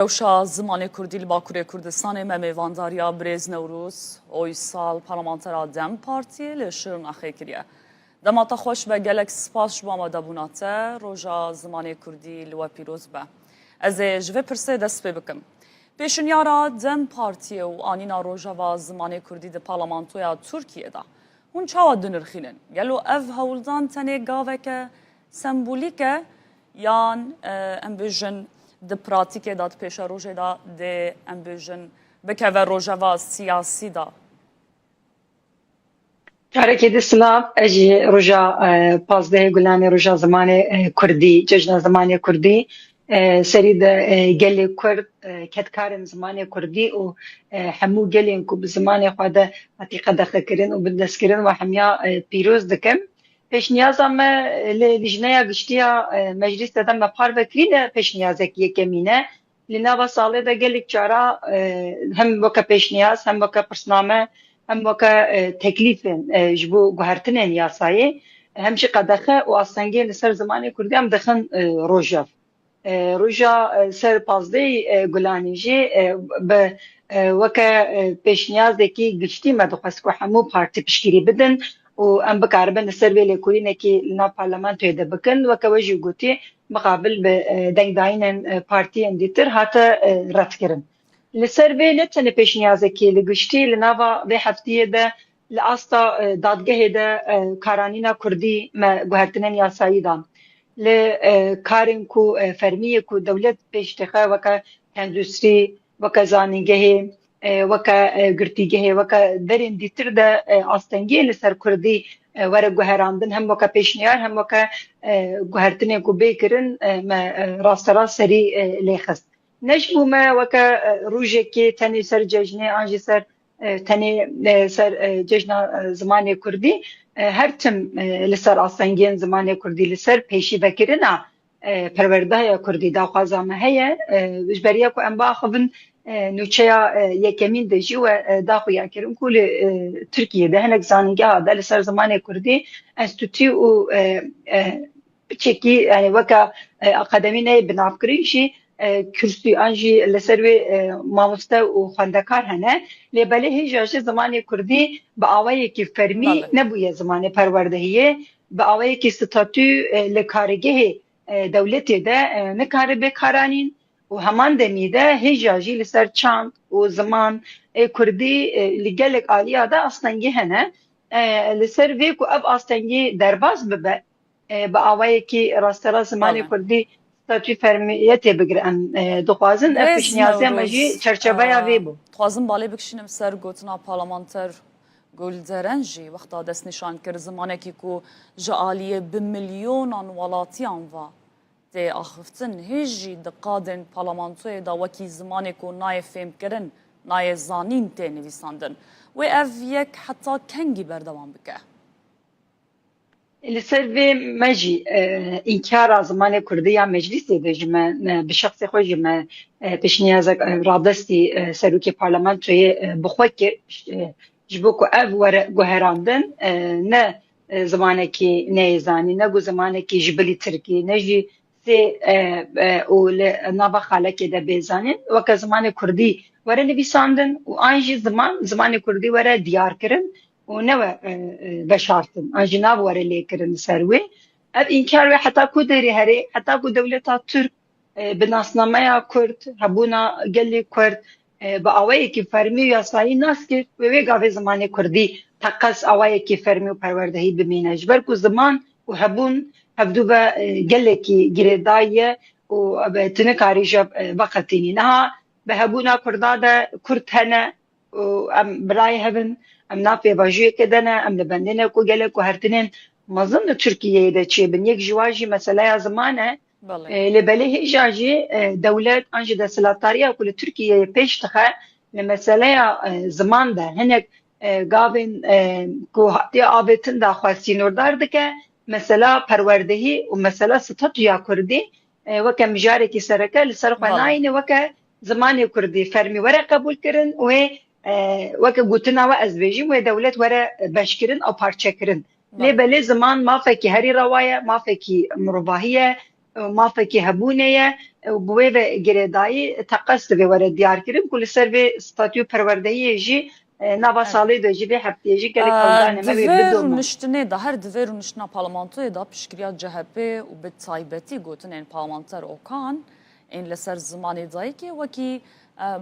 Rewşa zimanê Kurdî li Bakurê Kurdistanê me mêvandariya Birêz Newrûz oy sal parlamentera Dem Partiyê li Şirnexê kiriye. Dema te xweş be gelek spas ji amadebûna te roja zimanê Kurdî li we pîroz be. Ez ê ji vê pirsê dest pê bikim. Pêşinyara Dem Partiyê û anîna rojava zimanê Kurdî di parlamentoya Tirkiyê de hûn çawa dinirxînin? Gelo ev hewldan tenê gaveke sembolîk e yan em bêjin د پراتیکê da pêşa rojê da dê em bêjin bikeve rojeva siyasî da. Carekê di silav ez jî roja pazdehê Gulanê roja zimanê Kurdî, cejna zimanê Kurdî serî de gelê Kurd ketkarên zimanê Kurdî û hemû gelên ku bi zimanê xwe de hatî qedexekirin û bi destkirin ve hemiya pîroz dikim. Pêşniyaza me li dijneya giştiya meclîsê de me par vekirîne pêşniyazekî yekemîn e. Li nava salê de gelek cara hem weke pêşniyaz hem weke pirsname hem weke teklîfên ji bo guhertinên yasayê hem jî qedexe û astengê li ser zimanê Kurdî em dixin rojev. Roja ser pazdehê Gulanê jî bi weke pêşniyazekî giştî me dixwest ku hemû partî piştgirî bidin û em bikaribin li ser vê lêkolînekî li nav parlamentoyê de bikin weke we jî gotî muqabil bi dengdayînên partiyên dîtir hate redkirin. Li ser vê ne tenê pêşniyazekî li giştî li nava vê hefteyê de li asta dadgehê de karanîna Kurdî me guhertinên yasayî dan. Li karên ku fermiyê ku dewlet pêş dixe weke endûstrî, weke zanîngehê, weke girtîgehê, weke derên dîtir de astengiyê li ser Kurdî were guherandin hem weke pêşniyar hem weke guhertinên ku bêkirin me rasterast serî lêxist. Ne ji bo me weke rojekê tenê ser cejnê an jî ser tenê ser cejna zimanê Kurdî her tim li ser astengiyên zimanê Kurdî li ser pêşîvekirina perwerdeya Kurdî daxwaza me heye ji beriya ku em biaxivin nûçeya yekemîn de jî we daxuya kirin ku li Tirkiyeyê hinek zanîngeha de li ser zimanê Kurdî enstitû û biçekî yani weka akademîneyê binavkirin jî kürsî an jî li ser wê mamoste û xwendekar hene lêbelê hêja jî zimanê Kurdî bi awayekî fermî nebûye zimanê perwerdehiyê bi awayekî statû li karîgehê dewletê de nikare bêkaranîn û heman demî de hêja jî li ser çand û ziman Kurdî li gelek aliya de astengî hene li ser vê ku ev astengî derbas bibe bi awayekî rasterast zimanê Kurdî statû fermiyetê bigire em dixwazin ev pêşniyazê me jî çerçeveya vê bû. Dixwazim balê bikişînim ser gotina parlamenter Gulderen jî wexta destnîşan kir zimanekî ku ji aliyê bi milyonan welatiyan ve tê axiftin hêj jî di qadên parlamentoyê da wekî zimanê ku nayê fêmkirin nayê zanîn tê nivîsandin wê ev yek heta kengî berdewam bike. Li ser vê me jî înkara zimanê Kurdî ya meclîsê de ji me bi şexsê xwe jî me pêşniyazek radestî serokê parlamentoyê bixwe kir ji bo ku ev were guherandin ne zimanekî neyêzanî ne ku zimanekî ji bilî Tirkî ne jî sê û li nava xalekê de bêzanîn weke zimanê Kurdî were nivîsandin û an jî zimanê Kurdî were diyarkirin û ne we veşartin an jî nav were lêkirin li ser wê ev înkar ve heta ku derê herê heta ku dewleta Türk bi nasnameya Kurd hebûna gelê Kurd bi awayekî fermî û yasayî nas kir wê wê gavê zimanê Kurdî teqes awayekî fermî û perwerdehî bimîne ji ber ku ziman û hebûn hevdû ve gelekî girêdayî ye û tu nikarî jî veqetînî niha bi hebûna Kurda de Kurd hene û em birayê hevin em nav pêvajiyekê de ne em li bendê ne ku gelek guhertinên mezin li Tirkiyeyê de çêbin yek ji wan jî meseleya ziman e lêbelê hêja jî dewlet an jî desthilatdariya ku li Tirkiyeyê pêş dixe li meseleya ziman de hinek gavên ku hatiye avêtin da xwe sînordar dike mesela perwerdehî û mesela statûya Kurdî weke mijarekî sereke li ser xwe nayîne weke zimanê Kurdî fermî were qebûl kirin wê weke gotina we ez bêjim wê dewlet were beşkirin û parçekirin lêbelê ziman mafekî herî rewa ye mafekî mirovahî ye mafekî hebûneye bi wê ve girêdayî teqes divê were diyarkirin ku li ser vê statû perwerdehiyê jî nava salê de jî vê hefteyê jî gelek hewldanê me wê bidome. Niştinê de her divê niştina parlamentoyê da piştgiriya CHP û bi taybetî gotinên parlamenter Okan ên li ser zimanê dayîkê wekî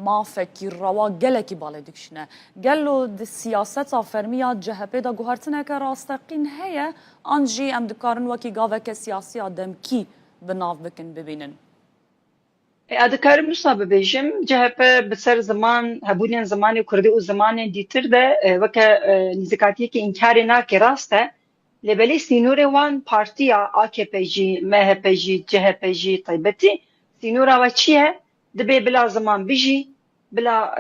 mafekî rewa gelekî balê dikişine. Gelo di siyaseta fermiya CHP da guhertineke rasteqîn heye an jî em dikarin wekî gaveke siyasiya demkî bi nav bikin bibînin. Dikarim wisa bibêjim CHP bi ser ziman hebûnên zimanê Kurdî û zimanên dîtir de weke nîzîkatiyekî înkarê nake rast e. Lêbelê sînorê wan partiya AKP jî, MHP jî, CHP jî taybetî sînora we çi ye? Dibe bila ziman bijî, bila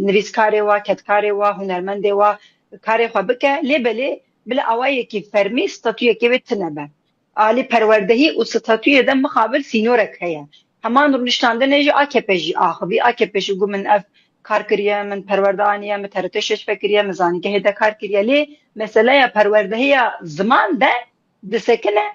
nivîskarê we, ketkarê we, hunermendê we karê xwe bike, lêbelê bila awayekî fermî statûyekê wê tune be. Alî perwerdehî û statûyê de mixabil sînorek heye. Heman rûniştandinê jî AKP jî axivî. AKP jî got min ev kar kiriye, min perwerde aniye, min TRT şeş vekiriye, min zanîngehê de kar kiriye. Lê meseleya perwerdehiya ziman de disekine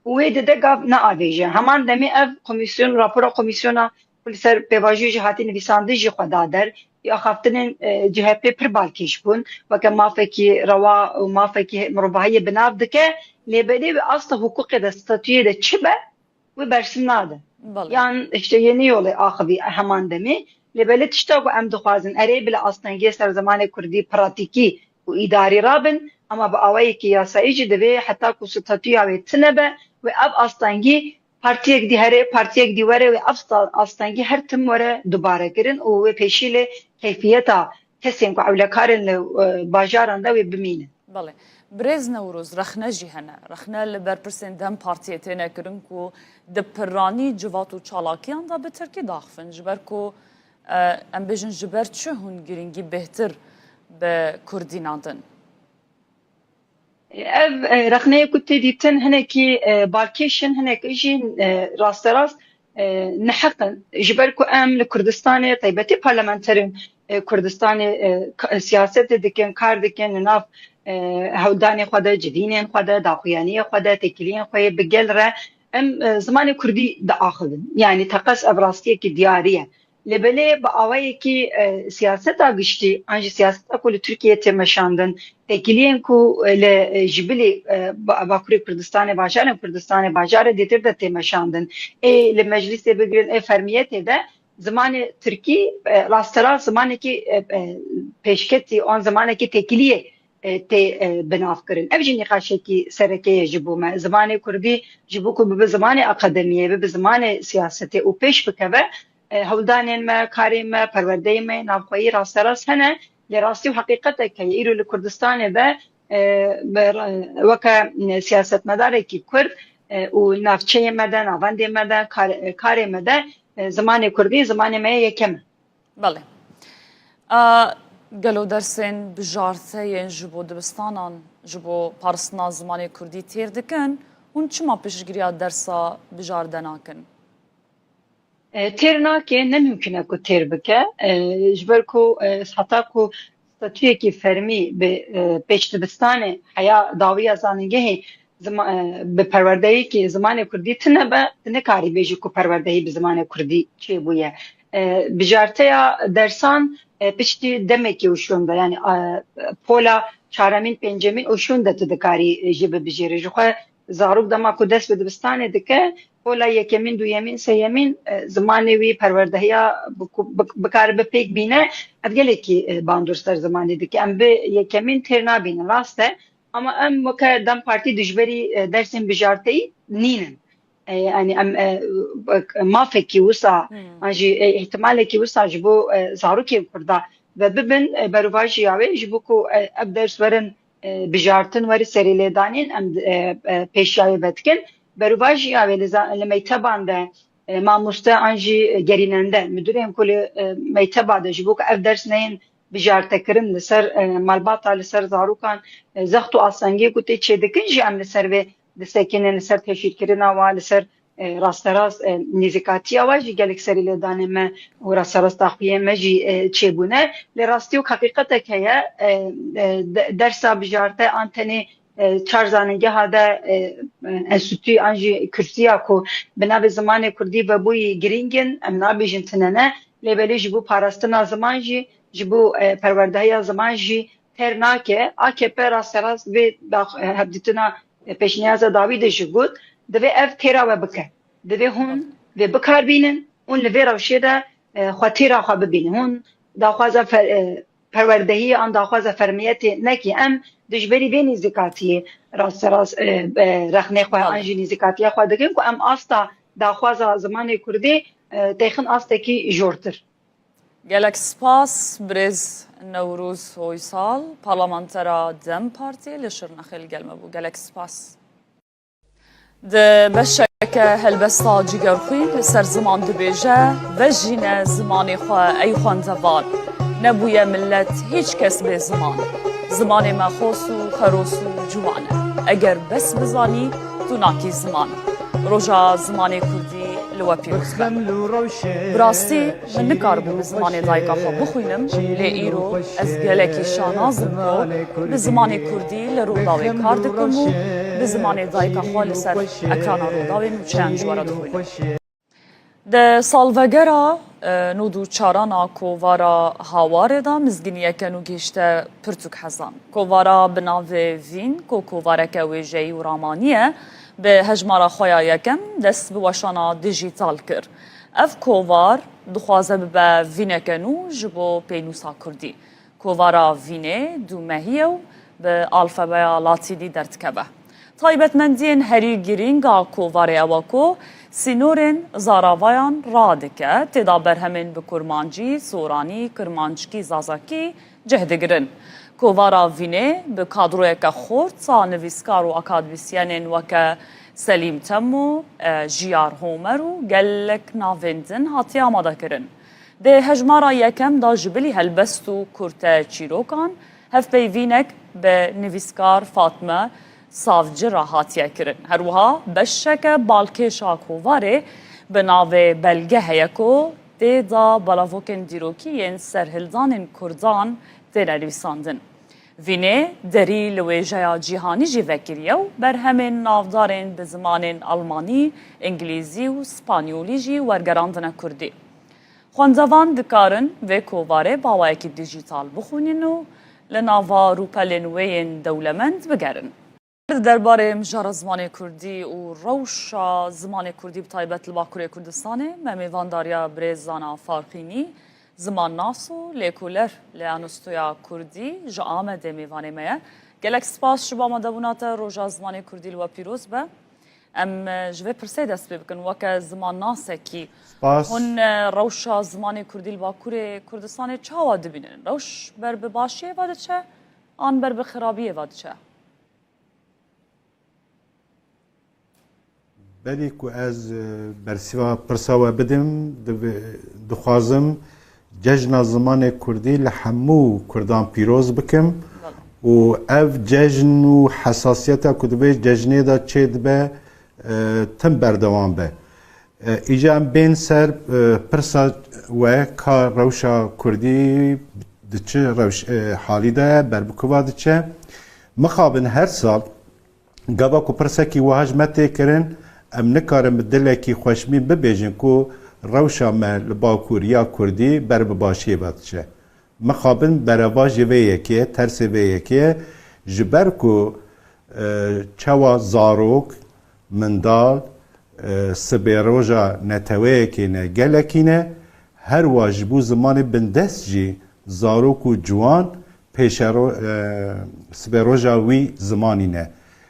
û wê dide gav neavêje. Heman demê ev komisyon, rapora komisyona li ser pêvajiyê jî hatî nivîsandin jî xwe da der. Axaftinên CHP pir balkêş bûn. Weke mafekî rewa û mafekî mirovahiyê bi nav dike. Lêbelê wê asta hukukê de statûyê de çi be wê bersin nade. Yan işte yeni yolu axivî heman demê. Lêbelê tişta ku em dixwazin erê bile astengiyê ser zimanê Kurdî pratikî û îdarî rabin ama bi awayekî yasayî jî divê heta ku statûya wê tune be ve ev astengî partiyek dî here, partiyek dî were ve ev astengî her tim were dubare kirin û wê pêşî lê keyfiyeta kesên ku ewlekarên li bajaran de wê bimînin. Belê. Birêz Newroz rexne jî hene. Rexne li berpirsên dem partiyê têne kirin ku di piranî civat û çalakiyan da bi Tirkî daxivin ji ber ku em bêjin ji ber çi hûn girîngî bêhtir bi Kurdî nadin. Ev rexneyê ku tê dîtin hinekî balkêşin hinek jî rasterast neheqin ji ber ku em li Kurdistanê taybetî parlamenterên Kurdistanê siyasetê dikin, kar dikin li nav hewldanê xwe de, civînên xwe de, daxuyaniyê xwe de, têkiliyên xwe bi gel re em zimanê Kurdî diaxivin. Yani teqes ev rastiyekî diyarî ye. Lêbelê bi awayekî siyaseta giştî, an jî siyaseta ku li Tirkiyeyê tê meşandin, têkiliyên ku li ji bilî Bakurê Kurdistanê, bajarên Kurdistanê, bajarê dîtir de tê meşandin. Li meclisê bigirin, fermiyetê de zimanê Tirkî rasterast zimanekî pêşketî an zimanekî têkiliyê tê binav kirin. Ev jî nîqaşekî serekeyê ji bo me. Zimanê Kurdî ji bo ku bibe zimanê akademiyê, bibe zimanê siyasetê û pêş bikeve hewldanên me, karê me, perwerdeyê me, navxweyî rasterast hene. Lê rastî û heqîqetek heye. Îro li Kurdistanê de weke siyasetmedarekî Kurd û navçeyê me de, navendê me de, karê me de zimanê Kurdî zimanê me yekem e. Belê. Gelo dersên bijarteyên ji bo dibistanan ji bo parstina zimanê Kurdî têr dikin, hûn çima piştgiriya dersa bijarde nakin? Têr nake, ne mümkün e ku têr bike. Ji ber ku heta ku statûyekî fermî bi pêş dibistanê heya dawiya zanîngehê bi perwerdeyekî zimanê Kurdî tune be, tu nekarî bêjî ku perwerdehî bi zimanê Kurdî çêbûye. Bijarteya dersan piştî demekî ûşûn de yani pola çaremîn pêncemîn ûşûn de tu dikarî jî bibijêrî. Ji xwe zarok dema ku dest bi dibistanê dike pola yekemîn, duyemîn, seyemîn zimanê wî perwerdehiya bikaribe pêk bîne ev gelekî bandor ser zimanê dike. Em bi yekemîn têr nabînin rast e ama em weke dem partî dijberî dersên bijarteyî nînin. Yani em mafekî wisa an jî ihtimalekî wisa ji bo zarokên Kurda ve bibin berûva jiya wê ji bo ku ev ders werin bijartin werî serê lêdanên em pêşiyayê vedikin berûva jiya wê li mekteban de mamoste an jî gerînende müdürên ku li mekteba de ji bo ku ev ders neyên bijartekirin li ser malbata li ser zarokan zext û asengiyê ku tê çêdikin jî em li ser vê disekinin li ser teşîrkirina wa li ser rasterast nêzîkatiya wa jî gelek serê lêdanê me û rasterast daxuyê me jî çêbûne. Lê rastî û heqîqetek heye dersa bijarte an tenê چار زانگه هاده انستیتوی انجی کرسیا کو بنابه زمان کردی و بوی گرینگن ام نابیجن تننه لیبلی جبو پاراستنا زمان جی جبو پروردهی زمان جی تر ناکه AKP راستراز و هبدیتنا پیشنیاز داوید جگود دوی اف تیرا و بکه دوی هون و بکار بینن اون لوی روشه ده خاطیرا خواه ببینن هون داخوازه پروردهی آن داخوازه فرمیت نکی ام دجبری به نزدیکاتی راست رخنه خواه انجی نزدیکاتی خواه دکن که ام آستا داخوازه زمان کردی تیخن آستا کی جورتر gelek spas brez Newroz Oysal parlamentera Dem Parti li Şirnexêl gelme bû gelek spas. Di beşeke helbesta cîgerxwî li ser ziman dibêje vejîne zimanê xwe ey xwendevan. Nebûye millet hiç kes bê ziman. Zimanê me xos û xeros û ciwan e. Eger bes bizanî tu nakî ziman. Roja zimanê Kurdî li we pîroz be. Bi rastî min nikaribû bi zimanê dayika xwe bixwînim lê îro ez gelekî şanazim ku bi zimanê Kurdî li Rûdawê kar dikim û bi zimanê dayika xwe li ser ekrana Rûdawê nû çend ji were dixwînim. Di salvegera nû û çarana kovara hawarê da mizginiyeke nû gihîşte pirtûk hezan. Kovara bi navê Vîn ku kovareke wêjeyî û ramanî ye bi hejmara xwe ya yekem dest bi weşana dijîtal kir. Ev kovar dixwaze bibe vîneke nû ji bo pênûsa Kurdî. Kovara Vînê du mehî ew bi alfebeya Latînî derdikeve. Taybetmendiyên herî girînga kovarê ew ku sînorên zaravayan radike têda berhemên bi kurmancî, soranî, kirmanckî, zazakî cih digirin. Kovara Vînê bi kadroyeke xort a nivîskar û akademîsyenên weke Selîm Temû, Jiyar Homer û gelek navên din hatiye amadekirin. Dê hejmara yekem da ji bilî helbest û kurte çîrokan hevpeyvînek bi nivîskar Fatme Savcı ra hatiye kirin. Her wiha beşeke balkêşa kovarê bi navê belge heye ku tê da belavokên dîrokî yên serhildanên Kurdan têne nivîsandin. Vînê derî li wêjeya cîhanî jî vekiriye û berhemên navdarên bi zimanên Almanî, İngilîzî û Spanyolî jî wergerandine Kurdî. Xwendevan dikarin vê kovarê bawayekî dijîtal bixwînin û li nava rûpelên wê yên dewlemend bigerin. Derbarê mijara zimanê Kurdî û rewşa zimanê Kurdî bi taybet li Bakurê Kurdistanê me mêvandariya Birêzana Farxînî ziman nas û lêkolêr li Anostoya Kurdî ji Amedê mêvanê me ye. Gelek spas ji bo amadebûna te roja zimanê Kurdî li we pîroz be. Em ji vê pirsê dest pê bikin weke ziman nasekî hûn rewşa zimanê Kurdî li Bakurê Kurdistanê çawa dibînin? Rewş ber bi başiyê ve diçe an ber bi xirabiyê ve diçe? بلی کو از برسیوا پرساوا بدم دخوازم جشن زمان کردی لحمو کردان پیروز بکم و اف جشن و حساسیت کدبه جشنی دا چه دبه تم بردوان به ایجا بین سر پرسا و کار روشا کردی دچه روش حالی ده بربکوا دچه مخابن هر سال گابا کو پرسا کی وهاجمت کرن ام نکارم دلکی خوشمی ببیجن کو روشا ما لباکور یا کردی بر باشی بادشه مخابن برواج و یکیه ترس و یکیه جبر کو چوا زاروک مندال سبیروجا نتوه که نه گلکی نه هر واجبو زمان بندست جی زاروک و جوان پیشرو سبیروجا وی زمانی نه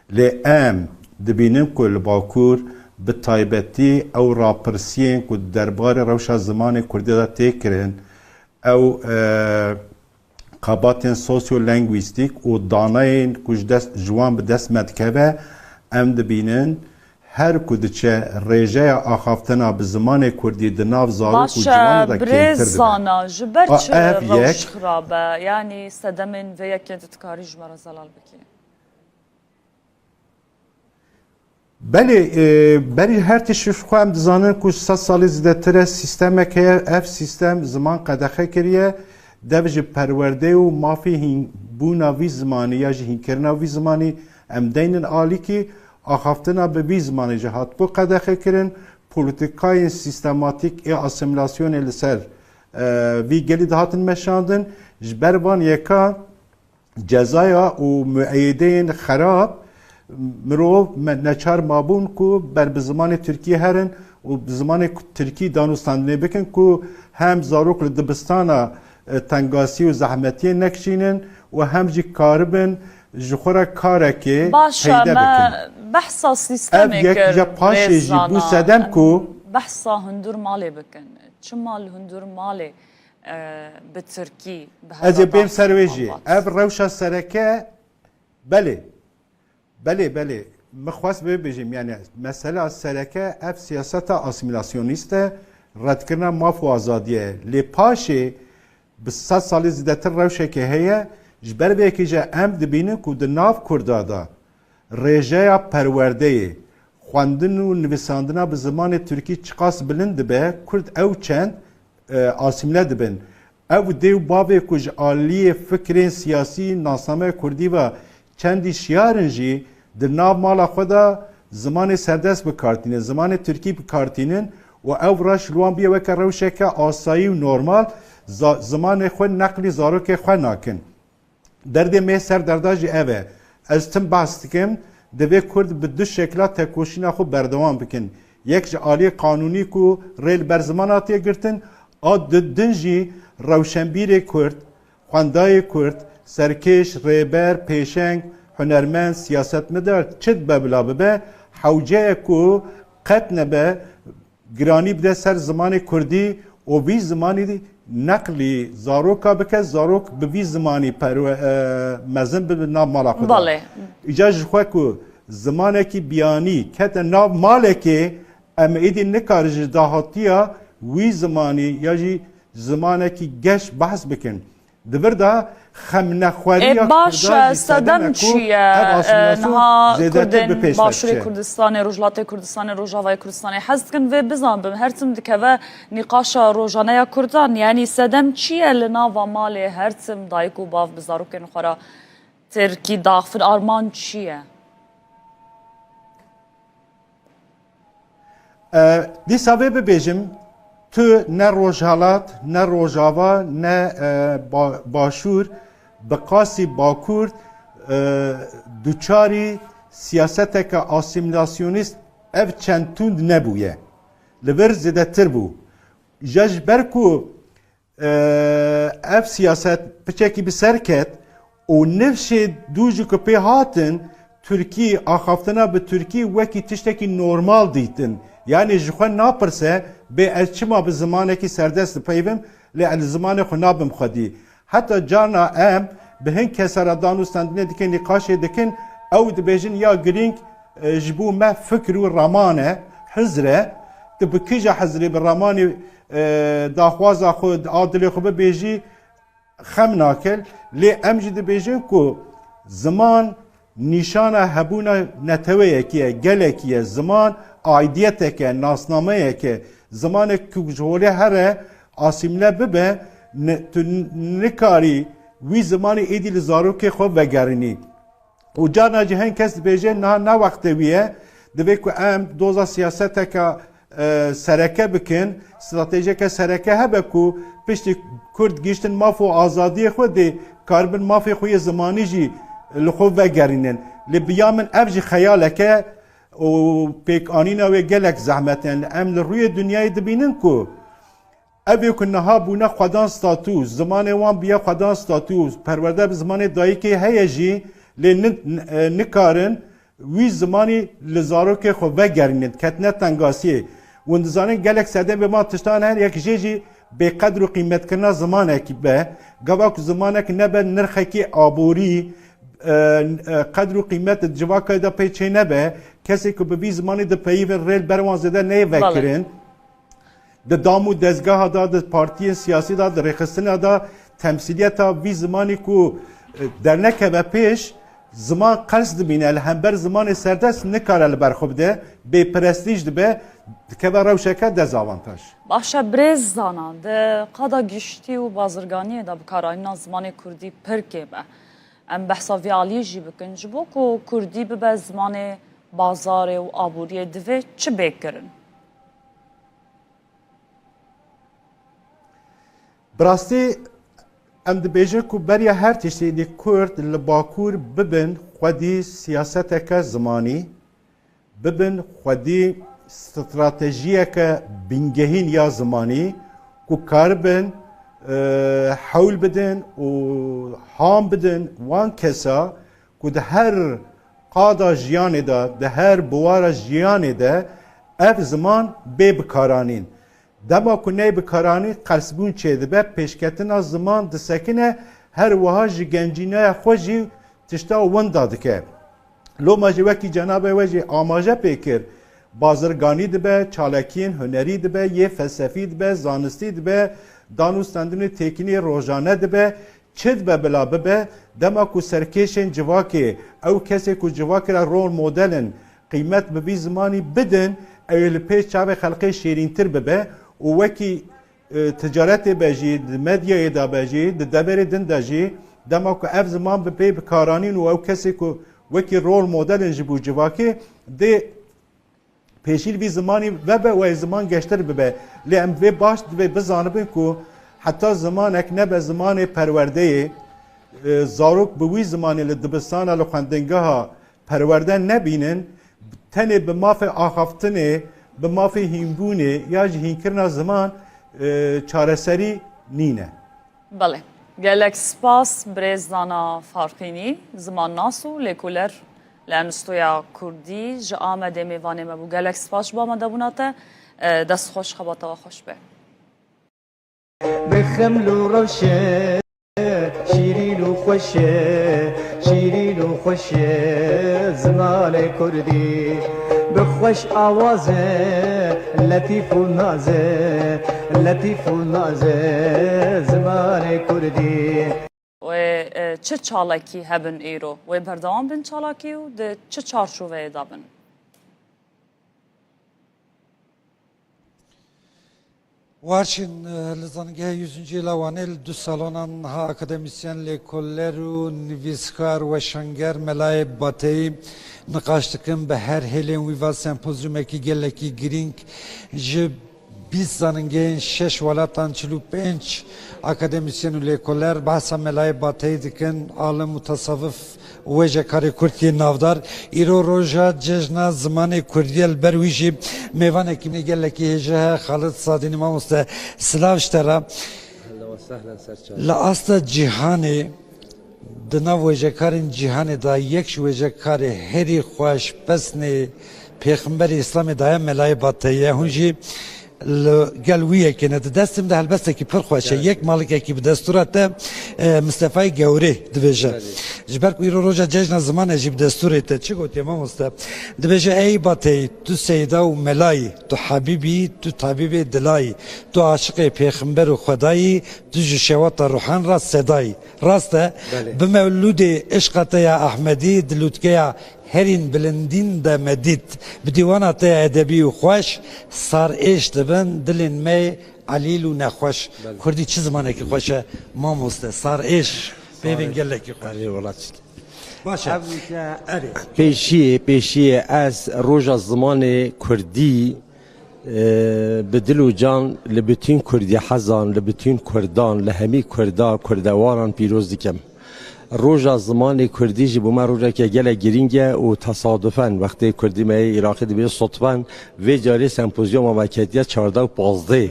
لی ام دبینم که لباکور به تایبەتی ئەو ڕاپرسیên ku derbarê rewşa zimanê Kurdî da tê kirin ew qabatên sosyo-lingwîstîk û danayên ku ji wan bi dest me dikeve em dibînin her ku diçe rêjeya axaftina bi zimanê Kurdî di nav zarok û ciwan da Birêzana ji ber çi rewş xirabe yanî sedemên vê yekê tu dikarî ji me re zelal bikî بله بری هر تشریف خواهم دزانن که 100 سالی زیادتر سیستم که اف سیستم زمان قدخه کریه دوج پرورده و مافی بونا وی زمانی یا جهین کرنا وی زمانی ام دینن آلی که آخافتنا به وی زمانی جهات بو قدخه کرن پولیتیکای سیستماتیک ای اسیمیلاسیون لسر وی گلی دهاتن مشاندن جبربان یکا جزایا و معیدین خراب مرو نچار مابون کو بر بزمان ترکیه هرن و بزمان ترکی دانستانده بکن کو هم زاروک لدبستانا تنگاسی و زحمتی نکشینن و هم جی کاربن جخورا کاره که باشا ما بحثا سیستمی جا پاشه جی بو سدم کو بحثا هندور مالی بکن چه مال هندور مالی به ترکی از بیم سرویجی اف روشا سرکه بله مخواست ببیجیم یعنی مسئله سرکه اف سیاست اسیمیلاسیونیسته رد کردن ماف و آزادیه لی پاشه به 100 سال زیادتر روشه که هیه جبر به که جا ام دبینه که در ناف کردادا رژه پرورده خواندن و نویساندن به زمان ترکی چقاس بلند به کرد او چند اسیمیله دبن او دیو بابه کج آلی فکر سیاسی ناسنامه کردی و چندی شیارنجی در ناو مالا خدا زمان سردست بکارتینه زمان ترکی بکارتینن و او راش لوان بیه وکر روشه که آسایی و نورمال زمان خود نقلی زاروک خود ناکن درد می سر درداجی اوه از تم بحث کم دوی کرد به دو شکلات تکوشینا خود بردوان بکن یک آلی قانونی کو ریل برزماناتی گرتن دنجی روشنبیر کرد خواندای کرد سرکش ریبر پیشنگ هنرمند سیاست مدار چد ببلا به حوجه کو قط نبه گرانی بده سر زمان کردی و وی زمانی نقلی زاروکا بکه زاروک به وی زمانی پر مزن به نام مالا خدا بله ایجاج خواه که زمانه کی بیانی کت نام ماله که ام ایدی نکارج داهاتیا وی زمانی یا جی زمانه کی گش بحث بکن دبر دا خم نخواری باش سدم چیه نها کردن باشوری کردستان روجلات کردستان روجاوای کردستان حزد کن و بزن بم هرتم دکه و نقاش روجانه کردان یعنی سدم چیه لنا و مال هرتم دایکو باف بزارو کن خورا ترکی داخل آرمان چیه دی ساوه ببیجم تو نه روجهالات نه روجاوا نه باشور بقاسی باکورد دوچاری سیاست که اسیمیلاسیونیست اف چندتوند نبویه لور زده تر بو جاج برکو اف سیاست پچکی بسر کت و نفش دوجو که پی هاتن ترکی آخافتنا به ترکی وکی تشتکی نورمال دیتن یعنی جخوان ناپرسه به چما به زمانه کی سردست پیوم لی زمان خو نابم خودی حتی جانا ام به هن کسر دانوستاندنه دکن نقاشه دکن او دبیجن یا گرینگ جبو ما فکر و رمانه حزره دبکیجا حزره بالرماني داخوازا خود عادل خو بيجي خم ناكل لي امجد بيجن كو زمان نشانه هبونا نتويه كيه گلكيه زمان عائديتك ناسنامه كه زمان كجوله هره اسيمله ببه نكاري وی زمانی ایدی لزارو که خوب وگرنی و جانا جهن کس بیجه نه وقت ویه دوی که ام دوزا سیاست که سرکه بکن استراتژی که سرکه هبه که پشتی کرد گیشتن مافو آزادی خود دی کاربن مافی خوی زمانی جی لخوب وگرنن لبیامن افجی خیاله که و پیک آنینا و گلک زحمتن ام لروی دنیای دبینن که اوی که نها بونه خودان ستاتوس زمان وان بیا خودان ستاتوس پرورده به زمان دایی که هیجی لی نکارن وی زمانی لزارو که خو وگرینید کتنه تنگاسیه وندزانه گلک سده به ما تشتان هر یک جیجی به قدر و قیمت کنه زمانه که به گواک زمانه که نبه نرخه که آبوری قدر و قیمت جواکه دا پیچه نبه کسی که به وی زمانی دا پیو ریل بروان زده نه وکرن د دامو دزگاه دا د پارتی سیاسی دا د رخصتن دا تمثیلیت وی زمانی کو در نکه پیش زمان قرض دبینه الهمبر زمان سردست نکاره لبرخوب ده به پرستیج ده که روشکه دزاوانتاش باشه برز زانان ده قدا گشتی و بازرگانی ده بکاراینا زمان کردی پرکه به ام بحثا ویالی جی بکن جبو کو کردی به زمان بازار و آبوری دوی چه بکرن؟ براستی ام دبیجه کو بریا هر تشتی دی کرد لباکور ببن خودی سیاست که زمانی ببن خودی استراتژیه که بینگهین یا زمانی کو کار بن حول بدن و هام بدن وان کسا کو ده هر قادا جیانه ده هر بوار جیانه ده اف زمان بی بکارانین دما کنه بکارانی قرصبون چه دبه پیشکتن از زمان دسکنه هر وها جگنجینه خوشی تشتا وندا دکه لو ماجی وکی جناب وجی آماجه پیکر بازرگانی دبه چالکین هنری دبه یه فلسفی دبه زانستی دبه دانوستندن تکنی روزانه دبه چد به بلا ببه دما کو سرکشن جواکی او کسی کو جواکی را رول مدلن قیمت ببی زمانی بدن اول پیش چاو خلقی شیرین تر ببه و وکی تجارت بجی مدیا دا بجی دبر دن دجی دما کو اف زمان ببی بکارانین و او کسی کو وکی رول مدلن جبو جواکی ده پیشیل وی زمانی و زمان گشتر ببه لیم وی باش دوی بزانبین کو حتی زمانک نبه زمان پرورده زاروک بوی زمانی لدبستان لخوندنگه ها پرورده نبینن تنه به ماف آخافتنه به ماف هیمبونه یا جهین کرنا زمان چارسری نینه بله گلک سپاس برزدانا فارقینی زمان ناسو لیکولر لانستویا کردی جا آمده میوانه مبو گلک سپاس با آمده بوناته دست خوش خباته و خوش به بخمل و روشه شیرین و خوشه شیرین و خوشه زمان کردی بخوش آوازه لطیف و نازه لطیف و نازه زمان کردی و چه چالاکی هبن ایرو و بردوام بین چالاکی و ده چه چارچوبه دابن وارچین لزانگه 100. لوانه دو سالانان ها اکادمیسین لیکولر و نویسکار و شنگر ملای باتی نقاش دکن به هر هلین ویوا سمپوزیوم کی گلکی گرینگ جب 20 زنگین 6 ولاتان 45 اکادمیسین لیکولر بحث ملای باتی دکن عالم متصوف وجه کاری کردی نافدار ایرو روزا جشن زمان کردی البرویجی میوان کی میگه کی هجه خالد صادینی ما مست سلاوشترا لا اصل جهانی دنا وجه کارین جهانی دا یک وجه کاری هری خوش پسنی پیغمبر اسلام دایم ملای باتیه هنجی گلویه که نه دستم ده البته که پر خوشه یک مالک کی به دستورات مصطفی گوری دویجه جبر کوی روزا جشن زمان جیب دستورت چی گفتی ما مست دویجه ای باتی تو سیدا و ملای تو حبیبی تو طبیب دلای تو عاشق پیغمبر و خدایی تو جشوات روحان را صدای راسته به مولود عشقت یا احمدی دلوتکه هرین بلندین ده مدید بدیوانات ادبی و خوش سار ایش دبن دلین می علیل و نخوش کردی چه زمانه که خوشه ما مسته سار ایش ببین گله که خوش باشه پیشی از روز زمان کردی به دل و جان لبتین کردی حزان لبتین کردان لهمی کردواران پیروز دیکم روزا زمان کردی جبو ما روزا که گله گرینگه و تصادفاً وقتی کردی می عراقی دیگه صدفاً و جاری سمپوزیوم مملکتیه 14 و 15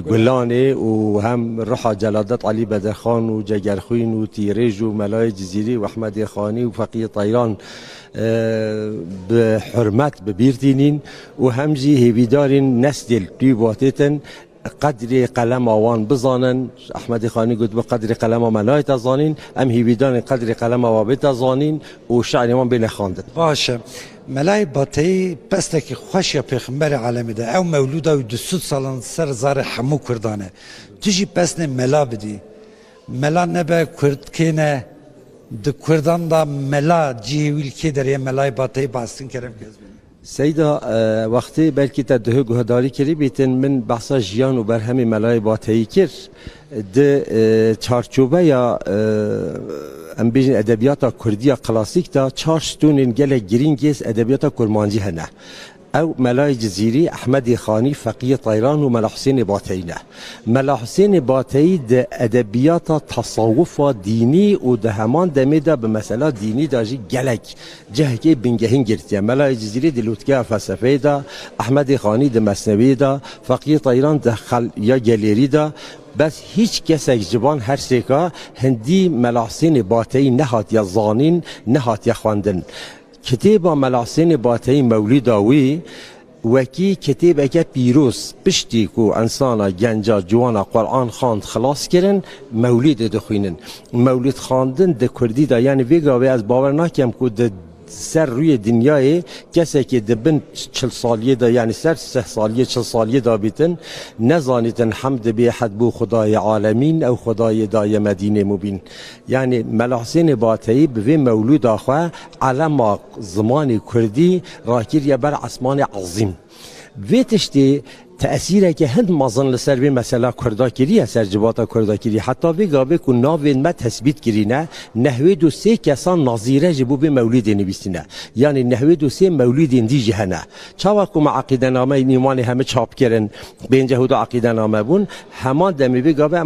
گلانه و هم روح جلادت علی بدرخان و جگرخوین و تیریج و ملای جزیری و احمد خانی و فقیه طیران به حرمت ببیردینین و همجی هیویدارین نسل بیواتتن قدر قلم آوان بزانن احمد خانی گفت به قدر قلم ملای تزانین ام هیویدان قدر قلم آوابه تزانین و شعر من بین خواندن باشه ملای باتی پس که خوش یا پیغمبر عالمی ده او مولوده و 200 سالان سر زار حمو کردانه تجی پس نه ملا بدی ملا نبه کرد که نه د کردان دا ملا جیویل که در یه ملای باتی باستین کرم که سيدا وقتی بلکی تده گهداری کری بیتن من بحثا جیان و برهمی ملای باتهی کر ده چارچوبه یا ام بیجن ادبیات کردی کلاسیک تا چارشتون گله گرینگیز ادبیات کرمانجی هنه او ملای جزیری احمد خانی فقیه طیران و ملا حسین باتینه ملا حسین باتی ده ادبیات تصوف دینی و ده همان دمیده به مسئله دینی داجی گلک جهکی بنگهین گرتیه ملای جزیری ده لوتکه فلسفه ده احمد خانی ده مثنوی ده فقیه طیران ده یا گلیری ده بس هیچ کسی جبان هر سیکا هندی ملا حسین باتی نهات یا زانین نهات یا خواندن کتاب ملا حسین باتی مولید آوی وکی کتاب اگه پیروز پشتی کو انسانا گنجا جوانا قرآن خواند خلاص کرن مولید دخوینن مولید خواندن ده کردی دا یعنی ویگاوی از باور ناکم که ده سر روی دنیای کسی که دبن 40 سالیه دا یعنی سر 3 سالیه 40 سالیه دا بیتن نزانیتن حمد به حد بو خدای عالمین او خدای دای مدینه مبین یعنی ملا حسین باتی به مولود آخوا علم زمان کردی راکیر بر اسمان عظیم ویتشتی تأثیره که هند مازن لسر به مسئله کردا کریه سر جباتا کردا کریه حتی بگابه که ناوین ما تثبیت کرینه نحوه دو سه کسان نظیره جبو به مولید نویسینه یعنی نحوه دو سه مولید دی جهنه چاوا که ما عقیده نامه نیمان همه چاپ کرن به اینجا هدو عقیده نامه بون همان دمی بگابه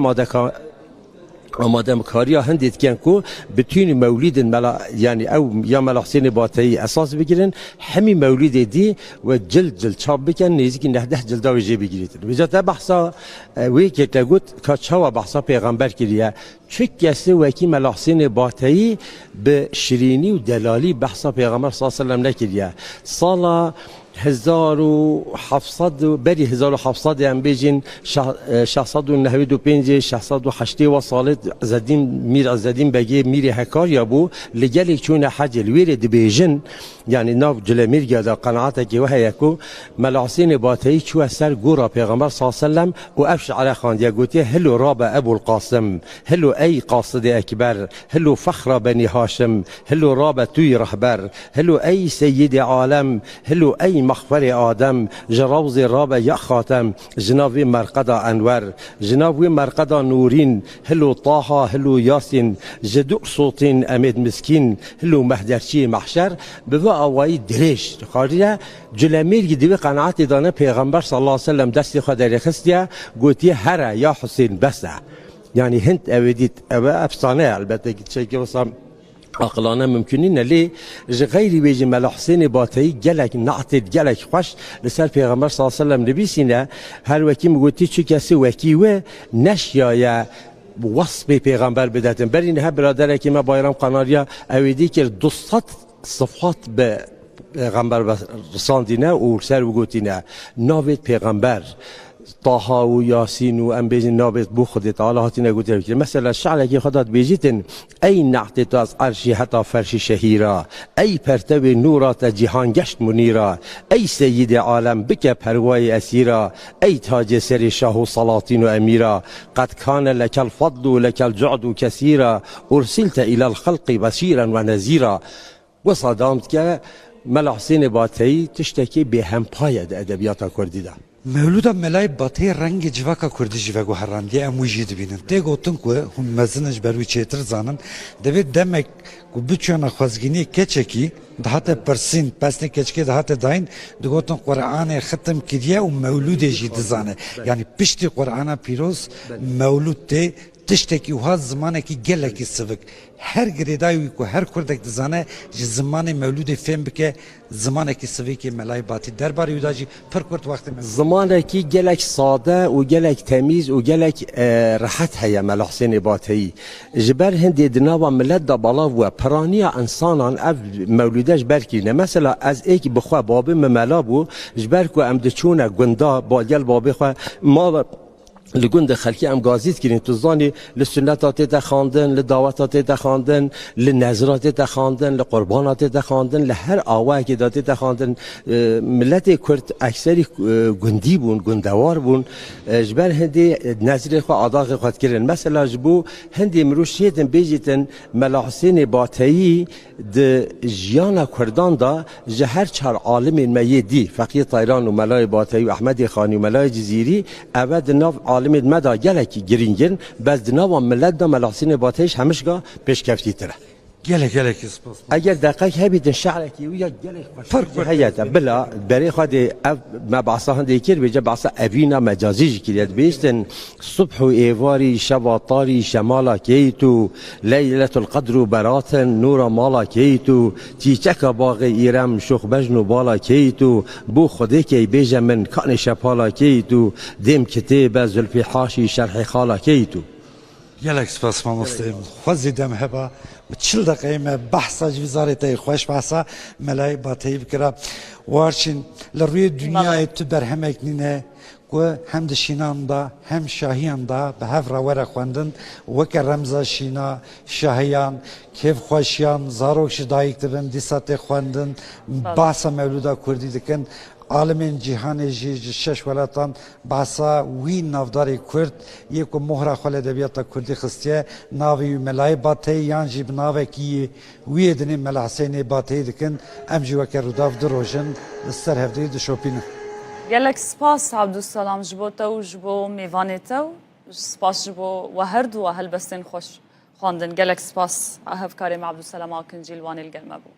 آماده کاری هندید کن کو بتونی مولید ملا یعنی او یا ملا حسین باتی اساس بگیرن همی مولید دی و جلد چاپ بکن نزدیک 19 جلد ویژه بگیرید وجات بحثا وی که تگوت کاچوا بحثا پیغمبر کریه چه کسی وکی ملا حسین باتی به شیرینی و دلالی بحثا پیغمبر صلی الله علیه و سلم نکریه سال 1700 بری 1700 ام بیجین 695 608 و سالت زدیم میر از زدیم بگی میر هکار یا بو لگل چون حج الویر دبیجن یعنی ناو جلمیر گدا قناعت کی وه یکو ملا حسین باتی چو سر گورا پیغمبر صلی الله علیه و سلم و افش علی خان یا گوتی هلو راب ابو القاسم هلو ای قاصد اکبر هلو فخر بنی هاشم هلو راب توی رهبر هلو ای سید عالم هلو ای مخفر آدم جراوز راب یا خاتم جناب مرقد انور جناب مرقد نورین هلو طه هلو یاسین جدو صوتین امید مسکین هلو مهدرچی محشر به اوای درش خاطر جلمیر گدی قناعت دانه پیغمبر صلی الله علیه و سلم دست خدای خستیا گوتی هر یا حسین بس یعنی هند اودیت او افسانه البته که وسام عقلانه ممکنه لی غیر بیج ملا حسین باتی گلک نعتد گلک خوش لسر پیغمبر صلی الله علیه و سلم نبیسینه هر وکی مگوتی چه کسی وکی و نشیا وصف پیغمبر بداتن برین ها برادر که ما بایرام قناریا اویدی که 200 صفات به پیغمبر رساندینه و سر وگوتینه ناوید پیغمبر طه و یاسین و ام بیجن نابت بو خود تعالی هاتینه گوتر بکر مثلا شعر که خدات بیجیتن ای نعت تو از عرشی حتی فرش شهیرا ای پرتو نورات جهان گشت منیرا ای سید عالم بک پروای اسیرا ای تاج سر شاه و سلاطین و امیرا قد کان لک الفضل و لک الجعد کثیرا ارسلت الى الخلق بشیرا و نذیرا و صدامت که ملا حسین باتی تشتکی به هم پاید ادبیات کردی ده مولود ملای باتی رنگ جواکا کردی جواگو هرندی اموجی دبینن ده گوتن که هم مزنش بروی چیتر زانن دوید دمک که بچونا خوزگینی کچکی دهات پرسین پسنی کچکی دهات داین ده گوتن قرآن ختم کریه و مولود جی دزانه یعنی پشتی قرآن پیروز مولود ته تشتکی و ها زمانه کی گله کی سوک هر گریدایی که هر کردک دزانه زمان مولود فهم بکه زمانه کی سوکی ملای باتی درباره یوداجی پر کرد وقت زمانه کی گلک ساده و گلک تمیز و گلک راحت هیا ملا حسین باتی جبر هندی دنوا ملت دا بالا و پرانیا انسانان اف مولودش برکینه مثلا از ایک بخوا بابه ملا بو جبر کو ام دچونه گندا با گل بابه خو ما لگند خلکی ام گازیت کردن تو زانی لسنتات تخاندن لدعوتات تخاندن لنظرات تخاندن لقربانات تخاندن لهر آواه که داده تخاندن ملت کرد اکثری گندی بون گندوار بون جبر هندی نظر خو عداق خود کردن مثلا جبو هندی مروش شیدن بیجیتن ملا حسین باتایی د جیانا کردان دا جهر چهار عالم میدی فقیه طیران و ملای باتایی و احمد خانی و ملای جزیری اول ناف عالم مدا گلکی گرینگن بس دناو ملت دا ملا حسین باتایش همشگاه پیشکفتی تره گله سپاس اگر دقیق هبیدن شعرکی و یا گله فرق هیاتا بلا برای خود مبعثا هنده کر بجا بعثا اوینا مجازی کریت بیستن صبح و ایواری شواطاری شمالا کیتو لیلت القدر و براتن نورا مالا کیتو چیچک باغ ایرم شخ بجنو بالا کیتو بو خوده کی بیجا من کان شپالا کیتو دیم کتیب زلفی حاشی شرح خالا کیتو گله سپاس مامستیم خوزی دم هبا چل دقیقه بحثا جویزارتی خوش بحثا ملای باتی بکرا وارچین لروی دنیای تو برهمک نینه که هم دشینان دا هم شاهیان دا به هفرا وره خوندن وک رمزا شینا شاهیان کیف خوشیان زاروکش دایک دبن دیسات خوندن بحثا مولودا کردی دکن عالمین جهان جی شش ولاتان بحثا وی نافداری کرد یک مهره خال ادبیات کردی خستیه ناوی ملای باتی یان جی بناوه کی وی دنی ملا حسین باتی دکن ام جی وکر روداف دروژن سر هفته دشوپین گلک سپاس عبدالسلام جبو تو جبو میوان تو سپاس جبو و هر دو هلبستین خوش خواندن گلک سپاس هف کاریم عبدالسلام آکنجیل وان الگرمه بو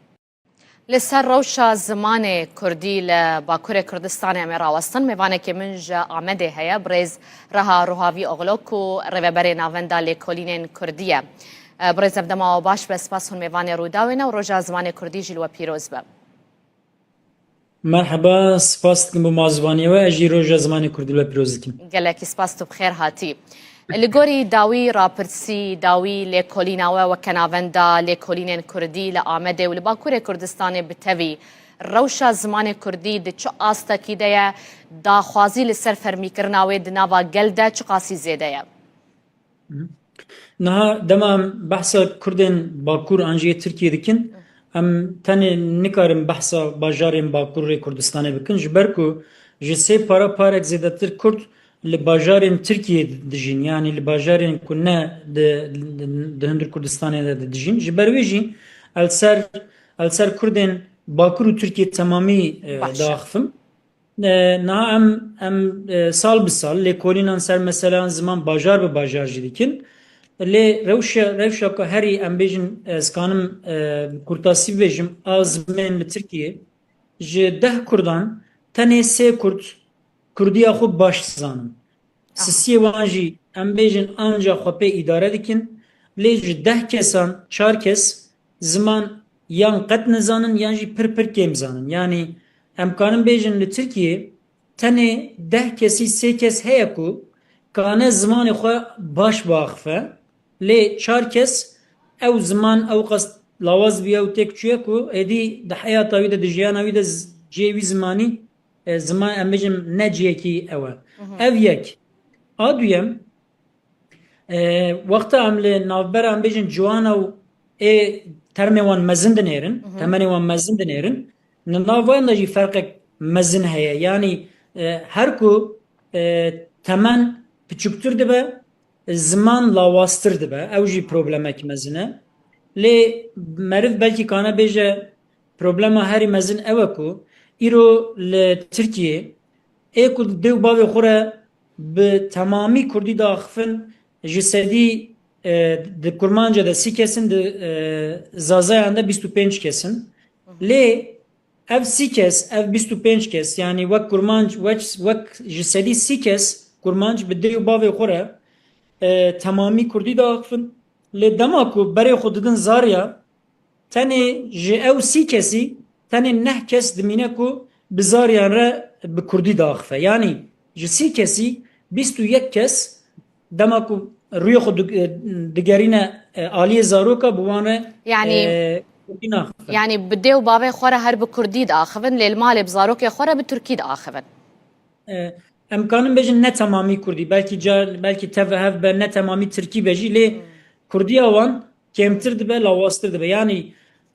لسر روشا زمان کردی لباکور کردستان امراوستان میوانه که منج آمده هیا برز رها روحاوی اغلوکو روبر ناوندا لکولینین کردیه برز افدما و باش به سپاس هون میوانه روداوینه و روشا زمان کردی جلو پیروز به مرحبا سپاس کن بمازوانی و اجی روژا زمان کردی و پیروز کن گلکی سپاس تو بخیر هاتی لگوری داوی راپرسی داوی لکولیناوه و کناوندا لکولینین کردی لآمده و لباکور کردستان بتوی روشا زمان کردی ده چو آستا کی ده دا خوازی لسر فرمی کرناوه ده ناوا گل ده چو قاسی زیده یا نه دما بحثا کردن باکور آنجی ترکیه دکن ام تنه نکارم بحثا باجارین باکور کردستان بکن جبرکو جسه پارک زیدتر کرد لباجارین ترکیه دجین یعنی لباجارین کنه ده هندر کردستان دجین جبرویجی السر کردن باکور و ترکیه تمامی داخفم نه ام سال به سال لکولینان سر مثلا زمان باجار به باجار جدیکن لی روشا که هری ام بیجن اسکانم کرتاسی بیجم آزمین لترکیه جه 10 کردان تنه 3 کرد کردی خوب باش زانم سیسی وانجی ام بیجن آنجا خوبه اداره دکن لیج 10 کسان 4 کس زمان یان قد نزانن یانجی پر کم زانن یعنی امکانم بیجن لترکیه تنه 10 کسی 3 کس هیا کو کانه زمان خو باش باخفه لی 4 کس او زمان او قصد لاواز بیا و تک چیه کو ادی ده حیات اوی ده جیان اوی ده جیوی زمانی زمان امجم نجیه کی اوه او یک آدویم وقت عمل نافبر ام بیجن جوان او ترمي وان مزن دنيرن تمني وان مزن دنيرن نافوان نجي فرق مزن هيا يعني هركو تمن بچوكتر دبا زمان لاواستر دبا او جي پروبلمك مزنه لي مرض بلكي كانا بيجا پروبلما هاري مزن اوكو ايرو لتركيه ايكو ديو باوي خورا بتمامي كردي داخفن جسدي de kurmanca da 3 kesin de zazayanda 25 kesin le ev 3 kes ev 25 kes yani vak kurmanc vak jisedi 3 kes kurmanc bide bave xore tamami kurdi da akfın le damaku bere xududun zarya tane je ev 3 kesi tane neh kes dimine ku bizaryan re bi kurdi da akfe yani je 3 kesi 21 kes damaku روی خود دگرینه عالی زاروکا بوانه يعني بديو بابي خورا هر بكردي دا اخفن للمال بزاروك خورا بتركي دا اخفن امکانم بجن نه تمامی کردی بلکی تفهف به نه تمامی ترکی بجی لی کردی آوان کمتر دبه لاواستر دبه یعنی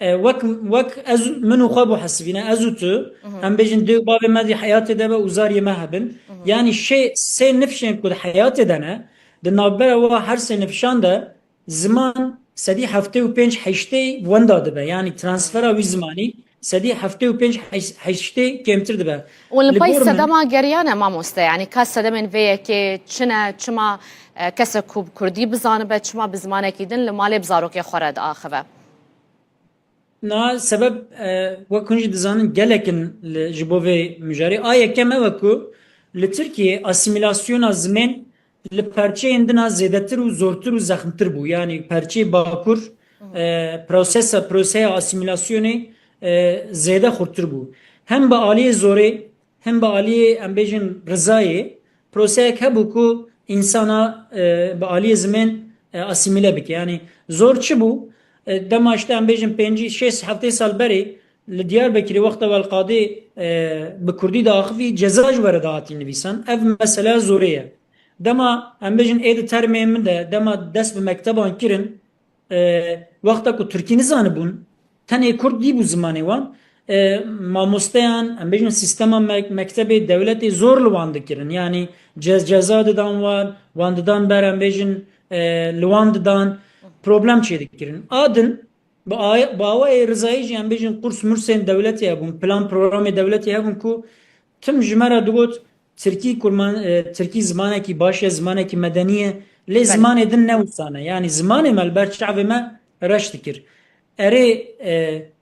وک از منو خواب حسبینه ازو تو هم بجن دو باب مدی حیات دبه وزاری ما هبن یعنی سه نفشن کد حیات دنه دنابر و هر سه نفشان ده زمان سدی هفته و پنج هشته وندا دبه یعنی ترانسفر وی زمانی سدی هفته و پنج هشته کمتر دبه والبای صدما گریانه ما مسته یعنی کس صدمن ویه که چما کس کوب کردی بزانه به چما بزمانه کیدن لمالی بزارو که خورد آخوه نا سبب وکنج دزانن گلکن جبوه مجاری آیا کمه وکو لترکیه اسیمیلاسیون زمین لپرچه اندنا زیدتر و زورتر و زخمتر بو یعنی پرچه باکور پروسه اسیمیلاسیونی زیده خورتر بو هم با آلی زوره هم با آلی امبیجن رضایه پروسه که بو که insana به آلی زمین اسیمیله بک یعنی زور چه بو دماشته ام بیجن 5-6 هفته سال بری لدیار بکری وقت والقاضی به کردی داخلی جزاج ورد آتی نویسن اف مسئله زوریه دما ام بیجن اید ترمیم من ده دما دست به مکتبان کرن وقتا که ترکی نزانه بون تنه کردی بو زمانه وان ماموستیان ام بیجن سیستم مکتب دولتی زور لوانده کرن یعنی جزا دادن وان دادن بر ام بیجن لوان دادن problem çekirin. Adın bağay rızayı jî em bêjin kurs mursên devletê hebûn, plan programê devletê hebûn ku tim ji me re digot Tirkî zimanekî baş e, zimanekî medeni ye, lê zimanê din newsane. Yani zimanê me li ber çavê me reş dikir. Erê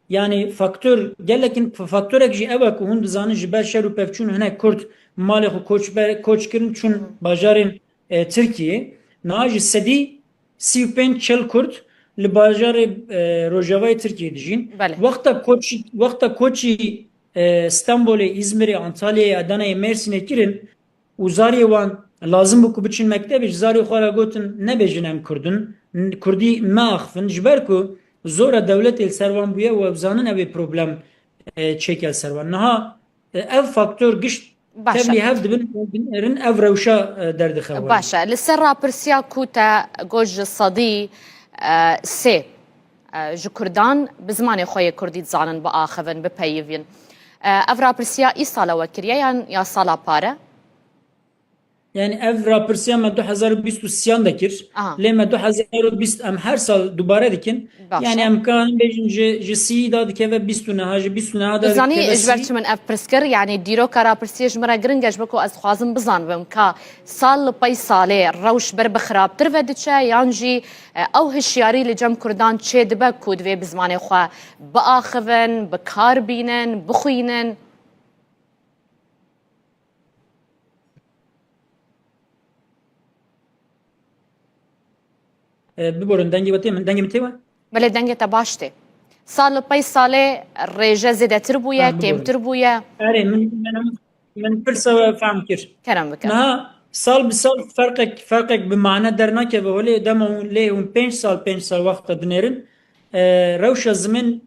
yani faktör gelekin faktörek jî ev e ku hûn dizanin ji ber şer û pevçûn hinek Kurd malê xwe koç kirin çûn bajarên Tirkiye. Niha ji sedî 35 Kurd li bajarê Rojavayê Tirkiye dijîn. Wexta koçî Stenbolê, İzmirê, Antalyayê, Adanayê, Mêrsînê kirin û zariyê wan lazim bû ku biçin mektebê ji zariyê xwe re gotin nebêjin em Kurdin. Kurdî me axivin ji ber ku zora dewletê li ser wan bûye û ew zanin ew ê problem çêke li ser wan. Niha ev faktör gişt tevlî hev dibin ev rewşa derdixewan. باشە لەسەر راپرسیا کوتە گۆژ سەدی سێ ji Kurdan bi zimanê xwe yê Kurdî dizanin biaxivin bipeyivîn. Ev rapirsya îsala we kiriye yan ya sala pare? Yani ev rapirsiya me 2023 de kir. Lê me 2020 em her sal dubare dikin. Yani em kanin bêjin ji sî da dikeve 29 ji 29 da dikeve. Zanî ji ber çi min ev pirskir yani dîroka rapirsiyê ji min re giring e ji ber ku ez dixwazim bizanibim ka sal li pey salê rewş ber bi xirabtir ve diçe yan jî ew hişyarî li cem Kurdan çê dibe ku divê bi zimanê xwe biaxivin, bi kar bînin, bixwînin. ببرن دنگی وتی من دنگی متیوه بله دنگی تا باشته سال پی ساله ریجه زیده تر بویه کم تر بویه اره من پرسه فهم کر کرم بکر نه سال بسال فرقك بمعنى درناك وهولي دمو ليه 5 سال وقت دنيرن روش زمن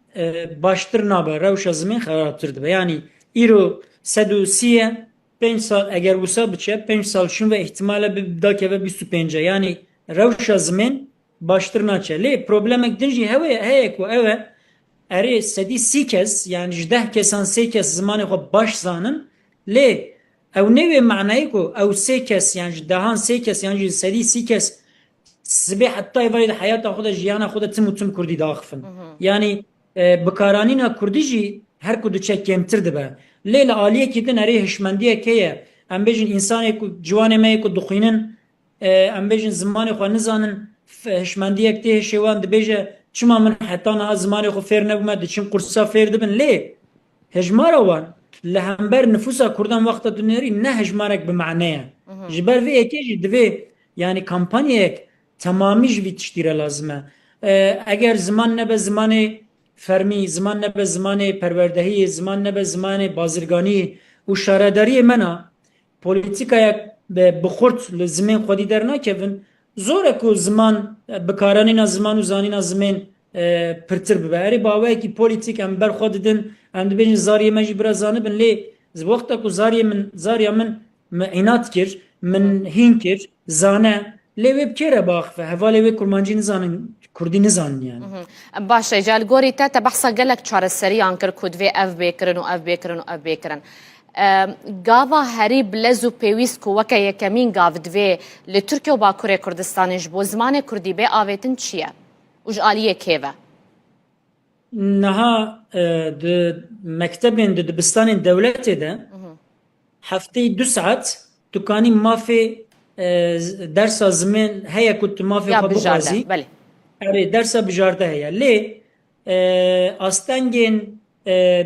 باشتر نابه روش زمن خرابتر دبه yani ایرو 130 5 سال اگر وسا بچه 5 سال شون و احتمالا bir dake ve 25 yani روش زمن باشتر ناچه لی پروبلمک دنجی هوا کو اوه اری سدی سی کس yani 10 kesan 3 kes zamanı خو باش زانن لی او نوی معنی کو او 3 kes yani دهان 3 kes yani سدی 3 kes سبي حتى يفرد حياته خود جيانا خود تم كردي داخفن يعني بكارانينا كرديجي هر كود تشك كمتر دبا ليله عاليه كدن اري هشمنديه كيه ام بيجن انسان كو جوان ما كو دخينن ام بيجن زمان خو نزانن هشمنديه كته شوان دبيجه چما من حتى نا زمان خو فير نبما دچن قرصا فير دبن لي هجماروان لهمبر نفوسا كردان وقت دنيري نه هجمارك بمعناه جبر في اكيجي دبي يعني كامبانيك تمامی جوی تشتیره لازمه اگر زمان نبه زمان فرمی زمان نبه زمان پروردهی زمان نبه زمان بازرگانی و شارداری منا پولیتیکا یک بخورد لزمین خودی در نکفن زوره که زمان بکارانی نا زمان و زانی نا زمان پرتر ببه اری باوه که پولیتیک هم بر خود دن هم دبین زاریه مجی برا زانه بن لی وقتا که زاریه من من inat kir min hîn kir zane lê wê bikêre biaxive heva lê wê kurmancî nizanin Kurdî nizanin yani. باشه جال گوری تا بحثا گلک چاره سریان کر کود وی اف بیکرن و اف بیکرن و اف بیکرن گاوا هری بلزو پیویس کو وکه یکمین گاو دوی لترکیه و باکوره کردستانش بو زمان کردی به آویتن چیه؟ وج آلیه کیوه؟ نها د مکتبین د دبستان دولتی ده هفته 2 ساعت تکانی مافی درس زمین هیا کت مافی یا خود بجارده بخوازی بله اره درس بجارده هیا لی استنگین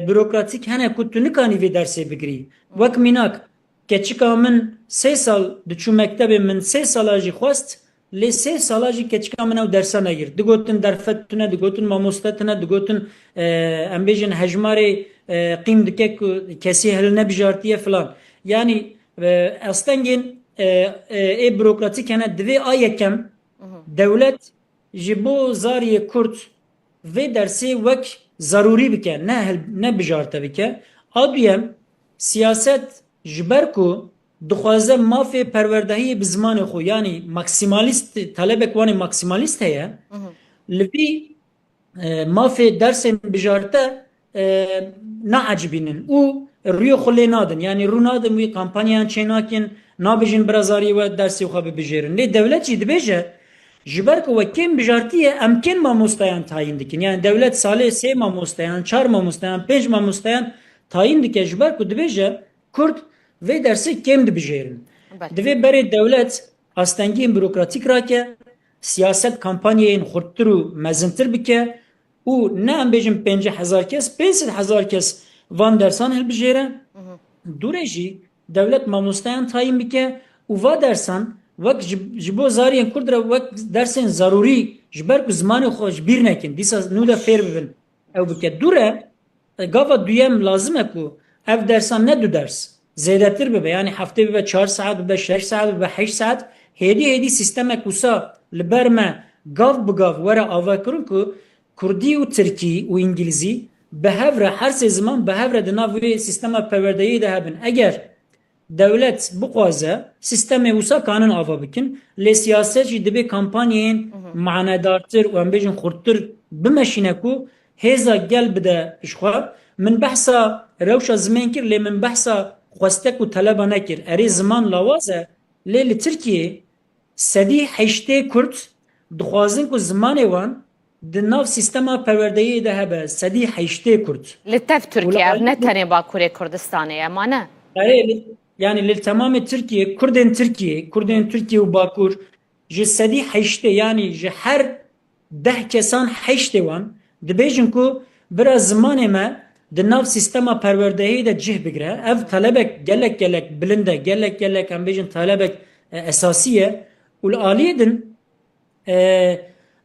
bürokratik hene kutu nikani ve derse bigri. Vak minak keçika min 3 sal diçu mektebe min 3 sala jî xwest lê 3 sala jî keçika min ew dersa negir. Digotin derfet tune, digotin mamoste tune, digotin em bêjin hejmarê qîm dike ku kesî hil nebijartiye filan. Yani estengên bürokratik hene divê a yekem devlet ji bo zariyê Kurd vê dersê wek zarûrî bike ne bijarte bike. A duyem siyaset ji ber ku dixwaze mafê perwerdehiyê bi zimanê xwe yani maksimalîst talebek wanê maksimalîst heye li vî mafê dersên bijarte neecibînin û rûyê xwe lê nadin yani rû nadin wî kampanyayan çênakin nabêjin bira zariyê we dersê xwe bibijêrin. Lê devlet jî dibêje ji ber ku wekên bijartiye em kên mamosteyan tayin dikin. Yani devlet salê 3 mamosteyan, 4 mamosteyan, 5 mamosteyan tayin dike ji ber ku dibêje Kurd vê dersê kêm dibijêrin. Divê berê devlet astengiyên bürokratik rake, siyaset kampanyayên xurttir û mezintir bike û ne em bêjin 50,000 kes, 500,000 kes van dersan hilbijêre. Durê jî devlet mamosteyan tayin bike û va dersan wek ji bo zariyên Kurd re wek dersên zarûrî ji ber ku zimanê xwe ji bîr nekin. Dîsa nû de fêr bibin. Ew bike. Dure gava duyem lazim e ku ev dersan ne du ders. Zêdetir bibe. Yani heftê bibe 4 saat bibe 6 saat bibe 8 saat. Hêdî sistemek wisa li ber me gav bi gav were avakirin ku Kurdî û Tirkî û İngilîzî bi hev re her sê ziman bi hev re di nav wê sistema perwerdeyî de hebin. Eger devlet bixwaze sistemê wisa kanin ava bikin lê siyaset jî dibe kampanyayên manedartir û em bêjin xurttir bimeşîne ku hêza gel bide işxwe min behsa rewşa zimên kir lê min behsa xwestek û teleba nekir. Erê ziman lawaz e lê li Tirkiyê sedî heştê Kurd dixwazin ku zimanê wan di nav sistema perwerdeyî de hebe sedî heştê Kurd. Li tev Türkiye ev ne tenê Bakurê Kurdistanê ye ma ne? Yani li tamamı Türkiye, Kurdên Türkiye û Bakur ji sedî heştê yani ji her 10 kesan heştê wan dibêjin ku bira zimanê me di nav sistema perwerdehiyê de cih bigire. Ev talebek gelek bilind e, gelek em bêjin talebek esasî ye û li aliyê din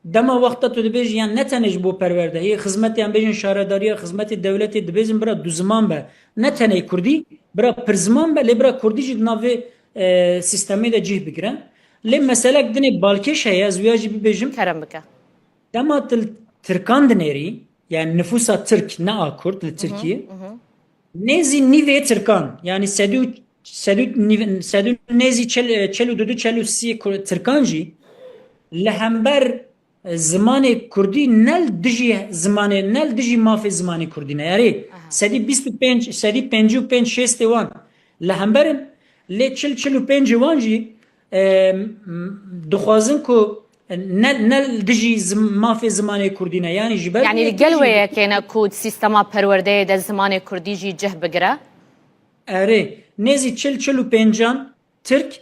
dema wexta tu dibêjî yan ne tenê ji bo perwerdehiyê xizmetê em bêjin şaredariya xizmetê devletê dibêjin bira du ziman be ne tenê Kurdî bira pir ziman be lê bira Kurdî jî di navê sistemê de cih bigirin. Lê meselek dinê balkêş heye ez wiya jî bibêjim Kerem bike. dema Tirkan dinêrî yani nüfusa Türk ne a Kurd li Tirkiye nêzî nîvê Tirkan yani sedû nêzî çelû dudu çelû sî Tirkan jî li hember zimanê Kurdî nel dijî mafê zimanê Kurdî ne erê sedî 25 sedî 55 şêstê wan li hemberin lê 45 wan jî dixwazin ku nel dijî mafê zimanê Kurdî ne yani ji ber Yani li gel wê yekêne ku sistema perwerdeyê de zimanê Kurdî jî cih bigire? Erê nêzî 45 Türk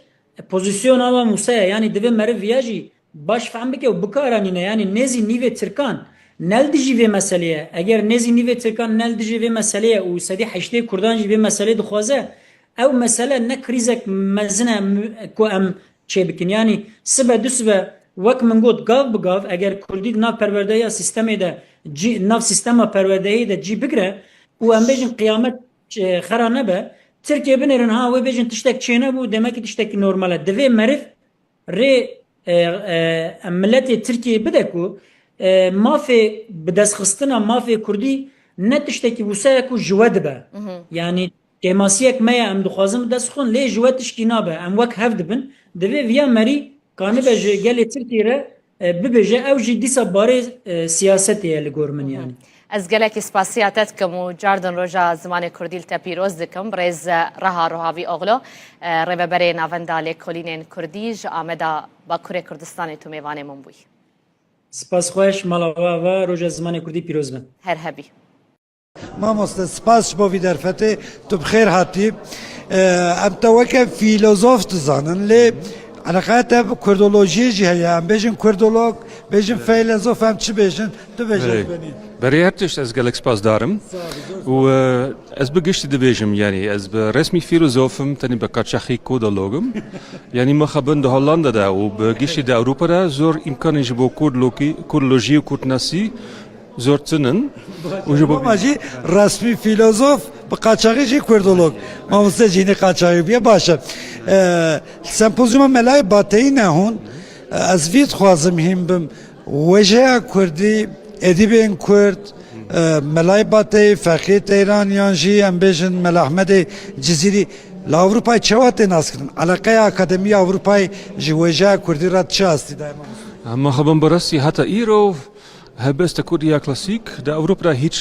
pozisyona wa Musa'ya yani divê meriv ya jî baş fehm bike û bikaranîne yani nêzî nîvê Tirkan nel dijî vê meseleye eger nêzî nîvê Tirkan nel dijî vê meseleye û sedî heştê Kurdan jî vê meselê dixwaze ew mesele ne krîzek mezin e ku em çê bikin yani sibe du sibe wek min got gav bi gav eger Kurdî nav perwerdeya sistemê de nav sistema perwerdeyê de cî bigire û em bêjin qiyamet xera nebe Tirkiye binêrin ha wê bêjin tiştek çêne bû demek ki tiştekî normal e divê meriv rê milletê Tirkiye bide ku mafê bi destxistina mafê Kurdî ne tiştekî wisa ku ji we dibe yani کماسیک ما ام دخوازم دست خون لی جوات اشکینابه ام وک هفت بن دوی ویا مری کانی بجه گلی ترکیه را ببجه او جی دیسا باره سیاستی لگورمن یعنی از گلک سپاسیاتتکم و جاردن روژا زمان کردیل تپیروز دکم برز رها روحاوی اغلو ریوبری ناوندا لکولینین کردیج آمدا باکور کردستان تو میوان منبوی سپاس خوش مالاوا و روژا زمان کردی پیروز بن هر هبی مامۆستا سپاس بۆ ویدەرفەتێ تو بخێر هاتی ئەم تەوەکە فیلۆزۆف دزانن لێ علاقاتە کوردۆلۆژیەژی هەیە ئەم بێژن کوردۆلۆگ بێژن فەیلۆزۆف ئەم چ بێژن تو بێژن برای هرتش از گلک سپاس دارم و از بگشتی دبیجم یعنی از به رسمی فیلوزوفم تنی به کاتشاخی کودولوگم یعنی ما خبن ده هولندا ده و بگشتی ده اروپا ده زور امکانی جبو کوردلوژی و کوردناسی زور تنن و جبو ماجی رسمی فیلۆزۆف بە قاچاقیژی کوردۆلۆگ مامۆستا جینی قاچاقی بیە باشە سەمپۆزیۆمە مەلای باتەیی نەهون ئەس ڤید خوازم هیم بم وێژەیە کوردی ئەدیبێن کورد مەلای باتەی فەقی تەیرانیان ژی ئەم بێژن مەلا ئەحمەدی جزیری لە ئەوروپای چەوا تێ ناسکردن عەلاقەی ئاکادمی ئەوروپای ژی وێژەیە کوردی ڕات چ ئاستی دای مامۆستا ما خبن براستی حتی ایرو هبست کوردیا کلاسیک ده اروپا هیچ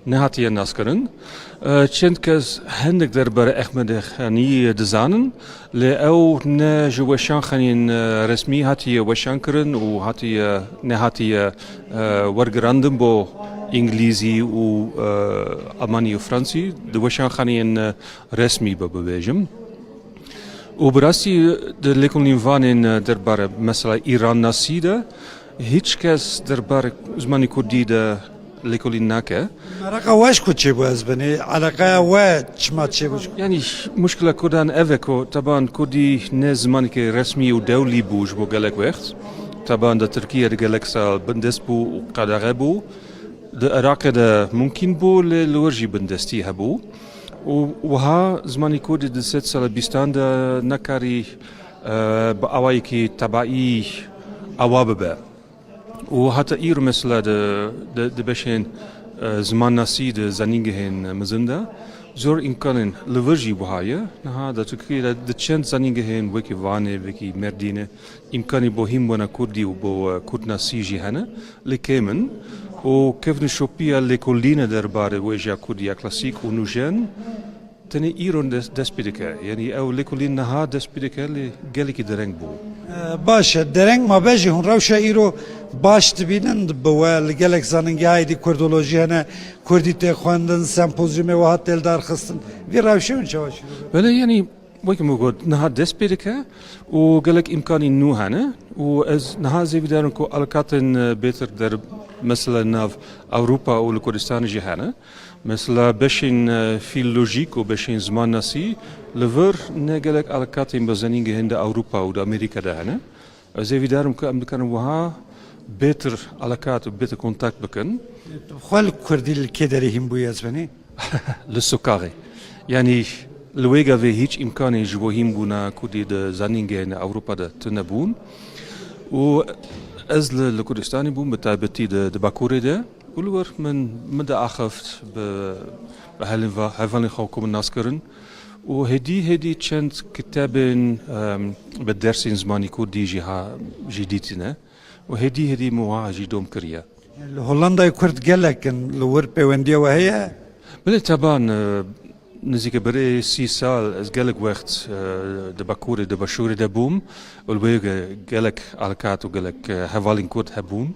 نهاتیه ناس کردن چند کس هندک درباره احمد خانی دزانن لی او نه جوشان خانین رسمی هاتیه وشان کردن و هاتیه نهاتیه ورگراندن با انگلیزی و آلمانی و فرانسی دوشان خانین رسمی ببیجم و براستی de lekonin vanin درباره مثلا ایران ناسیده هیچ کس درباره زمانی کردی ده لیکولین نکه. علاقه واش کچی باز بنی علاقه وا چما چی باش. یعنی مشکل کردن اوکو طبعا کردی نه زمانی که رسمی و دولی بوش بو گلک وقت. طبعا ده ترکیه ده گلک سال بندست بو و قدره بو. ده عراق ده ممکن بو لورجی بندستی هبو. و ها زمانی کردی ده 3 سال بیستان ده نکاری با آوایی که تبعی آواب به. و حتی ایر مثل ده بشین زمان ناسی ده زنینگه هن مزنده زور امکانن لورجی بهایه نه ده ترکیه ده چند زنینگه هن وکی وانه وکی مردینه امکانی با هم بنا کردی و با کرد ناسی جی هنه لکیمن و کفن شوپیا لکولینه درباره ویجا کردیا کلاسیک و نوجن تنی ایران دست پیدکه یعنی او لکولین نه دست پیدکه لی گلی که درنگ بو باشه درنگ ما بجی هون روشه ایرو باش تبینند بوا لگلک زننگی هایدی کردولوژی هنه کردی تخواندن سمپوزیوم و هات دلدار خستن وی روشه اون چواشی بله یعنی ویکم گود نه دست پیدکه و گلک امکانی نو هنه و از نه زیوی دارن کو الکاتن بهتر در مثلا ناف اروپا و لکردستان جی هنه مثلا بشین فیلولوژیک و بشین زمان ناسی لور نگلک الکاتن بزنینگه هند اروپا و امریکا ده هنه زیوی دارم که امریکان وها بهتر علاقات و بهتر کنتاکت بکن. خال کردی الکدری هم بوی از بنی؟ لسکاری. یعنی لویگا و هیچ امکانی جوهیم بونا کردی د زنینگه نه اروپا ده تنبون. و از لکردستانی بون بتابتی د باکوری ده. ولور من ده آخفت به هفانی خوکم ناس کردن. و هدی چند کتابن به درسین زمانی کردی جدیدینه. و هدی مواجه دوم کریا. هولندا کرد گلکن لور پیوندی و هیا؟ بله طبعا نزدیک برای 30 سال از گلک وقت دباکوری دباشوری دبوم ولبیگ گلک علاقات و گلک حوالین کرد هبون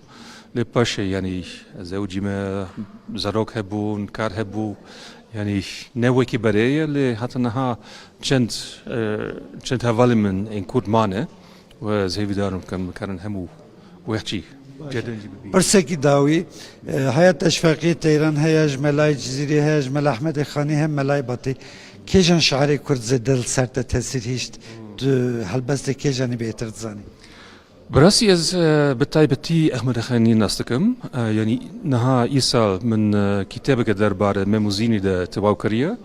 لپاش یعنی زوجی ما زروک هبون کار هبو یعنی نوعی که برای لی حتی نه چند حوالی من این کرد مانه و زهی دارم کن همو وحشی برسکی داوی حیات اشفاقی تیران هیاج ملای جزیری هیاج مل احمد خانی هم ملای باتی کیجان شعر کرد زدل سرت تاثیر هیشت هلبست کیجانی بهتر زانی براسي از بتايبتي احمد خاني ناستكم يعني نها يسال من كتابك دربار ميموزيني ده تواوكريا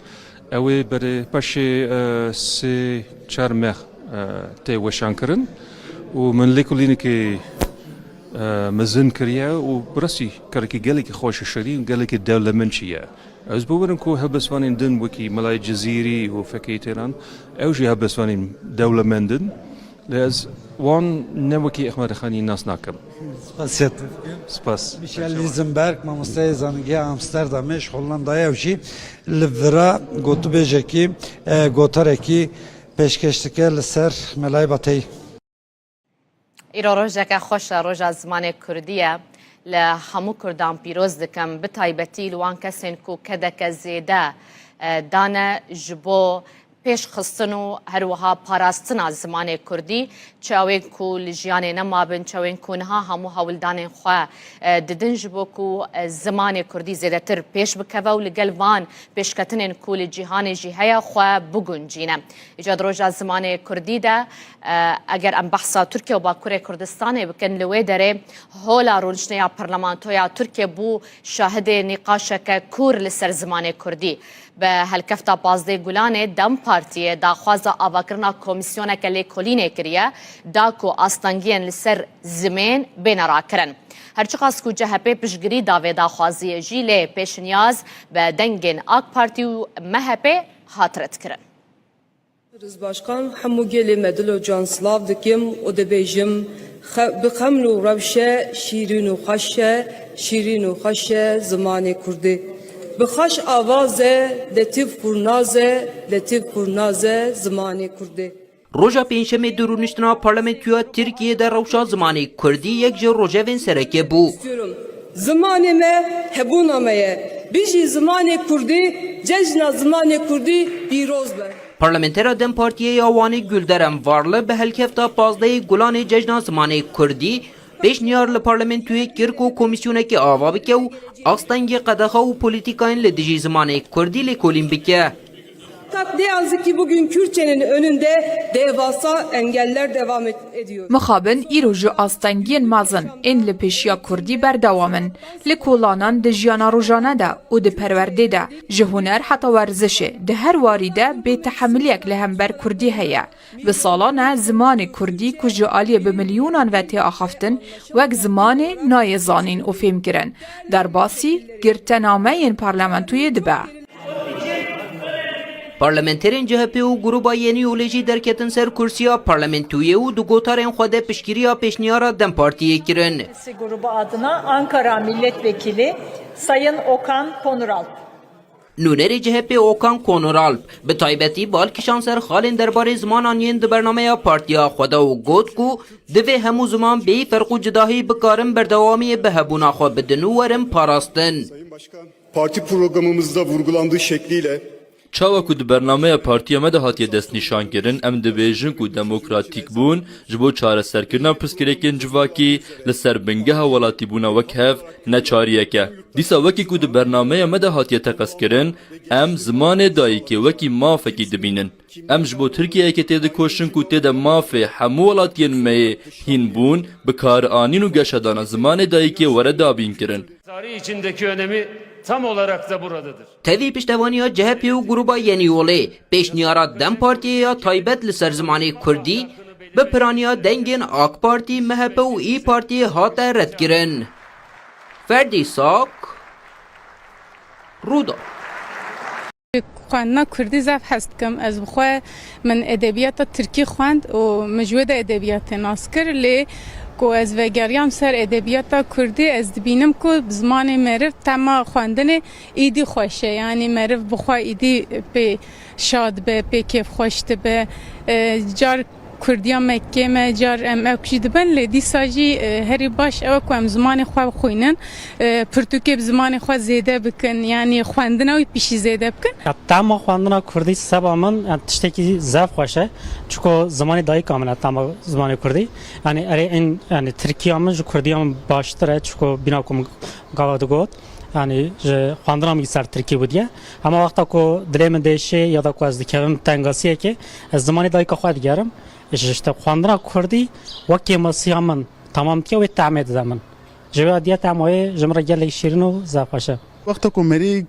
او بر باشي سي چار مخ تي وشانكرن ومن ليكوليني كي مزن كريا وبرسي كركي قالك خوش شرين قالك الدولة منشية از بورن كو هبسوانين دن وكي ملاي جزيري وفكيتران اوجي هبسوانين دولة مندن لاز وان نوكي احمد خاني ناس ناكم سپاسیت سپاس میشل لیزنبرگ مامۆستای زانینگەی ئامستەردامێش هۆڵندایە وژی li vira gotûbêjekî gotarekî pêşkeş dike li ser Melayê Bateyî. ئیرۆ ڕۆژێکە خۆشە ڕۆژە زمانی کوردیە لە هەموو کوردان پیرۆز دکەم بتایبەتی لەوان کەسێن و کەدەکە زێدە دانە ji بۆ پێشخستن و هەروەها پاراستنا زمانی کوردی چاوێن و لە ژیانێ نەمابن چاوێن کوونها هەموو هەوڵدانên xwe didin ji bo ku zimanê Kurdî zêdetir pêş bikeve û li gel van pêşketinên ku li cîhanê jî heye xwe biguncîne. Îca roja zimanê Kurdî de eger em behsa Tirkiye û Bakurê Kurdistanê bikin li wê derê hola rûniştneya parlamentoya Tirkiye bû şahidê nîqaşeke kûr li ser zimanê Kurdî. Bi helkefta Pazdê Gulanê Dem Partiyê daxwaza avakirina komisyoneke lêkolînê kiriye da ku astangiyên li ser zimên bêne rakirin. Herçiqas ku CHP piştgirî da vê daxwaziyê jî lê pêşniyaz bi dengên AK Parti û MHP hatire dikirin. Başkan hemû gelê me dilo can silav dikim û dibêjim bi xeml û rewşe şîrîn û xweş e şîrîn û xweş e zimanê Kurdî. Bi xweş avazê letîf kurnazê letîf kurnazê zimanê Kurdî. Roja pênşemê di rûniştina parlamentoya Tirkiyeyê rewşa zimanê Kurdî yek ji rojevên serekê bû. Zimanê me hebûna me ye. Bijî zimanê Kurdî cejna zimanê Kurdî pîroz be. Parlamentera Dem Partiyê ya Wanê Gülderem Varlı bi helkefta Pazdeyê Gulanê cejna zimanê Kurdî pêşniyar li parlamentoyê kir ku komisyonekî ava bike û astengê qedexa û polîtîkayên li dijî zimanê Kurdî lêkolîn bike. Ne yazık ki bugün Kürtçenin önünde devasa engeller devam ediyor. Mixabin îro ji astengiyên mezin ên li pêşiya Kurdî berdewamin li kolanan di jiyana rojane de û di perwerdê de ji huner heta werzişê di her warî de bêtehemiliyek li hember Kurdî heye. Bi salan e zimanê Kurdî ku ji aliyê bi milyonan ve tê axaftin wek zimanê nayê zanîn û fêmkirin. Derbasî girtenameyên parlamentoyê dibe. Parlamenterên CHP û Grupa Yenî Yolê jî derketin ser kursiya parlamentoyê û di gotarên xwe de piştgiriya pêşniyara Dem Partiyê kirin. Grubu adına Ankara Milletvekili Sayın Okan Konuralp. Nûnerê CHP Okan Konuralp bi taybetî balkişan ser xalên derbarê zimanan yên di bernameya partiya xwe de û got ku divê hemû ziman bê ferq û cidahî bikarin berdewamiyê bi hebûna xwe bidin û werin parastin. Sayın Başkan, parti programımızda vurgulandığı şekliyle Çawa ku di bernameya partiya me de hatiye destnîşankirin em dibêjin ku demokratîk bûn ji bo çareserkirina pirsgirêkên civakî li ser bingeha welatîbûna wek hev ne çariyek e. Dîsa wekî ku di bernameya me de hatiye teqeskirin em zimanê dayîkê wekî mafekî dibînin. Em ji bo Tirkiyeyekê tê dikoşin ku tê de mafê hemû welatiyên me yê hîn bûn bi karianîn û geşedana zimanê dayîkê were dabîn kirin. Tarih içindeki önemi tam olarak da buradadır. Tevî piştevaniya CHP û Grupa Yenî Yolê pêşniyara Dem Partiyê ya taybet li ser zimanê Kurdî bi piraniya dengên AK Parti, MHP û İYİ Partiyê hate redkirin. Ferdî Sak, Rûda. Xwendina Kurdî zev hez dikim. Ez bi xwe min edebiyata Tirkî xwend û mijû de edebiyatê nas kir lê ku ez vegeriyam ser edebiyata Kurdî ez dibînim ku zimanê meriv tema xwendinê îdî xweş e. Yani meriv bi xwe îdî pê şad be, pê kêfxweş dibe. Car Kurdiya Mekkê me car em ew jî dibin lê dîsa jî herî baş ew e ku em zimanê xwe bixwînin. Pirtûkê bi zimanê xwe zêde bikin. Yani xwendina wî pişî zêde bikin. Tema xwendina Kurdî seba min tiştekî zev xweş e. Çiko zimanê dayîka min e tema zimanê Kurdî. Yani erê yani Tirkiya min ji Kurdiya min baştir e çiko bîna ku min gava digot. Yani ji xwendina min ser Tirkî bûdiye. Hema wexta ku dilê min değişê ya da ku ez dikevim tengasiyekê ez zimanê dayîka xwe digerim. İşte xwendina Kurdî wekî masiya min tamam diye wê temê dide min. Ji vê adiya temayê ji min re gelek şîrîn û zev xweş e. وقتا کو مری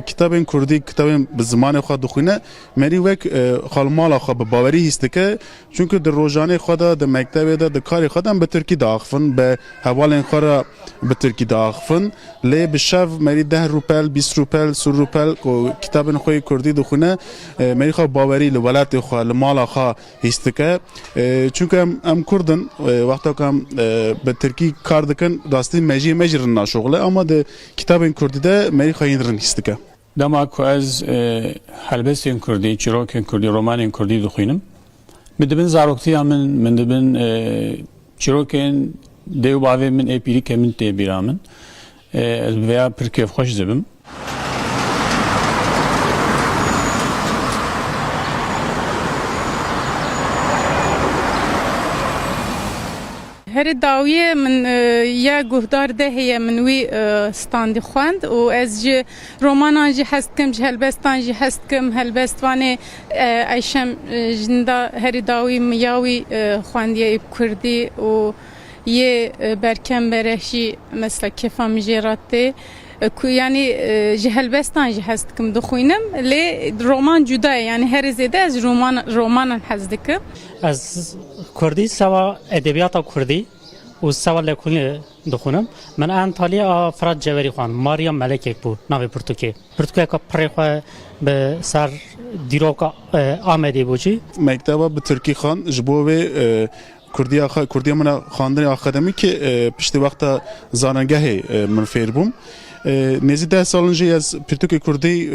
کتاب کردی کتاب به زمان خود دخونه مری وک خالمال خو به باوری هستکه چونکه در روزانه خود در مکتب در کار خودم به ترکی داخفن به حوال خورا به ترکی داخفن لی به شب مری 10 روپل 20 روپل 30 روپل کو کتاب خو کردی دخونه مری خو باوری لولات خو مال خو هستکه چونکه ام کردن وقتا کم به ترکی کار دکن داستی مجرن شغله اما ده کتاب کردی ده مری خواهی رنیسته دما کو از هلبستین کردی چیروکین کردی رومانین کردی دخوینم مدبن زاروکتی من دبن چیروکین دیو باوی من اپیری کمن تی بیرامن از ویا پرکیف خوش زبم هر داویه من یا گهدار ده هی منوی ستاندی خواند و از جه رومانان جه هست کم جه هلبستان جه هست کم هلبستوانه ایشم جندا هر داوی میاوی خواندیه کردی و یه برکم برشی مثلا کفا مجراته یعنی جه هلبستان جه هست کم دخوینم لی رومان جدا یعنی هر زیده از رومان هست دکم از کردی سوا ادبیات کردی و سوا لکونی دخونم من انطالیا فراد جوری خوان ماریا ملک بود ناوی پرتوکی که پرخوا به سر دیروکا آمده بودی مکتبا به ترکی خان جبوه کردی من خواندن آخدمی که پشت وقت زاننگه من فیر بوم نزدیک 10 سالنجی از پرتوکی کردی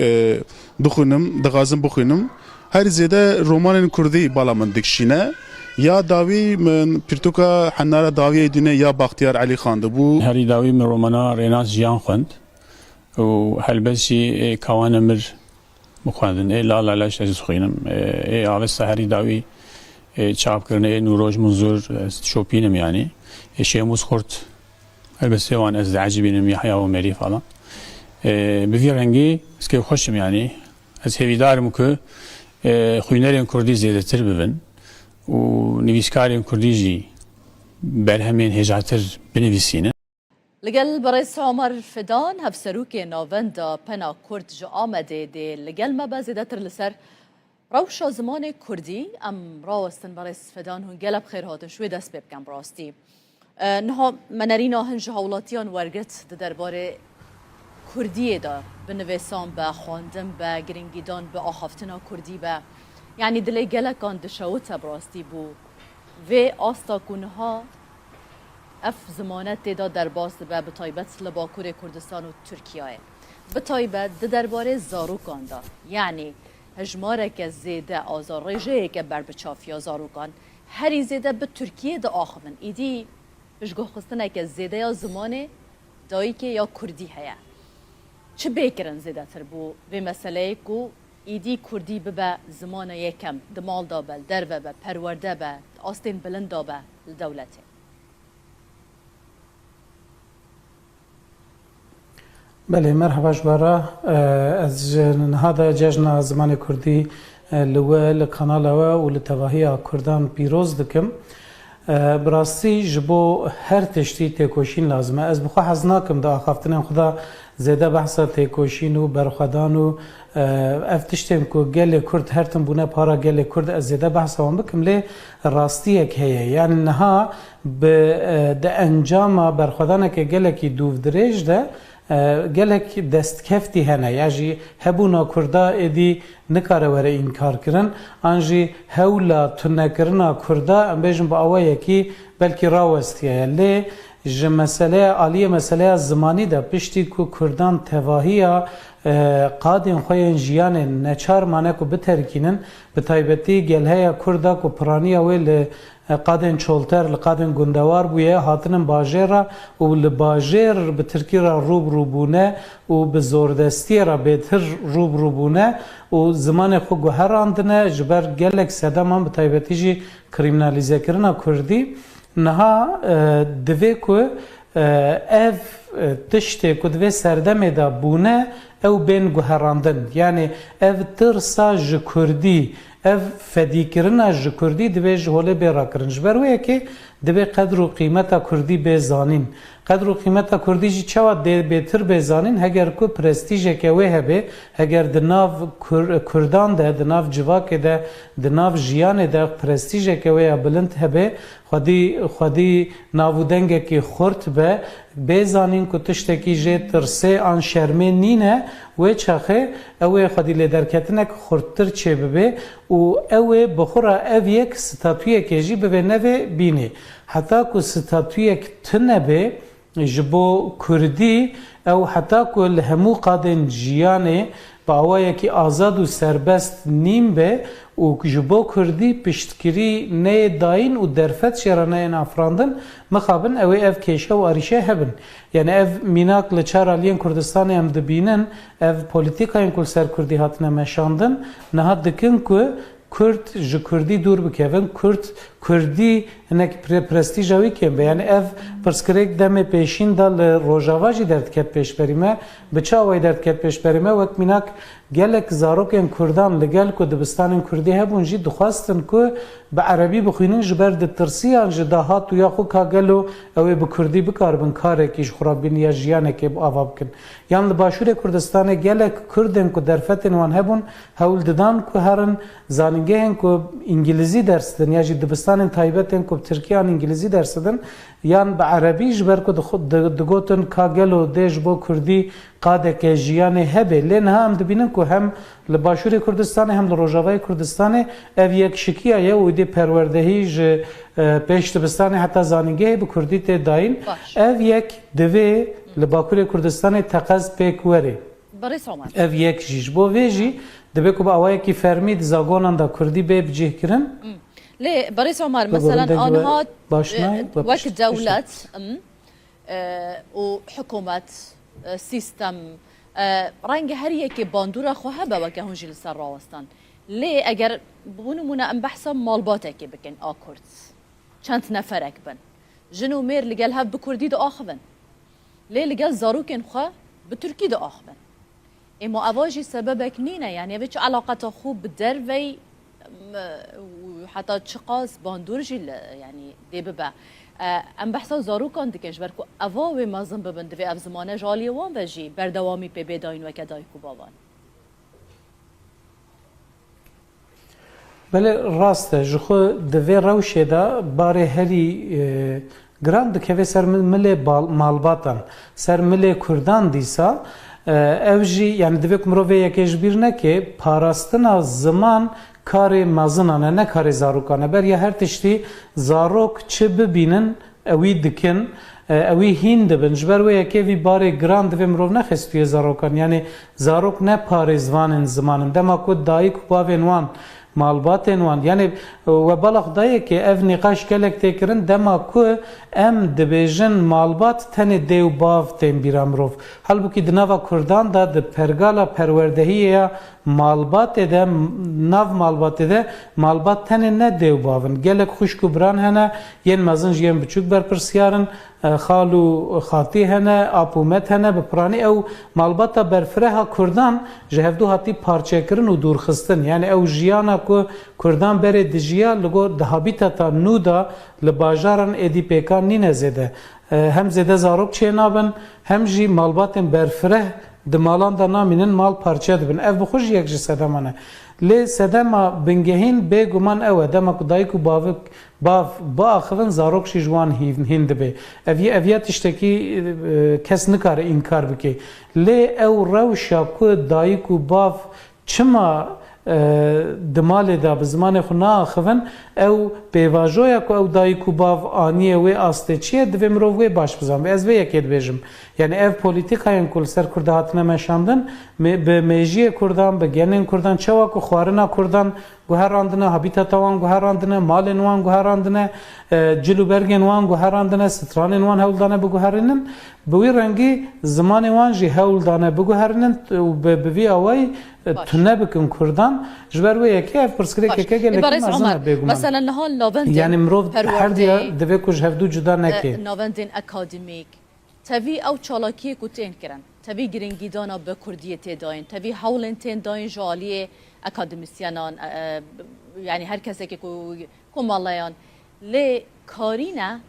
دخونم دغازم بخونم هر زیاده رومان کردی بالا من دکشینه یا داوی من پرتوکا حنارا داوی دونه یا بختیار علی خانده بو هری داوی من رومانا ریناس جیان خوند و هلبسی کوان مر مخواندن لا لا لاش از خوینم آوستا هری داوی چاپ کرنه نوروج منظور شوپینم یعنی شیموز خورد البته وان از عجیبینم یحیی و مری فلان بفی رنگی اسکه خوشم یعنی از هویدارم که خوینرین کردی زیاده تر ببین و نویسکارین کردی جی برهمین هجاتر بنویسینه لگل برئیس عمر فدان هفسروک ناوندا پنا کرد جو آمده ده لگل ما بازیده تر لسر روشا زمان کردی ام راوستن برئیس فدان هون گلب خیر هاتن شوی دست ببکن براستی نها منرینا هنج هولاتیان ورگت ده درباره کردیه دا به نویسان به خواندن به گرینگیدان به آخافتنا کردی به یعنی دلی گلکان دشوت براستی بو و آستا کنها اف زمانت دا در باز به بطایبت لباکور کردستان و ترکیه به طایبت ده درباره زاروکان دا یعنی هجماره که زیده آزار ریجه که بر بچافیا زاروکان هری زیده به ترکیه دا آخوان ایدی بشگاه خستنه که زیده یا زمان دایی که یا کردی هیا چه بیکرن زیده تر بو و مسئله کو ایدی کردی به زمان یکم دمال دابل در و به پرورده به آستین بلند دابه لدولته بله مرحبا جبارا از هذا جشن زمان کردی لول کانال و لتواهی کردان پیروز دکم براستی جبو هر تشتی تکوشین لازمه از بخوا حزناکم دا خافتنم خدا زیده بحثا تکوشین و برخدان و افتشتم که گل کرد هرتم بونه پارا گل کرد از زیده بحثا هم بکم لی راستی اک هیه یعنی نها به ده انجام برخدانه که گل کی دوف دریج ده گلک دست کفتی هنه یعنی هبونا کردا ادی نکاره وره انکار کرن آنجی هولا تنکرنا کردا ام بیشم با آوایی کی بلکی راوستیه لی جه مسئله عالیه مسئله زمانی ده پشتی که کردان تواهیه قادین خوین جیان نچار مانه که بترکینن به تایبتی گلهه کردا که پرانیه ویل قادن چولتر لقادن گندوار بویه هاتنن باجر و لباجر به ترکی را روبونه و به زوردستی را بهتر روبونه و زمان خو گوهراندنه جبر گلک سدام هم به تایبتی جی کریمنالیزه کرنا کردی نها دوی که اف تشتی که دوی سردمه دا بونه او بین گوهراندن یعنی اف ترسا جکردی اف فدیکرنا جکردی دوی جهوله بیرا کرن جبرویه که دبی قدر و قیمت کردی بزانین قدر و قیمت کردی جی چوا بهتر بزانین هگر کو پرستیژ که وی هبه هگر دناو کردان ده دناو جواک ده دناو جیان ده پرستیژ که وی بلند هبه خودی ناودنگ که خورت به بزانین که تشتکی جه ترسه آن شرمه نینه و چخه اوه خودی لدرکتنه که خورتر چه ببه و اوه بخورا او یک ستاتویه که جی ببه نوه بینه حتی که ستاتویه که تنه به جبو کردی او حتی که لهمو قادن جیانه با اوه که آزاد و سربست نیم به و جبو کردی پشتگیری نه داین و درفت شرانه این افراندن مخابن اوه اف کشه و آریشه هبن یعنی اف میناک لچار آلین کردستان هم دبینن اف پولیتیکاین کل سر کردی هاتنه مشاندن نهاد دکن که کرد ji Kurdî dûr bikevin Kurdî hinek prestîja wî kêm be yani ev pirsgirêk demê pêşîn da li Rojava jî derdket pêşberî me bi çawa wê derdket pêşberî me wek mînak gelek zarokên Kurdan li gel ku dibistanên Kurdî hebûn jî dixwastin ku bi erebî bixwînin ji ber ditirsiyan ji dahat û ya xwe ka gelo ew ê bi Kurdî bikaribin karekî ji xurabîniya jiyanekê bi ava bikin yan li Başûrê Kurdistanê gelek Kurdên ku derfetên wan hebûn hewl didan ku herin zanîngehên ku İngilîzî ders didin ya jî dibistanên taybetên ku Tirkiyan İngilîzî ders didin yan bi erebî ji ber ku digotin ka gelo dê ji bo Kurdî qadeke jiyanê hebe lê niha em dibînin ku hem li Başûrê Kurdistanê hem li Rojavayê Kurdistanê ev yekşikiya ye û dê perwerdehî ji pêş dibistanê heta zanîngehê bi Kurdî tê dayîn ev yek divê li Bakurê Kurdistanê teqez pêk were ev yek jî ji bo vê jî dibe ku bi awayekî fermî di zagonan da Kurdî bê bicihkirin ليه بريس عمر مثلا انها وقت دولة وحكومة سيستم رنگ هر یکی باندورا خو هبه وکه هون جیل سر راوستان لی اگر بونو مونه ام بحثا مالباته که بکن آکورد چند نفرک بن جنو میر لگل هب بکردی دا آخبن لی لگل زاروکن خو بترکی دا آخبن اما اواجی سببک نینه یعنی اوچ علاقت خوب بدروی حتی چقاس باندور جیل یعنی دی ببه ام بحثا زاروکان دکش برکو اواوی مازن ببند و اف زمانه جالی وان وجی بردوامی پی بیداین و کدای کو بابان بله راسته جخو دوی روشه دا باره هری گران دکوی سر ملی مالباتان سر ملی کردان دیسا اوجی یعنی دوی کمروی یکیش بیر نکه پاراستنا زمان کاری مازنانه نه کاری زاروکانه بر یا هر تشتی زاروک چه ببینن اوی دکن اوی هین دبن جبر و یکی وی باری گراند و مرو نخستوی زاروکان یعنی زاروک نه پاریزوان زمانن دما کو دایک باوین وان مالباتن وان یعنی و بلغ دایه که اف نقاش کلک تکرن دما کو ام دبیجن مالبات تنه دیو باو تیم بیرامروف halbuki dnava Kurdan da de pergala perwerdehiye malbat de nav malbat de malbat tane ne dev bavın gelek xuşku bran hene yen mazın yen biçuk ber persiyarın xalu xati hene apumet hene be prani ev malbata berfreha Kurdan jehevdu hati parçekirin u durxistin yani ev jiyana ku Kurdan bere dijiya lugo da habitata nuda li bajaran edipekan nine zede hem zede zarok çenabın hem jî malbatên berfireh di malan da namînin mal parça dibin ev bixwe yek ji sedemane lê sedema bingehîn bêguman ew e dema ku dayîk û bav biaxivin zarok jî ji wan hîn dibe ev ya tiştekî kes nikare înkar bike lê ew rewşa ku dayîk û bav çima di malê da bi zimanê xwe naaxivin ew pêvajoya ku ew dayîk û bav aniyê wê astê çi ye divê mirov wê baş bizan ez vê yekê dibêjim yani ev polîtîkayên ku li ser Kurda hatine meşandin bi mejiyê Kurdan bi genên Kurdan çawa ku xwarina Kurdan guherandine habitata wan guherandine malên wan guherandine cilûbergên wan guherandine stranên wan hewldane biguherînin bi wî rengî zimanê wan jî hewldane biguherînin û bi vî awayî tune bikin Kurdan ji ber wê yekê ev pirsgirêkeke gelekî mezin e bêguman mesela nihal navendên yani mirov her diya divê ku ji hevdû cuda neke navendên akademîk tevî ew çalakiyê ku tên kirin tevî giringîdana bi Kurdiyê tê dayîn tevî hewlên tên dayîn ji aliyê akademisyenan yani her kesekê ku malayan lê کارینه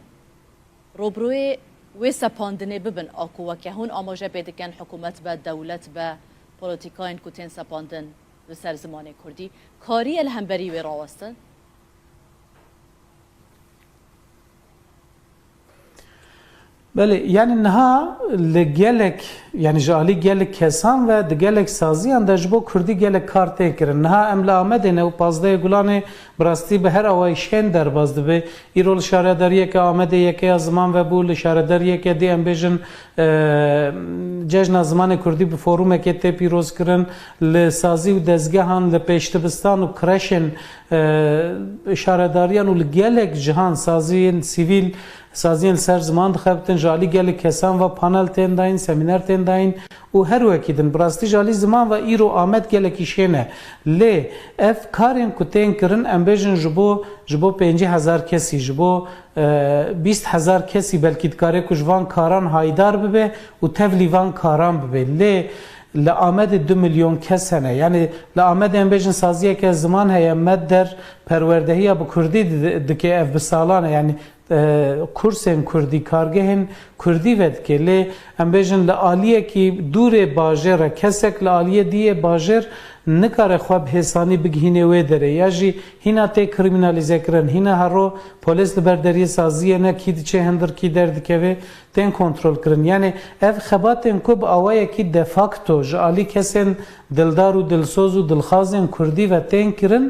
روبروی و سپاندنه ببن آکو که هون آماجه بیدکن حکومت به دولت به پولیتیکاین کتین سپاندن به سر زمان کردی کاری الهمبری و راوستن بله یعنی نها لگلک یعنی جالی گلک کسان و دگلک سازی انداجبو کردی گلک کارته کرن نها املا آمده و پازده گلانه براستی به هر آوایشین در بازده به ایرول شارداریه که آمده یکی از زمان و بول شارداریه که دی ام بیجن جشن زمان کردی به فوروم که تی پیروز کرن لسازی و دزگهان لپیشتبستان و کرشن شارداریان و لگلک جهان سازی سیویل سازین سر زمان دخبتن جالی گل کسان و پانل تین داین سمینر تین داین و هر وکیدن براستی جالی زمان و ایرو آمد گل کیشینه لی اف کارین کتین کرن امبیجن جبو 50,000 کسی جبو 20,000 کسی بلکی دکاره کجوان کاران هایدار ببه و تولیوان کاران ببه لی لآمد 2 میلیون کس هنه یعنی لآمد امبیجن سازیه که زمان هیا مد در پروردهی با کردی دکه اف بسالانه یعنی کورسن کردی کارگهن کردی ود که لی ام بیجن لآلیه کی دور باجر کسک لآلیه دیه باجر نکاره خواب حسانی بگهینه و داره یا جی هینا تی کریمینالیزه کرن هینا هرو پولیس لبرداری سازیه نه کی چه هندر کی درد که تن کنترل کرن یعنی اف خباتن کوب آوای کی دفاکتو جالی کسن دلدار و دلسوز و دلخازن کردی و تن کرن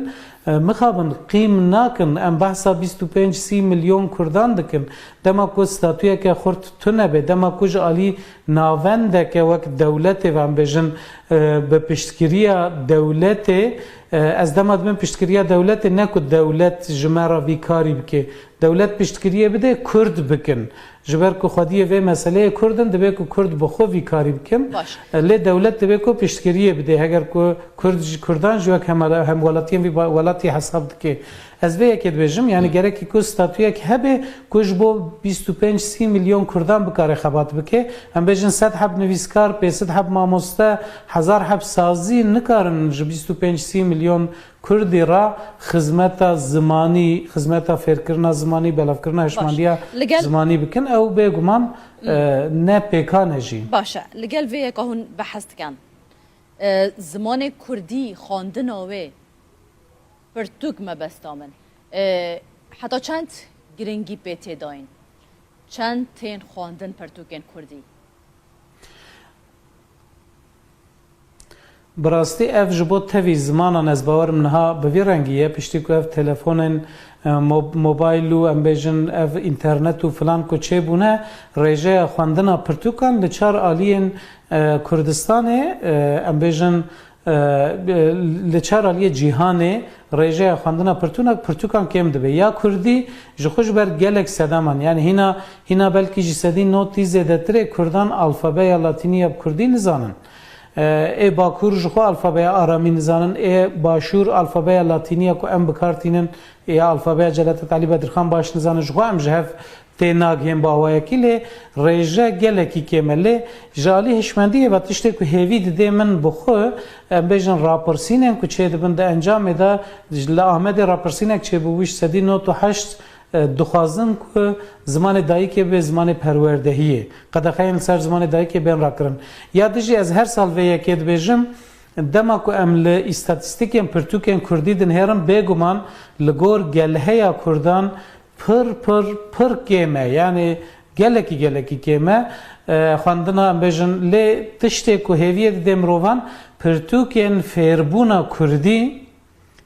مخابن قیم ناکن ام بحثا 25-30 میلیون کردان دکن دما کو ستاتویا که خورد تونه به دما کو جالی ناونده که وقت دولت و ام بجن به پشتگیری دولت از دماد من پشتگیری دولت نکو دولت جمعه ویکاری بکه دولت پشتگیری بده کرد بکن جبر کو خودی و مسئله کردن دبی کو کرد بخو ویکاری بکن لی دولت دبی کو پشتگیری بده اگر کو کردان جو هم ولاتی حساب دکه از وی اکید بجم یعنی گره کی کو ستاتویا که هبه کوش بو 25-30 میلیون کردان بکاره خبات بکه هم بجن 100 حب نویسکار 500 حب ماموسته 1000 حب سازی نکارن 25-30 میلیون کردی را خدمت زمانی خدمت فکرنا زمانی بلاف کرنا هشماندیا زمانی بکن او بگمان نه پیکانه جی باشه لگل وی که هون بحث کن زمان کردی خواندن اوه پرتوک مبستامن حتی چند گرنگی پیتی داین چند تین خواندن پرتوکن کردی براستی اف جبو تفی زمانان از باورم نها بوی رنگیه پشتی که اف تلفون موبایل و ام بیجن اف اینترنت و فلان کو چه بونه ریجه خواندن پرتوکان لچار آلین کردستان ام بیجن لچار آلی جیهانه ریجه خواندن پرتوکان کم دبه یا کردی جخوش بر گلک سدامان یعنی هینا بلکی جسدی نوتی زیده تره کردان الفابه یا لاتینی اب کردی نزانن ای باکور جخو الفابه آرامی نزانن ای باشور الفابه لاتینی کو ام بکارتینن ای الفابه جلالت علی بدرخان باش نزانن جخو ام جهف تناگ هم باوای کلی ریجه گلکی کمله جالی هشمندی و تشته که هیوی ده من بخو بیشتر راپرسینن که چه دبند انجام ده لآمد راپرسینک چه بویش سدی 98 دخوازن که زمان دایی که به زمان پروردهیه قد خیلی سر زمان دایی که بین را کرن یادشی از هر سال وی یکید بیشم دما کو ام ل استاتستیکم پرتوکن کردی دن هرم بگمان لگور گلهیا کردان پر کمه یعنی گلکی کمه خواندنا ام بیشن لی تشته که هویت دمروان پرتوکن فیربونا کردی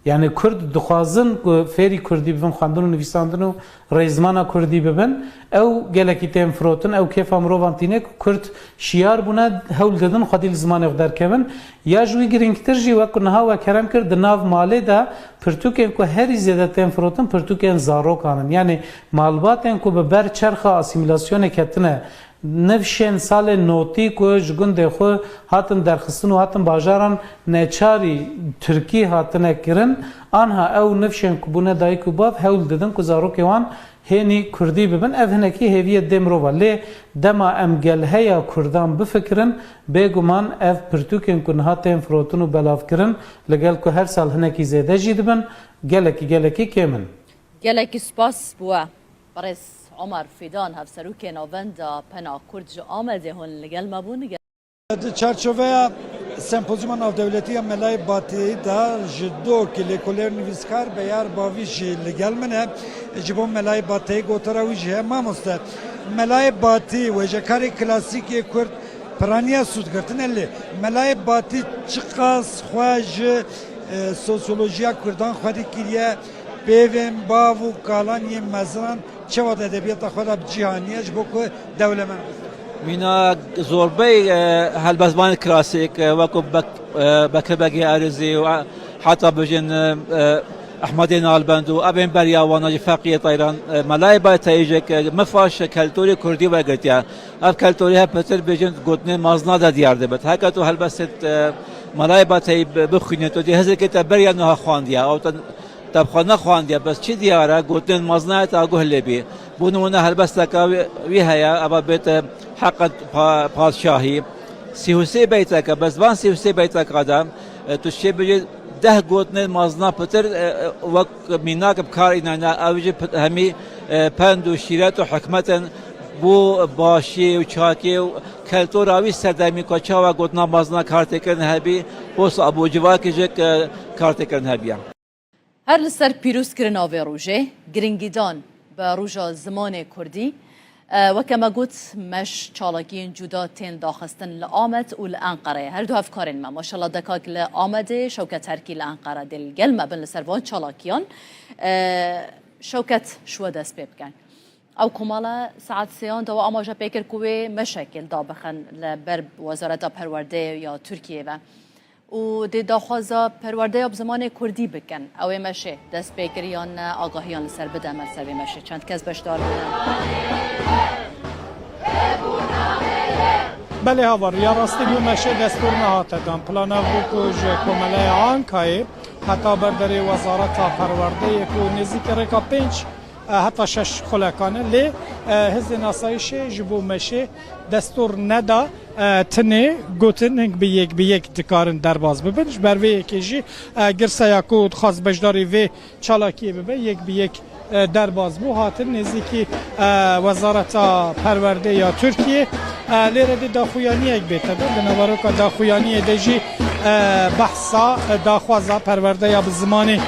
یعنی کرد دخوازن که فری کردی ببن خواندن و نویساندن و ریزمانا کردی ببن او گلکی تیم فروتن او کیف امروان تینه که کرد شیار بونه هول دادن خودی زمان اقدار کبن یا جوی گرینگتر جی وکر نها و کرم کرد ناو ماله دا پرتوکن که هری زیده تیم فروتن پرتوکن زارو کانن یعنی مالباتن که به بر چرخ اسیمیلاسیون کتنه نفشن سال نوتی که جگن دخو هاتن درخستن و هاتن باجاران نچاری ترکی هاتن کرن آنها او نفشن کبونه دای کباب هول دادن که زارو کهوان هنی کردی ببن افهنکی هویت دمرو ولی دما امگل هیا کردان بفکرن بگمان اف پرتوکن که هاتن فروتن و بلاف کرن لگل که هر سال هنکی زیده جید بن گلکی کمن گلکی سپاس بوا برس عمر فیدان هفسروک ناوندا پنا کرد جو آمده هون لگل مبون چارچوبه سمپوزیوم ناودولتی ملای باتی دا جدو که لیکولر نویسکار بیار باویش لگل منه جبون ملای باتی گوتراویش هم مامسته ملای باتی و جکاری کلاسیکی کرد پرانیا سود کردن الی ملای باتی چقاس خواج سوسیولوژیا کردان خودی کریه بیویم باو کالان یم مزران چه وقت ادبیات خود جهانیش بکو دولت من مینا زوربی هالبزبان کلاسیک وکو بکبگی ارزی و حتی بجن احمد نالبندو ابن بریا وانا فقیه طیران ملای با تایجک مفاش کلتوری کردی و گرتیا اف کلتوری ها پتر بجن گوتن مازنا دا دیار دبت هکا تو هلبست ملای با تای بخونه تو دی هزر که بریا نه خواندیا او تب خانه خواندیا بس چی دیاره گوتن مازنا تا گهله بی بونونه هلبست کا وی هيا ابا بیت حق پادشاهی سیوسی بیت کا بزبان سیوسی بیت قدم تو شی بجی ده گوتن مازنا پتر وق میناک بکار اینا اوج همی پند و شیرت و حکمتن بو باشی و چاکی و کلتوراوی سردمی کچا و گوتنا مازنا کارت کردن هبی بوس ابو جوا کجک کارت کردن هبیا هر لسر پیروز کرن آوه روژه گرنگیدان به روژا زمان کردی وكما قلت مش چالاكين جدا تين داخستن لآمد و لأنقرة هر دو هفكارين ما شاء الله دكاك لآمده شوكة تركي لأنقرة دل قلمة بن لسروان چالاكيان شوكة شو دست بيبكن او كمالا ساعت سيان دو آماجا بيكر كوي مشاكل دابخن لبرب وزارة پرورده یا ترکیه و دی داخوازا پرورده اب زمان کردی بکن او مشه دست بگیریان آگاهیان لسر بده مرسر مشه چند کس بشدار بله هاور یا راستی بو مشه دستور نهاته دان پلانا بوکوش کماله آنکای حتی برداری وزارت پرورده یکو نزیک رکا 5 حتی 6 خلکانه لی هزی ناسایش جبو مشه دستور ندا تنه گوتن هنگ به یک دکارن درباز ببینش بر وی یکیجی گرسه یکود خاص بجداری وی چالاکی ببین یک به یک درباز بو هاتن نزدیکی وزارت پرورده یا ترکیه لیره دی داخویانی یک بیته به نوارو که داخویانی دیجی بحثا داخوازا پرورده یا به زمان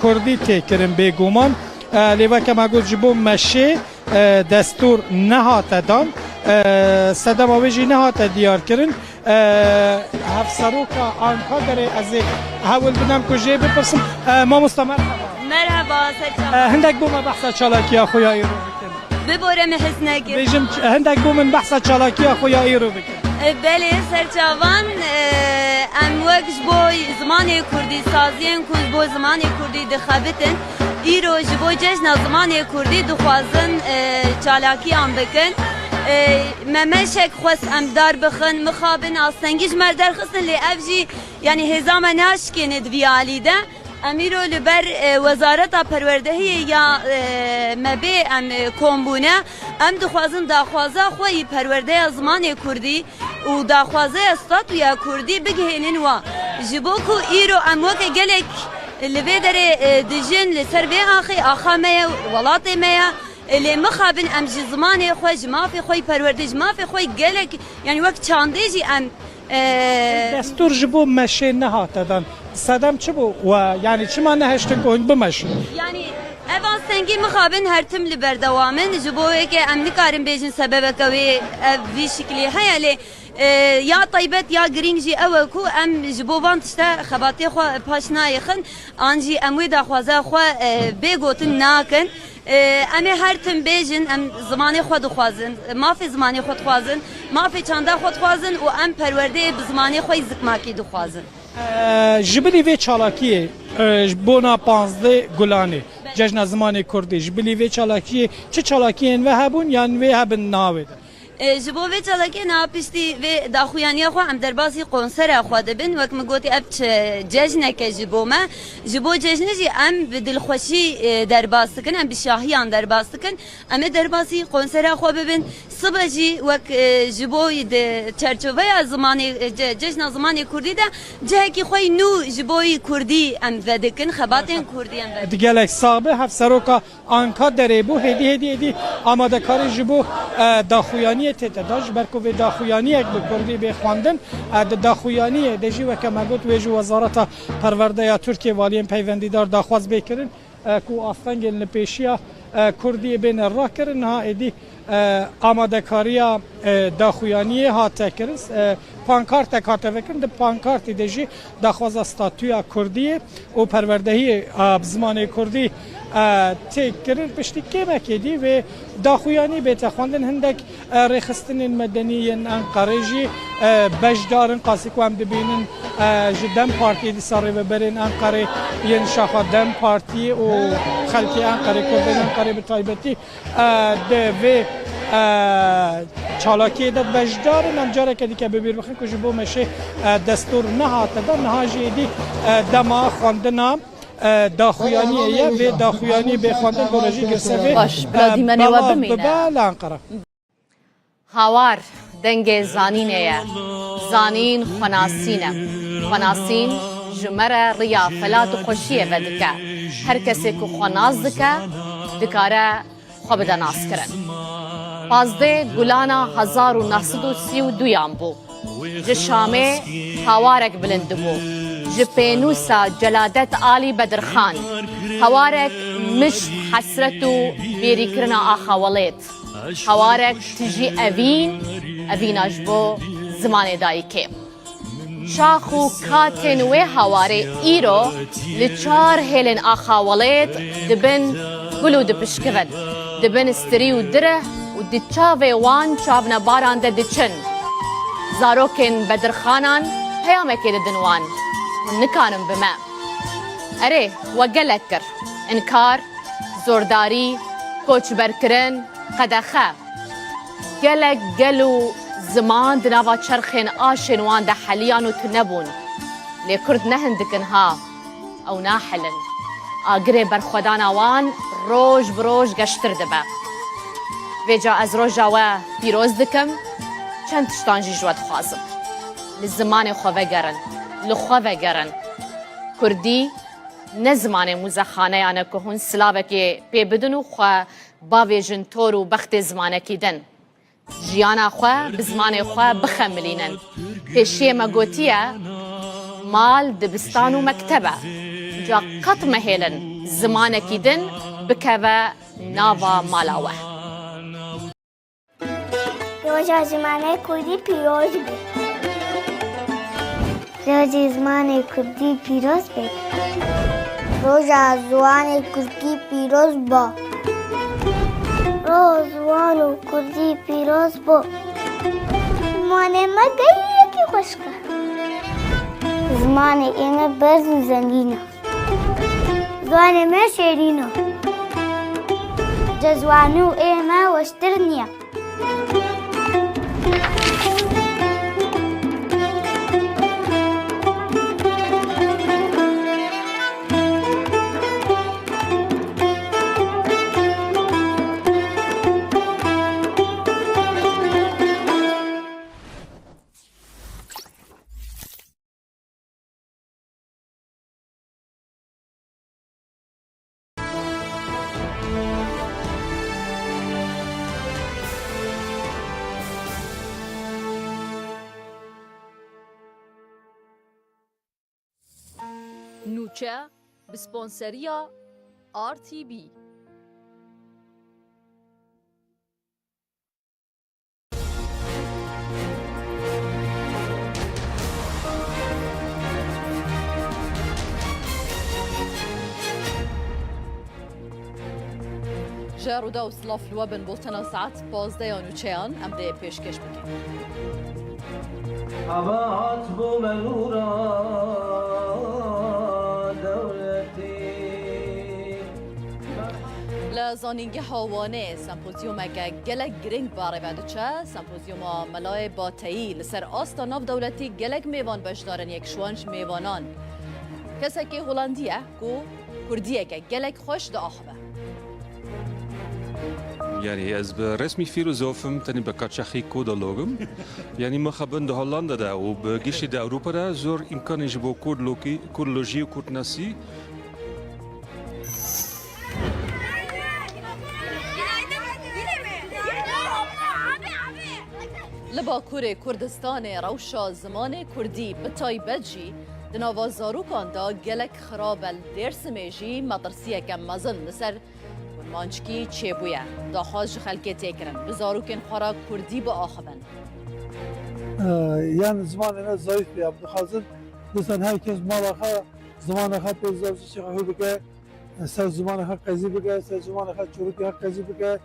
کردی تکرم بگومان لیوه که مگود جبو مشه دستور نهاته دان صدم آویجی نهاته دیار کرن هفسروکا آنکا داره از یک حول بدم کجه بپرسم ما مستمر مرحبا سرچاوان هندک بوم بحثا چالاکی خویایی رو بکن ببورم حسنگی بیجم هندک بوم بحثا چالاکی خویایی رو بکن بله سرچاوان ام وقت بو زمان کردی سازین کن بو زمان کردی دخابتن ایرو جبو جشن زمان کردی دخوازن چالاکی آن بکن ممشک خواست ام دار بخن مخابن آستنگیش مردر خستن لی افجی یعنی هزام ناشکی ندویالی ده امیرو لبر وزارت پروردهی یا مبی ام کمبونه ام دخوازن داخوازه خوی پرورده زمان کردی و داخوازه استاد یا کردی بگهینن و جبوکو ایرو ام وک گلک لبی داره دجن لسر به آخا میا ولات میا اللي مخابن ام زمان خوش ما في خوي پروردش ما في خوي گلک يعني وقت چانديجي ام دستور جبو مشه نهاته دان صدم چه بو و يعني چما نهشتن كون بمشه يعني اvan سنگی مخابن هر تم لبردوامن جبوه که ام نکارم بیجن سبب کوي في شكلي هيا یا طیبت یا گرینجی او کو ام جبوان تشتا خباتی خو پاشنای خن انجی اموی دا خوازه خو بگوتن ناکن ام هر تم بیجن ام زمانی خود خوازن ما فی زمانی خود خوازن ما فی چنده خود خوازن و ام پرورده بزمانی خو زکماکی دو خوازن جبلی وی چالاکیه بونا 15 گلانه جشن زمان کردی جبلی وی چالاکیه چه چالاکیه و هبون یا و هبن ناوید ji bo vê çalakê napiştî vê daxuyaniya xwe em derbasî konsera xwe dibin wek min gotî ev cejneke ji bo me ji bo cejnê jî em bi dilxweşî derbas dikin em bi şahiyan derbas dikin em ê derbasî konsera xwe bibin sibe jî wek ji bo di çerçeveya zimanê cejna zimanê Kurdî de cihekî xwe nû ji bo Kurdî em vedikin xebatên Kurdî em vedikin. gelek sabe hef seroka anka derê bû hêdî amadekarî ji bo daxuyaniyê tête da ji ber ku vê daxuyaniyek bi Kurdî bê xwandin di daxuyaniyê de jî weke me got wê ji Wezareta Perverdeya Tirkiye valiyên peywendîdar daxwaz bê kirin ku astengên li pêşiya Kurdiyê bêne rakirin ha êdî amadekariya daxuyaniyê hate kirin pankartek hate vekirin di pankartê de jî daxwaza statûya Kurdiyê û perwerdehiyê bi zimanê Kurdî têk kirin piştî kêmekê dî vê daxuyanî bête xwandin hindek rêxistinên medenî yên Enqerê jî beşdarin qasî ku em dibînin ji Dem Partiyê dîsa rêveberên Enqerê yên şaxa Dem Partiyê û xelkê Enqerê Kurdên Enqerê bi taybetî di vê çalakiyê de beşdarin em careke dîke bibîr bixin ku ji bo meşê destûr nehate da niha jî êdî dema xwandina daxuyaniyê ye vê daxuyanî bê xwandin gore jî girsevê bibe li Enqere. هاوار دنگ زانینه زانین خناسینه خناسین جمره ریا فلات و خوشیه و دکه هر کسی که خناس دکه دکاره خو بده ناس کرن 15 گلانا 1932 یان بو جه شامه هاوارک بلند بو جه پینوسا جلادت آلی بدرخان هاوارک مشت حسرت و بیری کرنا آخاولت هوارك تجي أفين أجبو زمان دايكي شاخو كاتن وي هواري إيرو لچار هيلن آخاوليت دبن قلو دبشكفن دبن استريو دره ودچاوي وان چاونا باران ده دچن زاروكن بدرخانان هيامكي ددنوان ونكانن بما أري وقلكر إنكار زورداري كوچ بركرن قدخه گلک گلو زمان دنوا چرخین آشن وان ده حلیان و تنبون لی کرد نهندکن ها او ناحلن آگره برخودان وان روش بروش گشتر دبه ویجا از روژا و پیروز دکم چند تشتانجی جواد خوازم لزمان خواه گرن لخواه گرن کردی نه زمان مزخانه یانه که هون سلاوه که پی بدن و خواه باویجن تور و بخت زمانه کیدن جیانا خواه بزمان خواه بخملینن پیشی مگوتیه مال دبستان و مکتبه جا قط مهیلن زمانه کیدن بکوه ناوا مالاوه روژا زمانه کردی پیروز بید روژا زمانه کردی پیروز بید روژا زمانه کردی پیروز با روزوان و کردی پیروز بو زمان ما گیه کی خوشکه زمان اینه برزن زنگینه زمان ما شیرینه جزوانو ایمه وشتر نیه نوچه بسپانسریا RTV جارودا و سلاف الوبن بولتنا ساعت 15 نوچهان ام ده پیشکش بکن عبات بو منورا دولتي زانینگه هاوانه سمپوزیوم که گلک گرینگ باره ودچه سمپوزیوم ملای باتایی لسر آستا ناف دولتی گلک میوان بشدارن یک شوانش میوانان کسی که هولندیه کو کردیه که گلک خوش دا آخوه يعني از به رسمی فیلسوفم تنی به کاتشخی کودالوگم یعنی مخابن ده هولندا ده و به گیشی ده اروپا ده زور امکانش با کودلوژی و کودناسی لباکور کردستان روشا زمان کردی به تایبت جی دناوا زاروکان دا گلک خرابل درس میجی مدرسیه که مزن لسر مانچکی چه بویه دا خواست خلکه تکرن بزاروکن خورا کردی با آخبن یعنی زمان اینا ضعیف بیا بخواستن دوستان هر کس مالا خواه زمان خواه پیزدارسی چه خواه بکه سر زمان خواه قضی بکه سر زمان خواه چروکی خواه قضی بکه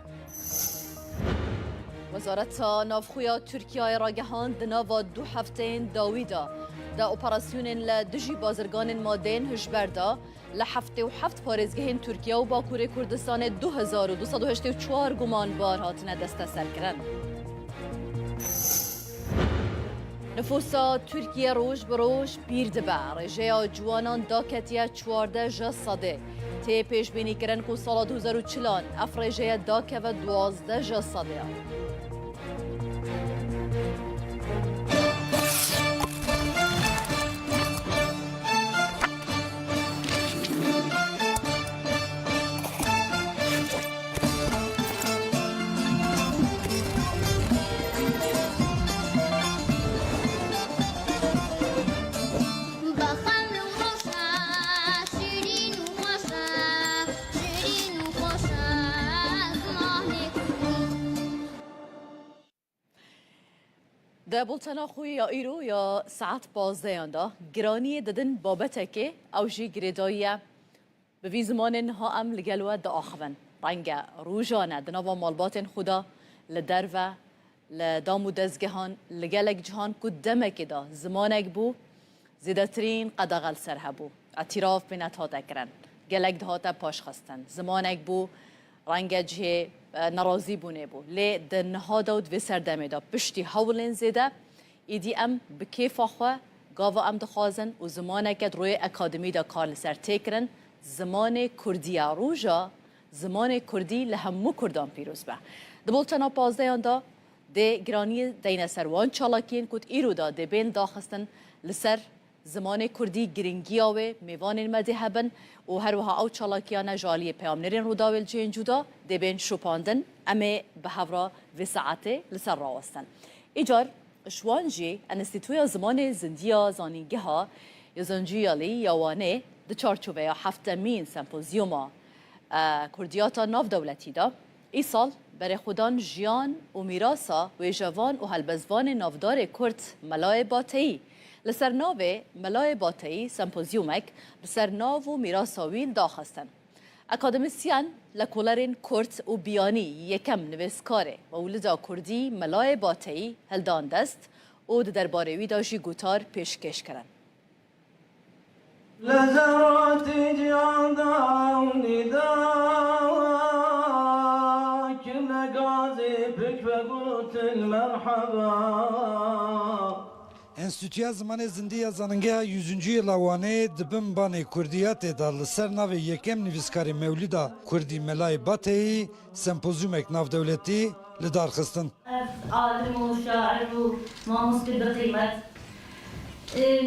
وزارت نافخویا ترکیه را گهاند ناوا 2 هفته داویدا دا اپراسیون لدجی بازرگان مادین هشبردا لحفته و 7 پارێزگehên ترکیه و باکوور کردستان 2284 گمانبار هاتنه دست سر کرن. نفوسا ترکیه روش بروش پیر دبه رژه جوانان داکتیه 14 جسده تی پیش بینی کرن که سال 2040 افرژه داکه و 12 جسده ده بولتنا خوی یا ایرو یا ساعت 12 دا گرانی ددن بابته که اوجی گریداییه به وی زمان ها ام لگلوه دا آخوان رنگ روژانه دناوا مالبات خدا لدرو لدامو دزگهان لگلک جهان که دمک دا زمانک بو زیدترین قدغل سر هبو اعتراف بینت ها تکرن گلک دهاتا پاش خستن زمانک بو رنگ جه نرازی بونه بو لی دنها داود و سردمه دا پشتی هولین زیده ایدی ام بکیف آخواه گاوا ام دخوازن و زمانه که روی اکادمی دا کار لسر تکرن زمان کردی روژا زمان کردی لهمو کردان پیروز به دبولتنا 15 دا ده گرانی دین سروان چالاکین کد ایرو دا ده بین داخستن لسر زمان کردی گرینگی آوه میوان مذهبن و هر وها او چالاکیان جالی پیامنرین رو داول جین جدا دبین شپاندن اما به هورا و ساعته لسر راوستن ایجار شوانجی انستیتویا زمان زندیا زانینگه ها یا زنجیالی یاوانه ده چارچوبه یا 7مین سمپوزیوما کردیاتا ناف دولتی دا ای سال برای خودان جیان و میراسا و جوان و هلبزوان نافدار کرد ملای باتهی لسر ناو ملای باتهی سمپوزیومک لسر ناو و میراساویل داخستن اکادمیسیان لکولرین کرد و بیانی یکم نویسکاره و ولدا کردی ملای باتهی هلدان دست و درباره وی داجی گوتار پیشکش کرن لزرات جیان داونی دا كل غازي بك بقوت المرحبا Enstitüya Zamanê Zindiya Zanîngeha 100. yıl awanê dibin banê Kurdiyatê da li ser navê yekem nivîskarê Mewlîda Kurdî Melayê Bateyî sempozyumek navdewletî li dar xistin. Alim û şair û mamostê bi qîmet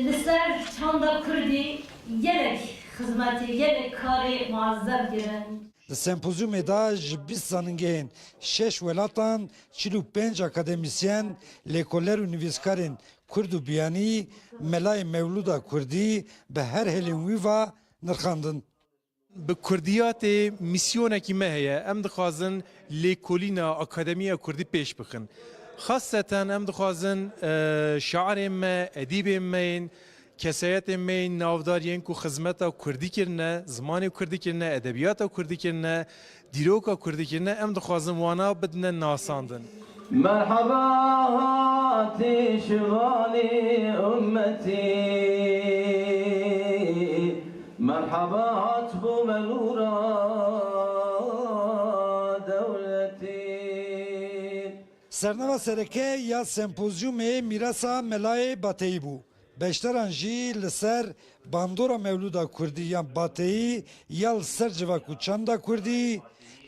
li ser çanda Kurdî gelek xizmetê gelek karê muazzeb girin. Li sempozyumê da ji 20 zanîngehên 6 welatan 45 akademisyen lêkoler û nivîskarên Kurd û biyanî Melayê Mewlûda Kurdî bi her helên wî ve nirxandin. Bi Kurdiyatê misyonekî me heye em dixwazin lêkolîna Akademiya Kurdî pêş bixin. Xaseten em dixwazin şairên me, edîbên me yên kesayetên me yên navdariyên ku xizmeta Kurdî kirine, zimanê Kurdî kirine, edebiyata Kurdî kirine, dîroka Kurdî kirine em dixwazin wana bidine nasandin. مرحبا هاتي شغالي أمتي مرحبا هاتبو منورا سرنوا سرکه یا سمپوزیوم میراسا ملای باتهی بو. beşteran jî li ser bandora mevluda Kurdî yan bateyî ya li ser civak û çanda Kurdî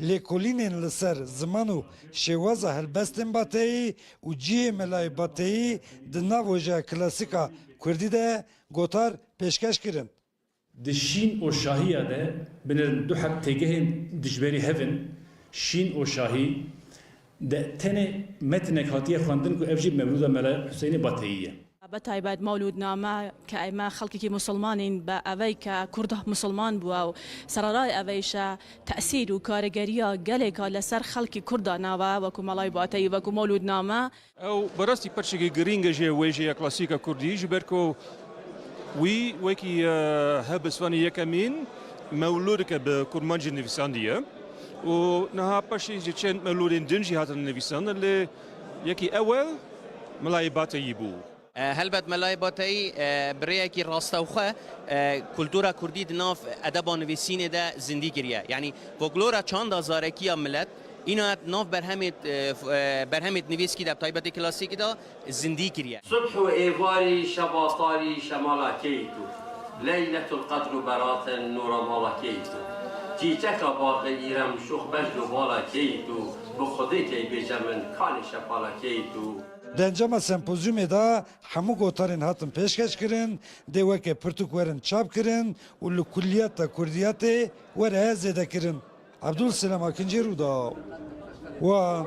lêkolînên li ser ziman û şêwaza helbestên bateyî û ciyê melayê bateyî di nav ojeya klasîka Kurdî de gotar pêşkeş kirin. Di şîn û şahiya de binêrin du hek têgehên dijberî hevin şîn û şahî de tenê metinek hatiye xwendin ku ev jî mevluda Mela Hüseynê Bateyî ye. بەتایبەت مەولودنامە کە ئێمە خەڵکێکی مسلمانین بە ئەوەی کە کوورد مسلمان بووە و سەرڕای ئەوەیشە تەسیر و کارەگەریە گەلێکە لەسەر خەڵکی کووردا ناوە وەکو مەڵای باتەی وەکو مەولودنامە ئەو بەڕاستی پەرچێکی گرینگە ژێ وێژەیە کلاسیکە کوردی ji ber ku wî wekî helbestvanê yekemîn mewlûdeke bi kurmancî nivîsandiye û niha paşê ji çend mewlûdên din jî hatin nivîsan lê yekî ewel Melayê Bateyî bû. هەلبەت مەلای باتایی برەیەکی ڕاستەوخە کولتورا کوردی دناف ئەدەبا نویسینێدا زیندی کردیە یعنی فۆکلۆرا چاندا زارەکیە ملەت اینو ناف برهمت نویسکی در تایبەتی کلاسیکی دا زیندی کردیە صبح و ئێواری شەباتاری شەماڵەکەیتو لەیلەت القەدر و بەراتن نورە ماڵەکەیتو چیچەکە باغی ئیرەم شوخ بەجد و باڵەکەیتو بۆ خودێکی بێجە من کانی شەپاڵەکەیتو Dencama sempozyumê da hemû gotarên hatin pêşkeş kirin, dê weke pirtûk werin çap kirin û li kulliyeta Kurdiyatê were zêde kirin. Abdul Selam Akıncı Rûda. Wa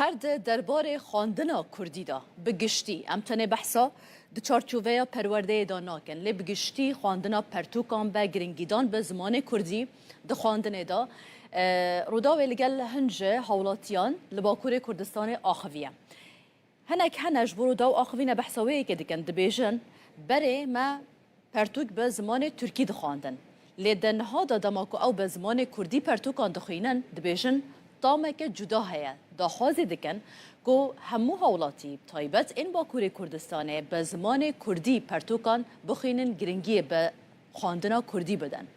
هر ده درباره خواندنا کردی دا بگشتی امتنه بحثا د چارچوبه پرورده دا ناکن لی بگشتی خواندنا پرتوکان به گرنگیدان به زمان کردی د خواندنه دا رودا ویلگل هنجه حولاتیان لباکور کردستان آخویه هنک هنج برو دا و آخوینه بحثاویه که دیگن دبیجن بره ما پرتوک به زمان ترکی دخواندن لی دنها دا دماکو او به زمان کردی پرتوکان دخوینن دبیجن تامه که جدا هیا داخوازی دکن که همو حولاتی تایبت این باکور کردستانه به زمان کردی پرتوکان بخینن گرنگی به خواندنا کردی بدن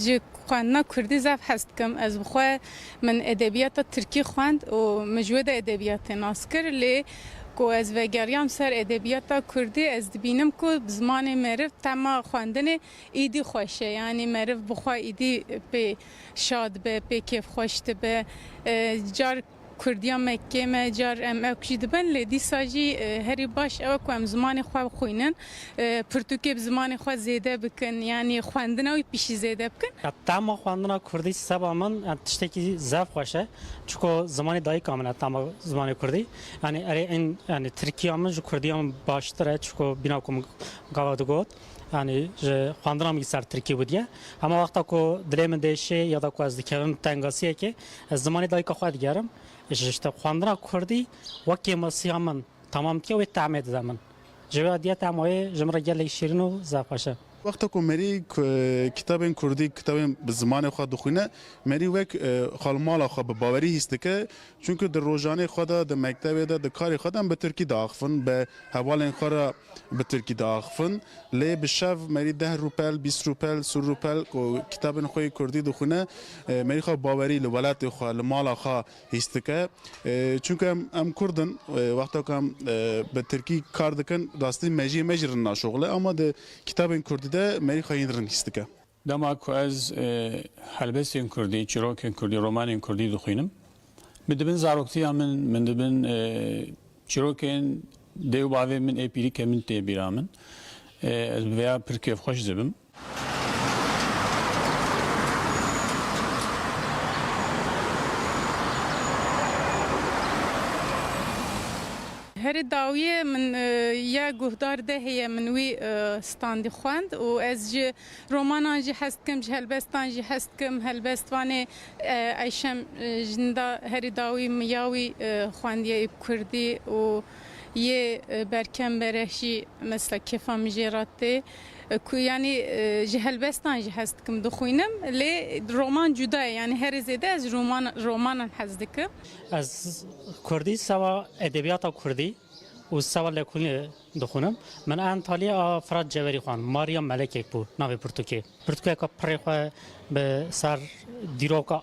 جی خواندنا کردی زف هست کم از بخواه من ادبیات ترکی خواند و مجود ادبیات ناسکر لی کو از وگریام سر ادبیات کردی از دبینم کو زمان معرف تما خواندن ایدی خوشه یعنی معرف بخواه ایدی به شاد به کیف خوشت به جار کردیا مکه ما جار ام اکشید بن لدی ساجی هری باش او کو ام زمان خو خوینن پرتوکی زمان خو زیده بکن یعنی خواندن او پیش زیده بکن تما خواندنا کردی سبا من تشتکی زف خوشه چون زمان دای کاملا تما زمان کردی یعنی اره این یعنی ترکیه من جو کردی هم باشتره چون بینا کم گاودگوت yani خواندنام سر ترکی بودیه اما وقتا کو دلم دیشه یا دا کو از دکرم تنگاسیه که از زمانی دای که خواهد گرم işte خواندنا کردی وکی مسیحمن تمام که و تعمید زمان جوادیت امای جمره گلی شیرین و زفاشه وقتا که مری کتاب کردی کتاب به زمان خود دخونه مری وک خالمال خود به باوری هست که چون که در روزانه خود در مکتب در کار خودم به ترکی داخفن به حوالین خورا به ترکی داخفن لی به شب مری 10 روپل 20 روپل 30 روپل که کتاب خوی کردی دخونه مری خود باوری لولات خود مال خود هست که چون که ام کردن وقتا که به ترکی کار دکن راستی مجرن ناشغله اما در کتاب کردی ده مری خواهی رنیست که دما کو از هلبستین کردی چیروکین کردی رومانین کردی دخوینم بدبن زاروکتی من دبن چیروکین دیو باوی من اپیری کمن تی بیرامن از بیا پرکیف خوش زبم هر داویه من یا گهدار ده هی منوی ستاندی خواند و از ج رومانان جی هست کم هلبستان جی هست کم هلبستوانه ایشم جندا هر داوی میاوی خواندی کردی و یه برکم برهشی مثل کفا مجراته کو یعنی جهلبستان جی هست کم دخوینم لی رومان جدا یعنی هر زیده از رومان هست که از کردی سوا ادبیات کردی و سوال لکونی دخونم من انطالیا فراد جوری خوان ماریا ملک یک بو ناوی پرتوکه که پرخواه به سر دیروکا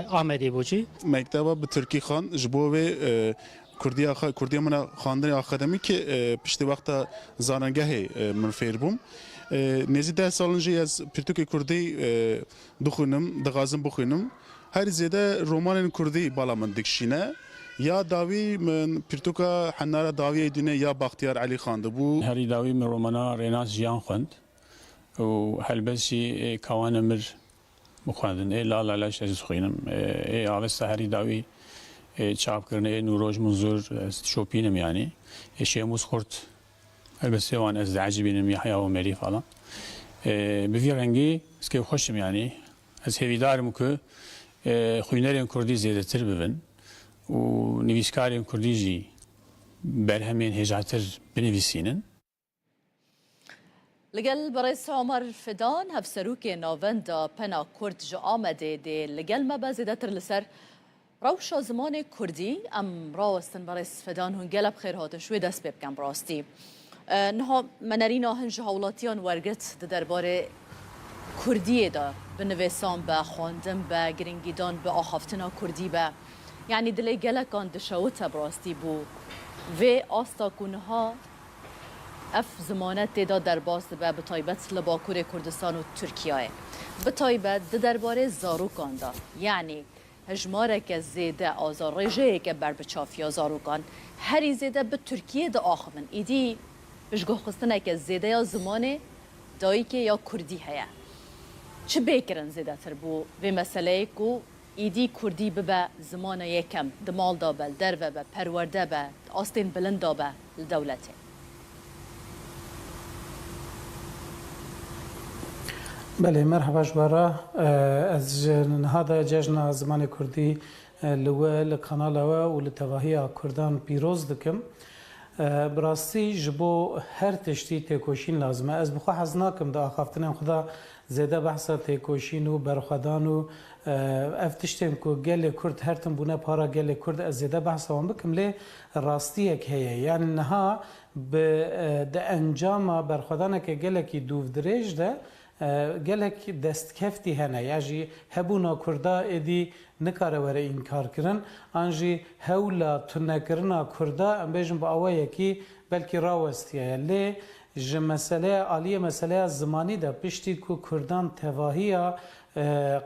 آمده بوچی مکتبا به ترکی خان جبوه کردی من خواندن آکادمی که پشت وقت زاننگه من فیر بوم نزدیک 10 سالنجی از پرتوک کردی دخونم دغازم بخونم هر زیاده رمان کردی بالا من دکشینه یا داوی من پرتوکا حنارا داوی دنیا یا بختیار علی خان دبو هری داوی من رومانا ریناس جیان خوند و هلبسی کوان مر بخواندن لا لا لاش از خوینم آوست هری داوی چاپ کرنه نوروج منظور شوپینم yani شیموز خورد البته وان از عجیبینم یحیی و مری falan به وی رنگی اسکی خوشم yani از هویدارم که خوینرین کردی زیاده تر ببین و نویسکارین کردی جی برهمین هجاتر بنویسینن لگل برئیس عمر فدان هفسروک ناوندا پنا کرد جا آمده ده لگل مبازده تر لسر روش زمان کردی ام راستن برئیس فدان هنگل بخیر هاته شوی دست بکن براستی نها منرینا هنج هولاتیان ورگت ده درباره کردیه دا بنویسان با خواندن با گرنگیدان با آخافتنا کردی با یعنی دلی گلکان دشوتا براستی بو و آستا کنها اف زمانت دا در باز با بطایبت لباکور کردستان و ترکیه بطایبت ده درباره زاروکان دا یعنی هجماره که زیده آزار رژه که بر بچافیا زاروکان هری زیده به ترکیه دا آخوان ایدی بشگاه خستنه که زیده یا زمان دایی که یا کردی هیا چه بیکرن زیده تر بو و مسئله که ایدی کردی ببا زمان یکم دمال دا بل در و با پرورده با آستین بلند دا با لدولته بله مرحبا جبارا از هذا جشن زمان کردی لول قنال و لتواهی کردان پیروز دکم براستی جبو هر تشتی تکوشین لازمه از بخوا حزناکم دا آخافتنم خدا زیده بحثا تکوشین و برخدان و افتشتم که گل کرد هر تن بونه پارا گل کرد از زیده بحثا هم بکم لی راستی یک هیه یعنی نها به انجام برخدانه که گل کی دوف دریج ده گلک دست کفتی هنه یعنی هبونا کردا ادی نکاره وره انکار کرن آنجی هولا تنکرنا کردا ام بیشم با آوایی کی بلکی راوستیه لی ج مسئله عالیه مسئله زمانی ده پشتی کو کردان تواهیه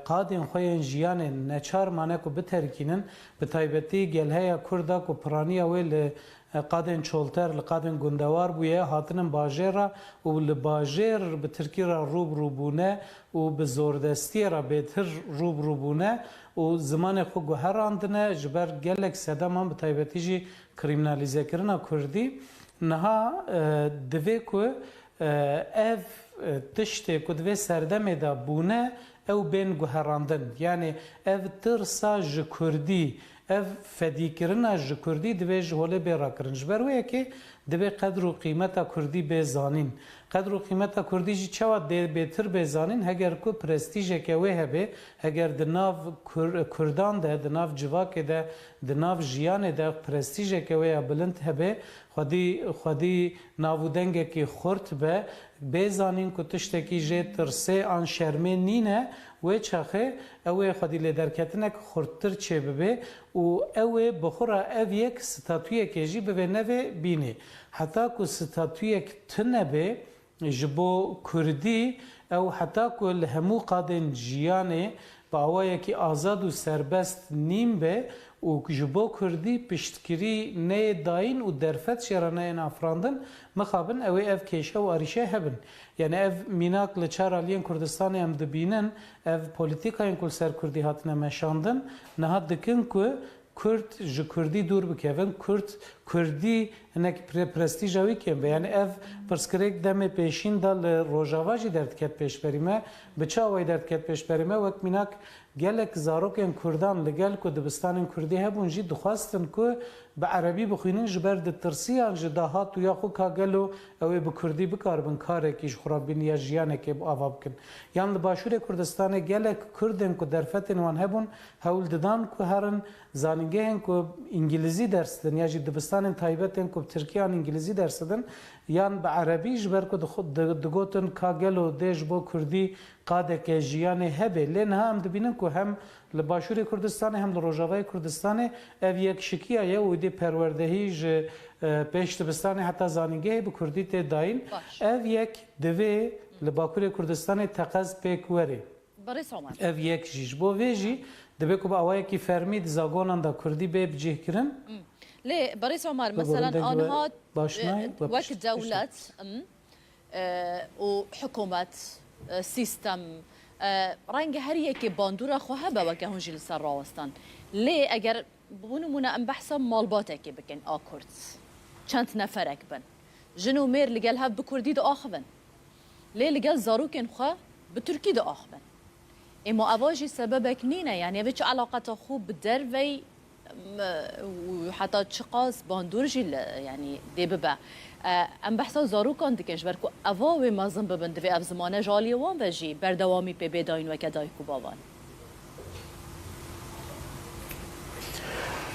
قادن خوین جیان نچار مانه کو بترکینن به تایبتی گلهیا کردا کو پرانیه ویل قادن چولتر لقادن گندوار بویه هاتنن باجره و لباجر به ترکی را روبونه و به زوردستی را بهتر روبونه و زمان خو گوهراندنه جبر گلک سدمان به تایبتی جی کریمنالیزه کرنا کردی نها دوی کو اف تشتی کو دوی سردمه دا بونه او بین گوهراندن یعنی اف ترسا ج کردی اف فدیکرنا ج کردی دوی جهوله بیرا کرن جبرویه که دوی قدر و قیمتا کردی بزانین قدر و قیمتا کردی جی چوا بهتر بزانین هگر کو پرستیجه که وی هبه هگر دناو کردان ده دناو جواک ده دناو جیان ده پرستیجه که وی بلند هبه خودی ناودنگه که خورت به بزانین که تشتکی جه ترسه آن شرمه نینه و چاخه اوه خودی لدرکتنه که خورتر چه ببه و اوه بخورا او یک ستاتویه که جی ببه نوه بینه حتی که ستاتویه که تنبه جبو کردی او حتی که لهمو قادن جیانه با اوه که آزاد و سربست نیم به و جبو کردی پشتکری نه داین و درفت شرانه این افراندن مخابن اوه اف کشه و آریشه هبن یعنی اف میناک لچار آلیان کردستان هم دبینن اف پولیتیکاین کل سر کردی هاتنه مشاندن نهاد دکن که کرد ج کردی دور بکوین کردی هنک پرستیجاوی کم و یعنی اف پرسکریک دم پیشین دال روجاواجی درد کت پیش بریمه بچاوی درد کت پیش بریمه وقت میناک گلک زاروکن کردان لگل که دبستان کردی هبون جی دخواستن که به عربی بخوینن جبر د ترسیان جداهات و یا خو کاگلو او به کردی بکار بن کاره کیش خرابین یا جیانه که آواب کن یعنی باشور کردستان گلک کردن که درفت وان هبون هول ددان که هرن زانگهن که انگلیزی درس دن یا جی دبستان کردستان تایبەتên ku Tirkiyan İngilizî ders didin yan bi Erebî ji ber ku digotin ka gelo dê ji bo Kurdî qadeke jiyanê hebe lê niha em dibînin ku hem li Başûrê Kurdistanê hem li Rojavayê Kurdistanê ev yekşikiya ye û dê perwerdehî ji pêş dibistanê heta zanîngehê bi Kurdî tê dayîn ev yek divê li Bakurê Kurdistanê teqez pêk were ev yek jî ji bo vê jî دبی کو با اوای کی فرمی زاگونان دا کردی به بجه کرن ليه بريس عمر مثلا انها وقت دولة وحكومة سيستم رنگ هر یکی باندورا خواه با وکه هنجی لسر راوستان ليه اگر بونمونه ام بحثا مالباته که بکن آکرد چند نفرک بن جنو مير لگل هف بکردی دا آخبن ليه لگل زاروکن خواه بترکی دا آخبن اما اواجی سببك نینه یعنی اوه چه علاقات خوب دروی وحتى تشقاس باندورجي يعني دي ببا ام بحثا زاروكان دكش بركو اواوي مازن ببن دفي اف زمانه جالي وان وجي بردوامي بي بداين وكداي كوباوان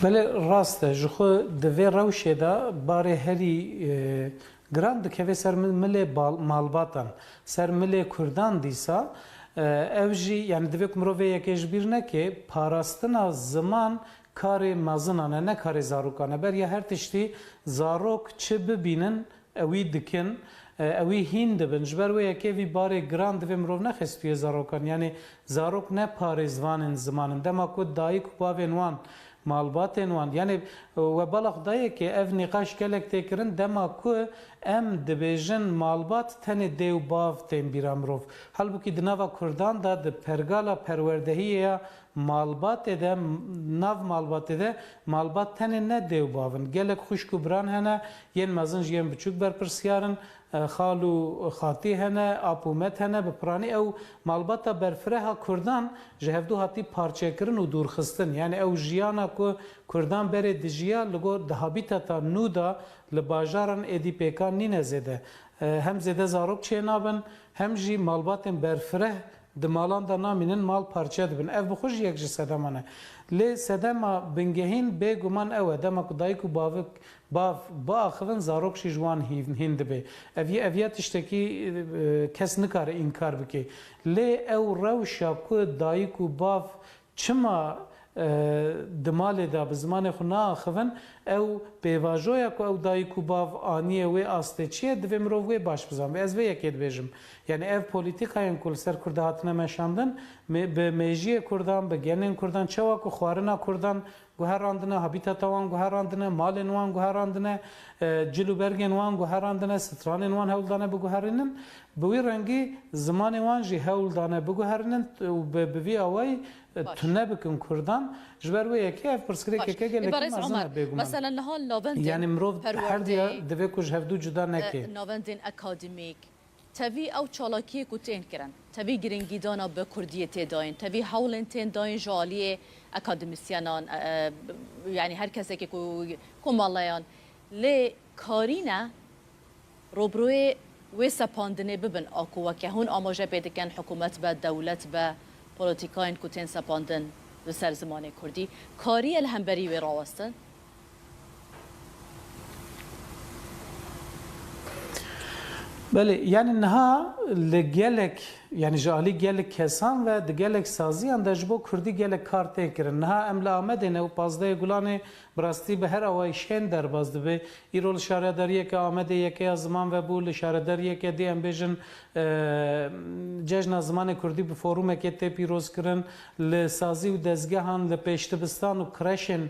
بله راسته جخو دوی روشه دا باره هری گراند که سر ملی مالباتن سر ملی کردان دیسا اوجی یعنی دوی کمروی یکیش بیرنه که پاراستنا زمان کار مازنانه نه کار زاروکانه بر یا هر تشتی زاروک چه ببینن اوی دکن اوی هین دبن جبر و یکی وی باره گراند دوی مروف نخستوی زاروکان یعنی زاروک نه پار زوانن زمانن دما کود دایی کباوین وان مالباتên wan yani we bala xudayekê ev nîqaş gelek tê kirin dema ku em dibêjin malbat tenê dê û bav tên bîra mirov halbukî di nava Kurdan da di pergala perwerdehiyê malbatê de nav malbatê de malbat tenê ne dê û bavin gelek xuşk û biran hene yên mezin ji yên biçûk berpirsyarin xal û xatî hene apûmet hene bi piranî ew malbata berfireha Kurdan ji hevdû hatî parçekirin û dûrxistin yani ew jiyana ku Kurdan berê dijiya li gor di habîtata nû da li bajaran êdî pêkan nîne zêde hem zêde zarok çê nabin hem jî malbatên berfireh di malan da namînin mal parçe dibin ev bixwe ji yek ji sedeman e lê sedema bingehîn bêguman ew e dema ku dayîk û bavik bav biaxivin zarok jî ji wan hîn dibe ev ya tiştekî kes nikare înkar bike lê ew rewşa ku dayîk û bav çima di malê da bi zimanê xwe naaxivin ew pêvajoya ku ew dayîk û bav anîye wê astêçiye divê mirov wê baş bizan ez vê yekê dibêjim yani ev polîtîkayên ku li ser Kurdê hatine meşandin bi mejiyê Kurdan bi genên Kurdan çawa ku xwarina Kurdan guherandine habîtata wan guherandine malên wan guherandine cil û bergên wan guherandine stranên wan hewldane biguherînin bi wî rengî zimanê wan jî hewldane biguherînin û bi vî awayî tune bikin Kurdan ji ber wê yekê ev pirsgirêkeke gelekî mezin e bêguman مثلا لهال ناوندين yani mirov her diya divê ku ji hevdû cuda neke ناوندين اكاديميك تبي او چالاکی کو تین کرن تبي گرنگیدانا به کردیه تداین تبي حولن تین داین جالیه اکادمیسیانان یعنی هر کسی که کومالایان لی کارینا روبروی و سپاندنه ببن آکو و که هون آماجه بدکن حکومت به دولت به پولیتیکاین کو تین سپاندن به سر زمان کردی کاری الهمبری و راوستن بله yani niha li gelek yani ji alî gelek kesan ve di gelek saziyan de ji bo Kurdî gelek kar tê kirin niha em li Amedê ne û Pazdeyê Gulanê bi rastî bi her awayî şên derbas dibe îro li şaredariyeke Amedê yekeya ziman vebû li şaredariyeke dê em bêjin cejna zimanê Kurdî bi forûmekê tê pîroz kirin li sazî û dezgehan li pêşdibistan û kreşên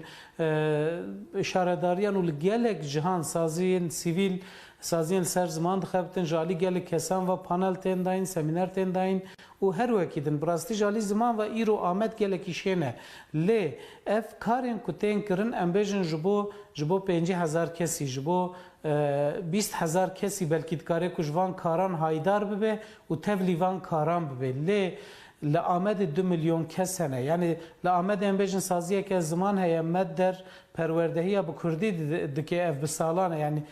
şaredariyan û li gelek cihan saziyên sivîl سازین سر زمان دخبتن جالی گلی کسان و پانل تین داین سمینار تین داین و هر وکی دن براستی جالی زمان و ایرو آمد گلی کشینه لی اف کارین کتین کرن ام بیجن جبو 50,000 کسی جبو 20,000 کسی بلکی دکاره کجوان کاران هایدار ببه و تبلیوان کاران ببه لی لآمد 2 میلیون کس هنه یعنی لآمد ام بیجن سازیه که زمان هیا مدر پروردهی با کردی دکه اف بسالانه یعنی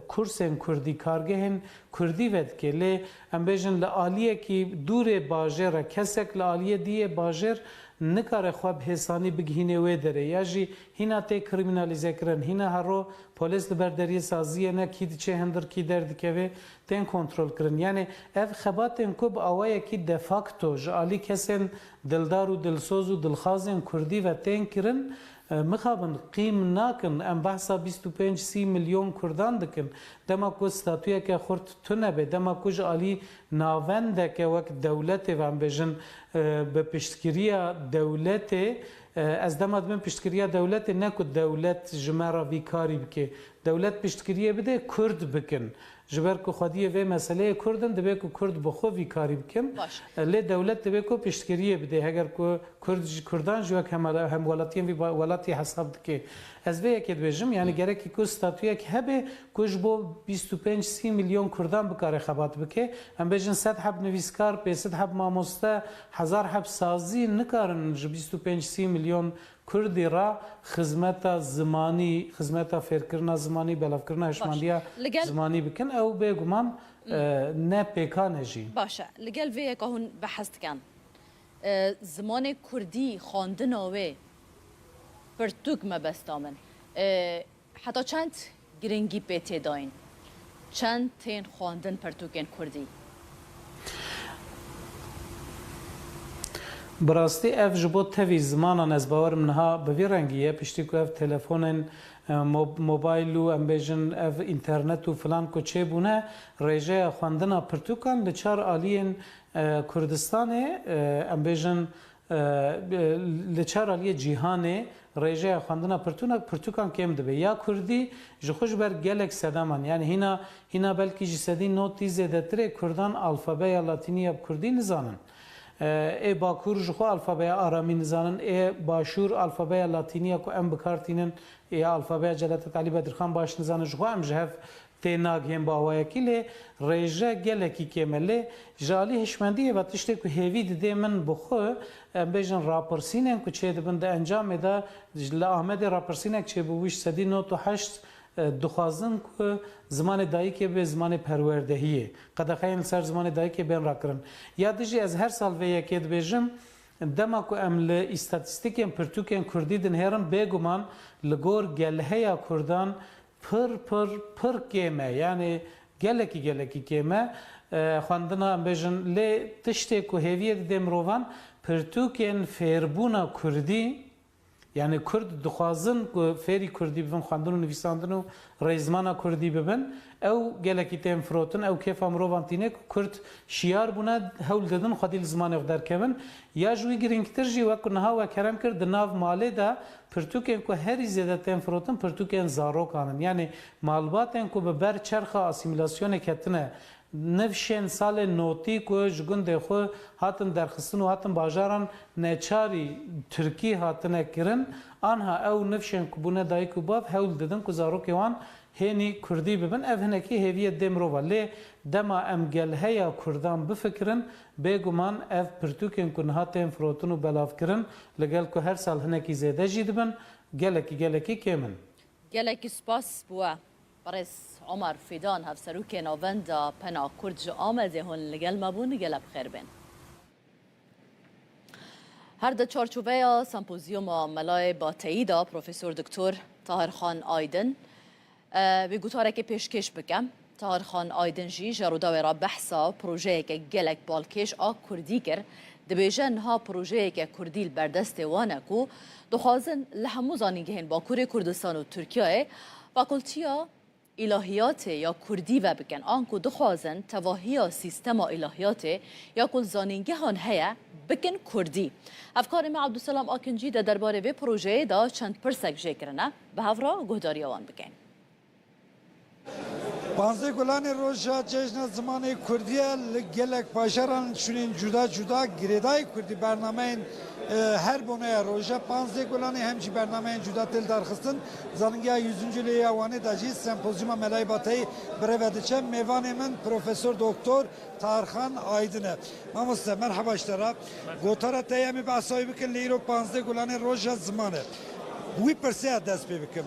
کورسên Kurdî kargehên Kurdî vedike lê em bêjin li aliyekî dûrê bajêr e kesek li aliyê diyê bajêr نکاره خواب حسانی بگهینه و داره یا جی هینا تی کریمینالیزه کرن هینا هرو پلیس برداری سازی نه کی چه هندر کی درد که تن کنترل کرن یعنی اف خباتن کوب اوای کی دفاکتو جالی کسن دلدار و دلسوز و دلخوازن کردی و تن کرن مخابن قیم ناکن ام بحثا 25-30 میلیون کردان دکن دما کو ستاتویا که خورد تونه به دما کو جالی ناونده که وقت دولت و ام بجن به پشتگیری دولت از دما من پشتگیری دولت نکو دولت جمعه ویکاری بکه دولت پشتگیری بده کرد بکن جبر کو خودی و مسئله کردن دبی کو کرد بخو ویکاری بکن لی دولت دبی کو پشتگیری بده اگر کو کردان جو هم ولاتین و ولاتی حساب دکه از وی اکید بجم یعنی گرکی کو ستاتویا که هبه کوش بو 25-30 میلیون کردان بکاره خبات بکه ام بجن 100 حب نویسکار 500 حب ماموسته 1000 حب سازی نکارن 25-30 میلیون کردی را خدمت زمانی خدمت فکرنا زمانی بلافکرنا هشماندیا زمانی بکن او بگمان نه پیکانه جی باشه لگل وی که هون بحث کن زمان کردی خواندن آوه پرتوک مبستامن حتی چند گرنگی پیتی داین چند تین خواندن پرتوکن کردی براستی اف جبو تفی زمانان از باور منها به وی رنگیه پشتی که اف تلفون موبایل و ام بیجن اف اینترنت و فلان کو چه بونه ریجه خواندن پرتوکان لچار آلین کردستان ام بیجن لچار آلی جیهانه ریجه خواندن پرتوکان کم دبه یا کردی جخوش بر گلک سدامان یعنی هینا بلکی جسدی نوتی زیده تره کردان الفابه یا لاتینی اب کردی نزانن ای باکور جخو الفابه آرامی نزانن ای باشور الفابه لاتینی کو ام بکارتینن ای الفابه جلالت علی بدرخان باش نزانن جخو ام جهف تیناگ هم باوای کلی ریجه گلکی کمله جالی هشمندی و تشتی که هیوی دیده من بخو بیشن راپرسینن که چه دبند انجام ده لآمد راپرسینک چه بویش 198 دخوازن که زمان دایی که به زمان پروردهیه قد خیلی سر زمان دایی که بین را کرن یادجی از هر سال و یکید بیشم دما کو ام ل استاتستیکن پرتوکن کردی دن هرم بگمان لگور گلهیا کردان پر کمه یعنی گلکی کمه خواندنا بیشن ل تشتی که هیویت دمروان پرتوکن فیربونا کردی یعنی کرد دخوازن که فری کردی ببن خواندن و نویساندن و ریزمانا کردی ببن او گلکی تیم فروتن او کیف امروان تینه که کرد شیار بونه هول دادن خودی لزمان اقدر کبن یا جوی گرینگتر جی وکر نها و کرم کرد ناو ماله دا پرتوکن که هری زیده تیم فروتن پرتوکن زارو کانن یعنی معلوماتن که به بر چرخ اسیمیلاسیون کتنه نفشن سال نوتی که جگون دخو هاتن درخستن و هاتن باجاران نچاری ترکی هاتن کرن آنها او نفشن کبونه دایی که باف هول دادن که زارو که وان هنی کردی ببن افهنکی هیویت دمرو ولی دما امگل هیا کردان بفکرن بگمان اف پرتوکن که نهاتن فروتن و بلاف کرن لگل که هر سال هنکی زیده جید بن گلکی کمن گلکی سپاس بوا برس عمر فیدان هفسروک ناوندا پنا کرد جو آمده هون لگل مبون گلب خیر بین هر ده چارچوبه سمپوزیوم ملای با تاییدا پروفسور دکتر طاهرخان آیدن به گوتاره که پیشکش بکم طاهرخان آیدن جی جرودا را بحثا پروژه که گلک بالکش کردی کر دبیجن ها پروژه که کردی البردست وانکو دخوازن لهمو زانینگهن با کوری کردستان و ترکیه و کلتیا الهیات یا کردی و بکن آنکو دخوازن تواهی سیستم الهیات یا کل زانینگه هان هیا بکن کردی افکار ما عبدالسلام آکنجی در درباره به پروژه دا چند پرسک جکرنه به هفرا گهداری آوان بکن پانزده گلان روژا جشن زمان کردی گلک پاشران چونین جدا گریدای کردی برنامه هر بونه روژا پانزده گلان همچی برنامه جدا تل درخستن زنگی 100. لیوانه داجی سمپوزیوم ملای باتایی بروادچه میوان من پروفسور دکتر طاهرخان آیدنه ماموسته مرحبا اشترا گوتارا تیمی بحثایی بکن لیرو پانزده گلان روژا زمانه بوی پرسه دست پی بکن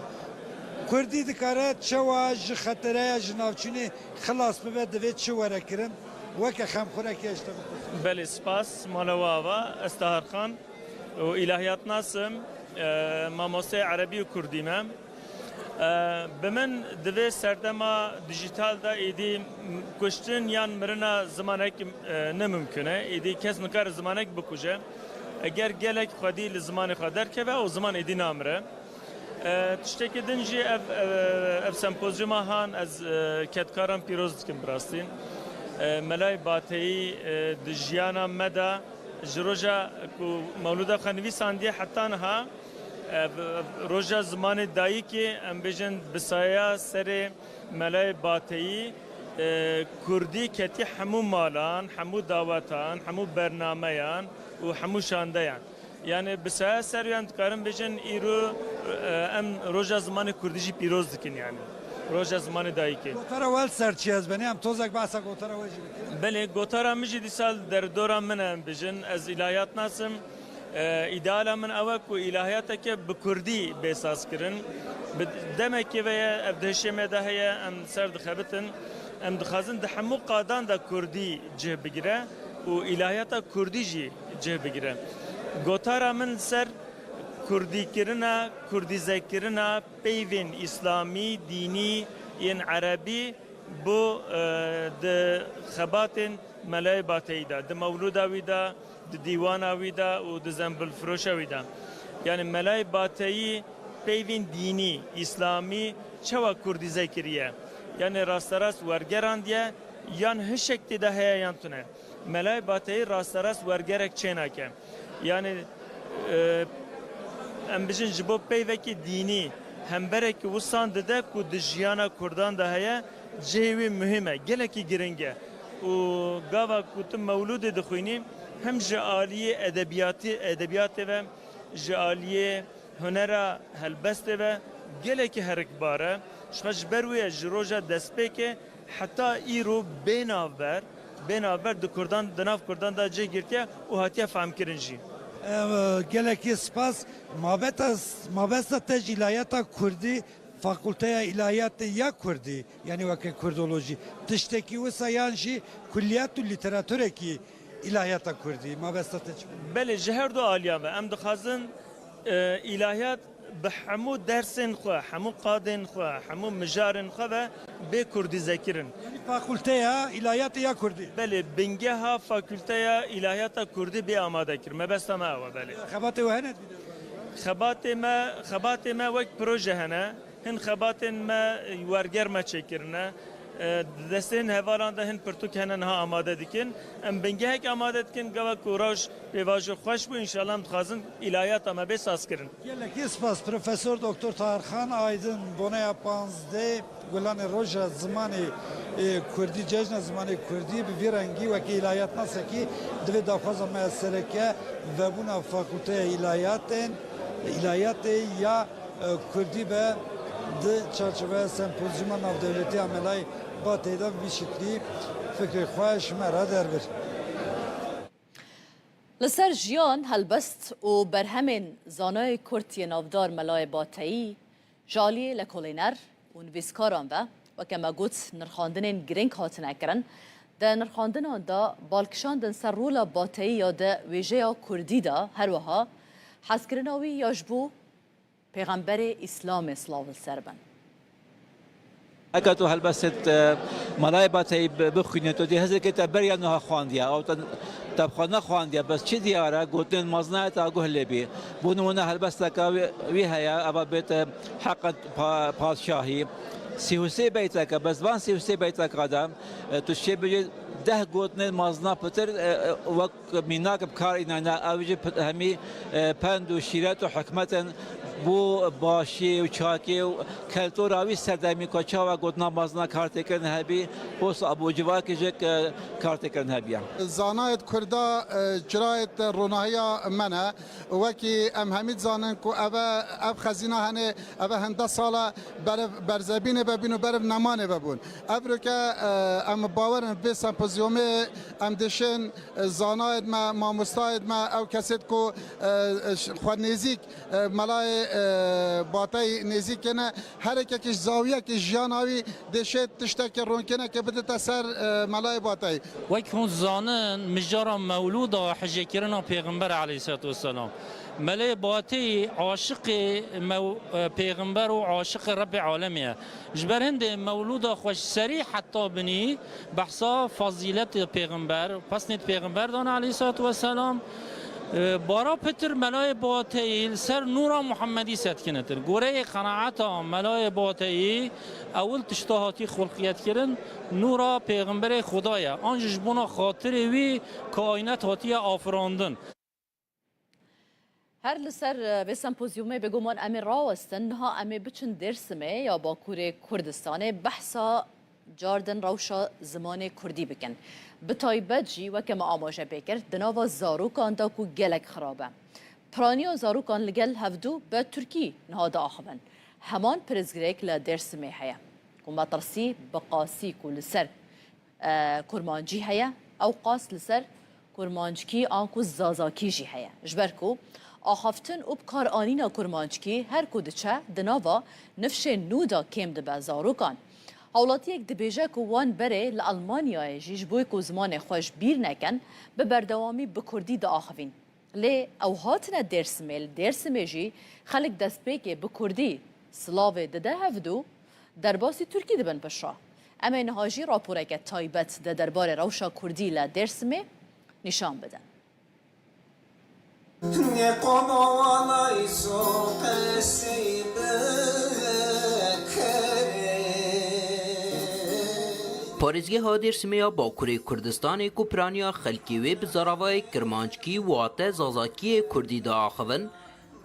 کردی دکاره چواج خطره جنابچینی خلاص ببه دوید چه وره کرن وکه خمخوره که اشتبه بله سپاس مالواوا استهارخان و الهیات ناسم مامۆستای عربی و کوردیمە بمن دوێ سەردەما دیجیتالدا ئیدی کوشتن یان مرنە زمانێک نەممکنە ئیدی کەس نکار زمانێک بکوژە ئەگەر gelek xwedî li zimanê xwe derkeve û ziman êdî namire tiştekî din jî ev sempozyuma han ez ketkaran pîroz dikim bi rastî Melay Bateyî di jiyana me de ji roja ku mewlûda xwe nivîsandiye heta niha roja zimanê dayîkê em bêjin bisaya serê Melay Bateyî Kurdî ketî hemû malan, hemû dawetan, hemû bernameyan û hemû şandeyan. Yani bisaya seriyan dikarin bêjin îro em roja zimanê Kurdî jî pîroz dikin yani. Roja zimanê dayîkê. Gotara wel serçi ez benê em tozek behsa gotara we jî bikin. Belê gotara min jî dîsal derdora min em bêjin ez ilahiyat nasim. İdeala min ew ku ilahiyateke bi Kurdî bêsaz kirin. Demekê ve ye ev dihşê de heye em ser dixebitin. Em dixwazin di hemû qadan da Kurdî cih bigire û ilahiyata Kurdî jî cih bigire. Gotara min ser Kurdîkirina, Kurdîzekirina peyvên İslamî, dînî yên Erebî bu di xebatên Melay Bateyî da, di mewlûda wî da, di dîwana wî da û di zembilfiroşa wî da. Yani Melay Bateyî peyvên dînî, İslamî çawa Kurdîze kiriye. Yani rasterast wergerandiye yan hişek tê de heye yan tune. Melay Bateyî rasterast wergerek çênake. Yani em bijin ji bo peyvekî dînî hemberekî wisan dide ku di jiyana Kurdan da heye cihê wî mühim e, gelekî giring e. û gava ku tu mewlûdê dixwînî hem ji aliyê edebiyatê ve ji aliyê hunera helbestê ve gelekî herikbar e. Ji ber wê ji roja destpêkê heta îro bênavber di Kurdan di nav Kurdan da cih girtiye û hatiye femkirin jî. Gelekî spas mabesta te ji ilahiyata Kurdî Fakülteya İlahiyatê ya Kurdî yani weke Kurdolojî tiştekî wisa yan jî kulliyat û lîteratûrekî ilahiyata Kurdî mabesta te Belê ji her du aliya me em dixwazin ilahiyat bi hemû dersên xwe, hemû qadên xwe, hemû mijarên xwe ve bê Kurdî zekirin. Yani Fakülteya İlahiyatê ya Kurdî. Belê bingeha Fakülteya İlahiyata Kurdî bê amade kir. Mebesta me ew e belê. Xebatê we hene? Xebatê me wek proje hene. Hin xebatên me werger me çêkirine. Destên hevalan da hin pirtûk hene niha amade dikin. Em bingehek amade dikin gava ku roj pêvajo xweş bû inşallah em dixwazin ilahiyata me bê saz kirin. Gelekî spas Profesör Doktor Tahirxan Aydın boneya 15 gulanê roja zimanê Kurdî cejna zimanê Kurdî bi vî rengî wekî ilahiyat nasekî divê daxwaza me sereke vebûna Fakülteya İlahiyatê ya Kurdî be di çerçeve sempozyuma navdewletiya Melay Bateyî de vî şeklî fikrê xwe ji me re derbir. Li ser jiyan helbest û berhemên zanayê Kurd yên navdar Melay Bateyî, jaliyê lekolîner û nivîskaran ve weke me got nirxandinên girîng hatine kirin, di nirxandinan da balkişandin ser rola Bateyî ya de wêjeya Kurdî da her wiha hezkirina wî ya ji bo Peygamberê İslamê slav li ser bin. Eger tu helbestet Melay Bateyî bixwînî tu dê hezekê te beriya niha xwandiye ew te xwe nexwandiye bes çi diyare gotinên maznayê te guh lê bî. Bû nimûne helbesteka wî heye eva bête heqa padşahî. Sîhûsê beyteke bezvan sîhûsê beyteka de tu şê bicî 10 gotinên mazna pitir wek mînak bi kar înane ew jî hemî pend û şîret û hikmetin bu başî û çakê û keltora wî serdemî ku çawa gotina mazna kartêkirin hebî posta abûcivakê jî kartêkirin hebiye. Zanayet Kurda cirayet ronahiya me ne wekî em hemî zanin ku ev xezîna hene ev hende sala berzebînê vebîn û berev nemanê vebûn. Ev rike em bawerin vê sempozyomê em dişin zanayet me mamostayet me ew kesêt ku xwe nêzik Melay باتای نزیک نه هر یکیش زاویه که جاناوی دشه تشتک رونکنه که بده سر ملای باتای وقت هون زانن مجرا مولود حجه کرنا پیغمبر علیه الصلاه و السلام ملای باتی عاشق پیغمبر و عاشق رب عالمیه جبر هند مولود خوش سری حتی بنی بحثا فضیلت پیغمبر پس نیت پیغمبر دان علیه الصلاه و السلام بارا پتر ملای باتی سر نورا محمدی ست کنتر گوره قناعتا ملای باتی اول تشتهاتی خلقیت کردن نورا پیغمبر خدایا آنجش بنا خاطر وی کائنات هاتی آفراندن هر لسر به سمپوزیومه بگومان امی راوستن ها امی بچن درسمه یا باکور کردستانه بحثا جاردن روشا زمان کردی بکن به تایبت جی و که ما آماجه بکر دناوا زاروکان دا کو گلک خرابه پرانیا زاروکان لگل هفدو به ترکی نهاده آخبن همان پرزگریک لدرسمه هیا وما ترسي بقاسي كل سر كرمانجي هيا او قاس لسر كرمانجكي انكو زازاكي جي هيا جبركو آخافتن او بکار آنینا کرمانچکی هر کودچه دناوا نفش نودا کم دبه زاروکان حولاتی یک دبیجه که وان بره لألمانیای جیش بوی که زمان خوش بیر نکن به بردوامی بکردی دا آخوین لی او هاتنا درسمه جی خلق دست بیگه بکردی سلاوه دده هفدو در باسی ترکی دبن بشرا اما اینهاجی راپوره که تایبت ده دربار روشا کردی لدرسمه نشان بدن پارێزگە هادێرسمەیە باکوورê Kurdistanê ku piraniya xelkê wê bi zaravayê kirmanckî wate zazakiyê Kurdî de axivin,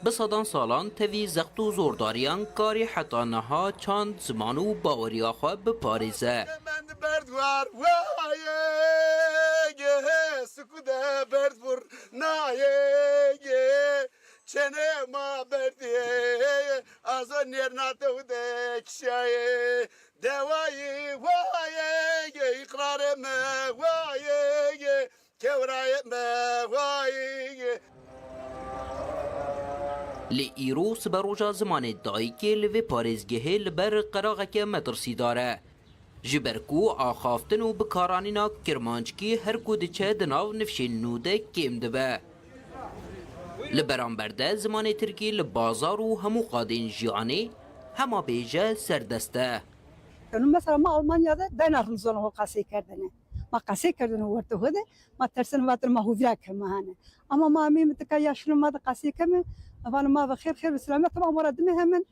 bi sedan salan tevî zext û zordariyan karê heta niha çand ziman û baweriya xwe biparêze. Çene ma berdiye azan yernate ude kişaye devayı vaye ikrare me vaye kevraye me vaye Li îro siberoja zimanê dayîkê li vê parêzgehê li ber qerexeke metirsîdar e. Ji ber ku axaftin û bikaranîna kirmanckî her ku diçe di nav nifşên nû de kêm dibe. Li beramber de zimanê Tirkî li bazar û hemû qadên jiyanê hema bêje serdest e. Mesela ma Almanya'da ben aklımızdan o kasayı kerdine. Ma kasayı kerdine orta hode. Ma tersen vatır ma huvya kemahane. Ama ma mim tıka yaşlı ma da kasayı keme. Van ma ve xeyr selamet tamam var adım hemen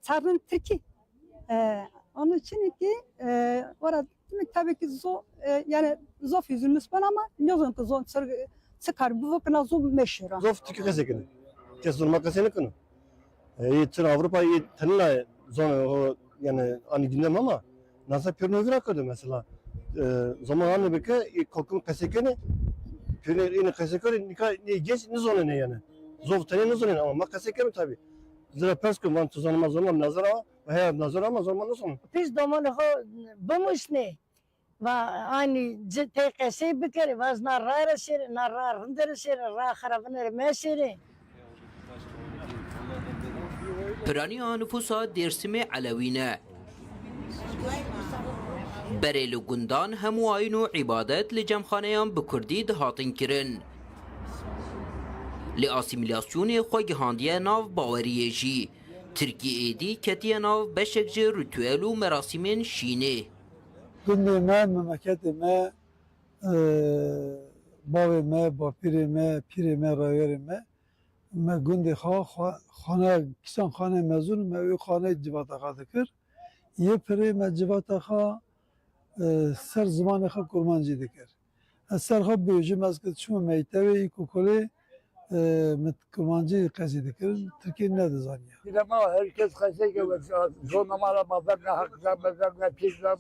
çarın Tirki. Onun için ki orada demek tabii ki yani zof yüzümüz ben ama ne zaman ki zon çıkar bu vakına zon meşhur. Zof Tirki kasayı kes zulma kasayı kını. İyi tır Avrupa'yı tanıla zon o yani ani dinlem ama nasıl pürnüvira kadı mesela zamanı beke kalkın kasekene pürnür yine kasekene ne geç ne zonu ne yani zov tane ne zonu ama kasekene tabi zira persko man tuzanma zaman nazara veya nazara ama zaman nasıl Biz damanı ho bulmuş ne ve aynı TKS bikeri vaz narra seri narra rındır seri ra xarabını meseri Piraniya nüfusa Dêrsimê Elewî ne. Berê li gundan hemû ayîn û îbadet li cemxaneyan bi Kurdî dihatin kirin. Li asîmîlasyonê xwe gihandiye nav baweriyê jî. Tirkiyê êdî ketiye nav beşek ji ritûel û merasîmên şînê. Gundê me, memleketê me, bavê me, bapîrê me, pîrê me, rawerê me me gundê xane kîsan xane mezûn me wê xane civata xwe dikir. Yê pirê me civata xwe ser zimanê xwe kurmancî dikir. Ez ser xwe bêjim ez çûme mektebê îkokolê min kurmancî qezî dikirin. Tirkiye ne dizaniye. Ama herkes kasayı zona mala maverna hakza maverna pizza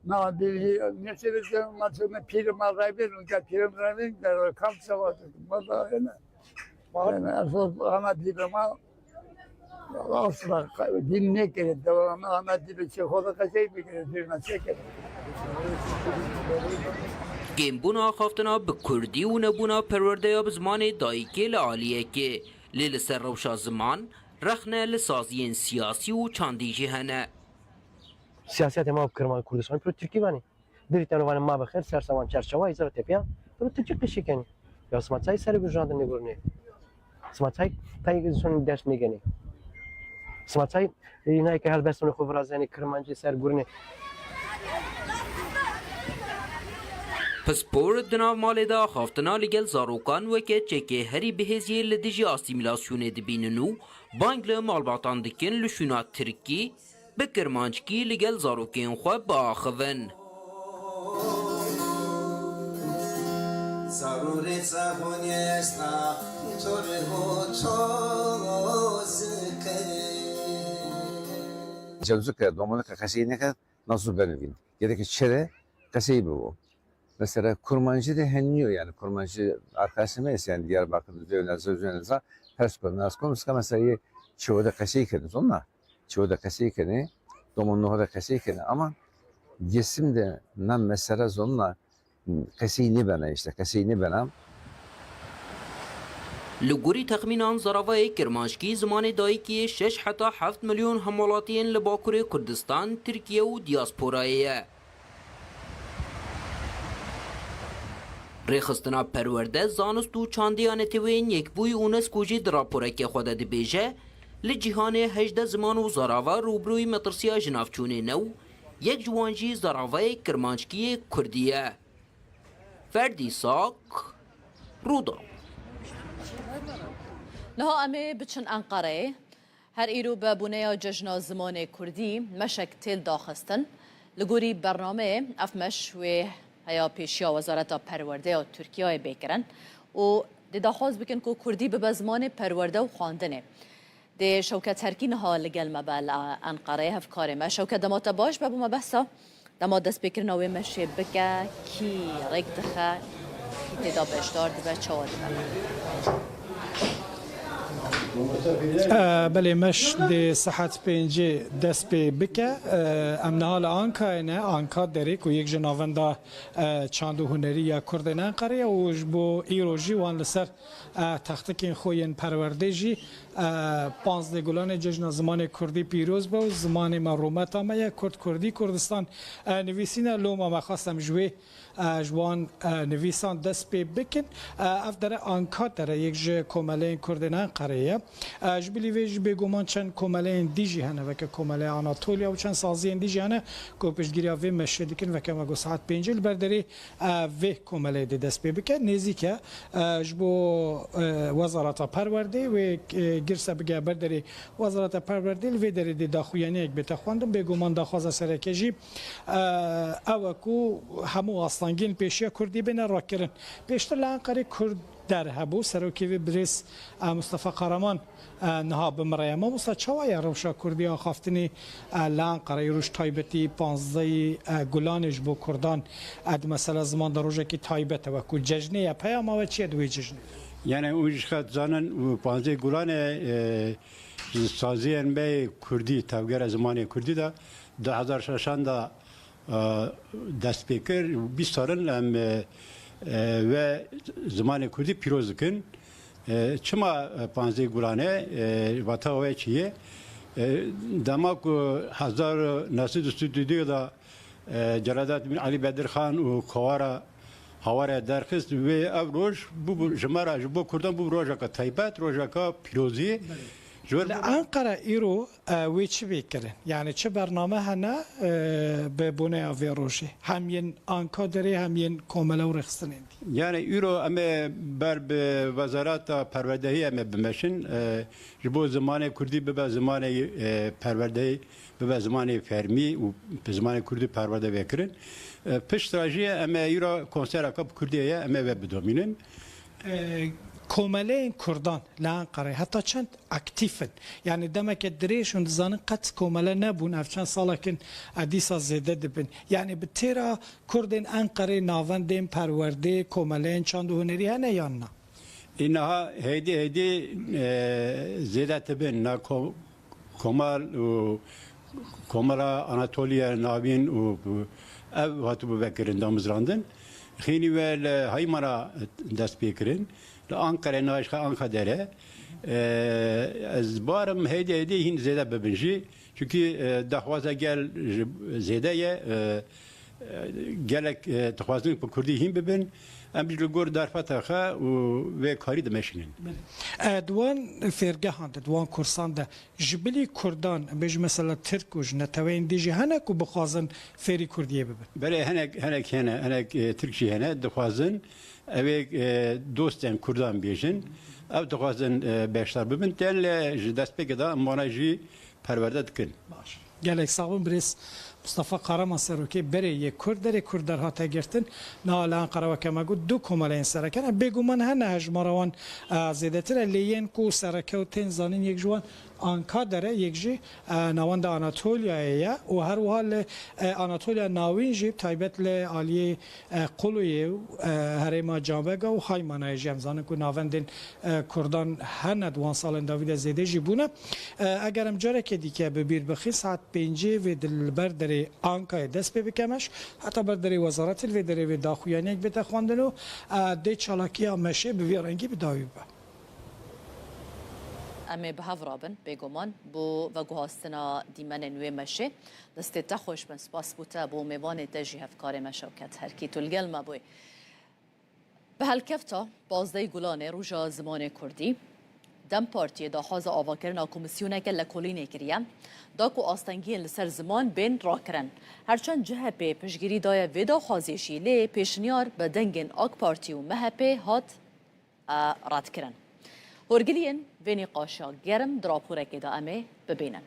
na dili ne seveceğim maçını piri malraybın ki piri malraybın der kamp savaşı. Bana ne yani asıl ana dilima asla dinle gerek devamlı ana dili çekoda kasayı bir kere dirna çeker. Kêmbûna axaftina bi Kurdî û nebûna perwerdeya bi zimanê dayîkê li aliyekê lê li ser rewşa ziman رخنه لسازین سیاسی و چاندی جهنه سیاست ما کرمان کردستان پر ترکی بانی دریت نوان ما بخیر سرسوان چرچوای ایزار تپیا پر ترکی قشی کنی یا سماعتای سر بجاندن نگرنه سماعتای تایگزشون درس میگنی سماعتای اینایی که هر بستون خوب رازنی کرمانجی سر گرنه پسپور دناو مال دا خافتنا لگل زاروکان وکه چکه هری بهزیه لدیجی آسیمیلاسیون دبیننو بانگل مالباتان دکن لشونا ترکی بکرمانچکی لگل زاروکین خواه با آخوون ضروری زبونی استا طوری هو توز جلوسو که دومانه که کسی نکرد nasıl benevin. Gerekli çere kasayı bu. Mesela kurmancı da henniyor yani kurmancı arkadaşımız yani Diyarbakır'da üzerine ters konular konuşurken mesela çoğu da kasayı kendiniz onlar. Çoğu da kasayı kendi, domunluğu da kasayı kendi ama cisim de nam mesela zonla kasayı ne bana işte kasayı ne bana. لگوری تخمینان زراوای کرمانشکی زمان دایی که 6 حتی 7 میلیون همولاتین لباکور کردستان ترکیه و دیاسپورایه. ریخستنا پرورده زانست و چاندیان تیوین یک بوی اونسکو جی دراپوره که خود بیجه لجیهان 18 زمان و زراوا روبروی مطرسیا جنافچونه نو یک جوانجی زراوای کرمانشکی کردیه. فردی ساک رودا. نها امي بچن انقره هر ایرو به بنیاد جشن زمان کردی مشک تل داخستن لگوری برنامه افمش و هیا پیشیا وزارت پرورده و ترکیه بکرن و داخواست بکن که کردی به زمان پرورده و خواندنه ده شوکت هرکی نها لگل مبال انقره هف کاره ما شوکت دمات باش بابو ما بحثا دمات دست بکرن و مشه بکه کی ریک دخه کی تدا بشتار دبه چاوا دبه بله مش د صحت پنجه دست به بکه امنها لآنکا اینه آنکا داره که یک جناوندا چاندو هنری یا کردن انقره و جبو ایروژی وان لسر تختکین خوین پرورده جی 15 گلان جشن زمان کردی پیروز با زمان مرومت آمه کرد کردی کردستان نویسین لوما ما خواستم جوی جوان نویسان دست به بکن اف داره آنکا داره یک جه کمالین کردن انقره جبلی ویج بگومان چند کمالین دیجی هنه وکه کمالین آناتولیا و چند سازی دیجی هنه که پشتگیری وی مشه دیکن وکه مگو ساعت پینجل برداری وی کمالین دی دست به بکن نیزی که جبو وزارت پرورده و گرسه بگه برداری وزارت پرورده وی داری دی داخویانی یک بتخواندم بگومان داخواز سرکجی اوکو همو آستانگین پیشیا کردی بین را کرن پیشتر لانقره کرد در هبو سروکی بریس مصطفی قهرمان نها بمرای ما مصطفی چوای روشا کردی آخافتنی لانقره روش تایبتی 15 گلانش بو کردان اد مثلا زمان در روزه کی تایبت و کو جشنه پیام و چی دوی جشن یعنی اوج خد زانن 15 گلان سازیان به کردی تاگر زمان کردی دا 2006 دا دست پیکر 20 سالن و زمان کردی پیروز کن چما 15 گلانه واتاوی چیه دماغ هزار نسل استودیو دا جلادات من علی بدر خان و کوارا هواره درخست و ابروج بو جمارا بو کردن بو روزا کا تایبات روزا کا پیروزی انقره ایرو وی چی بیکرن یعنی چه برنامه هنه به بونه آوی روشی همین آنکا داره همین کاملا و رخصتنین یعنی ایرو اما بر به وزارت پروردهی اما بمشن جبو زمان کردی به زمان پروردهی به زمان فرمی و به زمان کردی پرورده بکرن پشت راجی اما ایرو کنسر اکاب کردیه اما و بدومینن کومله کردان لانقره حتی چند اکتیفن یعنی دمک دریشون زن قط کومله نبون اف چند ساله کن ادیسا زیده دبن یعنی به تیرا کردن انقره ناوندین پرورده کومله چند هنری هنه یا نه اینها هیدی زیده تبن نه کومال و کومالا آناتولیا ناوین و او هاتو بکرن دامزراندن خینی و های مرا دست بیکرین لآنکره نایش آنکادره از بارم هیدی هین زیاده ببنجی چونکی دخوازه گل زیاده گلک دخوازن به کردی هین ببین ام بیشتر گور در فتاخه و کاری دمشقین. دوان فرقهان دوان کورسان ده جبلی کردان بیش مثلا ترکوش نتوین دیجی هنه کو بخوازن فری کردیه ببین. بله هنک ترکشی هنه دخوازن اوه دوستان کردان بیشن او دخوازن بیشتر ببین تل دست بگذار مانجی پرورده کن. باش. گلک صابون بریس مصطفى قرام سروکی بره یک کرد در هات گرتن نه الان قرار که مگو دو کمالین سرکن بگو من هنه هجماروان زیاده تر لیین کو سرکه و تن زانین یک جوان آنکا داره یک جی نواند آناتولیا و هر حال آناتولیا ناوین جیب تایبت ل عالی قلوی هرما جابگا و های منای جمزان کو نواندن کردان هن دوان سال داوید زیده جیبونه اگرم جاره که دیگه ببیر بخی ساعت 5 و دلبر در آنکا دست بکمش حتی بر در وزارت و در و داخویانی بده خواندنو ده چالاکی مشه به رنگی بداوی با امی به هفرابن بگمان بو و گوهاستنا دیمن نوی مشه دست تخوش من سپاس بوده بو میوان تجی هفکار مشاکت هر کی تلگل ما بوی به هالکفتا بازده گلانه روژا زمان کردی دم پارتی دا حاز آواکرنا کمیسیونه که لکولینه کریم دا کو آستنگی لسر زمان بین را کرن هرچند جهه پی پشگیری دای ویدا خوازیشی لی پیشنیار به دنگین آک پارتی و مهپی هات رد کرن هرگلین وینی قاشا گرم دراپوره که دا امه ببینن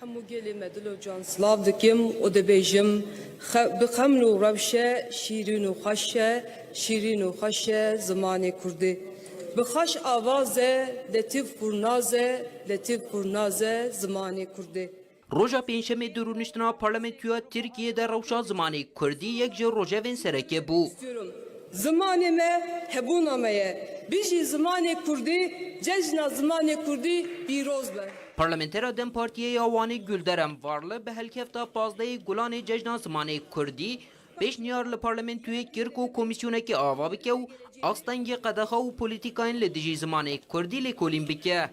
همو گلی مدلو جان سلاف دکیم و دبیجم بخمل و روشه شیرین و خشه زمان کردی بخش آوازه لطیف پرنازه زمان کردی روژا پنجشنبه درونشتنا پارلمانتویا ترکیه در روشا زمان کردی یک جو روژا وین سرکه بو زمانی ما هبونامه بیشی زمان کردی جشن زمان کردی پیروز به پارلمانتر دم پارتیه آوانی گلدرم وارله به هلکفتا پازده گلان جشن زمان کردی پیشنیار لپارلمانتوی کرک و کمیسیونه که آوا بکه و آستنگی قدخه و پولیتیکاین لدیجی زمان کردی لکولین بکه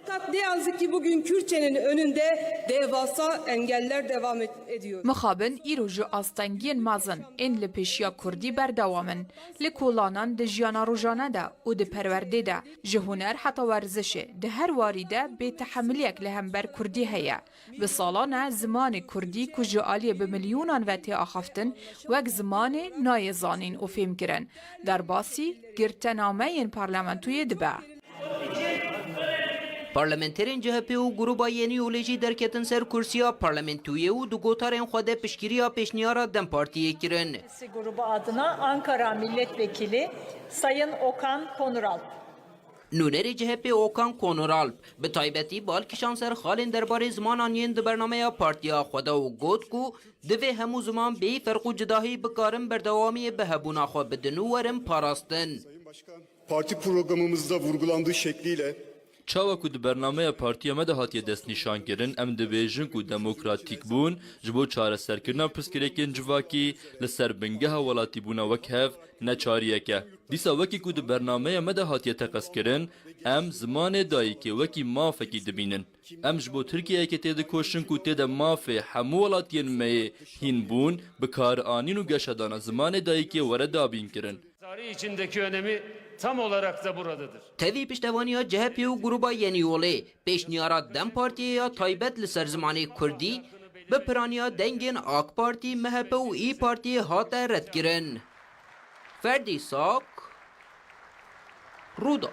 katliamı ki bugün Kürtçenin önünde devasa engeller devam ediyor. Mixabin îroju astengiyên mezin ên li pêşiya Kurdî berdewamin li kolanan di jiyana rojane de û di perwerdê de ji huner heta werzişê di her warî de bêtehemiliyek li hember Kurdî heye. Bi salan e zimanê Kurdî ku ji aliyê bi milyonan ve tê axaftin wek zimanê nayê zanîn û fêmkirin. Derbasî girtenameyên parlamentoyê dibe. پارلمانترین CHP و گروه یعنی اولیجی درکتن سر کرسیا پارلمانتویه و دو گوتارن خود پشگیری پیشنیارا دم پارتیه کرن. Grubu adına Ankara Milletvekili Sayın Okan Konuralp. نونری CHP اوکان کونورالپ به تایبتی بالکشان سر خالین درباره زمان آنین در برنامه پارتیا خدا و گوت کو دوی همو زمان بی فرق و جداهی بکارن بردوامی به هبونا خو بدنو ورم پاراستن. Parti programımızda vurgulandığı şekliyle چاوا کو د برنامه پارتیا مده هاتیه دست نشان کرن ام د بیژن کو دموکراتیک بون جبو چاره سرکرنا پسکریکن جواکی لسر بنگه ولاتی بونا وکهف نه چاریه که دیسا وکی کو د برنامه مده هاتیه تقص کرن ام زمان دایی که وکی مافکی دبینن ام جبو ترکیه که تید کوشن کو تید مافی همو ولاتین می هین بون بکار آنین و گشدانا زمان دایی که ورد دابین کرن Tarih içindeki önemi tam olarak da buradadır. Tevi piştevaniya CHP و گروبا ینیولی پیشنیارا دم پارتی یا تایبت لسر زمانی کردی به پرانیا دنگین آک پارتی مهپ و ای پارتی هات رد کرن. فردی ساک رودا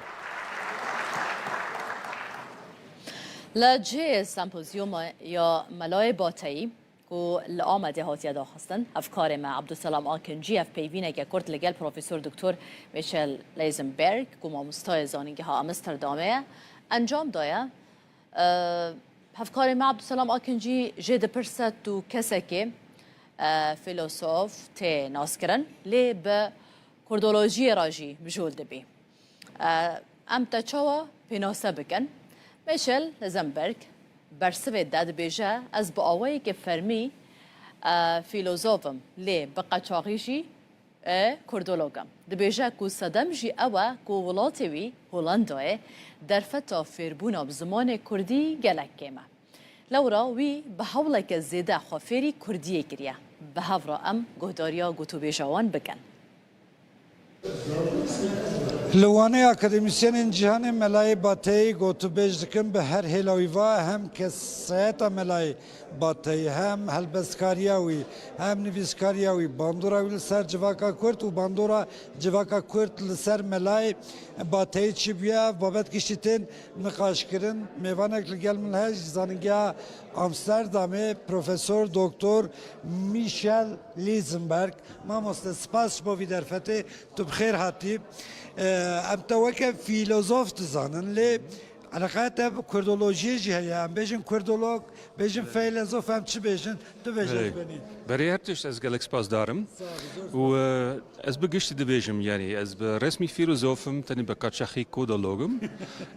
لجه سمپوزیوم یا ملای باتایی کو لآمده هاتیه داخستن افکار ما عبدالسلام آکنجی اف پیوینه که کرد لگل پروفسور دکتر میشل لیزنبرگ کو مامستای زانینگه ها امستردامه انجام دایا افکار ما عبدالسلام آکنجی جد پرسد تو کسی که فیلسوف تی ناس کرن لی به کردولوژی راجی بجول دبی ام تچاوا پیناسه بکن میشل لیزنبرگ برسوی داد بیجه از با آوایی که فرمی فیلوزوفم لی بقاچاقی جی کردولوگم دبیجه کو صدم جی اوه کو ولاتوی هولندای در فتا فیربونا بزمان کردی گلک کمه لورا وی به حولک زیده خوافیری کردیه گریه به هفرا ام گهداریا گوتو بیجوان بکن لوانه اکادمیسین جهان ملای باتی گوتو بیج دکن به هر هلاویوا هم کسایتا ملای باتی هم هلبسکاریاوی هم نویسکاریاوی باندوراوی لسر جواکا کرد و باندورا جواکا کرد لسر ملای باتی چی بیا بابت کشتین نقاش کرن میوانک لگل ملهج زانگیا امستردامه پروفسور دکتر میشل لیزنبرگ ما مستسپاس بو ویدرفته تو بخیر هاتی ام توکه فیلوزوف تزانن لی علاقات کردولوژی جهیا ام بیشن کردولوگ بیشن فیلوزوف ام چی بیشن تو بیشن بینی برای هرتش از گلک سپاس دارم و از بگشت دبیجم یعنی از رسمی فیلوزوفم تنی بکاتشخی کودولوگم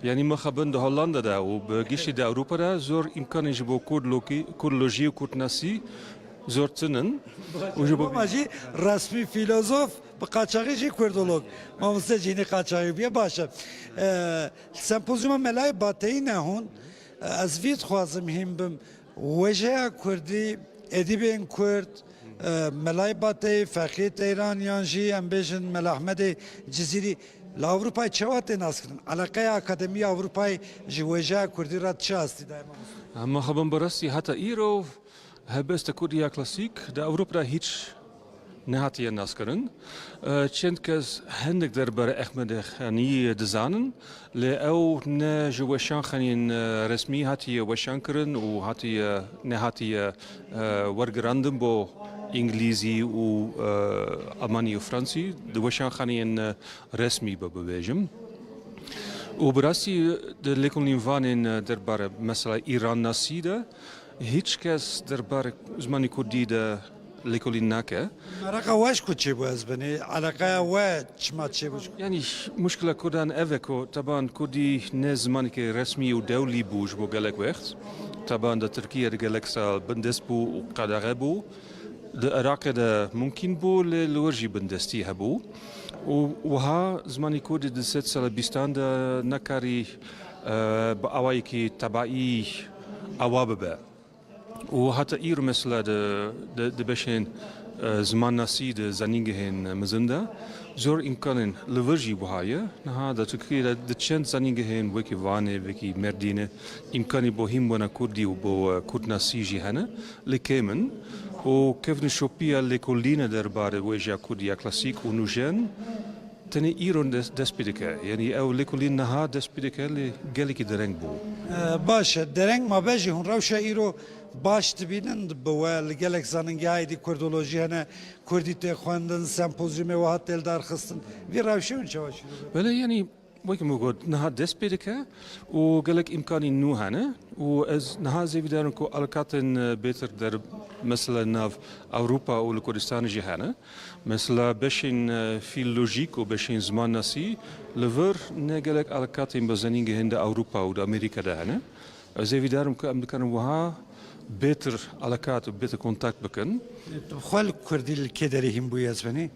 یعنی مخابن ده هولندا دا و بگشت ده اروپا دا زور امکانی جبو کردولوژی و کردناسی زور تنن و جبو ماجی رسمی فیلوزوف بقاچاقی جی کردولوگ ما مستجینی قاچاقی بیا باشه سمپوزیوم ملای باتی نهون از وید خوازم هم بم وجه کردی ادیبین کرد ملای باتی فقیت ایرانیان جی ام بیشن مل احمد جزیری لاوروپای چوات ناس کردن علاقه اکادمی اروپای جی وجه کردی را چه هستی دائما اما خبم براستی حتی ایرو هبست کردیا کلاسیک ده اروپا هیچ نهاتیه ناسکرن چند کس هندک درباره احمد خانی دزانن لی او نه جوشان خانین رسمی هاتی وشان کرن و هاتی نهاتیه ورگراندن با انگلیزی و آلمانی و فرانسی دوشان خانین رسمی ببیجم و براستی لیکن وانین درباره مثلا ایران ناسیده هیچ کس درباره زمانی کردی ده لیکولی نکه. مرقه واش کچه باز بنی علاقه واش ما چه بوش. یعنی مشکل کردن اوکو طبعا کردی نه زمانی که رسمی و دولی بوش بو گلک وقت. طبعا ده ترکیه ده گلک سال بندست بو و قدره بو. ده عراق ده ممکن بو لورجی بندستی هبو. وها زمانی کردی ده ست سال بیستان ده نکاری با آوایی که تبعی آوابه. و حتی ایر مثلا de بشین زمان ناسی de زنینگهن مزنده زور امکانن لورجی بهایه نه دا ترکیه de چند زنینگهن وکی وانه وکی مردینه امکانی بوهیم بنا کردی و بو کرد ناسی جهنه لکمن و کفن شوپیا لکولینه درباره وجه کردیا کلاسیک و نوجن تنی ایران دست پیدکه یعنی او لکولین نه دست پیدکه لگلی درنگ بو باشه درنگ ما بجی هون روشه ایرو باش تبینن بوال گلک زننگی دی کردولوژی هنه کردی ته خواندن سمپوزیوم و هات دل در خستن وی روشه اون چه باشه ولی یعنی وقتی موجود نه دست پیدکه و گلک امکانی نو هنه و از نه زیادن کو الکاتن بهتر در مثلا ناف اروپا و کردستان جهانه مثلا بشین فیلولوژیک و بشین زمان ناسی لور نه گلک الکاتن بزنینگه هند اروپا و امریکا دهنه زیادن کو امریکان وها beter علاقات و beter contact بکن. خال کردی الکدری هم بویاز بنی؟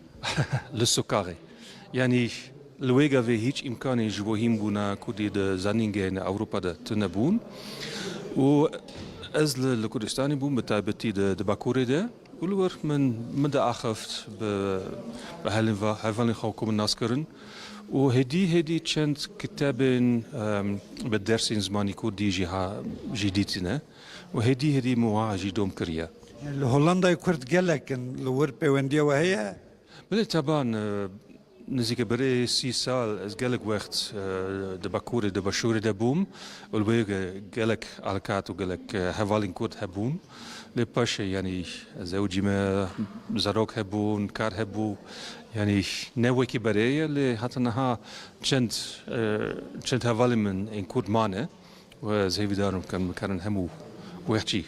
لسکاری. یعنی لویگا و هیچ امکانی جوهیم بونا کردی د زنینگه in اروپا ده تنبون. و از لکردستانی بون بتابتی د باکوری ده. ولور من ده آخفت به هلوانی خو کم ناس کرن. و هدی چند کتابن به درسین زمانی کردی جدیدینه. و هدی مواجه دوم کریا. هولندا کرد گلکن لور پیوندی و هیا. بله طبعا نزدیک برای 30 سال از گلک وقت دباکوری دباشوری دبوم ولبیگ گلک علاقات و گلک حوالین کرد هبون. لپاشه یعنی زوجی ما زراق هبون کار هبو یعنی نوکی برای لی حتی نه چند حوالی من این کرد مانه و زیادی دارم کن همو وقتی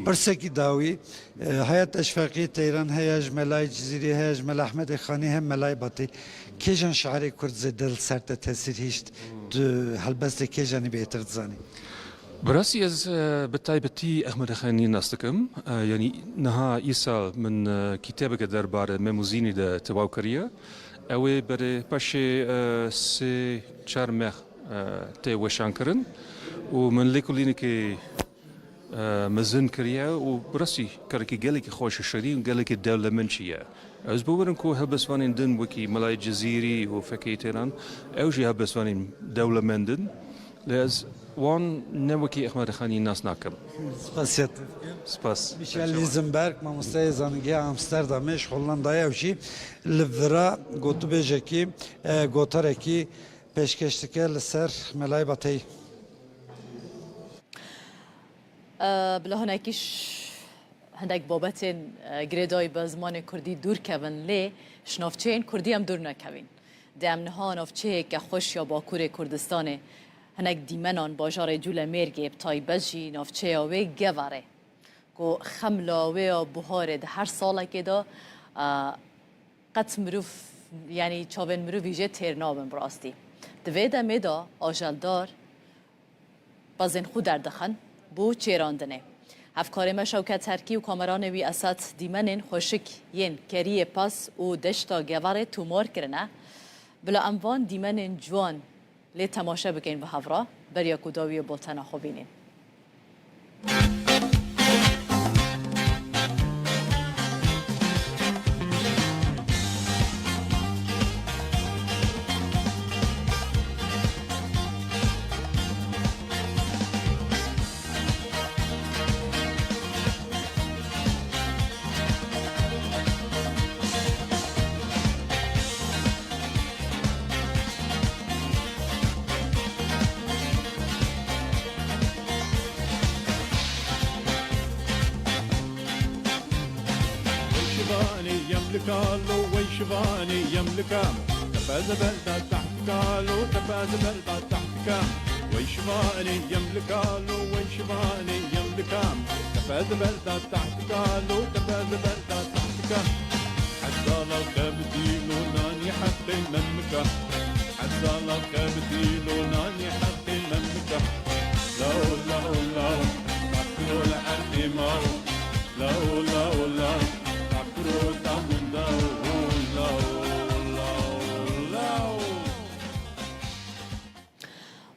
برسکی داوی حیات اشفاقی تیران هیاج ملای جزیری هیاج مل احمد خانی هم ملای باتی کیجان شعری کرد زدل سرت تاثیر هیچ هلبست کیجانی بهتر زانی براسي از بالتايبتي احمد خاني ناستكم يعني نها يسال من كتابك دربار ميموزيني دا تواوكريا اوي بري باشي سي چارمخ تي وشانكرن ومن ليكوليني كي مزن كريا وبراسي كاركي قالك خوش الشريم قالك الدولة منشية از بورنكو هبس وانين دن وكي ملاي جزيري وفكيتران اوجي هبس وانين دولة مندن لاز وان نوكي احمد خاني ناس ناكم سپاسیت سپاس میشل لیزنبرگ مامۆستای زانینگەی ئامستەردامێش هۆڵندایەوژی لڤرا گوتوبێژێکی گۆتەرێکی پێشکەشتەکە لەسەر مەلای بەتەی بلا هناكيش هندك بابتين جريداي بزمان كردي دور كون لي شنافچين كردي هم دور نكوين دم نها نافچه که خوش یا باکور کردستانه هنک دیمنان باجار جول مرگی بتای بجی نافچه آوه گواره که خملاوه و بهاره ده هر ساله که دا قط مروف یعنی چاون مروف ویژه ترنابن براستی دوی دمه دا آجلدار بازن خود دردخن بو چیراندنه افکار ما شوکت ترکی و کامران وی اسات دیمنن خوشک ین کریه پاس و دشتا گواره تومار کرنه بلا اموان دیمنن جوان لی تماشا بکن و هفرا بریا کداوی بولتنا خوبینین قالوا ويشباني يملكام تفاز بلدة تحت قالوا تفاز بلدة تحت كام ويشباني يملك قالوا ويشباني يملكام تفاز بلدة تحت قالوا تفاز بلدة تحت كام حتى لو كبديلو ناني حق المملكة حتى لو كبديلو ناني حق المملكة لو لو لو تفكروا لحد ماو لو لو لو تفكروا تمون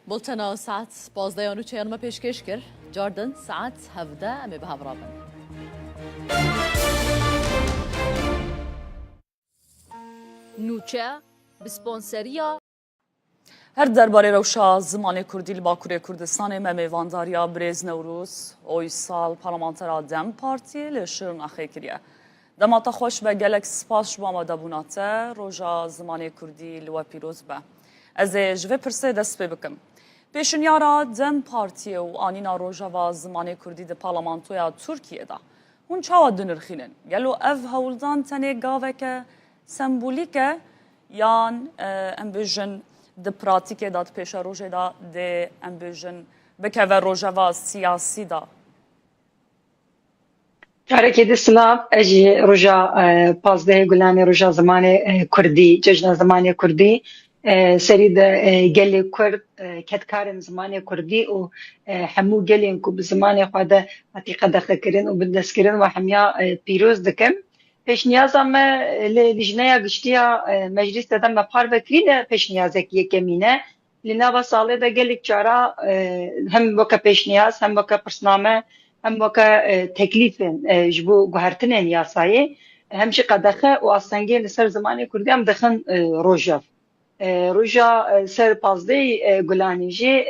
بولتنا ساعت 12 چهارم پیشکش کرد جاردن ساعت 17 امی به هفرابن نوچه بسپانسریا هر درباره روشا زمان کردی لباکوری کردستان ممیوانداریا بریز نوروز اوی سال پارلمانترا دم پارتی لشرن اخی کریه دماتا خوش به گلک سپاس شما مدبوناته روژا زمان کردی لوا پیروز به از جوه پرسه دست بکم پیشنیارا دم پارتی و آنینا روژا و زمان کردی ده پارلمانتویا ترکیه ده هون چاوا دنرخینن گلو اف هولدان تنه گاوه که سمبولیکه یان امبیجن ده پراتیکه داد پیش روژه ده ده امبیجن بکه و روژا و سیاسی ده تارك الإسلام أجي رجع بازده قلاني رجع زمان كردي ججنا زمان كردي سريد قلي كرد كتكارن زمان كردي وحمو قلي انكو بزمان خواده عتيقة دخل كرن وبدسكرن وحميا بيروز دكم پیش نیازم لجنه گشتیا مجلس دادم مپار بکرین پیش نیازک یکمینه لناوا ساله دا قلي جارا هم وكا پیش نیاز هم وكا برسنامه هم وكا تكليف جبو قهرتنين ياساي همشي قدخه واستنجي لسر زماني كردي هم دخن روجا روجا سر بازدي قلاني جي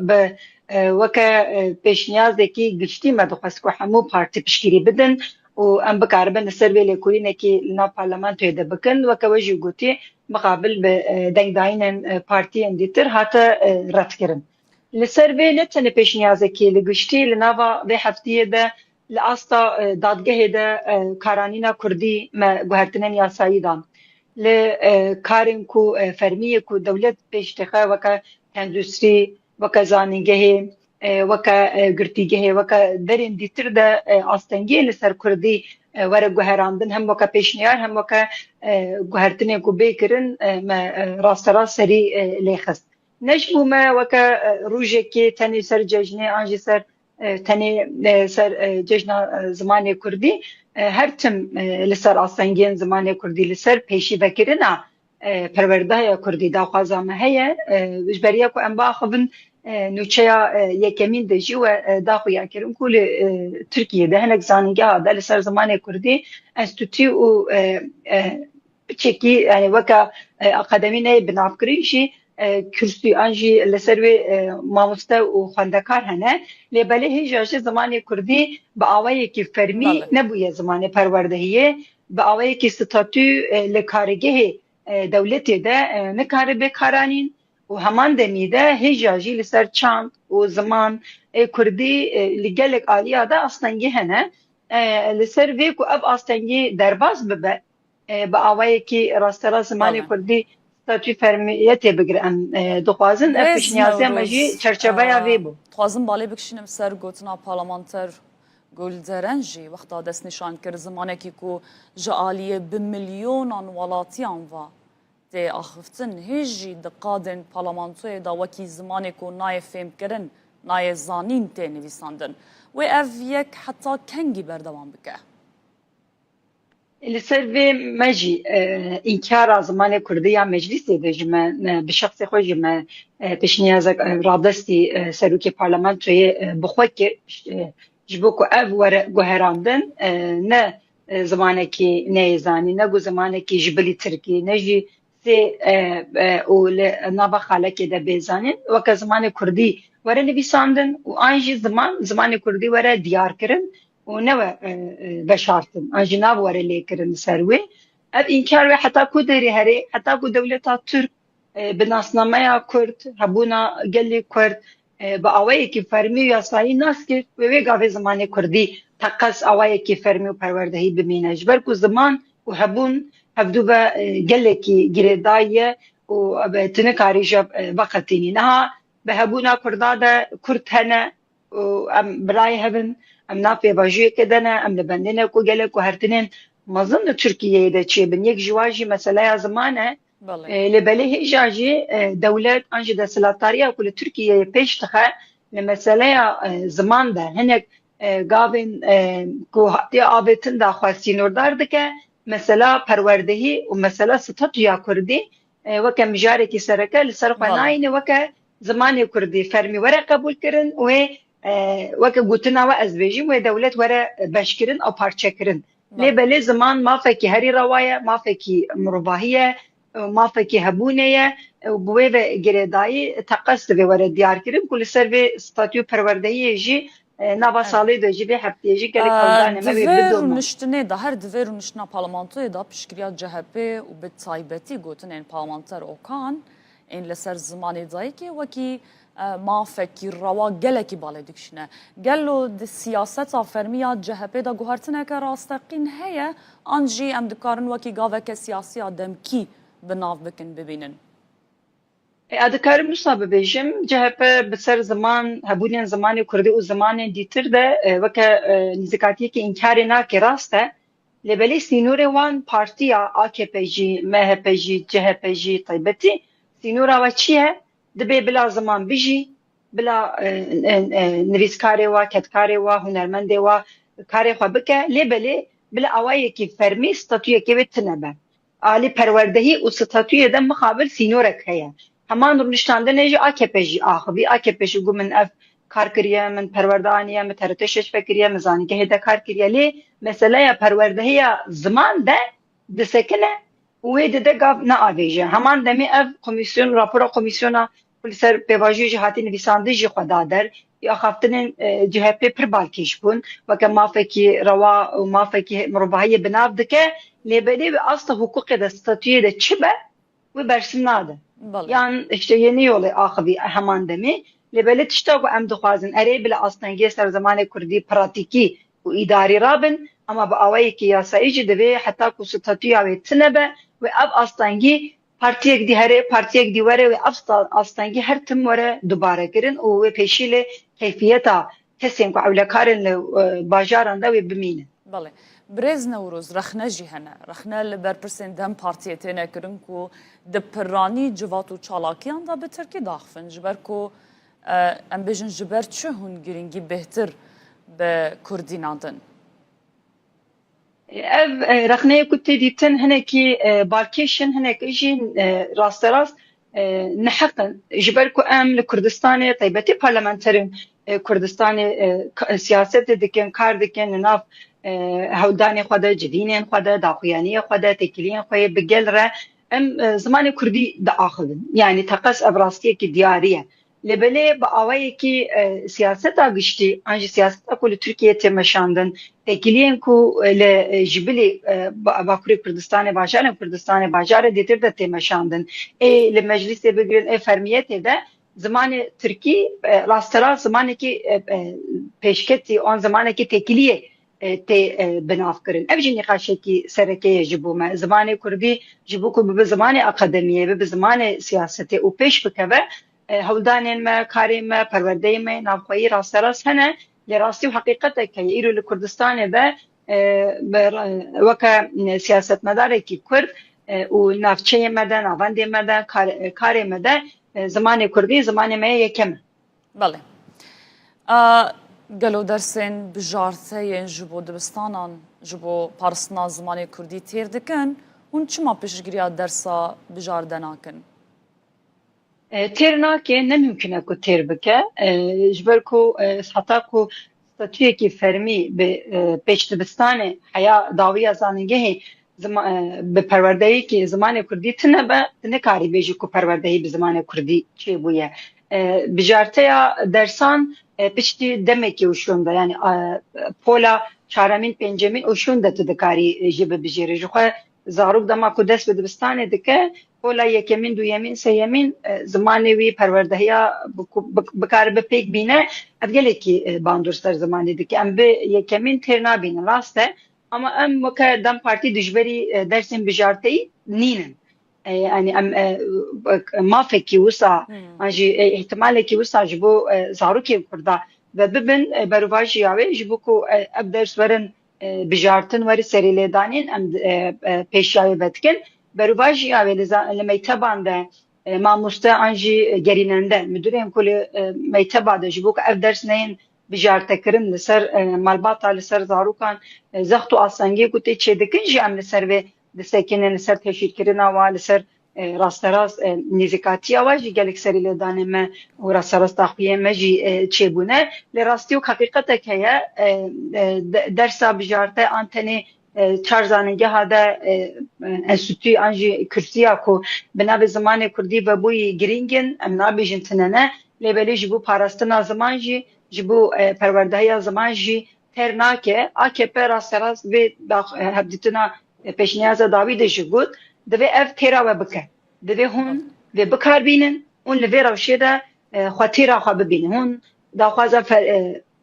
ب وكا بيشنياز دكي قشتي ما دخسكو حمو بارتي بشكيري بدن و ام بكاربن سر بيلي كورينكي لنا برلمان تويدا بكن وكا وجي قوتي مقابل بدنگ داينن بارتي انديتر هاتا رد كرن لسر به نتنه پیشنیازکی لگشتی لناوا به هفته ده لاستا دادگاه ده کارانینا کردی ما گوهرتنن یاسایی دان ل کارن کو فرمیه کو دولت پیشتخه وکا اندستری وکا زانینگه وکا گرتیگه وکا درین دیتر ده آستنگی لسر کردی ور گوهراندن هم وکا پیشنیار هم وکا گوهرتنه کو بیکرن ما راست سری لیخست نجبو ما وكا روجكي تاني سر ججني انجي سر تاني سر ججنا زماني كردي هرتم لسر اصنگين زماني كردي لسر پیشی بکرنا پرورده کردی دا خوازامه هيا اجباريه کو ام باخبن نوچیا یکمین دجی و دا خویا کرم کل ترکیه ده هنک زانگه دا لسر زماني كردي انستوتي و چکی يعني وكا اقدمين بنافكري شي كرسي انجي لسروي ماموستا و خواندکار هنه لباله هجاش زماني كردي باوي كي فرمي نبويه زماني پروردهيه باوي كي ستاتو لكارگه دولتي ده نكار بكارانين و همان دميده هجاجي لسر چاند و زمان كردي لگلك آليا ده اصلنگه هنه لسر ويكو اب اصلنگه درباز ببه باوي كي راسترا زماني كردي ستاتوی فرمیته بگیرن دخوازن افش نیازی مجی چرچبه یا ویبو خوازن بالی بکشینم سر گوتنا پارلمانتر گلدرنجی وقتا دست نشان کرد زمانه که کو جعالیه بملیونان ولاتیان و ده آخفتن هیجی دقادن پارلمانتوی دا وکی زمانه کو نای فهم کرن نای زانین ته نویساندن و اف یک حتی کنگی بردوان بکه لسر مجي إنكار زمان كردية مجلس دجمة بشخص خوجي ما بشنيازك رادستي سروكي برلمانتوي بخوكي جبوكو أف ورق جوهراندن نا زمانكي نيزاني نجو زمانكي جبلي تركي نجي سي نابا خالكي دا بيزانين وكا زمان كردي ورا نبيساندن وانجي زمان كردي ورا ديار كرن ونوى بشارتن أنجناب ورليكرن سروي أب إنكار حتى كو دري هري حتى كو دولة ترك بناسنامة كرد هبونا قلي كرد بأوائي كي فرمي ياساي ناس كي ويقافي زمان كردي تقص أوائي كي فرمي وپروردهي بمينج بركو زمان وهبون هبدو قلي كي جريداية وبتنكاري جاب بقتيني نها بهبونا كردادا كرد هنا وأم براي هبن ام نافي باجي كدنا ام لبندنا كو قالك وهرتنين ما ظن تركيا ده شيء بن يك جواجي مثلا زمانه لبليه جاجي دولات انجي ده سلطاريه كل تركيا بيش تخا لمثلا زمان ده هناك قابن كو حتى ابتن ده خاصينور داردك مثلا پروردهي ومثلا ستاتيا كردي وكم جاركي سركه لسرقناين وك زمان كردي فرمي ورا قبول كرن و وكا قلتنا وأزبيجي ودولت ورا بشكرن أو بارشكرن ليه زمان ما فيكي هري رواية ما فيكي مرباهية ما فيكي هبونية وبويبة جريداي تقصد في ورا ديار كرن كل سر ستاتيو پروردهي يجي نابا صالي دو جي بحبت يجي كالي قلداني ما دفير ونشتني ده هر دفير ونشتنا پارلمانتوي ده بشكريات جهبي وبالتايبتي قلتنين پارلمانتر أوكان إن لسر زماني دايكي وكي ما فكر روا جلكي بالدكشنا قالوا السياسة فرمية جهبي دا جوهرتنا كراستقين هي أنجي أم دكارن وكي قاوة كسياسية دمكي بناف بكن ببينن أذكر مصاب بيجم جهبي بسر زمان هبونين زمان كردي وزمان ديتر ده وكا نزكاتي كي إنكارنا كراسته لبلي سينوري وان بارتيا AKP'ci, MHP'ci, CHP'ci طيبتي سينورا وچيه دبي بلا زمان بيجي بلا نویسکاری و کتکاری و هنرمندی و کاری خو بکه لبلی بلا اوایی کی فرمی ستاتوی کی بتنبه عالی پروردهی و ستاتوی ده مقابل سینورک هيا همان رو نشانده نجی AKP'ci آخوی AKP'ci گو من اف کار کریه من پروردانیه من ترتشش فکریه مزانی که هده کار کریه لی مثلا یا پروردهی زمان ده دسکنه ويد دقاف ناويجه همان دمي اف كوميسيون رابورا كوميسيونا كل سر بيواجي جهاتي نفيساندجي خدادر يا خافتن جهه بيبر بالكيش بون وكما فيكي روا وما فيكي مرباهيه بناف دكه لبدي اصلا حقوق دستاتوي ده تشبه وبرسناده يعني işte yeni yolu akhvi hemen demi lebeli tiştagu em dukhazin ere bile aslında geser zamanı kurdi pratiki و idari rabin ama bu avayki yasayıcı de ve hatta ku statüya ve tnebe ve ab aslında partiye gidi her partiye gidi vere ve aslında her tim vere dubare kirin o ve peşile keyfiyeta kesin ku avlakarın bajaranda ve bimine. بله برز نوروز رخنه جهنه رخنه لبرپرسین دم پارتیه تینه کرن کو دپرانی جوات و چالاکیان دا به ترکی داخفن جبر کو ام بیجن جبر چه هون گرینگی بهتر به کردی نادن رخنه كنت ديتن هناكي باركيشن هناك اجي راست راست نحقا جبركو ام لكردستان طيبتي بارلمانترين كردستان سياسات دكن كار دكن ناف هوداني خدا جدينين خدا داخيانيه خدا تكلين خوي بقل ام زمان كردي داخل يعني تقص ابراستيه كي دياريه لبله باوی کی سیاست آگشتی آنچه سیاست اکول ترکیه تماشاندن تکلیه کو لجبلی باکوری کردستان باجار دیتر ده تماشاندن لمجلس بگیرن فرمیت ده زمان ترکی راسترا زمانی کی پیشکتی آن زمانی کی تکلیه تی بناف کرن اوجی نقاشه کی سرکه جبو ما زمان کردی جبو کو به زمان اکادمیه به زمان سیاست او پیش بکوه هولدانين ما كاريم ما پرورده ما نافخوایی راست راست هنه لراستی و حقیقت که ایرو لکردستان به وکا سیاست مداره کی کرد و نافچه مده نافنده مده کار مده زمان کردی زمان ما یکم بله گلو درسین بجارته جبو دبستانان جبو پارسنا زمان کردی تیر دکن اون چما پیشگیری درسا بجاردنا کن تیر ناکه نممکنه کو تیر بکه جبر کو حتی کو ستاتوی کی فرمی به پیش دبستان حیا داوی زانگه به پروردهی که زمان کردی تنه کاری بیجی کو پروردهی به زمان کردی چی بویه بجارته یا درسان پشتی دمکی وشونده یعنی پولا چهارمین پنجمین وشونده تدکاری جبه بجیره جوخه زاروک دما کو دست به دبستان دکه پولا یکمین دویمین سیمین زمانی وی پروردهیا بکار به پیک بینه ادگلی کی باندورستر زمانی دکه ام به یکمین ترنا بینه راسته اما ام وکه دم پارتی دجبری درسین بجارتی نینن يعني ما فكي وسع اجي احتمال كي وسع جبو زاروكي كردا وببن برواجي ياوي جبوكو ابدرس ورن بجارتن ور سريلدانين ام پیشاوي بتكن برواجي ياوي لما يتبان ده ما مستا انجي جريننده مديرين كل ما يتبع ده جبوك ابدرس نين بجارتكرن لسر مالباطا لسر زاروكان زختو اسانگي كوتي چدكن جي ام لسر دستکن لسر تشکیل کردن و لسر راست راست نزیکاتی آواجی گلک سری لدانه ما و راست راست تخفیه مجی چه بونه لراستی و حقیقت که درس بجارته آنتنی چارزانگه هذا انستitüی انجی کرسیا کو بنا زمان کردی و بوی گرینگن امنا بیجن تننه لبلی جبو پاراستنا زمان جی جبو پروردهی زمان جی ترناکه AKP راست راست به هبدیتنا پیشنیاز داوی داشت بود دوی اف تیرا و بکر دوی هون و بکار بینن اون لوی روشه دا خاطیرا خواه ببینن هون داخواز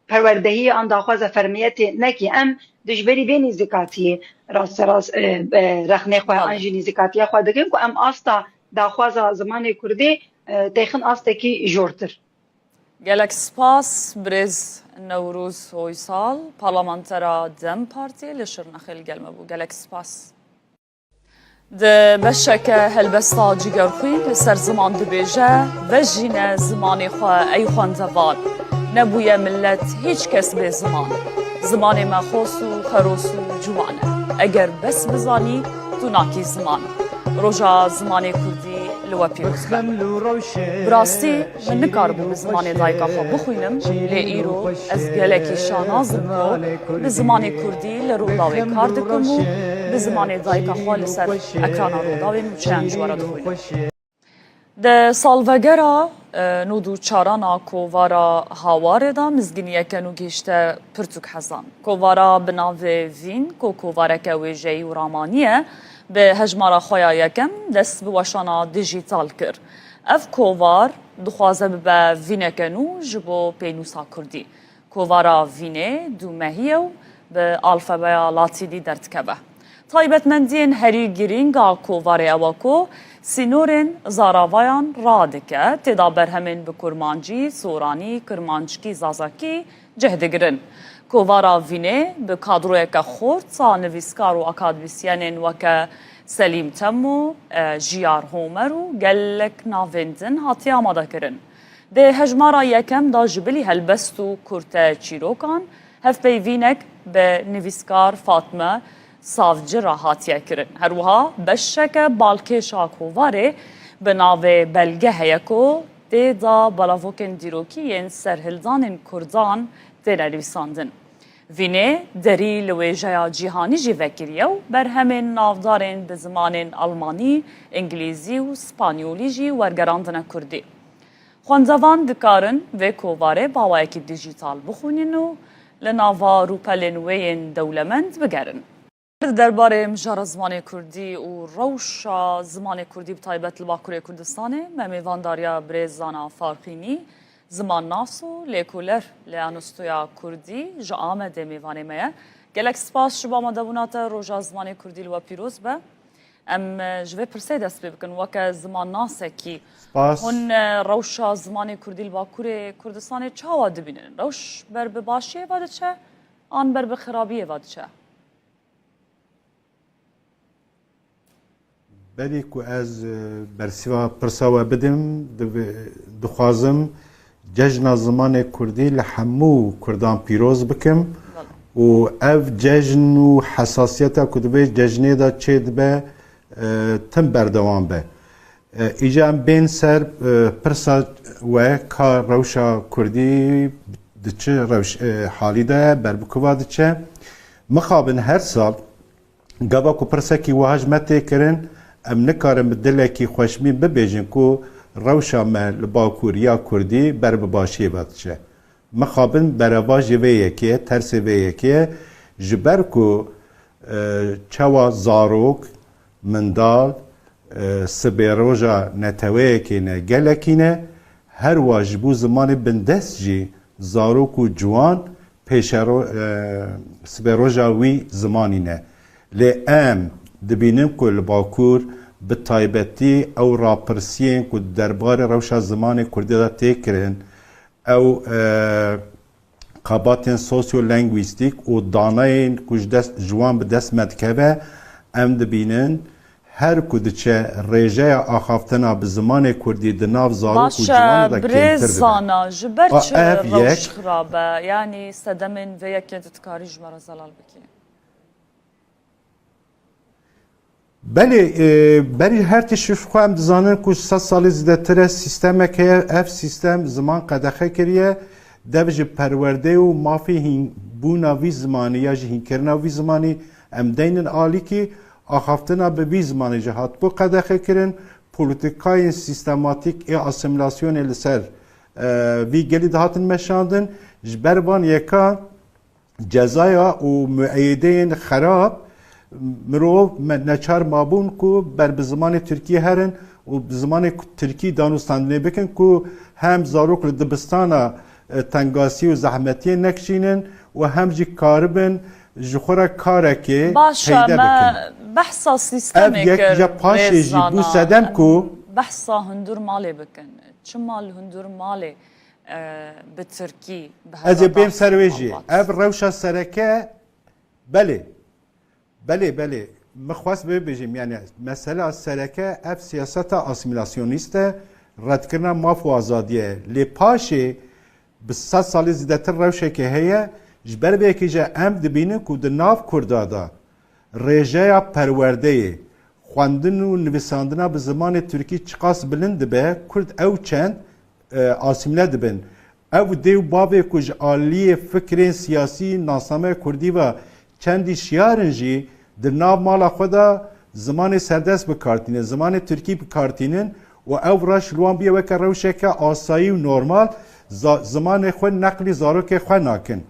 پروردهی آن داخواز فرمیت نکی ام دجبری بین نزیکاتی راست راست رخنه خواه انجی نزیکاتی خواه دکن که ام آستا داخواز زمان کردی تیخن آستا کی جورتر گلک سپاس برز نوروز هویسال پارلمانترا دم پارتی لشرنخیل گلمه بو گلک سپاس ده بشک هلبستا جیگر خوین لسر زمان دبیجه و جین زمانی خواه ای خوانزوار نبوی ملت هیچ کس به زمان مخوص و خروس و جوانه اگر بس بزانی تو ناکی زمان روژا زمان کردی لوا پیروز براستی من نکار بو زمان دایکا خو بخوینم لی ایرو از گلکی شانازم کو به زمان کردی لروداوی کار دکم و به زمان دایکا خو لسر اکرانا روداوی نوچران جوارا دخوینم ده سالوگرا نودو چارانا کووارا هاواره دا مزگینیه که نو گیشته پرتوک حزان کووارا بناوه وین کووارا که ویجهی و رامانیه به هجمارا خویا یکم دست به وشانا دیجیتال کر اف کووار دخوازه به وینه کنو جبو پینوسا کردی کووارا وینه دو مهیو به الفبایا لاتینی درتکبه طایبت مندین هری گرینگا کوواره اواکو سینورین زاراوایان رادکه تدا برهمین به کرمانجی، سورانی، کرمانچکی، زازاکی جهدگرن کووارا وینه به کادرویک خورد سا نویسکار و اکادمیسیانین وکه سلیم تمو جیار هومر و گلک ناویندن هاتی آماده کرن. ده هجمارا یکم دا جبلی هلبست و کرت چیروکان هف پیوینک به نویسکار فاطمه صافجر هاتیه کرن. هروها بشک بالکشا کوواره به ناو بلگه هیکو ده دا بلاوکن دیروکیین سرهلدان کردان ده نویساندن. وینه دری لویجه جیهانی جی وکریه و بر همین نافدارین به زمان آلمانی، انگلیزی و سپانیولی جی ورگراندن کردی. خوانزوان دکارن و کوواره باوایی که دیجیتال بخونین و لناوا روپلین وین دولمند بگرن. درباره مجار زمان کردی و روش زمان کردی بطایبت لباکوری کردستانه ممیوانداریا بریزانا فارقینی زمان ناسو لیکولر لیانستویا کردی جا آمده میوانه مایه گلک سپاس شبا مدبونات روژا زمان کردی لوا پیروز به ام جوه پرسه دست بکن وکه زمان ناسه کی هن روشا زمان کردی لوا کردستان چه واده بینن؟ روش بر بباشیه واده چه؟ آن بر بخرابیه واده چه؟ بلی که از برسیوا پرساوا بدم دخوازم جشن زمان کردی لحمو کردان پیروز بکم و اف جشن و حساسیتا کدوه جشنه دا چید به تم بردوان به ایجا بین سر پرسا و کار روشا کردی دچه روش حالی ده بربکوا دچه مخابن هر سال گابا کو پرسا کی وهاجمته کرن ام نکارم بدله کی خوشمی ببیجن کو روشا ما لباکوریا کردی بر بباشی بادشه مخابن بروا جوه که ترس وی که جبر کو چوا زاروک مندال سبیروجا نتوه که نه گلکینه هر واجبو زمان بندست جی زاروک و جوان پیش سبیروجا وی زمانی نه لی ام دبینم که لباکور به تایبەتی ئەو ڕاپرسیên ku derbarê rewşa zimanê Kurdî de tê kirin ew qabatên sosyo-lingwîstîk û danayên ku ji wan bi dest me dikeve em dibînin her ku diçe rêjeya axaftina bi zimanê Kurdî di nav zarok û ciwan de برێزانە ji ber çi rewş xirabe yanî sedemên vê yekê dikarî ji me re zelal bikî بله بری هر تشریف خواهم دزانن که 100 سال زیادتر سیستم که اف سیستم زمان قدخه کریه دوج پرورده و مافی هین بونا وی زمانی یا جهین کرنا وی زمانی ام دینن عالی که آخافتنا به وی زمانی جهات بو قدخه کرن پولیتیکای سیستماتیک ای اسیمیلاسیون لسر وی گلی دهاتن مشاندن جبروان یکا جزایا و معیدین خراب مرو نچار مابون کو بر به زمان ترکیه هرن و به زمان ترکی دانستاندنه بکن کو هم زاروک دبستانا تنگاسی و زحمتی نکشینن و هم جی کاربن جخورا کاره که پیدا بکن بحثا سیستمی کر بو سدم کو بحثا هندور مالی بکن چه مال هندور مالی به ترکی از بیم سرویجی اب روشا سرکه بله مخواست ببیجیم یعنی مسئله سرکه اف سیاست اسیمیلاسیونیست رد کردن ماف و آزادیه لی پاشه به 100 سال زیادتر روشه که هیه جبر به که جا ام دبینه که در ناف کردادا رژه پرورده خواندن و نویساندن به زمان ترکی چقاس بلند به کرد او چند اسیمیله دبن او دیو بابه که آلی فکر سیاسی ناسنامه کردی و چندی شیارنجی در ناو مالا خدا زمان سردست بکارتینه زمان ترکی بکارتینن و او راش روان بیه وکر روشه که آسایی و نورمال زمان خود نقلی زاروک خود ناکن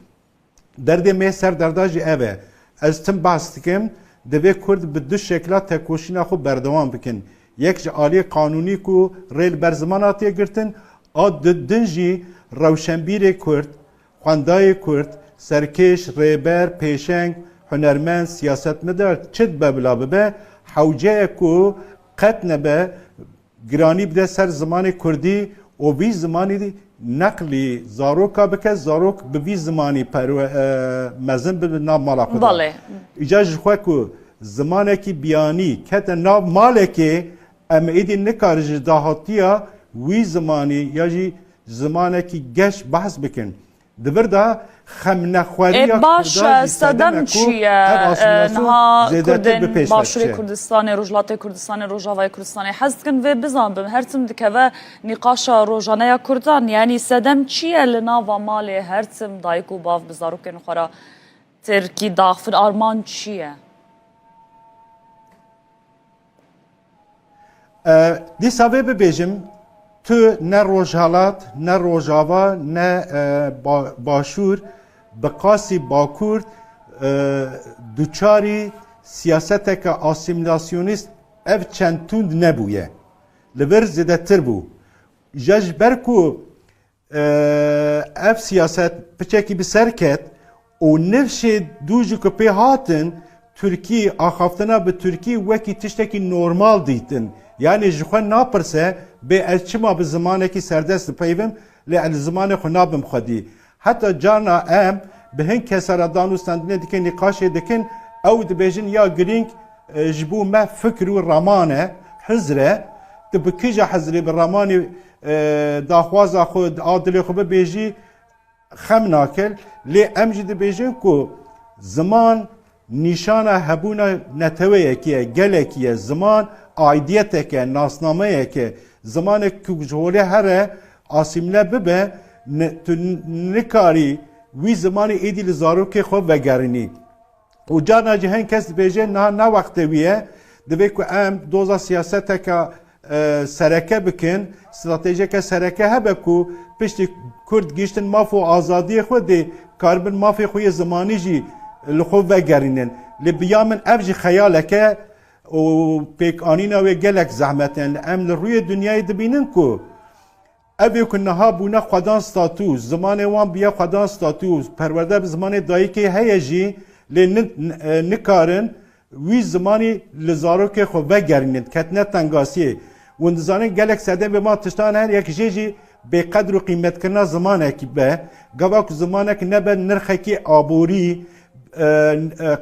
درد می سر درداجی اوه از تم بحث کم دوی کرد به دو شکلات تکوشینا خود بردوان بکن یک جعالی قانونی کو ریل بر زمان آتیه گرتن آد دنجی روشنبیر کرد خواندای کرد سرکش، ریبر، پیشنگ، هنرمند، سیاستمدار چد ببلا به حوجه کو قط نبه گرانی بده سر زمان کردی و وی زمانی نقلی زاروکا بکه زاروک بوی زمانی مزن به ناب مالا خدا بله ایجاج خواه که زمانه کی بیانی که ناب ماله که ام ایدی نکارج داهاتیا وی زمانی یا جی زمانه کی گش بحث بکن دبر دا خم نخواری باش سدم چیه نها کردن باشوری کردستان روجلات کردستان روجاوای کردستان حزد کن و بزن بم هرتم دکوه نقاش روجانه کردان یعنی سدم چیه لنا و مال هرتم دایکو باف بزارو کن خورا ترکی داخل آرمان چیه دی سابه ببیجم تو نه روجالات نه روجاوا نه باشور بقاسی باکورد دوچاری سیاست که آسیمیلاسیونیست اف چندتوند نبویه لبر زده تر بو جاج برکو اف سیاست پچکی بسر کت و نفش دوجو که پی هاتن ترکی آخافتنا به ترکی وکی تشتکی نورمال دیتن یعنی جخوان ناپرسه به ارچما به زمانه کی سردست پیوم لی زمانه خو نابم خودی حتی جانا ام به هن کسر دانوستاندنه دیکن نقاشه دیکن او دبیجن یا گرینگ جبو ما فکر و رمانه حزره تبکیجا حزره بالرماني داخوازا خود عادل خو بيجي خم ناكل لي امجد بيجن كو زمان نشانه هبونا نتويه كي گلكيه زمان عيديتك ناسنامه كي زمان كوجوله هر آسیمله ببه نکاری وی زمان ایدی لزارو که خوب وگرنی و جانا جهن کس بیجه نه وقت ویه دوی که ام دوزا سیاست که سرکه بکن استراتژی که سرکه هبه که پشت کرد گیشتن مافو آزادی خود دی کاربن مافی خوی زمانی جی لخوب وگرنن لبیامن افجی خیاله که و پیک آنینا و گلک زحمتن ام لروی دنیای دبینن که اوی کنها بونا خدان ستاتوس زمان وان بیا خدان ستاتوس پرورده به زمان دایی که هیجی نکارن وی زمانی لزارو که خو وگرینند کتنه تنگاسیه و نزانه گلک سده به ما تشتان هر یک جیجی به قدر و قیمت کرنا زمانه که به گواک زمانه که نبه نرخه که آبوری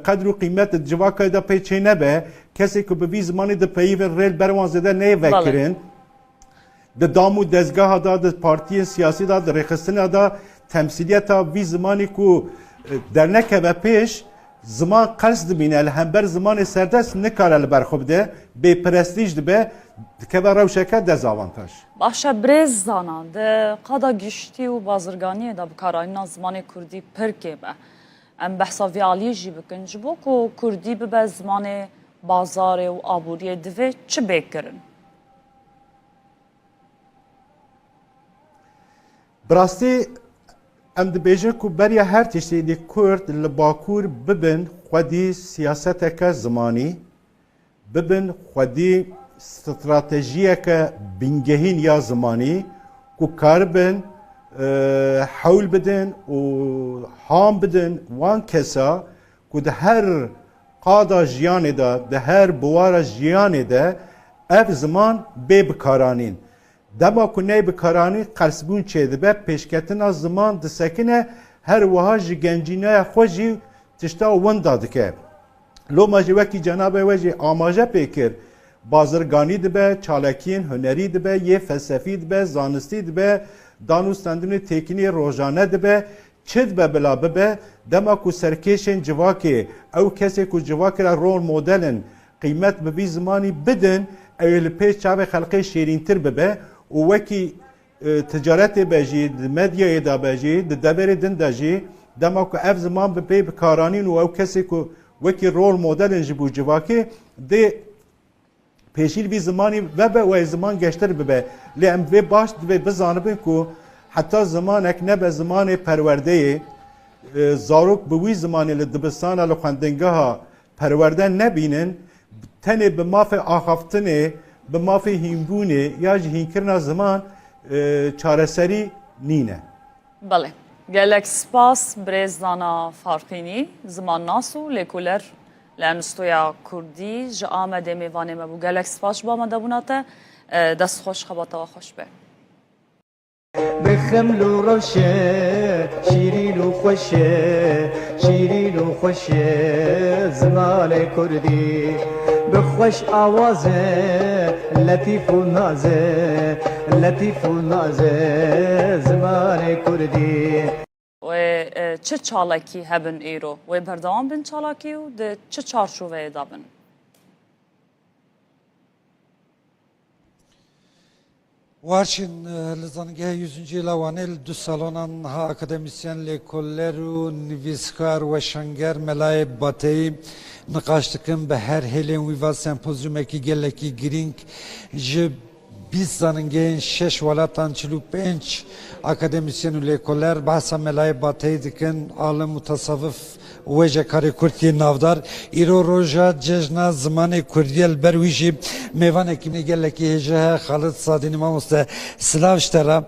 قدر و قیمت جواکه دا پیچه نبه کسی که به وی زمانی دا پیوه ریل بروان زده نه وکرن د دامو دزگاه دا د پارتی سیاسی دا د رخصتن دا تمثیلیت وی زمانی کو در نکه پیش زمان قرص دبینه لهمبر زمان سردست نکاره لبرخوب ده به پرستیج ده که به روشکه دزاوانتاش باشه برز زانان ده قدا گشتی و بازرگانی ده بکاراینا زمان کردی پرکه به ام بحثا ویالی جی بکن جبو که کردی به زمان بازار و آبوری دوه چه بکرن؟ براستی ام دبیجن که برای هر تشتی دی کرد لباکور ببن خودی سیاست که زمانی ببن خودی استراتژیه که بینگهین یا زمانی که کار بن حول بدن و هام بدن وان کسا که ده هر قادا جیانه ده هر بوار جیانه ده اف زمان بی بکارانین دما کنه بکارانی قرصبون چه دبه پیشکتنا زمان دسکنه هر وها جگنجینه خوشی تشتا ون دادکه لو ماجی وکی جناب وجه آماجه پیکر بازرگانی دبه چالکین هنری دبه یه فلسفی دبه زانستی دبه دانوستندون تکنی روزانه دبه چد به بلا ببه دما کو سرکشن جواکه او کسی کو جواکه را رول مدلن قیمت به بی زمانی بدن اول پیش چاوه خلقه شیرین تر ببه و وکی تجارت بجی مدیا دا بجی دبر دن دجی دما کو اف زمان به پی بکارانین و او کسی کو وکی رول مدل جبو جواکه ده پیشیل بی زمانی و زمان گشتر ببه لیم و باش به بزانبن کو حتی زمانک نبه زمان پرورده زاروک به وی زمانی لدبستان لخوندنگاه پرورده نبینن تنه به ماف آخافتنه به مافی هیمبونه یا هینکرنا زمان چارەسەری نینه بله گلک سپاس برزدانا فارقینی زمان ناسو لیکولر لانستویا کردی جا آمده میوانه مبو گلک سپاس با آمده بوناته دست خوش خباتا و خوش به بخمل و روشه شیرین و خوشه شیرین و خوشه زمان کردی بخوش آوازه لطیف و نازه لطیف و نازه زمان کردی و چه چالاکی هبن ایرو و بردوام بن چالاکی و ده چه چارچوبه دابن وارچین لزانگه 100. لوانه دو سالانان ها اکادمیسین لیکولر و نویسکار و شنگر ملای باتی نقاشتکن به هر هیلین ویوال سمپوزیوم کی گلکی گرینگ جب 20 زنگه 6 ولاتان 45 اکادمیسین و لیکولر بحثا ملای باتی دکن عالم متصوف وجه کاری کردی نافدار ایرو روزا جشن زمان کردی البرویجی میوان کی میگه کی هجه خالد صادینی ما مست سلاوشترا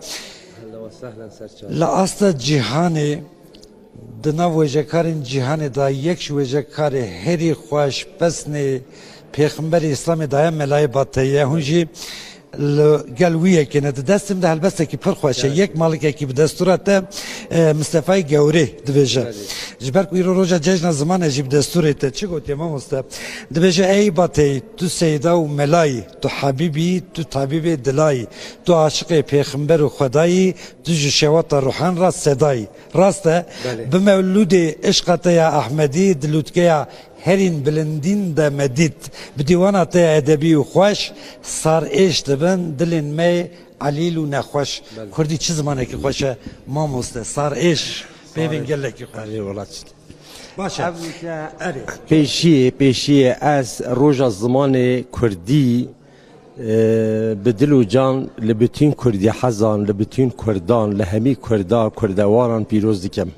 لا است جهانی دنا وجه کارین جهانی دا یک وجه کار هری خوش پسنی پیغمبر اسلام دایم ملای باطیه هنجی گلویه که نه دستم ده البته که پر خوشه یک مالک که به دستورات مصطفی گوری دویجه جبر کوی روزا جشن زمان جیب دستورت چه گویی ما مست دویجه ای باتی تو سیدا و ملای تو حبیبی تو طبیب دلای تو عاشق پیغمبر و خدایی تو جشوات روحان را صدای راسته به مولود عشقت یا احمدی دلوتکه هرین بلندین ده مدید بدیوانات ادبی و خوش سار ایش دبن دلین می علیل و نخوش کردی چه زمانه که خوشه ما مسته سار ایش ببین گله که خوش باشه پیشی از روز زمان کردی به دل و جان لبتین کردی حزان لبتین کردان لهمی کردواران پیروز دیکم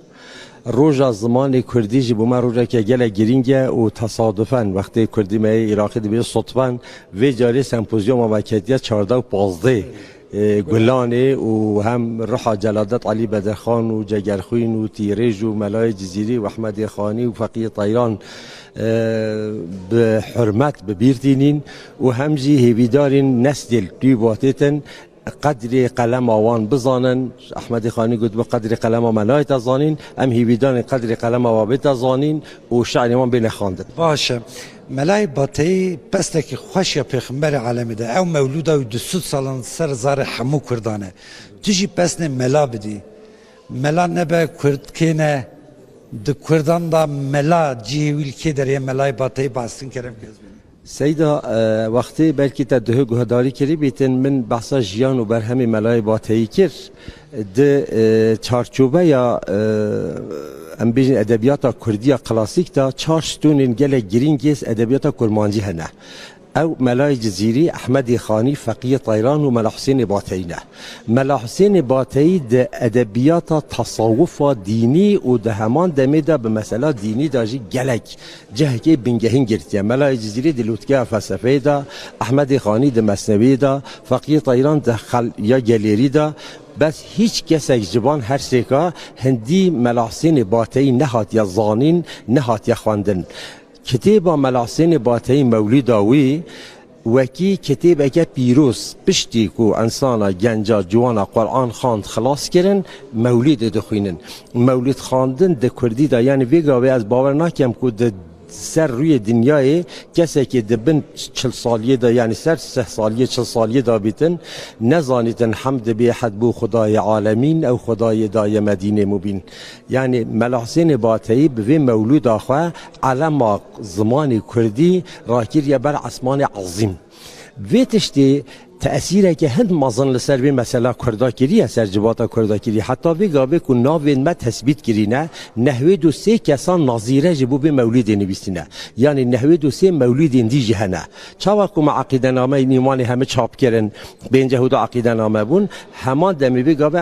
روزا زمان کردی جی بوم روزا که گله گرینگه و تصادفاً وقتی کردی می عراقی دیگه صدفاً و جاری سمپوزیوم موکلیت 14 و 15 گلانه و هم روح جلادت علی بدرخان و جگرخوین و تیریج و ملای جزیری و احمد خانی و فقیه طیران به حرمت ببیرتینین و همجی هیویدارین نسل دیواتتن قدر قلم آوان بزانن احمد خانی گفت به قدر قلم ملای تزانین ام هیویدان قدر قلم آوان تزانین و شعر ما بین خواندن باشه ملای باتی پس که خوش یا پیغمبر عالم ده او مولوده و 200 سالان سر زار حمو کردانه تجی پس نه ملا بدی ملا نبه کرد که نه ده کردان دا ملا جیویل که در یه ملای باتی باستین کرم سیدا وقتی بلکی تا ده گهداری کری بیتن من بحثا جیان و برهمی ملای باتی کر ده چارچوبه یا ام بیجن ادبیات کردی کلاسیک تا چارشتون گله گرینگیس ادبیات کرمانجی هنه او ملای جزیری احمد خانی فقیه طیران و ملا حسین باطینه ملا حسین باطی ده ادبیات تصوف دینی و ده همان دمیده به مسئله دینی داجی گلک جهکی بنگهین گرتیه ملای جزیری ده لوتکه فلسفه ده احمد خانی ده مثنوی ده فقیه طیران ده یا گلیری ده بس هیچ کسی جبان هر سیکا هندی ملا حسین باطی نهات یا زانین نهات یا خواندن کتاب ملا حسین باطی مولداوی وکی کتاب اگه پیروز پشتی کو انسانا گنجا جوانا قرآن خواند خلاص کرن مولد دخوینن مولد خواندن ده کردی دا یعنی ویگاوی از باور نکم که ده سر روی دنیای کسی که دبن 40 سالیه دا یعنی سر 3 سالیه 40 سالیه دا بیتن نزانیتن حمد به حد بو خدای عالمین او خدای دای مدینه مبین یعنی ملا حسین باطی به مولود آخوا علم زمان کردی راکیر یا بر اسمان عظیم ویتشتی تأثیره که هند مازن لسر به مسئله کرداکیری سر جباتا کرداکیری حتی ویگاوی که ناوین ما تثبیت کرینه نحوه 2 کسان نظیره جبو به مولید نویسینه یعنی نحوه 2 مولید دی جهنه چاوا که ما عقیده نامه نیمان همه چاپ کرن بین جهود عقیده نامه بون همان دمی ویگاوی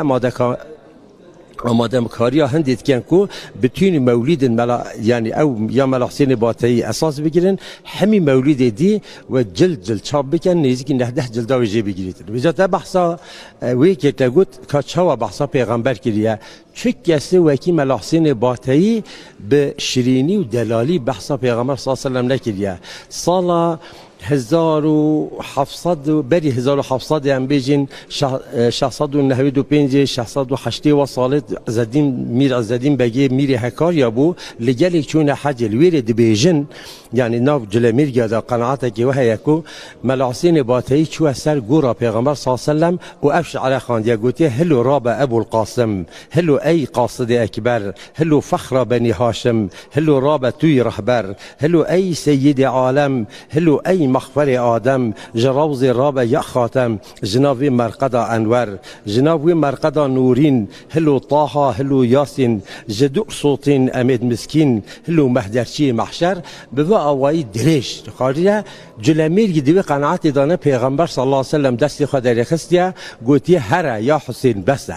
آماده کاری هندید کن کو بتونی مولید ملا یعنی او یا ملا حسین باطی اساس بگیرن همی مولید دی و جلد چاپ بکن نزدیک 19 جلد وجه بگیرید وجه بحثا وی که تگوت کاچوا بحثا پیغمبر کریه چه کسی وکی ملا حسین باطی به شیرینی و دلالی بحثا پیغمبر صلی الله علیه و سلم نکریه سالا 1700 بری 1700 ام بیجین 695 608 سالت زدیم میر زدیم بگی میر هکاریا بو لجلك چون حج الوير دبيجن يعني ناف جلمير جدا قناعتك وهيكو ملعسين باتي شو سر جورا پیغمبر صلى الله عليه وسلم وافش على خانديا قوتي هلو رابع ابو القاسم هلو اي قاصد اكبر هلو فخر بني هاشم هلو رابع توي رهبر هلو اي سيد عالم هلو اي مخفر ادم جراوز رابع يا خاتم جنابي مرقدا انور جنابي مرقدا نورين هلو طه هلو ياسين جدو صوتين امد مسكين هلو مهدرشي محشر بوا اوای درش خارجه جلمیر گیدی قناعت دانه پیغمبر صلی الله علیه و سلم دستی خود رخصتیا گوتی هر یا حسین بس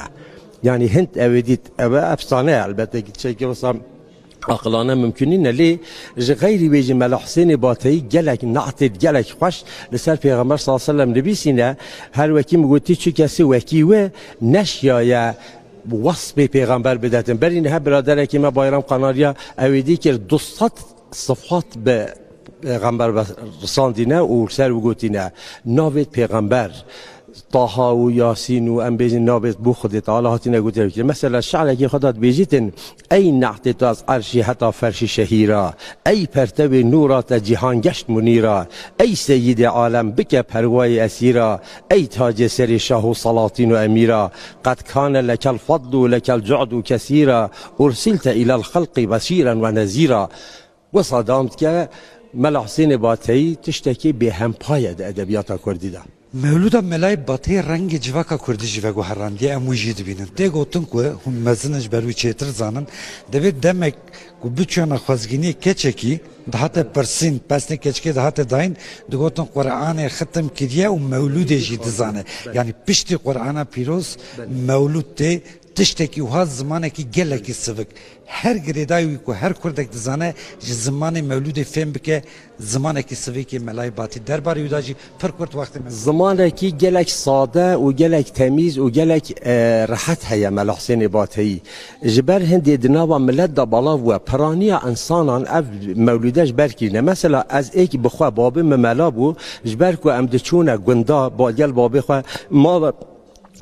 يعني هنت أوديت أبا أفصانة البته شيء كوسام عقلانه ممکنه لی غیری بیجی ملحسین باطی جلک نعت جلک خوش لسر پیغمبر صلی الله علیه و سلم نبیسینه هر وکی مگوتی چه کسی وکی و نشیایه وصف پیغمبر بدهتن بر این ها برادر که ما بایرام قناریا اویدی که 200 صفات به پیغمبر رساندینه و سر و گوتینه ناوید پیغمبر طه و یاسین و ام بیجین نابت بو خود تعالی هاتینه گوته بکر مثلا شعر که خودت بیجیتن ای نعت از عرشی حتی فرش شهیرا ای پرتو نورات جهان گشت منیرا ای سید عالم بک پروای اسیرا ای تاج سر شاه و سلاطین و امیرا قد کان لک الفضل و لک الجعد کثیرا ارسلت الى الخلق بشیرا و نذیرا و صدامت که ملحسین باطی تشتکی به هم پاید ادبیات کردی ده مولودا ملای باتی رنگ جواکا کردی جواگو هراندی امو جید بینن ده گوتن که هم مزنش بروی چیتر زانن دوید دمک که بچونا خوزگینی کچکی دهات پرسین پسنی کچکی دهات داین ده گوتن قرآن ختم کریه و مولود جید زانه یعنی پشتی قرآن پیروز مولود ده تشتکی و ها زمانه که گله که سوک هر گریدایی که هر کردک دزانه زمان مولود فهم بکه زمانه که سوکی ملای باتی درباره یوداجی پر کرد وقت زمانه که گلک ساده و گلک تمیز و گلک راحت هیا ملحسین باتی جبر هندی دنوا ملت دا بالا و پرانی انسانان اف مولودش برکینه مثلا از ایک بخوا بابه مملا بو جبر کو ام دچونه گندا با گل بابه خو ما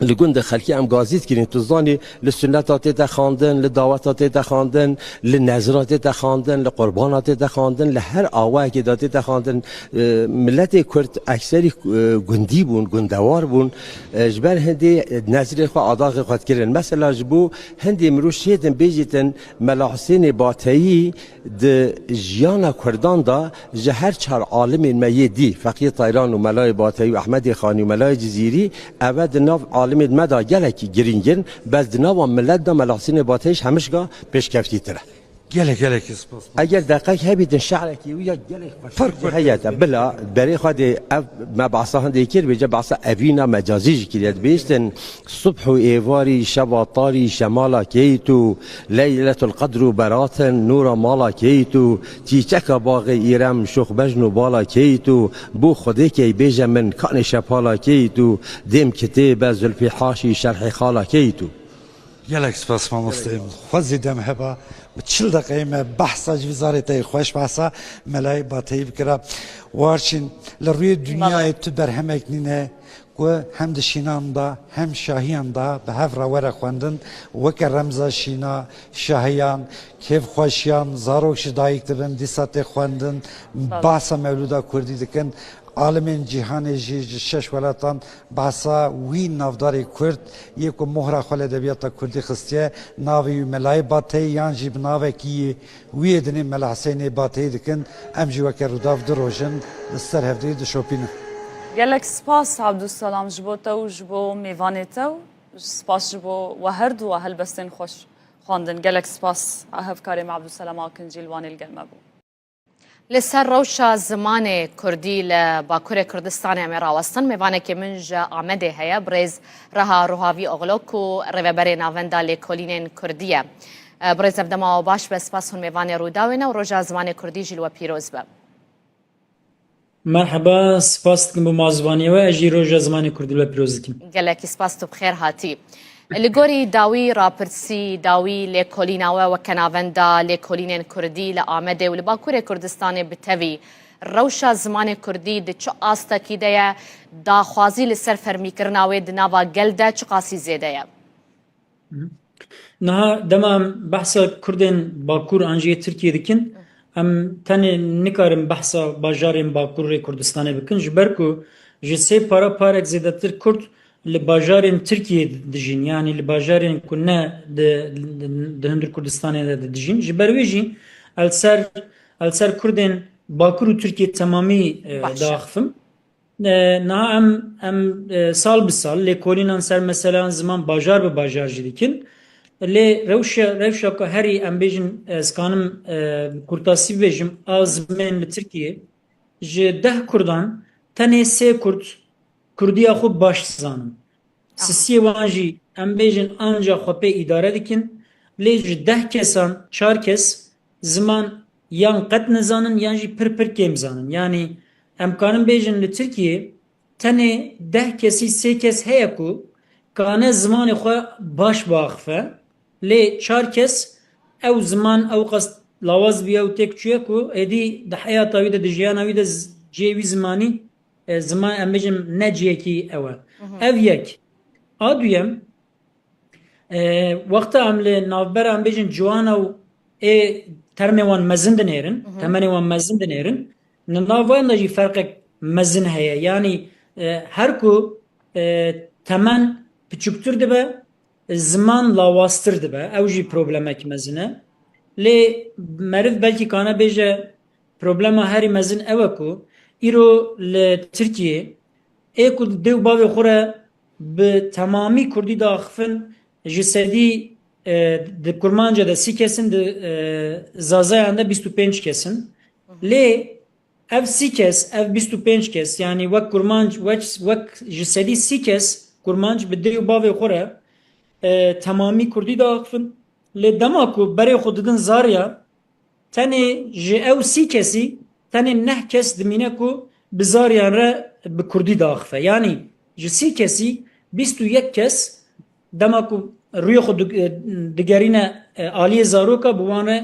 لگوند خلکی ام گازیت کردن تو زانی لسنتات تخاندن لدعوتات تخاندن لنظرات تخاندن لقربانات تخاندن لهر آوای که داده تخاندن ملت کرد اکثری گندی بون گندوار بون جبر هندی نظر خو عداق خود کردن مثلا جبو هندی مروشیتن بیجیتن ملحسین باطی د جیانا کردان دا جهر چهار عالم میدی فقیه طایران و ملای باطی و احمد خانی و ملای جزیری اود ناف عالم مدا گلکی گرینگن بس دنوا ملت دا ملحسین باطیش همشگاه پیشکفتی تره گله اسپاس اگر دقیق هبید شعر کی ویا گله فرق هيئه بلا بري خد ما بعصا هندي كير بيجا بعصا ابينا مجازي كيريت بيستن صبح ايواري شباطاري شمالا كيتو ليله القدر برات نور مالا كيتو تيچك باغ ايرم شوخ بجنو بالا كيتو بو خدي كي بيجا من كان شپالا كيتو دم كتاب زلفي حاشي شرح خالا كيتو گله اسپاس ما مستیم خوزی دم هبا بچل دقیقه بحثا جوزارتی خوش بحثا ملای باتی بکره وارچین لروی دنیای تو برهمک نینه که هم دشینان دا هم شاهیان دا به هفره وره خوندن وکر رمزا شینا شاهیان کیف خوشیان زاروکش دایک دبن دیسات خوندن بحثا مولودا کردی دکن عالمین جهان جی شش ولاتان بحثا وی نافداری کرد یک مهره خال ادبیات کردی خستیه ناوی ملای باتی یان جیب ناوی کی وی دنی ملا حسین باتی دکن ام جی وکر روداف دروژن لسر هفته دشوپین گلک سپاس عبدالسلام جبو تو جبو میوان تو سپاس جبو و هر دو هل بستن خوش خواندن گلک سپاس هفکاری مع عبدالسلام آکنجی الوانی الگلمه بو لسر روشا زمان کردی لباکور کردستان امرا وستن میوانه که منج آمده هیا بریز رها روحاوی اغلوکو روبر ناوندا لکولینین کردیه بریز افدما و باش به سپاس هون میوانه روداوینه و روشا زمان کردی جلو پیروز به مرحبا سپاس دکم بمازوانی و اجی روشا زمان کردی لو پیروز دکم گلکی سپاس تو بخیر هاتی لگوری داوی راپرسی داوی لکولیناوه و کناوندا لکولینین کردی لآمده و لباکور کردستان بتوی روشا زمان کردی د چه آستکی ده داخوازی لسر فرمیکرناوی دناوا گل ده چه قاسی زیده یا نه دما بحثا کردن باکور انجی ترکیه دکن ام تنه نکارم بحثا باجارین باکور کردستان بکن جبرکو جسه پارک زیادتر کرد لباجارین ترکیه دجین یعنی لباجارین کنه ده هندر کردستان دجین جبرویجی السر کردن باکور و ترکیه تمامی داخفم نه ام سال به سال لکولینان سر مثلا زمان باجار به باجار جدیکن لی روشا که هری ام بیجن اسکانم کرتاسی بیجم آزمین لترکیه جه 10 کردان تنه 3 کردی خوب باش زانم سیسی وانجی ام بیجن آنجا خوبه اداره دکن لی جه 10 کسان 4 کس زمان یان قد نزانن یان جی پر کم زانن یعنی امکانم بیجن لترکیه تنه 10 کسی 3 کس هیا کو کانه زمان خو باش باخفه لی 4 کس او زمان او قصد لاواز بیا و تک چیه کو ادی ده حیات اوی ده جیان اوی ده جیوی زمانی زمان ام بیجم نجیه کی اوه او یک آدویم وقتا ام لی نافبر ام بیجن جوان او ترمي وان مزن دنيرن تمني وان مزن دنيرن ننافوان دجي فرق مزن هيا يعني هركو تمن بچوكتر دبا زمان لاواستر دبا او جي پروبلمك مزنه لي مرد بلكي كانا بيجا پروبلما هاري مزن اوكو ايرو لتركيه ايكو ديو باوي خورا بتمامي كردي داخفن جسدي de kurmanca da 10 kesin de zazayanda 25 kesin le ev 10 kes ev 25 kes yani vak kurmanc vak jisedi 10 kes kurmanc bide bave xora tamami kurdi da akfın le damaku bere xududun zarya tane je ev 10 kesi tane neh kes dimine ku bizaryan re bi kurdi da akfe yani je 10 kesi 21 kes damaku روی خود دگرینه عالی زاروکا بوانه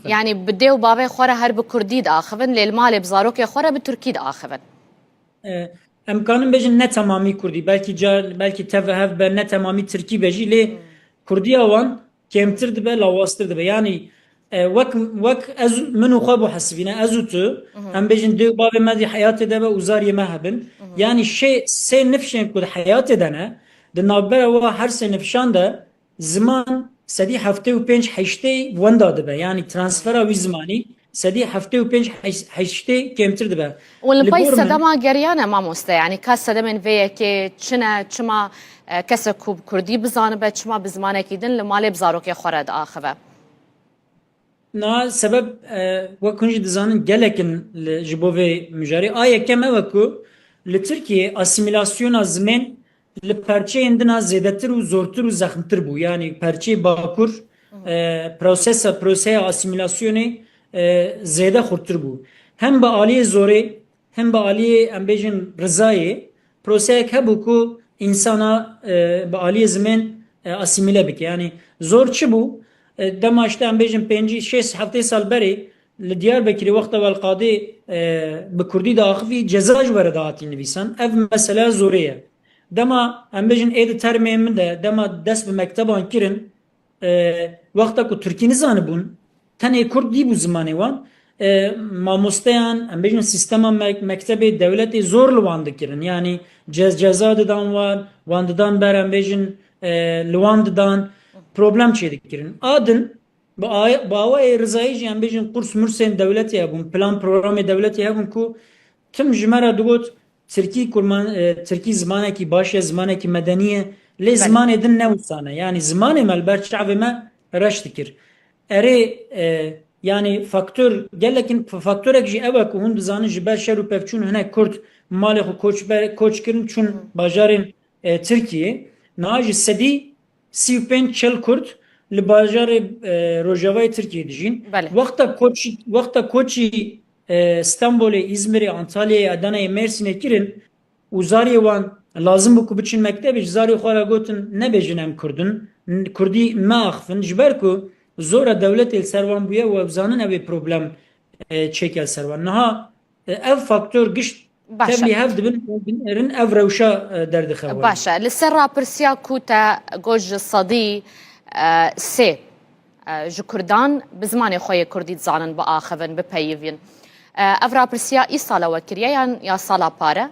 يعني بدي وبابي خورا هر بكردي داخفن للمال بزاروك خورا بتركي داخفن امکانم بجن نه تمامی کردی بلکه تفهف به نه تمامی ترکی بجی لی کردی اوان کمتر دبه لاواستر دبه یعنی وک از منو خواب حسبینه ازو تو ام بجن دو بابي مدی حیات دبه وزاری مهبن یعنی شی سه نفشن کد حیات دنه دنابر و هر سنه فشان ده زمان سدی هفته و 5 هشته وندا دبه یعنی ترانسفر وی زمانی سدی هفته و 5 هشته کمتر دبه والبای صدما گریانه ما مسته یعنی کس صدمن وی که چما کس کوب کردی بزانه به چما بزمانه کیدن لمال بزاروک خورد آخوه نه سبب و کنج دزانن گلکن جبوه مجاری آیا کم اوکو لترکیه اسیمیلاسیون زمین لپرچه اندنا زیادتر و زورتر و زخمتر بو یعنی پرچه باکور پروسه اسیمیلاسیونی زیاده خورتر بو هم با آلی زوره هم با آلی امبیجن رضایی پروسه که بو که انسانا با آلی زمین اسیمیله بک یعنی زور چه بو دماشته امبیجن 5-6 هفته سال بری لدیار بکری وقت والقاضی بکردی داخلی جزاج ورداتی نویسن اف مسئله زوریه دما ام بجن اید ترمیم من ده دما دست به مکتبان کرن وقتا کو ترکی نزانه بون تنه کرد دی بو زمانه وان ماموستیان ام بجن سیستم مکتب دولت زور لوانده کرن یعنی جزا دادن وان دادن بر ام بجن لوانددان problem çedik kirin adın باوای رضایی جان بیشن قرص مرسن دولتی هبون پلان پروگرام دولتی هبون کو تم جمره دوت ترکی زمانه کی باشه زمانه کی مدنیه لی زمانه دن نوسانه yani زمانه ملبر شعب ما رشت کر اره yani faktör gelekin faktörek ji eva ku hund zanı jiber şeru pevçun hene kurt mali xu koç kirin çun bajarın Türkiye naji sedi 35 çel kurt li bajarı Rojava'yı Türkiye dijin vakta koçi İstanbul'e İzmir'e Antalya'ya Adana'ya Mersin'e kirin uzariye wan lazım bu kubiçin mektebi zari xora gotin ne bejinem kurdun kurdi ma axfin jiber ku zora devlet el servan buya ve zanın evi problem çekel servan. Naha ev faktör gişt باشە. tevlî hev dibin erin ev rewşa derdixewan. باشە لەسەر راپرسیا کوتە گۆژ سەدی سێ ji Kurdan bi zimanê xwe yê Kurdî dizanin biaxivin bipeyivîn. Ev rapirsya îsala we kiriye yan ya sala pare?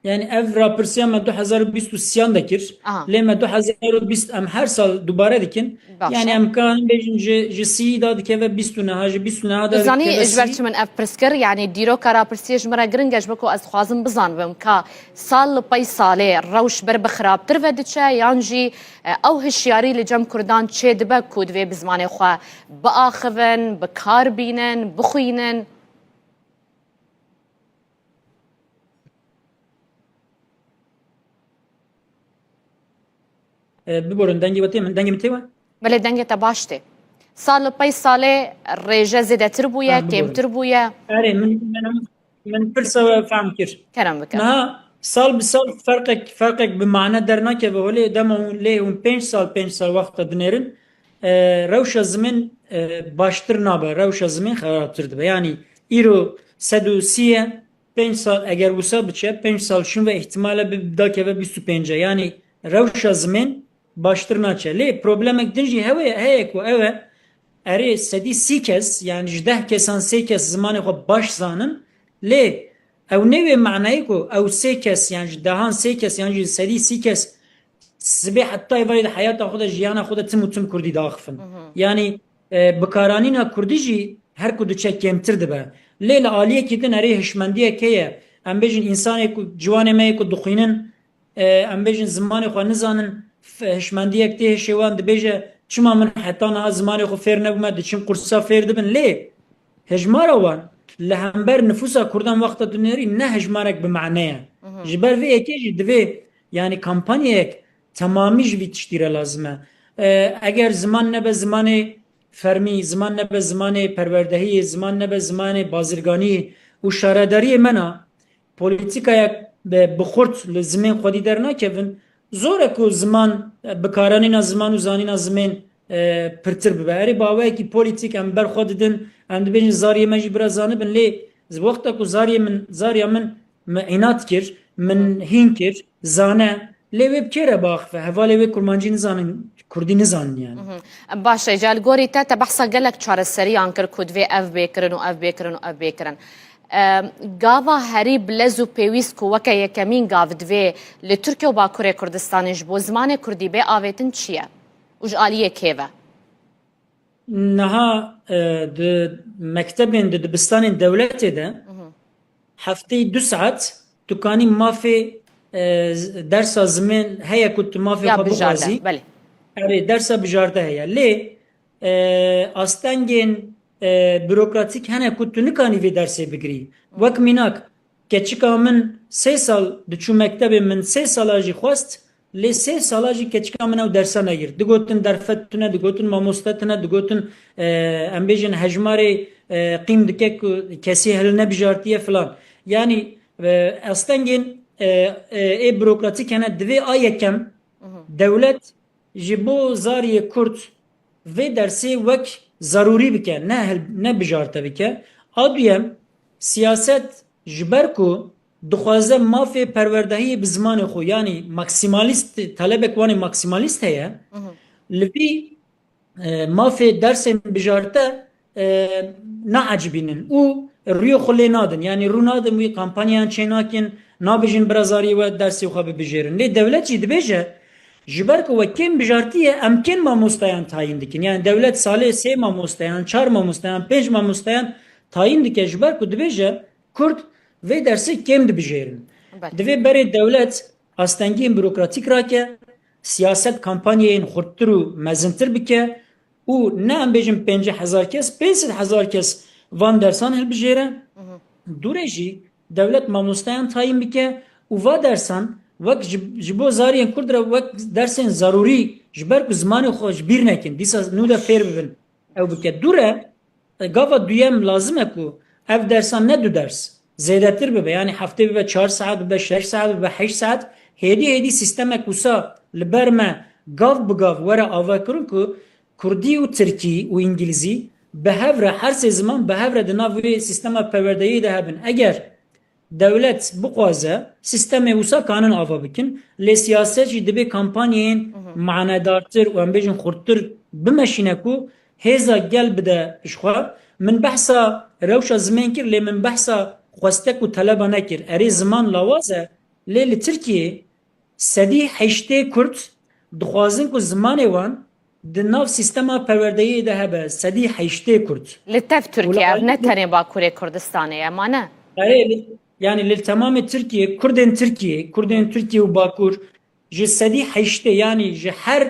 Yani ev rapirsiya me 2023 dekir. Lê me 2020 em her sal dubare dikin. Başa. Yani em kan bejin ji sî da dikeve 29 ji 29 da Zanî dikeve ji ber çi min ev pirskir yani dîroka rapirsiyê ji me re giring e ji bo ku ez dixwazim bizanibim ka sal li pey salê rewş ber bi xirabtir ve diçe yan jî ew hişyarî li cem Kurdan çê dibe ku divê bi zimanê xwe biaxivin, bi kar bînin, bixwînin. biborin dengê we tê min dengê min tê we? Belê dengê te baş tê. Sal li pey salê rêje zêdetir bûye, kêmtir bûye. Erê min pirsa we fehm kir. Kerem bike. Niha sal bi sal ferqek bi mane dernakeve holê dema hûn lê hûn 5 sal wexta dinêrin rewşa zimên baştir nabe, rewşa zimên xerabtir dibe. Yani îro 130 5 sal eger wisa biçe 5 sal şin ve ihtimale dakeve 25. Yani rewşa zimên baştir naçe. Lê problemek din jî heye ku ew e erê sedî sî kes yani ji 10 kesan 3 kes zimanê xwe baş zanin lê ew nêvê menayê ku ew 3 kes yani ji dehan 3 kes yani ji sedî sî kes sibê heta evayê de heyata xwe de jiyana xwe de tim û tim Kurdî daxifin. Yani bikaranîna Kurdî jî her ku diçe kêmtir dibe. Lê li aliyekî din erê hişmendiyek heye em bêjin însanê ku ciwanê me yê ku dixwînin em bêjin zimanê xwe nizanin hişmendiyek tê hişê wan dibêje çima min heta niha zimanê xwe fêr nebûme diçin qursa fêr dibin lê hejmara wan li hember nüfusa Kurdan wexta dinêrî ne hejmarek bi meneye. Ji ber vê yekê jî divê yani kampanyayek temamî ji vî tiştî re lazim e. Eger ziman nebe zimanê fermî, ziman nebe zimanê perwerdehiyê, ziman nebe zimanê bazirganiyê û şaredariyê me na polîtîkayek bi xurt li zimên xwedî dernakevin zor e ku ziman bikaranîna ziman û zanîna zimên pirtir bibe. Erê baweyekî polîtîk em berxwe didin em dibêjin zariyê me jî biraz zanibin lê ji wexta ku zariya min înat kir min hîn kir zane lê wê bikêre biaxive hevalê wê kurmancî nizanin Kurdî nizanin yani. Baş e ji gorî te te behsa gelek çareseriyan kir ku divê ev bêkirin û ev bêkirin û ev bêkirin. Gava herî bilez û pêwîst ku weke yekemîn gav divê li Tirkiye û Bakurê Kurdistanê ji bo zimanê Kurdî bê avêtin çi ye? û ji aliyê kê ve? Niha di mektebên di dibistanên dewletê de hefteyê 2 saat tu kanî mafê dersa zimên heye ku tu mafê xwe bixwazî erê dersa bijarde heye lê astengên bürokratik hene ku tu nikanî vê dersê bigirî. Wek mînak keçika min 3 sal diçû mektebê min 3 sala jî xwest lê 3 sala jî keçika min ew dersa negir. Digotin derfet tune, digotin mamoste tune, digotin em bêjin hejmarê qîm dike ku kesî hil nebijartiye filan. Yani astengên bürokratik hene divê a yekem dewlet ji bo zariyê Kurd vê dersê wek zarûrî bike ne bijarte bike. A duyem siyaset ji ber ku dixwaze mafê perwerdehiyê bi zimanê xwe yani maksimalîst talebek wanê maksimalîst heye li vî mafê dersên bijarte neecibînin û rûyê xwe lê nadin yani rû nadin wî kampanyayan çê nakin nabêjin bira zariyê we dersê xwe bibijêrin. Lê dewlet jî dibêje ji ber ku wekên bijartiye em kên mamosteyan tayîn dikin. Yani devlet salê 3 mamosteyan, 4 mamosteyan, 5 mamosteyan tayîn dike ji ber ku dibêje Kurd vê dersê kêm dibijêrin. Divê berê dewlet astengiyên bürokratik rake, siyaset kampanyayên xurttir û mezintir bike û ne em bêjin 50,000 kes, 500,000 kes van dersan hilbijêre. Durê jî devlet mamosteyan tayîn bike û va dersan wek ji bo zariyên Kurd re wek dersên zarûrî ji ber ku zimanê xwe ji bîr nekin dîsa nû de fêr bibin ew bike. Dure gava duyem lazim e ku ev dersan ne du ders zêdetir bibe yani heftê bibe 4 saat bibe 6 saat bibe 8 saat hêdî sistemek wisa li ber me gav bi gav were avakirin ku Kurdî û Tirkî û İngilîzî بهevre her zaman behevre de navi sistema perverdeyi de hebin. Eğer devlet bu qaze sisteme usa kanun ava bikin le siyasetçi dibe kampanyen manadartır ve ambejin xurttir bimeşine ku heza gel bide pişxwa min behsa rewşa zmen kir le min behsa xwestek u taleba nekir eri zaman lawaze le li Türkiye sedî heştê Kurd dixwazin ku zimanê wan di nav sistema perwerdeyê de hebe sedî heştê Kurd. Li tev Tirkiye ne tenê Bakurê Kurdistanê ye ma ne? Yani li tamamê Tirkiye, Kurdên Tirkiye û Bakur ji sedî heştê yani ji her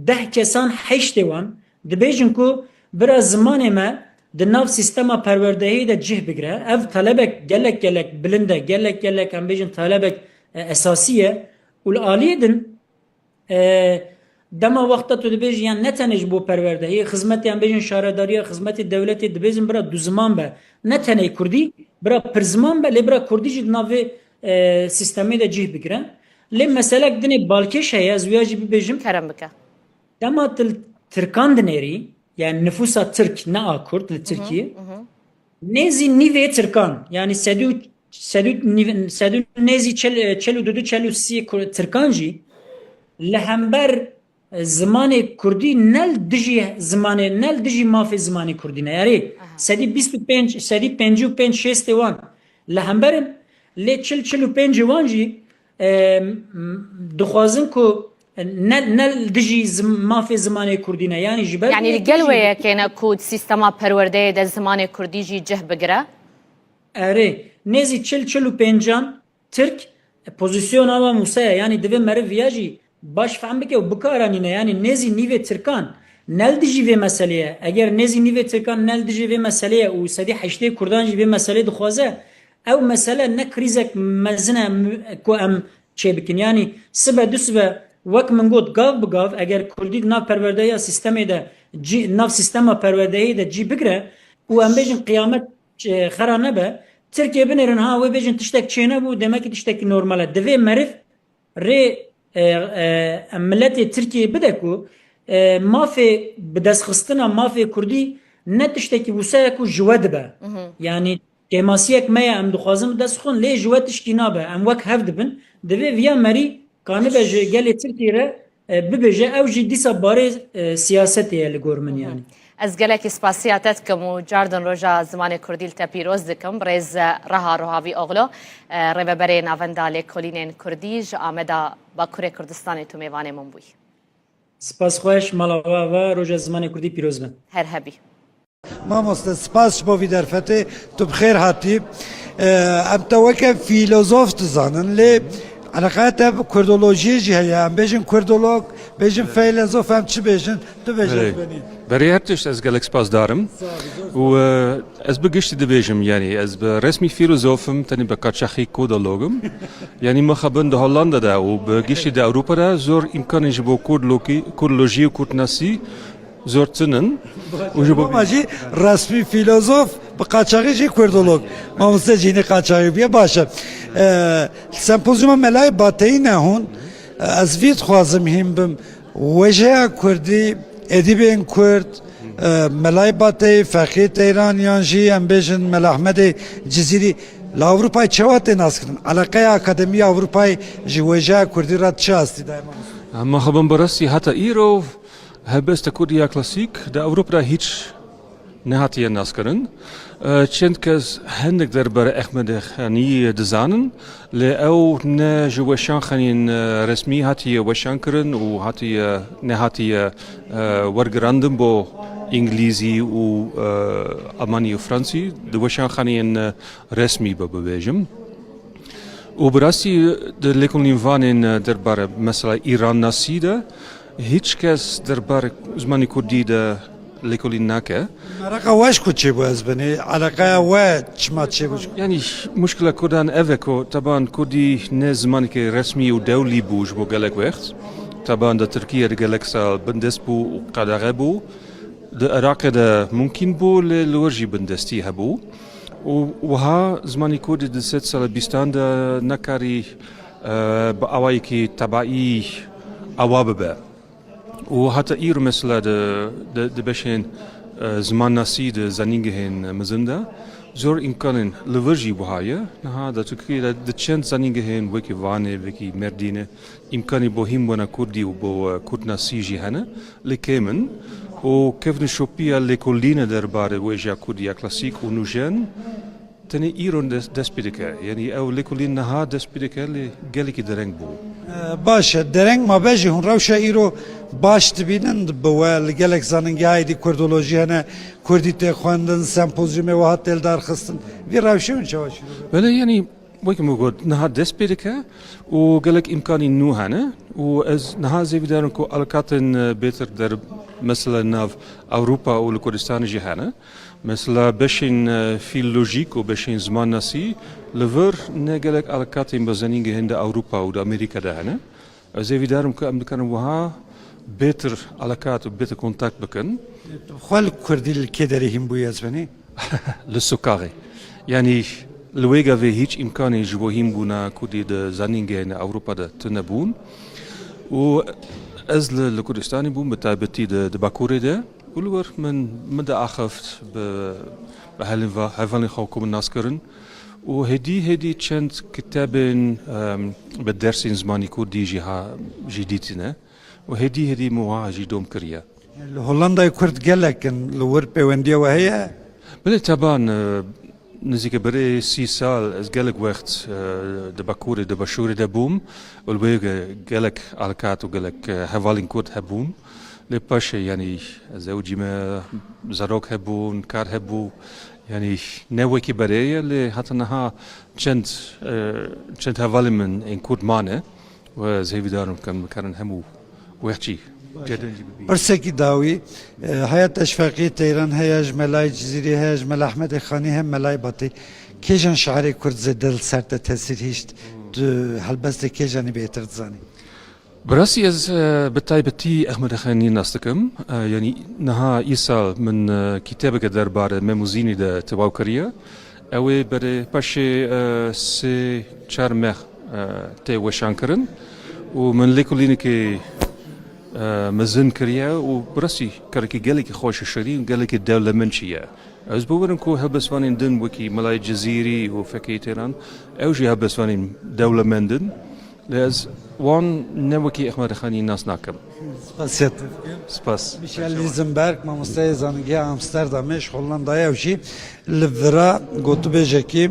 10 kesan heştê wan dibêjin ku bira zimanê me di nav sistema perwerdeyê de cih bigire. Ev talebek gelek bilind e, gelek em bêjin talebek esasî ye û li aliyê din dema wexta tu dibêjî yan ne tenê ji bo perwerdehiyê xizmetê em bêjin şaredariya xizmetê dewletê dibêjin bira du ziman be ne tenê Kurdî bira pir ziman be lê bira Kurdî jî di navê sistemê de cih bigire. Lê meselek dinê balkêş heye ez wêya jî bibêjim kerem bike. Dema Tirkan dinêrî yani nüfusa Türk ne a Kurd li Tirkiye nêzî nîvê Tirkan yani sedû nêzî çelû dudu çelû sî Tirkan jî li hember zimanê Kurdî nel dijî zimanê nel dijî mafê zimanê Kurdî ne yarê sedî 25 sedî 55 şêstê wan li hemberin lê 45 wan jî dixwazin ku nel dijî mafê zimanê Kurdî ne yani ji ber Yani li gel wêyekê ku sistema perwerdeyê de zimanê Kurdî jî cih bigire? Erê nêzî 45 Türk pozisyona ve Musa'ya yani divê meriv ya jî baş fehm bike û bikaranîne yani nêzî nîvê Tirkan nel dijî vê meseleye eger nêzî nîvê Tirkan nel dijî vê meseleye û sedî heştê Kurdan jî vê meselê dixwaze ew mesele ne krîzek mezin e ku em çê bikin yani sibe du sibe wek min got gav bi gav eger Kurdî nav perwerdeya sistemê de nav sistema perwerdeyê de cî bigire û em bêjin qiyamet xera nebe Tirkiye binêrin ha wê bêjin tiştek çêne bû demek ki tiştekî normal e divê meriv rê milletê Tirkiye bide ku mafê bi destxistina mafê Kurdî ne tiştekî wisa ku ji we dibe yani kemasiyek me ye em dixwazin destxin lê ji we tişkî nabe em wek hev dibin divê viya merî kanibe ji gelê Tirkiye re bibêje ew jî dîsa barê siyasetê ye li gor min yani. Ez gelekî spasiya te dikim û cardin roja zimanê Kurdî li te pîroz dikim rêz reha rohavî oxlo rêveberê navenda lêkolînên Kurdî ji ameda Bakurê Kurdistanê tu mêvanê min bûyî. Spasxweş mala ve roja zimanê Kurdî pîroz bin. Her hebî. Mamoste spas bo vî derfetê tu bi xêr hatî em te weke fîlozof dizanin lê Alaqaya te Kurdolojiyê jî heye em bêjin Kurdolog bêjin feylezof em çi bêjin tu bêjin benî. Berê her tişt ez gelek spas darim û ez bi giştî dibêjim yani ez bi resmî fîlozofim tenê bi qaçaxî kodologim yani me xebin di Hollanda de û bi giştî di Ewropa de zor imkanê ji bo Kurdolojiyê û Kurdnasî zor tinin û ji bo jî resmî fîlozof bi qaçaxî jî Kurdolog mamoste jînî qaçaxî biye baş e sempozyuma melayê bateyî ne hûn ez vî dixwazim hîn bim wêjeya Kurdî edîbên Kurd melayê bateyî Fexî Teyraniyan jî em bêjin Melahmedê Cizîrî li Ewropayê çawa tê naskirin alaqeya Akademiya Ewropayê ji wêjeya Kurdî re çi astî daye mamoste? Me xebin bi rastî heta îro helbesta Kurdiya klasîk di Ewropa de hiç nehatiye naskirin çend kes hindik derbere Ehmedê Xanî dizanin lê ew ne ji weşan xenên resmî hatiye weşan kirin û hatiye nehatiye wergirandin bo İngilîzî û Almanî û Fransî di weşan xenên resmî bi bibêjim û bi rastî di lêkolîn vanên derbare mesela İran nasî de hiç kes derbare zimanê Kurdî de lêkolîn nake. Meraqa weş ku çê bû ez binê alaqeya we çima çê bû? Yani muşkila Kurdan ev e ku taban Kurdî ne zimanekî resmî û dewlî bû ji bo gelek wext taban di Tirkiye de gelek sal bindest bû û qedexê bû di Iraqê de mumkîn bû lê li wir jî bindestî hebû û wiha zimanê Kurdî di sed sala bîstan de nekarî bi awayekî tebaî awa bibe û heta îro mesela di beşên زمان نسی د زنینگهین مزنده زور امکانن لورجی بوهایه نه دا ترکیه د چند زنینگهین وکی وانه وکی مردینه امکانی بوهیم بنا کردی و بو کرد نسی جهانه لکمن و کفن شوپیا لکولینه درباره وجه کردیا کلاسیک و نوجن تنی ایران دست پیدا کرد یعنی او لکولین نه دست پیدا کرد لگلی که درنگ بو باشه درنگ ما بجی هون روشه ایرو باش تبینند بوا لگلک زننگی هایدی کردولوژی هنه کردی تخواندن سمپوزیوم و هات دلدار خستن وی روشه اون چواش بله یعنی وکی موجود نه دست پیدا کرد و گلک امکانی نو هنه و از نه زیوی دارن که الکاتن بهتر در مثلا ناف اوروپا و لکردستان جهانه مثلا بشین فیلولوژیک و بشین زمان نسی لور نگلک الکاتن بزنینگه هند اوروپا و امریکا دهنه از زیوی دارن که امکان وها بهتر علاقات و بهتر کنتاکت بکن. خال کردی الکدری هم بویز بنی؟ لسکاری. یعنی لویگا و هیچ امکانی جوهیم بونا کردی د زنینگه این اروپا ده تنبون و از لکردستانی بون بتایبتی د باکوری ده ولور من مده آخفت به هفالین خوکم الناس کرن و هدی چند کتابن به درسین زمانی کردی جدیدینه و هدی مواجه دوم کریا. هولندا کرد گلکن لور پیوندی و هیا؟ بله طبعا نزدیک برای 30 سال از گلک وقت دباکوری دباشوری دبوم ولبیگ گلک علاقات و گلک هوالین کرد هبون لپاش یعنی زوجی ما زراک هبون کار هبو یعنی نوعی که برای لی حتی نه چند هوالین من این کرد مانه و زهی دارم کن همو وحشی برسکی داوی حیات اشفاقی تیران هیاج ملای جزیری هیاج مل احمد خانی هم ملای باتی کیجان شعر کرد زدل سرت تاثیر هیشت هلبست کیجانی بهتر زانی براسي از بتايبتي احمد خاني ناستكم يعني نها يسال من كتابك دربار ميموزيني ده تواوكريا او بري باشي سي چارمخ تي وشانكرن ومن ليكوليني كي مزن كريا وبراسي كاركي قالك خوش شرين قالك الدولة منشية از بورن كو هبسوانين دن وكي ملاي جزيري وفكي تيران اوجي هبسوانين دولة مندن لاز وان نوكي احمد خاني ناس ناكم سپاسیت سپاس میشل لیزنبرگ مامۆستای زانینگی ئامستەردامێش هۆڵندایە وژی لڤرا گوتوبێژێکی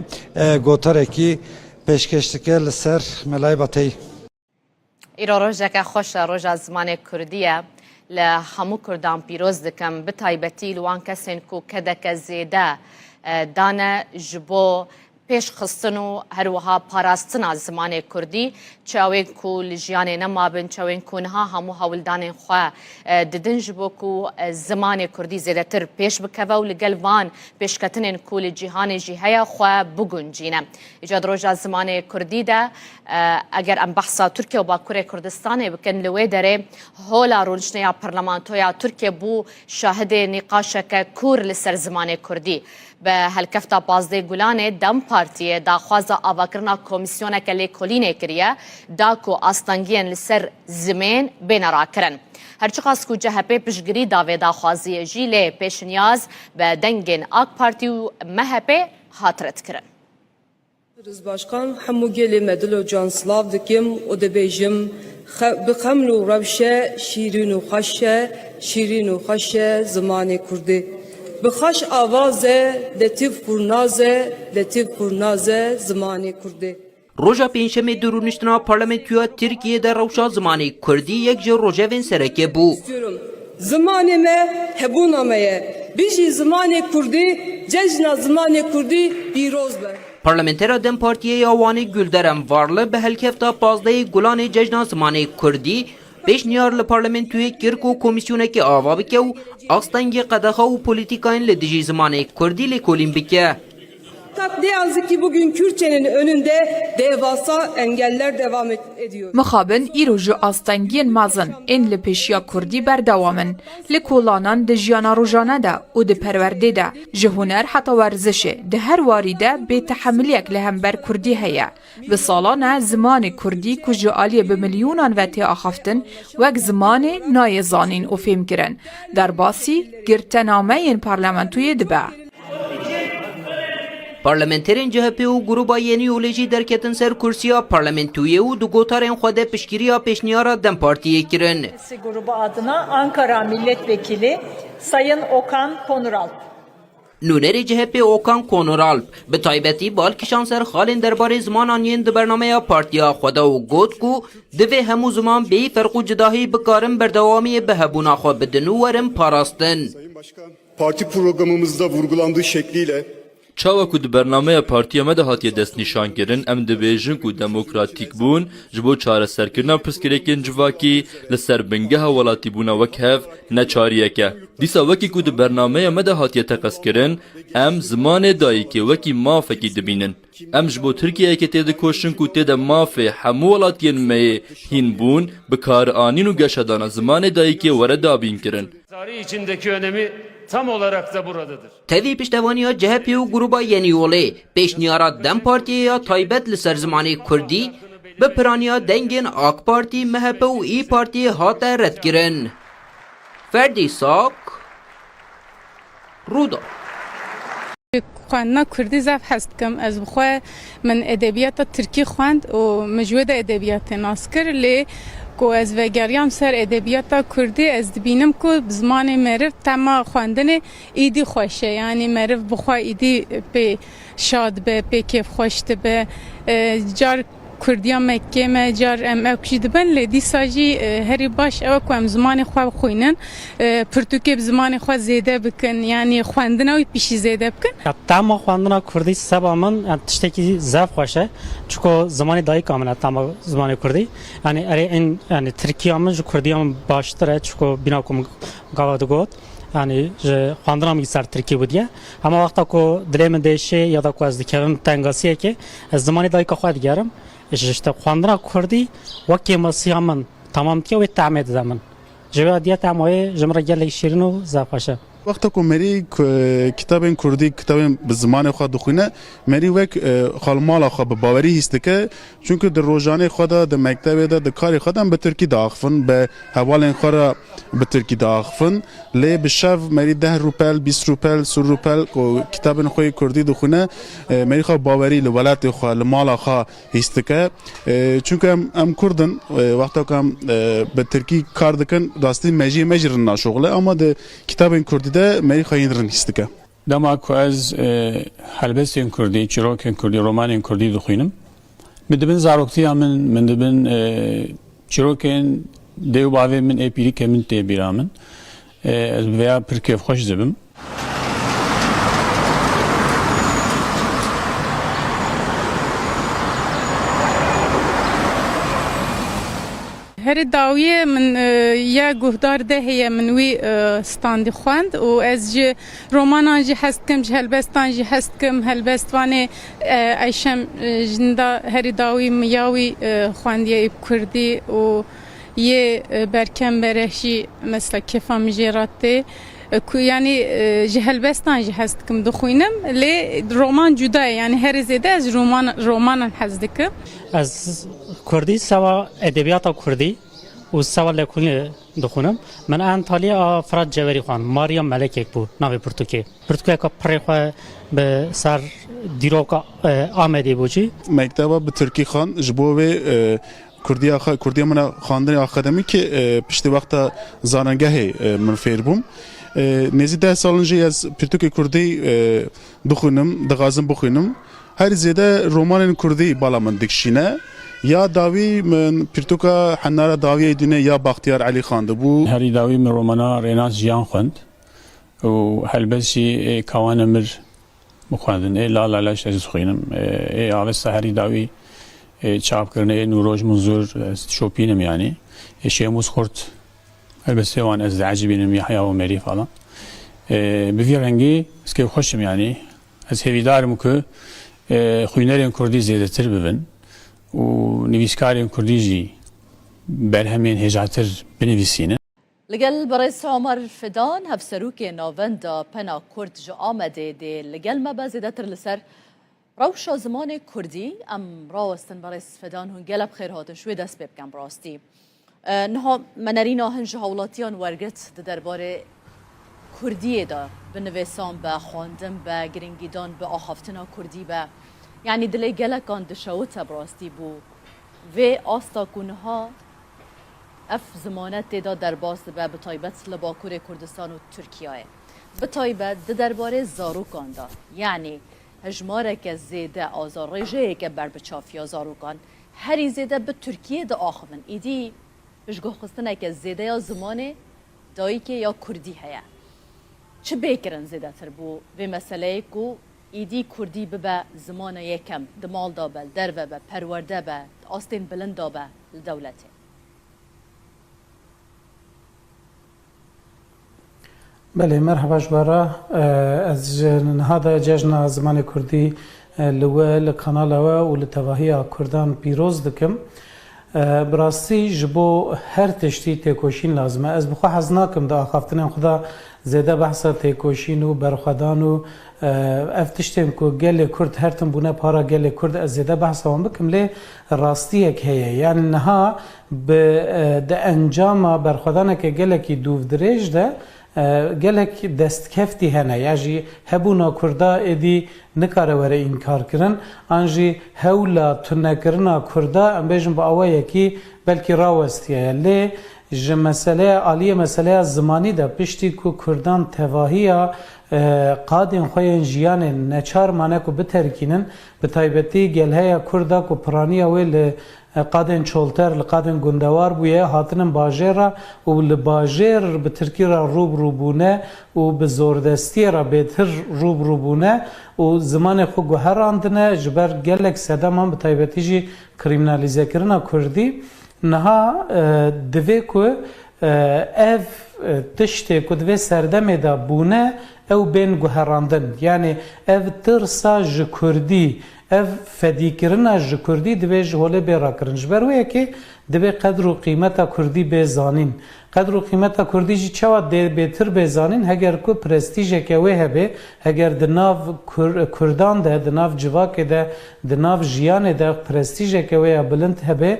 گۆتەرێکی پێشکەشتەکە لەسەر مەلای بەتەی ئیرۆ ڕۆژێکە خۆشە ڕۆژە زمانێک کوردیە لە هەموو کوردان پیرۆز دەکەم بتایبەتی لەوان کەسێن و کەدەکە زێدە دانە ji بۆ پێش خستن و هەروەها پاراستنا زمانێک کوردی چاوێن و لە ژیانێ نەمابن چاوێن کونها هەموو هەوڵدانên خوا ددن ji بۆ ku زمانê کوردی زێدەتر پێش بکەوە و لەگەڵ وان پێشکەتنên ku li cîhanê jî heye xwe bigûncîne. Îca roja zimanê Kurdî de eger em behsa Tirkiye û Bakurê Kurdistanê bikin li wê derê hola rûniştneya parlamentoya Tirkiye bû şahidê nîqaşeke kûr li ser zimanê Kurdî. Bi helkefta Pazdê Gulanê Dem Partiyê daxwaza avakirina komîsyoneke lêkolînê kiriye da ku astangiyên li ser zimên bêne rakirin. Herçiqas ku CHP piştgirî da vê daxwaziyê jî lê pêşniyaz bi dengên AK Partî û MHP hatire dikirin. Başkan hemû gelê me dilo can silav dikim û dibêjim bi xeml û rewşe şîrîn û xweş e şîrîn û xweş e zimanê Kurdî. Bi xweş avazê letîf pûrnazê letîf pûrnazê zimanê Kurdî. Roja pênşemê di rûniştina parlamentoya Tirkiyeyê de rewşa zimanê Kurdî yek ji rojevên serekê bû. Zimanê me hebûna me ye. Bijî zimanê Kurdî cejna zimanê Kurdî pîroz be. Parlamentera Dem Partiyê ya Wanê Gülderem Varlı bi helkefta Pazdeyê Gulanê cejna zimanê Kurdî pêşniyar li parlamentoyê kir ku komîsyonekê ava bike û astengê qedexa û polîtîkayên li dijî zimanê Kurdî lêkolîn bike. Fakat ne yazık ki bugün Kürtçenin önünde devasa engeller devam ediyor. Mixabin îro ji astengiyên mezin ên li pêşiya Kurdî berdewam in. Li kolanan di jiyana rojane de û di perwerdê de ji huner heta werzişê di her warî de bêtehemiliyek li hember Kurdî heye. Bi salan e zimanê Kurdî ku ji aliyê bi milyûnan ve tê axaftin wek zimanê nayê zanîn û fêmkirin. Derbasî girtenameyên parlamentoyê dibe. Parlamenterên CHP û Grupa Yeni Yolê jî derketin ser kursiya parlamentoyê û di gotarên xwe de piştgiriya pêşniyara Dem Partiyê kirin. Grubu adına Ankara Milletvekili Sayın Okan Konuralp. Nûnerê CHP Okan Konuralp bi taybetî balkişan ser xalên derbarê zimanan yên di bernameya partiya xwe de û got ku divê hemû ziman bêyî ferq û cudahî bikarin berdewamiyê bi hebûna xwe bidin û werin parastin. Parti programımızda vurgulandığı şekliyle Çawa ku di bernameya partiya me de hatiye destnîşankirin em dibêjin ku demokratîk bûn ji bo çareserkirina pirsgirêkên civakî li ser bingeha welatîbûna wek hev ne çariyek e. Dîsa wekî ku di bernameya me de hatiye teqeskirin, em zimanê dayîkê wekî mafekî dibînin. Em ji bo Tirkiyeyekê tê dikoşin ku tê de mafê hemû welatiyên me yê hîn bûn, bi karianîn û geşedana zimanê dayîkê were dabîn kirin. Tarih içindeki önemi tam olarak da buradadır. Tevî piştevaniya CHP û Grupa Yeni Yolê pêşniyara Dem Partiyê ya taybet li ser zimanê Kurdî bi piraniya dengên AK Partî, MHP û İYİ Partiyê hate redkirin. Ferdî Sak, Rûda. خواندنا کردی زف هست کم از بخواه من ادبیات ترکی خواند و مجود ادبیات ناسکر لی کو از وگریام سر ادبیات کردی از دبینم کو زمان مرف تما خواندن ایدی خوشه یعنی مرف بخواه ایدی به شاد به کیف خوشت به جار کردیان مکه ما جار ام اکشید بن لدی ساجی هری باش او کو ام زمان خو خوینن پرتوکی زمان خو زیده بکن یعنی خواندن او پیشی زیده بکن تمام خواندن کردی سبامن تشتکی زف خوشه چون زمان دای کامل تمام زمان کردی یعنی اره این یعنی ترکیه من جو کردیان باشتره چون بنا کم گاواد گفت yani xwandina min ser Tirkiye bûdiye hema wexta ku dilê min değişe ya da ku ez dikevim tengasiyekê ez zimanê dayika xwe digerim işte xwandina Kurdî wekî masiya min tamam diye wê temê dide min ji vê diye temayê ji min re gelek şîrin û zevxweş e. وقتا کو مری کتاب کردی کتاب به زمان خود دخونه مری وک خالمال خو به باوری هست که چونکه در روزانه خود در مکتب در کار خودم به ترکی داخفن به حوال خورا به ترکی داخفن لی به شب مری 10 روپل 20 روپل 30 روپل کتاب خو کردی دخونه مری خو باوری لولات خو مال خو هست که چونکه ام کردن وقتا که به ترکی کار دکن داستی مجرن شغله اما د کتاب کردی de meri xayinrin histike. Dema ku ez helbestên Kurdî, çîrokên Kurdî, romanên Kurdî dixwînim. Min dibin zaroktiya min dibin çîrokên dêw bavê min ê pîrîkê min tê bîra min. Ez veya pir kêfxweş dibim. هر داویه من یا گهدار ده هی من وی ستاندی خواند و از جه رومانان جه هست کم جه هلبستان جه هست کم هلبستوانه ایشم جندا هر داوی میاوی خواندیه کردی و یه برکم برشی مثلا کفا مجراته yani جهلبستان جه هست کم دخوینم لی رومان جدا yani her zede az romanan hazdikim. از کردی سوا ادبیات کردی و سوا لکونی دخونم من انطالیا فراد جوری خوان ماریا ملک یک بود ناوی پرتوکی که پری خواه به سر دیروکا آمدی بودی مکتبا به ترکی خان جبوه کردی من خواندن آکادمی که پشت وقت زارنگه من فیر بوم نزدیک 10 سال önce از پرتوکی کردی دخونم دغازم بخونم her zede romanın Kurdî bala min dikşîne ya davî min pirtûka henara daviyê dîne ya Baxtiyar Elî Xan dibû. Herî davî min romana Rênaz Jiyan xwend û helbestî ê kawana mir bixwendin ê la laleş ez dixwînim ê avesta herî davî çapkirine ê Nûroj Munzur şopînim yani ê Şêmûz Xurt helbestê wan ez de ecîbînim Yahya û Merî falan bi vî rengî ez kêfxweşim yani از هیویدارم که خوینرین کردی زیاده تر ببن و نویسکارین کردی جی بر همین هجاتر بنویسینه. لگل برئیس عمر فدان هفسروک ناوندا پنا کرد جو آمده دی لگل ما بازیده تر لسر روشا زمان کردی ام راستن برئیس فدان هون گلب خیر هاتن شوی دست بکن براستی نها منرینا هنج هولاتیان ورگت درباره کردی دا بنویسان با خواندن با گرینگیدان با آخافتنا کردی با یعنی دلی گلکان دشوتا براستی بو و آستا کنها اف زمانت دا در باست با بطایبت لباکور کردستان و ترکیه بطایبت درباره زاروکان دا یعنی هجماره که زیده آزار رجه که بر بچافیا زاروکان هری زیده به ترکیه دا آخوان ایدی بشگاه خستنه که زیده یا زمان دایی که یا کردی هیا چه بیکرن زیده تر بو و مسئله که ایدی کردی ببه زمان یکم دمال دا بل در و به پرورده به آستین بلند دا به دولته بله مرحبا جوارا از هذا جشن زمان كردي لقناة ولتواهي كردان بيروز دكم براستی جبو هر تشتی تکوشین لازمه از بخوا حزناکم دا خافتنم خدا زیده بحثا تکوشین و برخدان و افتشتم که گل کرد هرتم بونه پارا گل کرد از زیده بحثا هم بکم لی راستی یک هیه یعنی نها به انجام برخدانه که گل کی دوف دریج ده گلک دست کفتی هنه یعنی هبونا کردا ادی نکاره وره انکار کرن آنجی هولا تنکرنا کردا ام بیشم با آوایی کی بلکی راوستیه لی ج مسئله عالیه مسئله زمانی ده پشتی کو کردان تواهی قادن خوین جیان نچار مانه کو بترکینن به تایبتی گلهای کردا کو پرانی ویل قادن چولتر لقادن گندوار بویه هاتنن باجر و لباجر به ترکی را روب بونه و به زوردستی را بهتر روب بونه و زمان خو گوهراندنه جبر گلک سدام هم به تایبتی جی کریمینالیزه کرنا کردی نها دوی کو اف تشته کو دوی سردمه دا بونه او بین گوهراندن یعنی اف ترسا ج کردی اف فدیکرنا ج کردی دوی جهوله بیرا کرن جبرویه که دوی قدر و قیمتا کردی بزانین قدر و قیمتا کردی جی چوا دی بهتر بزانین هگر کو پرستیژ که وی هبه هگر دناو کردان ده دناو جواک ده دناو جیان ده پرستیژ که وی بلند هبه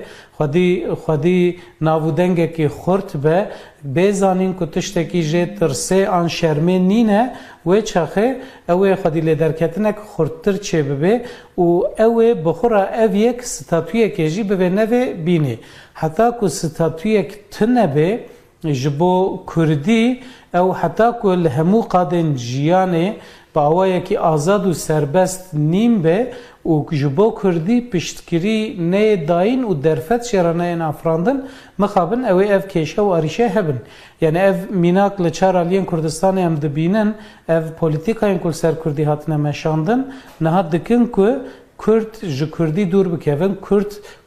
خودی ناودنگ که خورت به بزانین که تشتکی جه ترسه آن شرمه نینه و چخه اوه خودی لیدرکتنه که خورتر چه ببه و اوه بخورا او یک ستاتویه که جی ببه نوه بینه حتی که ستاتویه که تنبه جبو کردی او حتی که لهمو قادن جیانه با اوه که آزاد و سربست نیم به و جبو کردی پشتگیری نه داین و درفت شرانه این افراندن مخابن اوه اف کشه و آریشه هبن یعنی اف میناک لچار آلیان کردستان هم دبینن اف پولیتیکاین کل سر کردی هاتنه مشاندن نه دکن که کرد ج کردی دور بکوین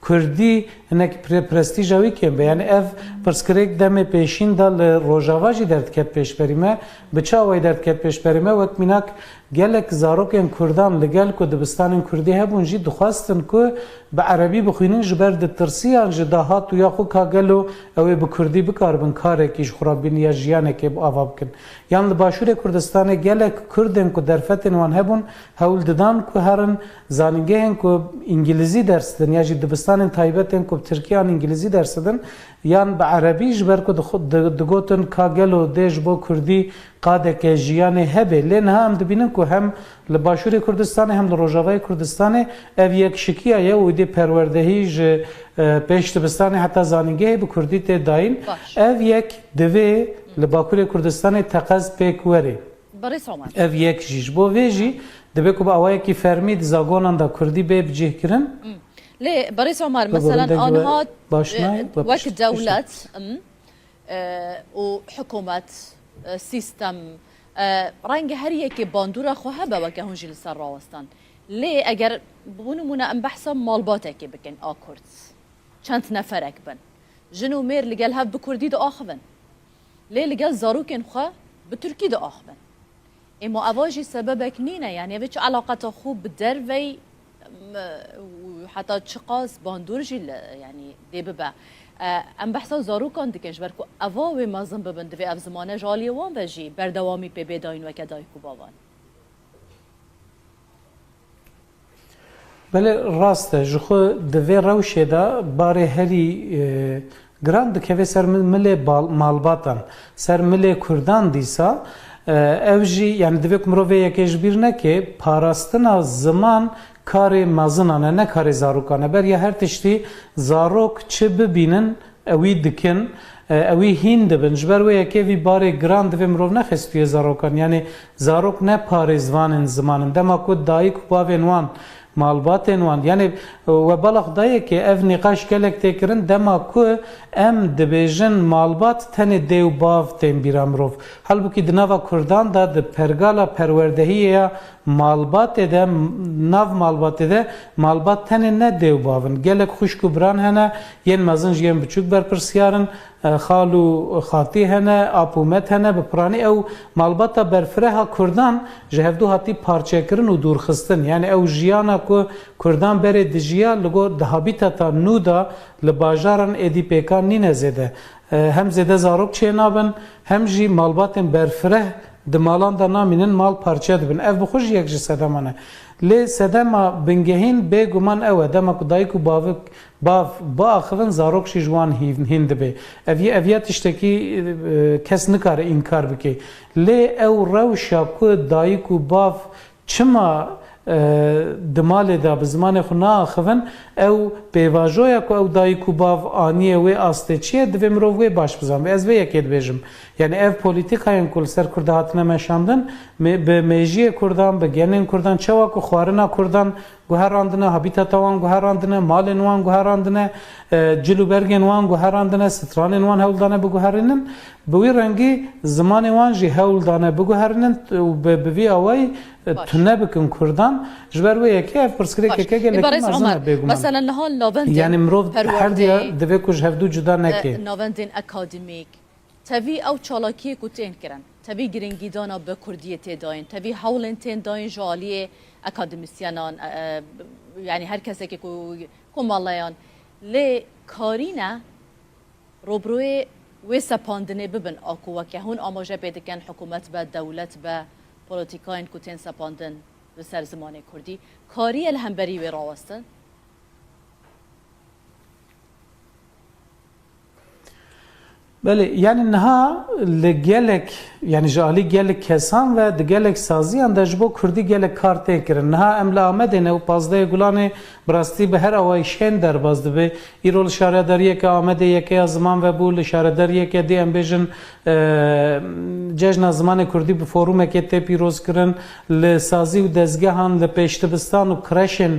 کردی هنک پرستیژاوی کم یعنی اف پرسکریک دم پیشین دال روجاواجی درد کت پیش بریمه بچاوی درد کت پیش بریمه وقت میناک گلک زاروکن کردان لگل کو دبستان کردی هبون جی دخواستن کو به عربی بخوینن جبر د ترسیان جداهات یا خو کاگلو او به کردی بکاربن کاره کیش خرابین یا جیانه که اواب کن یان باشور کردستان گلک کردن کو درفتن وان هبون هول ددان کو هرن زانینگه کو انگلیزی درس دن یا جی دبستان تایبتن کو ترکیه انگلیزی درس دن یان به عربی جبر کو خود دگوتن کاگلو دیج بو کردی قاده که جیانه هبه لین هم دبینن که هم لباشور کردستان هم لروجاوای کردستان او یک شکیه یا ویدی پروردهیج پیش دبستان حتی زانینگه به کردی ته داین او یک دوی لباکور کردستان تقاض پیک وری او یک جیش بو ویجی دبی که با اوای کی فرمید زاگونان دا کردی به بجه کرن ليه بريس عمر مثلا آنها وقت دولت وحكومة سیستم رنگ هر یکی باندورا خواه با وکه هنجی لسر راوستان لی اگر بونمونه ام بحثا مالباته که بکن آکرد چند نفرک بن جنو میر لگل هف بکردی دو آخوان لی لگل زاروکن خواه بترکی دو آخوان اما اواجی سببك نینه یعنی اوی چه علاقت خوب در وی حتی چقاس باندورجی یعنی دی ببه ام بحثا زاروکان دکنش برکو اواوی مازم ببند و اف زمانه جالی وان بجی بردوامی پی بیداین و کدای کوباوان بله راسته جخو دوی روشه دا باره هری گران دکوی سر مل مالباتان سر مل کردان دیسا او جی یعنی دوی کمروی یکیش بیر نکه پاراستنا زمان کار مازنانه نه کار زاروکانه بر یا هر تشتی زاروک چه ببینن اوی دکن اوی هین دبن جبر و یکی وی باره گران دوی مروف نخستوی زاروکان یعنی زاروک نه پارزوان زمانن دما کود دایی کباوین وان مالباتین وان یعنی و بلغ دایی که اف نقاش کلک تکرن دما کو ام دبیجن مالبات تن دیو باف تیم بیرام روف halbuki dnava Kurdan da de pergala perwerdehiye malbat de nav malbat de malbat tane ne dev bavın gelek xuşku bran hene yen mazın yen buçuk ber persiyarın xalu xati hene apumet hene be prani ev malbata berfreha Kurdan jehevdu hati parçekirin u durxistin yani ev jiyana ku Kurdan bere dijiya lego de habitata nuda li bajaran edipekan nine zede hem zede zarok çenabın hem jî malbatên berfireh di malan da namînin mal parçe dibin ev bi xwe jî yek ji sedemane lê sedema bingehîn bêguman ew e dema ku dayîk û bav biaxivin zarok jî ji wan hîn dibe ev ya tiştekî kes nikare înkar bike lê ew rewşa ku dayîk û bav çima di malê da bi zimanê xwe naaxivin ew pêvajoya ku ew dayîk û bav aniyê wê astêçiye divê mirov wê baş bizan ez vê yekê dibêjim yani ev polîtîkayên ku li ser Kurda hatine meşandin bi mejiyê Kurdan bi genên Kurdan çawa ku xwarina Kurdan guherandine habitata wan guherandine malên wan guherandine cil û bergên wan guherandine stranên wan hewldane biguherînin bi wî rengî zimanê wan jî hewldane biguherînin û bi vî awayî tune bikin Kurdan ji ber wê yekê ev pirsgirêkeke gelekî mezin e bêguman mesela nihal navendên yani mirov her diya divê ku ji hevdû cuda neke navendên akademîk tevî ew çalakiyê ku tên kirin tevî giringîdana bi Kurdiyê tê dayîn tevî hewlên tên dayîn ji aliyê akademisyenan yani her kesekê ku malayan lê karîne robroyê wê sepandinê bibin aku weke hûn amaje pê dikin hikûmet be dewlet be polîtîkayên ku tên sepandin li ser zimanê Kurdî kariye li hemberî wê rawestin بله yani niha li gelek yani ji alî gelek kesan ve di gelek saziyan de ji bo Kurdî gelek kar tê kirin niha em li Amedê ne û pazdeyê Gulanê bi rastî bi her awayî şên derbas dibe îro li şaredariyeke Amedê yekeya ziman vebû li şaredariyeke dê em bêjin cejna zimanê Kurdî bi forûmekê tê pîroz kirin li sazî û dezgehan li pêşdibistan û kreşên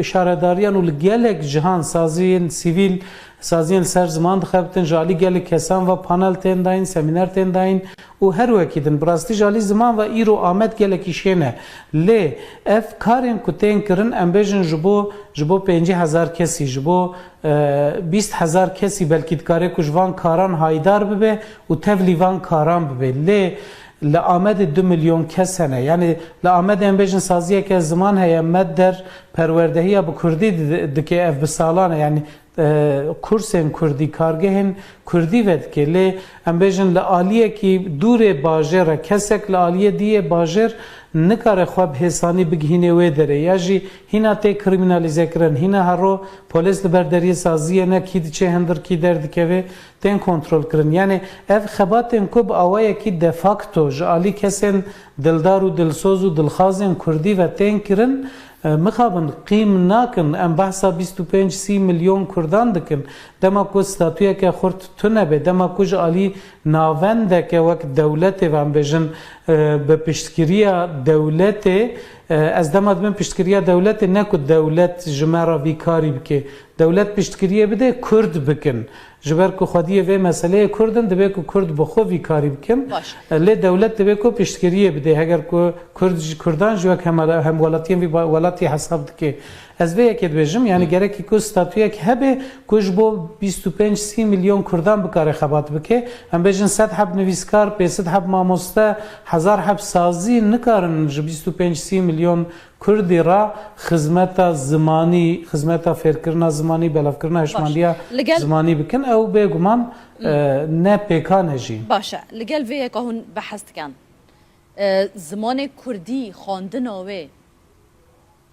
şaredariyan û li gelek cihan saziyên sivîl saziyên ser ziman dixebitin ji alî gelek kesan ve panel tên dayîn semîner tên dayîn û her wekî din bi rastî ji alî ziman ve îro Amed gelekî şên e lê ev karên ku tên kirin em bêjin ji bo 50,000 kesî ji bo 20,000 kesî belkî dikare ku ji van karan haydar bibe û tev lîvan karan bibe lê li Amedê 2 milyon kes hene yani li Amedê em bêjin saziyeke ziman heye med der perwerdehiya bi Kurdî dike ev bi salan e yani kursên Kurdî kargehên Kurdî ve dike lê em bêjin li aliyekî dûrê bajêr e kesek li aliyê dîyê bajêr nikare xwe bi hêsanî bigihînê wê derê ya jî hîna tê kriminalîze kirin hîna hero polîs li ber deriyê saziyê ne kî diçe hindir kî derdikeve tên kontrol kirin yani ev xebatên ku bi awayekî de facto ji alî kesên dildar û dilsoz û dilxazên Kurdî ve tên kirin mixabin qîm nakin em behsa 25-30 milyon Kurdan dikin dema ku statûyeke xurt tune be dema ku ji alî navendeke wek dewletê ve em bêjin bi piştgiriya dewletê ez dema dibin piştgiriya dewletê ne ku dewlet ji me re vî karî bike dewlet piştgiriye bide Kurd bikin ji ber ku xwediyê vê meseleyê Kurdin dibe ku Kurd bi xwe vî karî bikin lê dewlet dibe ku piştgiriye bide heger ku Kurdan ji wek hemwelatiyên vî welatî hesab dike Ez vê yekê dibêjim yani gerekî ku statûyek hebe ku ji bo 25-30 milyon Kurdan bikare xebat bike em bêjin 100 heb nivîskar 500 heb mamoste 1000 heb sazî nikarin ji 25-30 milyon Kurdî ra xizmeta zimanî xizmeta fêrkirina zimanî belavkirina heşmandiya zimanî bikin ew bêguman ne pêkan jî باشە لەگەل vê hûn behez dikin zimanê Kurdî xwandina wê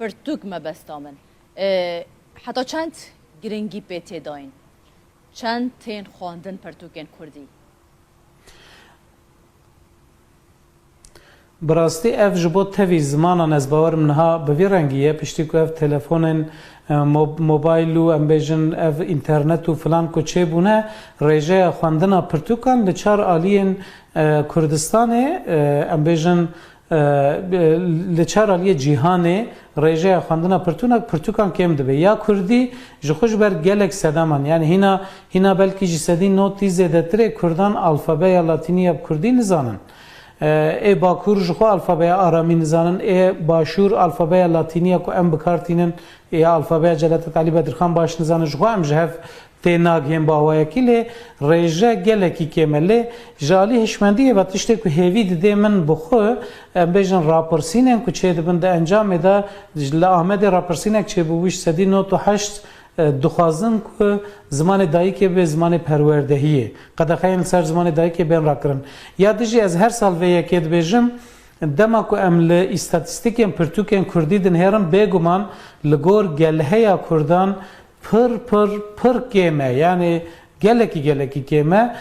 pirtûk me besta min heta çend giringî pê têdayîn çend tên xwandin pirtûkên Kurdî Bi rastî ev ji bo tevî zimanan ez bawer min niha bi vî rengî ye piştî ku ev telefonên mobayl û em bêjin ev înternet û filan ku çêbûne rêjeya xwendina pirtûkan li çar aliyên Kurdistanê em bêjin li çar aliyê cîhanê rêjeya xwendina pirtûkan kêm dibe ya Kurdî ji xwe ji ber gelek sedaman yani hîna belkî ji sedî notî zêdetirê Kurdan alfabeya latînî ya Kurdî nizanin ê Bakur ji xwe alfabeya aramî nizanin ê Başûr alfabeya latîniya ku em bikartînin ê alfabeya Celalet Alî Bedirxan baş nizanin ji xwe em ji hev tê nagihên bawayekî lê rêje gelekî kêm e lê ji alî hişmendiyê ve tiştê ku hêvî didê min bi xwe em bêjin rapirsînên ku çêdibin di encamê de li Amedê rapirsînek çêbû ji sedî not û heşt dixwazin ku zimanê dayîkê bê zimanê perwerdehiyê qedexeyên li ser zimanê dayîkê bên rakirin ya dijî ez her sal vê yekê dibêjim dema ku em li îstatîstîkên pirtûkên Kurdî dinherin bêguman li gor gelheya Kurdan pir kêm e yani gelekî kêm e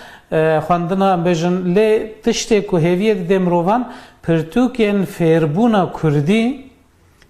xwendina em bêjin lê tiştê ku hêviyê didê mirovan pirtûkên fêrbûna Kurdî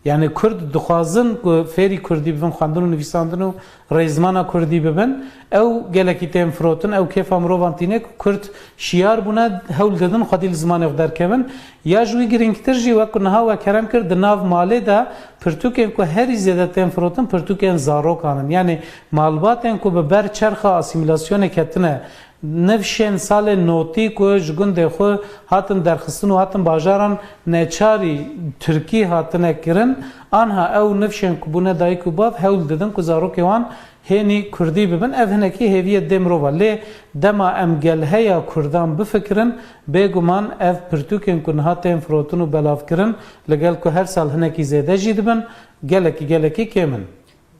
yani Kurd dixwazin ku fêrî Kurdî bibin xwendin û nivîsandin û rêzmana Kurdî bibin ew gelekî tên firotin ew kêfa mirovan tîne ku Kurd şiyar bûne hewl didin xwedî li zimanê xwe derkevin ya ji wî girîngtir jî wek niha we kerem kir di nav malê de pirtûkên ku herî zêde tên firotin pirtûkên zarokan in yani malbatên ku bi ber çerxa asîmîlasyonê ketine nivşên salê notî ku ji gundê xwe hatin derxistin û hatin bajaran neçarî Tirkî hatine kirin anha ew nivşên ku bûne dayîk û bav hewl didin ku zarokê wan hênî Kurdî bibin ev hinekî hêviyê dê mirova lê dema em gelheya Kurdan bifikirin bêguman ev pirtûkên ku niha tên firotin û belavkirin li gel ku her sal hinekî zêde jî dibin gelekî kêm in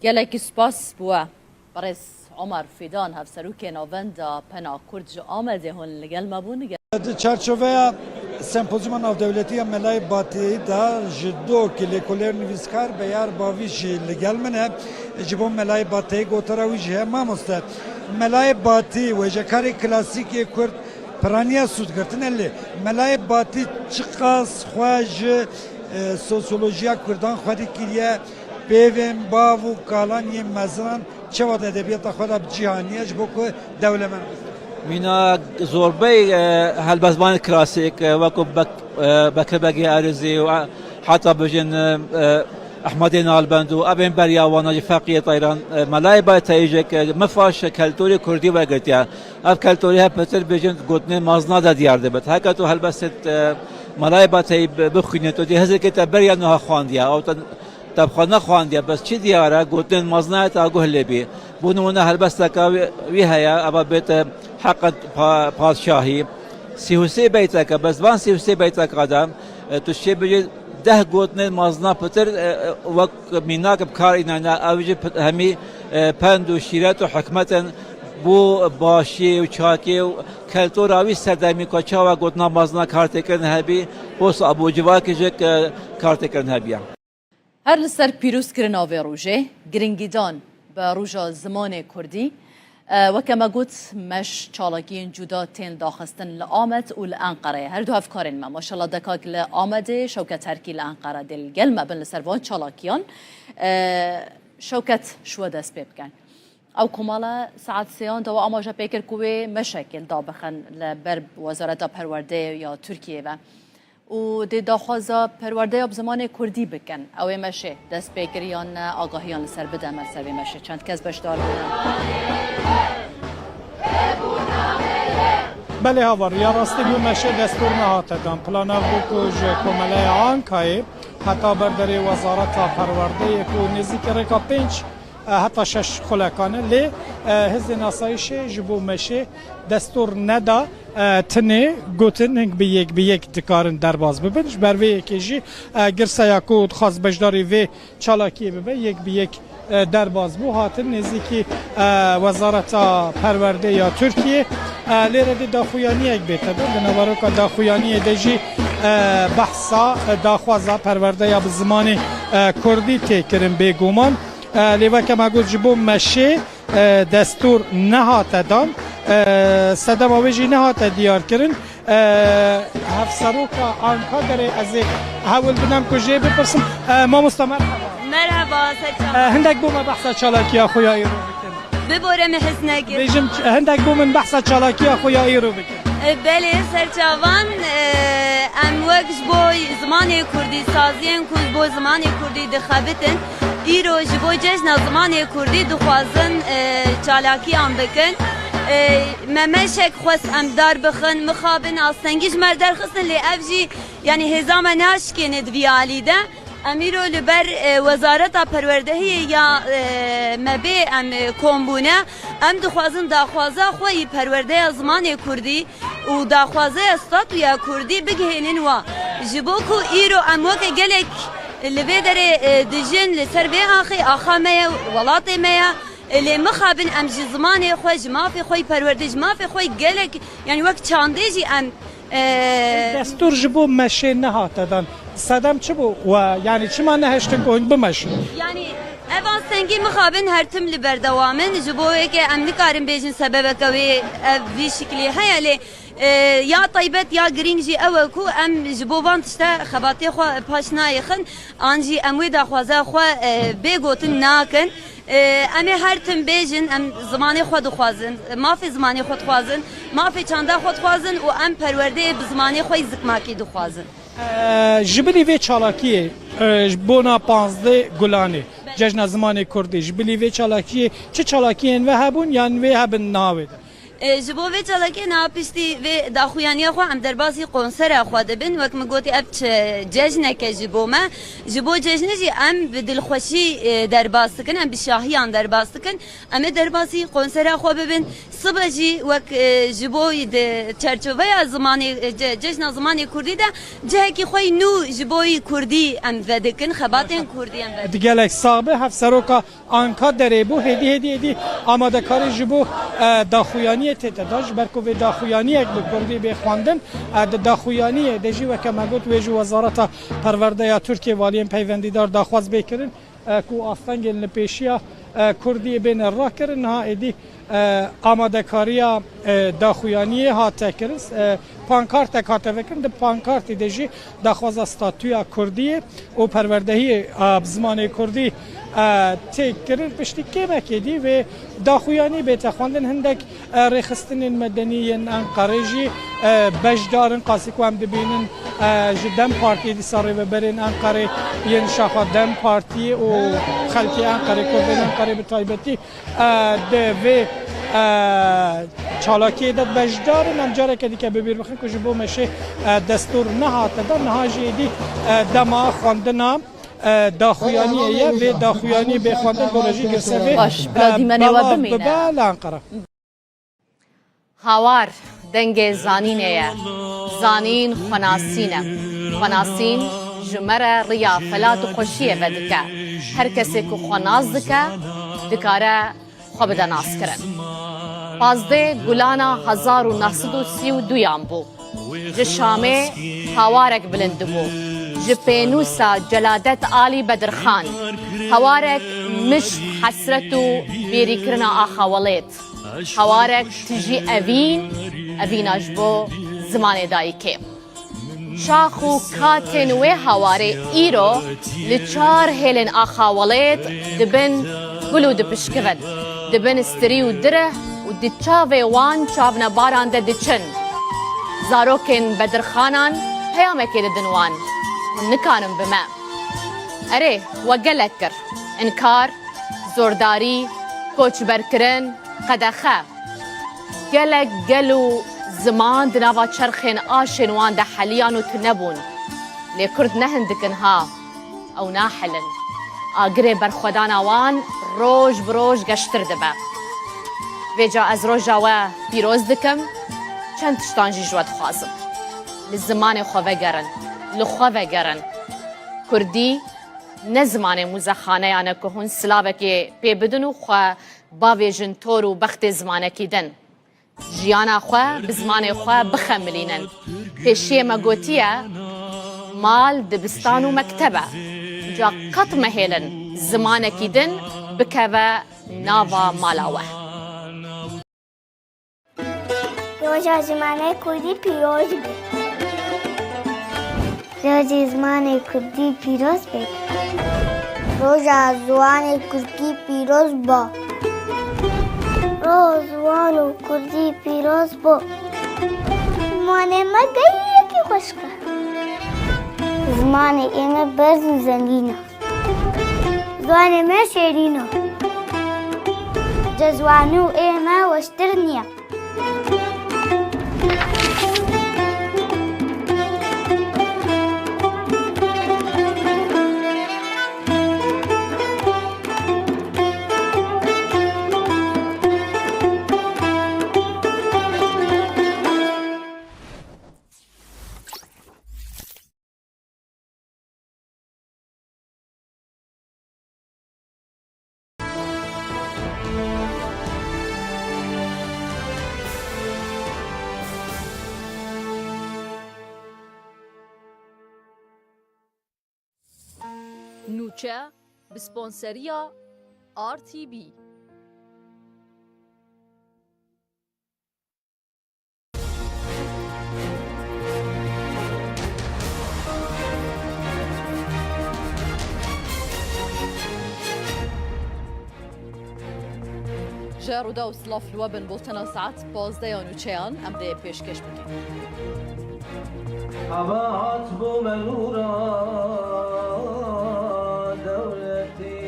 gelekî spas bûye Barês Omar Fidan hevserûkên avenda pena Kurd ji Amedê hûn li gel me bûn Di çerçeveya sempozyuma navdewletiya Melayê Batiyê da ji dokî lêkolêr nivîskar Beyar Bavî jî li gel min e ji bo Melayê Batiyê gotara wî jî heye mamoste Melayê Batî wêjekarê klasîkê Kurd piraniya sûdgirtin e lê Melayê Batî çi qas xwe ji sosyolojiya Kurdan xwedî kiriye pêvên bav û kalan yên meziran çavat edebiyata xwe da bi cîhaniye ji bo ku dewlemen Mîna zorbey helbezvanê klasîk wekû Bekirbegiya Erzî û heta bijin Ehmedê Nalbend û evên beriya wana ji feqiyê Tayran Melayê Batiyê jek mifaş keltorê Kurdî wergirtiye ev keltorî hep pitir bijin gotinên mazna de diyar dibit heke tu helbestê Melayê Batiyê bixwînî tu dê hezekê te beriya niha xwandiye تبخوا نخواندیا بس چی دیاره گوتن مزنای تا گهلی بی بونونه هلبسته وی هیا ابا بیت حق پادشاهی سیوسی بیت که بس وان سیوسی بیت کادم تو شی بجی ده گوتن مزنا پتر وق میناک بکار اینا اوجی همی پند و شیرت و حکمتن بو باشی و چاکی و کلتوراوی سردمی کچا و گوتنا مزنا کارت کردن هبی بوس ابو جواکی جک کارت کردن هبیه هر لسر پیروزکردن آوی روژه گرنگیدان به روژا زمان کردی وکما گوت مش چالاکین جدا تین داخستن لآمد و لانقره هر دو افکارین ما ماشاءالله دکاک لآمده شوکت هرکی لانقره دل گلم بن لسر وان چالاکیان شوکت شو دست بکن او کمالا ساعت سیان دو آماجا پیکر کوی مشکل دابخن لبرب وزارت پرورده یا ترکیه و و دی داخوازا پرورده اب زمان کردی بکن اوی مشه دست پیکریان آگاهیان لسر بده مرسوی مشه چند کس بشدار بودن بله هاور یا راستی بو مشه دستور نهاته دان پلانا بو کج کماله آنکای حتی برداری وزارت پرورده که نزدیک رکا 5 حتی 6 خلکانه لی حزب ناسایش جبو مشه دستور ندا تنه گوتن هنگ به یک دکارن درباز ببین بر وی که جی گرسا یاکود خاص بجداری و چالاکی ببین یک به یک درباز بو هاتن نزدیکی وزارت پرورده یا ترکیه لیره دی داخویانی یک بیته بود نوارو که داخویانی دیجی بحثا داخوازا پرورده یا به زمان کردی تکرم بگومان لیوه که مگود جبو مشه دستور نهات دان صدم آویجی نهات دیار کرن هفسروکا آنکا داره از هول بنام کجه بپرسم ما مستمر مرحبا سرچاوان هندک بوم بحثا چالاکی خویا ایرو بکن ببورم حسنگی بیجم هندک بوم بحثا چالاکی خویا ایرو بکن بله سرچاوان ام وقت بوی زمان کردی سازین کن بو زمان کردی دخابتن ایرو جبو جشن زمان کردی دخوازن چالاکی آن بکن ممشک خواست ام دار بخن مخابن آستنگیش مردر خستن لی افجی یعنی هزام ناشکی ندویالی ده امیرو لبر وزارت پروردهی یا مبی ام کومبونه ام دخوازن داخوازه خوی پرورده زمان کردی و داخوازه استاتویا کردی بگهینن و جبو کو ایرو ام وک گلک لبی داره دجن لسر به آخا میا ولات میا اللي مخابن ام جي زماني خوي ما في خوي پروردش ما في خوي قالك يعني وقت چانديجي ام دستور جبو مشه نهات دادن صدم چه بو و یعنی چه ما نهشتن کوین بمشه يعني اvan سنگی مخابن هر تم لبردوامن جبوه که ام نکارم بیجن سبب کوي في شكلي هيا یا طیبت یا گرینجی او کو ام جبوان تشتا خباتی خو پاشنای خن انجی اموی دا خوازه خو بگوتن ناکن امی هر تم بیجن ام زمانی خود خوازن ما فی زمانی خود خوازن ما فی چنده خود خوازن و ام پرورده بزمانی خو زکماکی دو خوازن جبلی وی چالاکیه بونا 15 گلانه جشن زمان کردی جبلی وی چالاکیه چه چالاکیه و هبون یا و هبن ناوید جبو وی چالاکی ناپشتی و داخویانی خو ام دربازی قنصر خو دبن وقت مگوتی اب جشن که جبو ما جبو جشن جی ام بدل خوشی درباز کن ام بشاهیان درباز کن ام دربازی قنصر خو ببن صبح جی وقت جبو چرچوبه زمانی جشن زمانی کردی ده جه کی خوی نو جبوی کردی ام ودکن خباتن کردی ام ود دیگه لک صاحب هفسروکا آنکا داره بو هدی آماده کاری جبو داخویانی تداش برکو به داخویانی یک بکردی بخواندن داخویانی دجی و که مگوت ویجو وزارت پرورده یا ترکیه والیم پیوندیدار داخواز بکرن کو آستنگل نپیشیا کردی بین را کرن ها ایدی آماده کاریا داخویانی ها تکرس پانکارت کارت وکرن ده پانکارت دجی داخواز استاتویا کردی و پروردهی زمان کردی تکرر پشتی که مکیدی و داخویانی به تخواندن هندک رخستن مدنی انقره جی بجدارن قاسی که هم دبینن جدم پارتی دی ساری و برین انقره ین شاخا دم پارتی و خلکی انقره کردن انقره به تایبتی ده و چالاکی داد بجدارن انجاره که دیگه ببیر بخین که جبو مشه دستور نهات داد نهاجی دی دما خواندنام داخویانیه و داخویانی به خواندن گروژی گرسه باش بلادی منه و بمینه لانقره هاوار دنگ زانینه زانین خناسین جمره ریا فلات و خوشیه ودکه هر کسی که خناز دکاره خو بده ناس کرن 15 گلانا 1932 یان بو جشامه هاوارک بلند بو جپینوسا جلادت آلی بدرخان هوارك مش حسرته بيريكرنا آخاوليت هوارك تجي أفين أجبو زمان دايكي شاخو كاتن وهواري إيرو لچار هيلن آخاوليت دبن قلو دبشكفن دبن استريو دره ودتشاوي وان شابنا باران ددچن زاروكن بدرخانان هيامكي ددنوان نكانم بما أري وقلت كر إنكار زورداري كوچ بركرن قدخه قلق قلو زمان دناوا چرخين آشن وان ده حليان و تنبون لكرد نهندكن ها ئەو ناحلن ئاگرێ بەرخۆداناوان ڕۆژ بڕۆژ گەشتر دەبە vêca ez roja we pîroz dikim çend tiştan jî ji we dixwazim li zimanê xwe vegerin li xwe vegerin Kurdî ne zimanê mûzexaneyan e ku hûn silavekê pê bidin û xwe bavêjin tor û bextê zimanekî din jiyana xwe bi zimanê xwe bixemilînin pêşiyê me gotiye mal dibistan û mekteb e ca qet mehêlin zimanekî din bikeve nava mala we Roja zimanê Kurdî pîroz be. Roja zimanê Kurdî pîroz be. Roja zimanê Kurdî pîroz ba. Roja zimanê Kurdî pîroz ba. Zimanê me geyekî xweş e. Zimanê ême berz û zengîn e. Zimanê me şêrîn e. Ji ziwanî û ême weştir niye. نوچه به سپانسریا RTV جارودا و سلاف لوبن بولتنا ساعت 15 نوچهان ام ده پیشکش بکن عبات بو منورا دولتي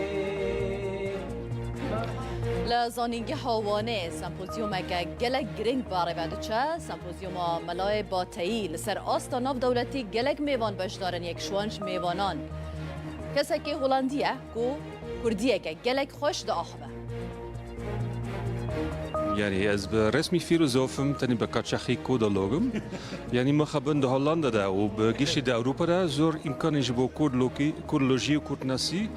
لزانینگه هاوانه سمپوزیوم اگه گلک گرنگ باره بدچه سمپوزیوم ملای باتایی لسر آستا ناف دولتی گلک میوان بشدارن یک شوانش میوانان کسی که هولندیه کو کردیه که گلک خوش دا آخوه يعني از برسمي فيلوزوفم تاني بكاتشاخي كودولوجم يعني ما خبن ده هولندا ده وبجيش ده أوروبا ده زور إمكان يجيبوا كودولوجي وكودناسي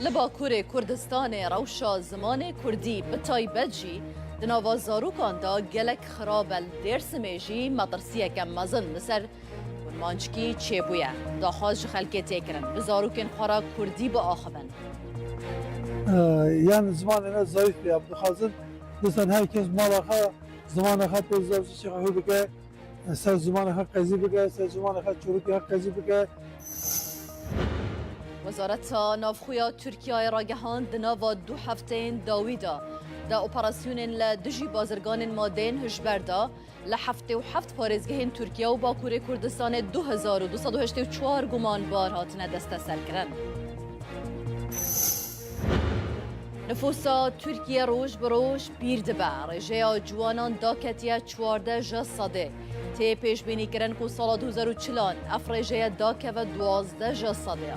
لباکور کردستان روشا زمان کردی بتایبت جی دناوا زاروکان دا گلک خرابل درس میجی مدرسیه که مزن لسر مانچکی چه بویه دا خواست خلکه تکرن بزاروکن خورا کردی با آخبن یعنی زمان اینا ضعیف بیاب دخوازن دوستان هر کس مالا خواه زمان خواه پوزدارزی چه خواهی بکه سر زمان خواه قضی بکه سر زمان خواه چروکی خواه قضی بکه وزارت نافخویا ترکیه راگهان دناوا 2 هفته داویدا دا اپراسیون لدجی بازرگان مادین هجبردا لحفته و 7 پارێزگehên تورکیا و باکوور کردستان 2284 گومانبار هاتنه دست سر کرن. نفوسا ترکیه روش بروش پیر دبه رژه جوانان داکتیه 14 جسده تی پیش بینی کرن که سال 2040 افرژه داکه و 12 جسده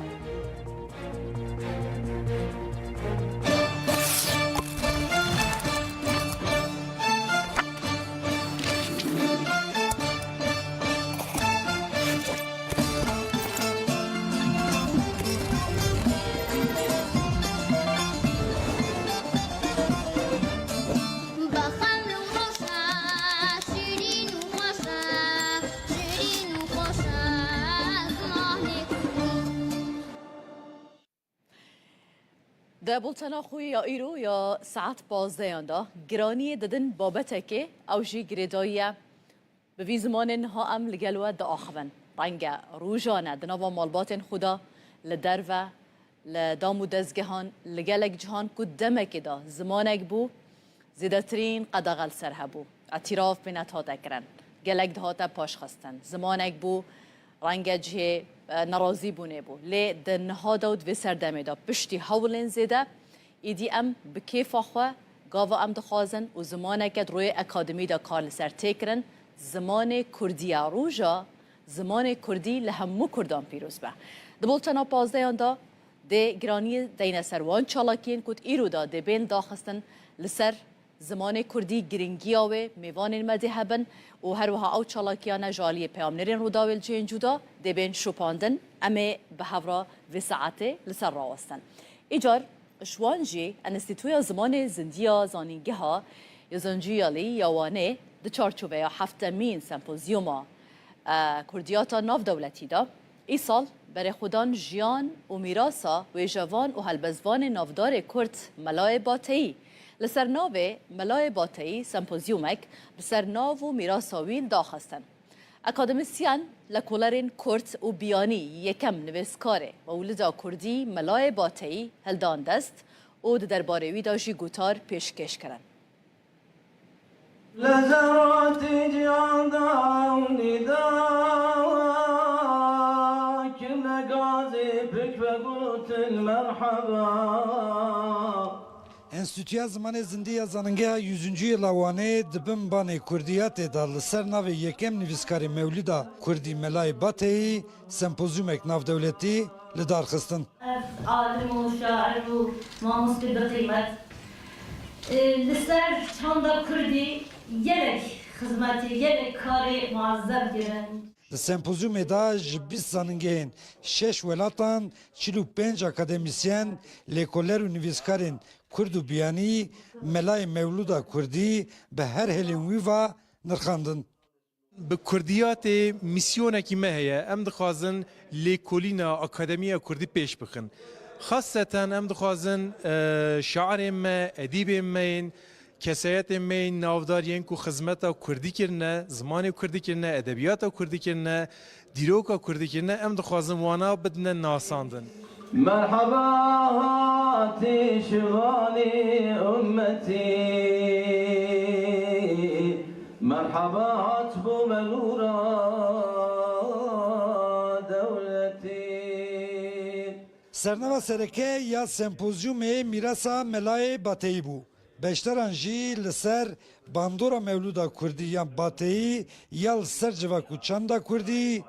ده بولتنا خوی یا ایرو یا ساعت 15 دا گرانی ددن بابته که او جی گریداییه به وی زمان ها ام لگلوه دا آخوان رنگ روژانه دناوا مالبات خدا لدروه لدامو دزگهان لگلک جهان که دمک دا زمانک بو زیدترین قدغل سر هبو اعتراف بینت ها دکرن گلک دهاتا پاش خستن زمانک بو رنگ جه نرازی بونه بو لی دنها داود و سردمه دا پشتی هولن زیده ایدی ام بکیف آخواه گاوا ام دخوازن و زمانه که روی اکادمی دا کار لسر تکرن زمان کردی روژا زمان کردی لهمو کردان پیروز به دبولتنا 15 دا ده گرانی دین سروان چالاکین کد ایرو دا ده بین داخستن لسر زمان کردی گرینگیاوه میوان المذهبن و هر وها او چالاکیان جالی پیامنرین روداویل جین جودا ده بین شوپاندن اما به هفرا و ساعته لسر راوستن ایجار شوانجی انستیتویا زمان زندیا زانینگه ها یا زنجیالی یوانه ده چارچوبه یا هفتمین سمپوزیوما کردیاتا ناف دولتی دا ای سال برای خودان جیان و میراسا و جوان و هلبزوان نافدار کرد ملای باتهی لسر ناو ملای باتهی سمپوزیومک بسر ناو و میراساویل داخستن اکادمیسیان لکولرین کرد و بیانی یکم نویسکاره و ولدا کردی ملای باتهی هلدان دست و درباره ویدا جی گوتار پیشکش کرن لزرات جیان داونی دا كنا قاضي بك بقوت المرحبا Enstitüya Zamanê Zindiya Zanîngeha 100. yıla wanê dibin banê Kurdiyatê da li ser navê yekem nivîskarê Mewlida Kurdî Melayê Bateyî sempozyumek navdewletî li dar xistin. Alim û şair û mamostê bi qîmet li ser çanda Kurdî gelek xizmetê gelek karê muazzeb girin. Li sempozyumê da ji 20 zanîngehên 6 welatan 45 akademisyen lêkoler û nivîskarên Kurd û biyanî Melayê Mewlûda Kurdî bi her helên wî ve nirxandin. Bi Kurdiyatê misyonekî me heye em dixwazin lêkolîna Akademiya Kurdî pêş bixin. Xaseten em dixwazin şairên me, edîbên me yên, kesayetên me yên navdariyên ku xizmeta Kurdî kirine, zimanê Kurdî kirine, edebiyata Kurdî kirine, dîroka Kurdî kirine em dixwazin wana bidine nasandin. مرحبا هاتي شغالي أمتي مرحبا هاتبو منورا دولتي Sernava sereke ya sempozyumê Mirasa Melayê Bateyî bû. Beşteran jî li ser bandora Mewlûda Kurdî yan Bateyî ya li ser civak û çanda Kurdî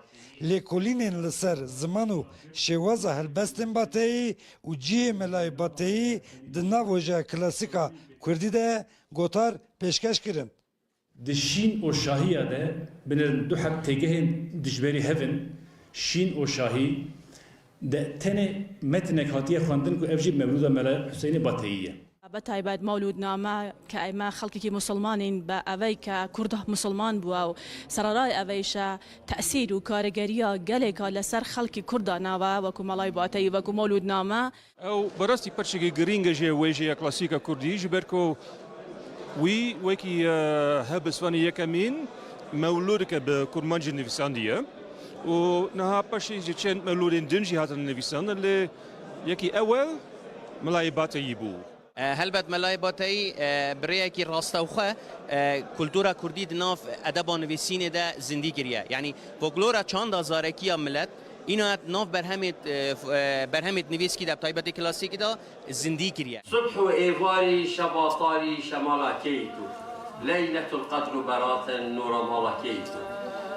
lêkolînên li ser ziman û şêwaza helbestên Bateyî û cihê Melayê Bateyî di nav hojeya klasîka Kurdî de gotar pêşkeş kirin. Di şîn û şahiya de binêrin du hek têgehên dijberî hevin şîn û şahî de tenê metinek hatiye xwendin ku ev jî Mewlûda Melayê Hüseynê Bateyî ye. بەتایبەت مەولودنامە کە ئەمە خەڵکێکی مسلمانین بە ئەوەی کە کوورد مسلمان بووە و سەرڕای ئەوەیشە تەسیر و کارەگەریە گەلێکە لەسەر خەڵکی کووردا ناوە وەکو مەڵای باتەی وەکو مەولودنامە ئەو بەڕاستی پەرچێکی گرینگە ژێ وێژەیە کلاسیکە کوردی ji ber ku wî wekî helbestvanê yekemîn mewlûdeke bi kurmancî nivîsandiye û niha paşê ji çend mewlûdên din jî hatin nivîsandin lê yekî ewel Melayê Bateyî bû. هەلبەت مەلای باتایی برەیەکی ڕاستەوخە کولتورا کوردی دناف ئەدەبا نویسینێدا زیندی کردە یعنی فۆکلۆرا چاندا زارەکیە ملەت اینات ناف بەرهەمێت نویسکیدا تایبەتی کلاسیکیدا زیندی کردە صبح و ئێواری شەباتاری شەماڵەکەیت و لەیلەت القەدر و بەراتن نۆرە ماڵەکەیت و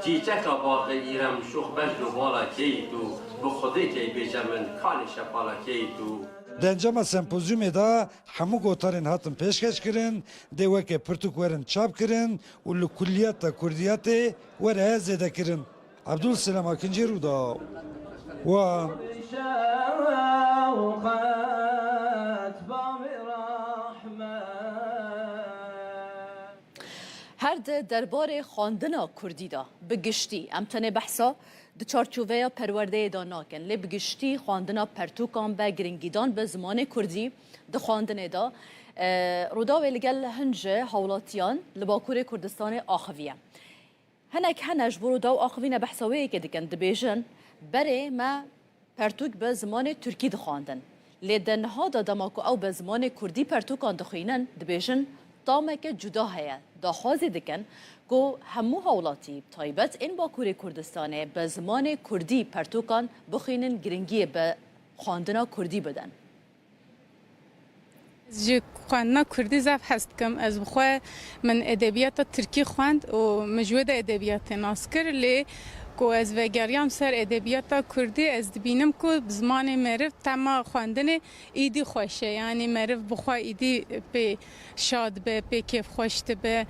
چیچەکە باقی ئیرەم شوخ بەژن و باڵەکەیت و بۆ خودێکی بێژە من کانی شەپاڵەکەیت و Di encama sempozyumê da hemû gotarên hatin pêşkeş kirin, dê weke pirtûk werin çap kirin û li kulliyata Kurdiyatê were zêdekirin. Abdul Selam Akincî Rûda wan هر ده درباره خواندنا کردی دا بگشتی امتنه بحثا د چارچوبه پرورده دا ناکن لی بگشتی خواندنا پرتوکان به گرنگیدان به زمان کردی د خواندنه دا رودا ویلگل هنجه حولاتیان لباکور کردستان آخویه هنک هنج برودا و آخوینه بحثاویه که دکن دبیجن بره ما پرتوک به زمان ترکی دخواندن لی دنها دا دماکو او به زمان کردی پرتوکان دخوینن دبیجن تامه که جدا هیا داخوازی دکن که همو حولاتی تایبت این باکور کردستانه به زمان کردی پرتوکان بخوینن گرنگی به خواندنا کردی بدن جی خواندنا کردی زف هست کم از بخواه من ادبیات ترکی خواند و مجود ادبیات ناسکر لی کو از وگریام سر ادبیات کردی از دبینم کو زمان مرف تما خواندن ایدی خوشه یعنی مرف بخواه ایدی به شاد به کیف خوشت به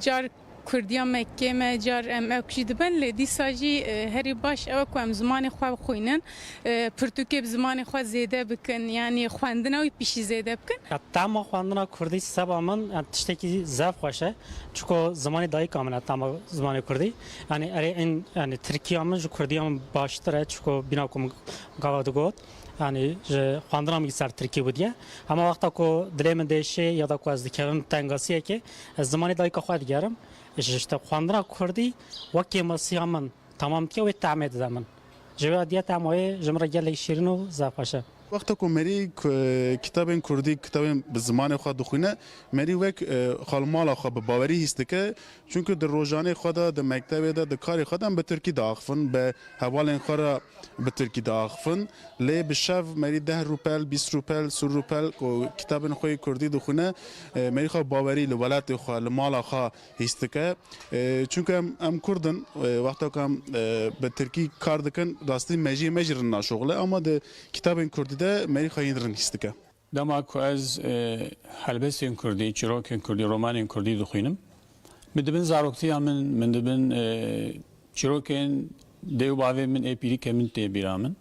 جار کردیا مکه ما جار ام اکشی دبن لدی ساجی هری باش او کو ام زمان خو خوینن پرتوکی زمان خو زیده بکن یعنی خواندن و پیش زیده بکن تمام خواندن کردی سبا من تشتکی زف خوشه چون زمان دایی کاملا تمام زمان کردی یعنی اره این یعنی ترکیه من جو کردی هم باشتره چون بنا کم گاودگوت یعنی خواندن هم سر ترکیه بودیه اما وقتا کو دلم دشه یا دا کو از دکترم تنگاسیه که زمان دایی که خواهد گرم işte خواندن کردی وکی مسیح من تمام که و تعمید زمان جوادیت تمایه جمره گلی شیرین و زفاشه وقتا که مری کتاب کردی کتاب به زمان خود دخونه مری وک خالمال خود به باوری هست که چون که در روزانه خود در مکتب در کار خودم به ترکی داخفن به حوال خورا به ترکی داخفن لی به شب مری 10 روپل 20 روپل 30 روپل که کتاب خوی کردی دخونه مری خود باوری لولات خود مال خود هست که چون که ام کردن وقتا که به ترکی کار دکن راستی مجرن ناشغله اما در کتاب کردی ده مری خواهی درن هست که دما که از هلبسین کردی چیروکین کردی رومانین کردی دخوینم مدبن زاروکتی من دبن چیروکین دیو باوی من اپیری که من تی بیرامن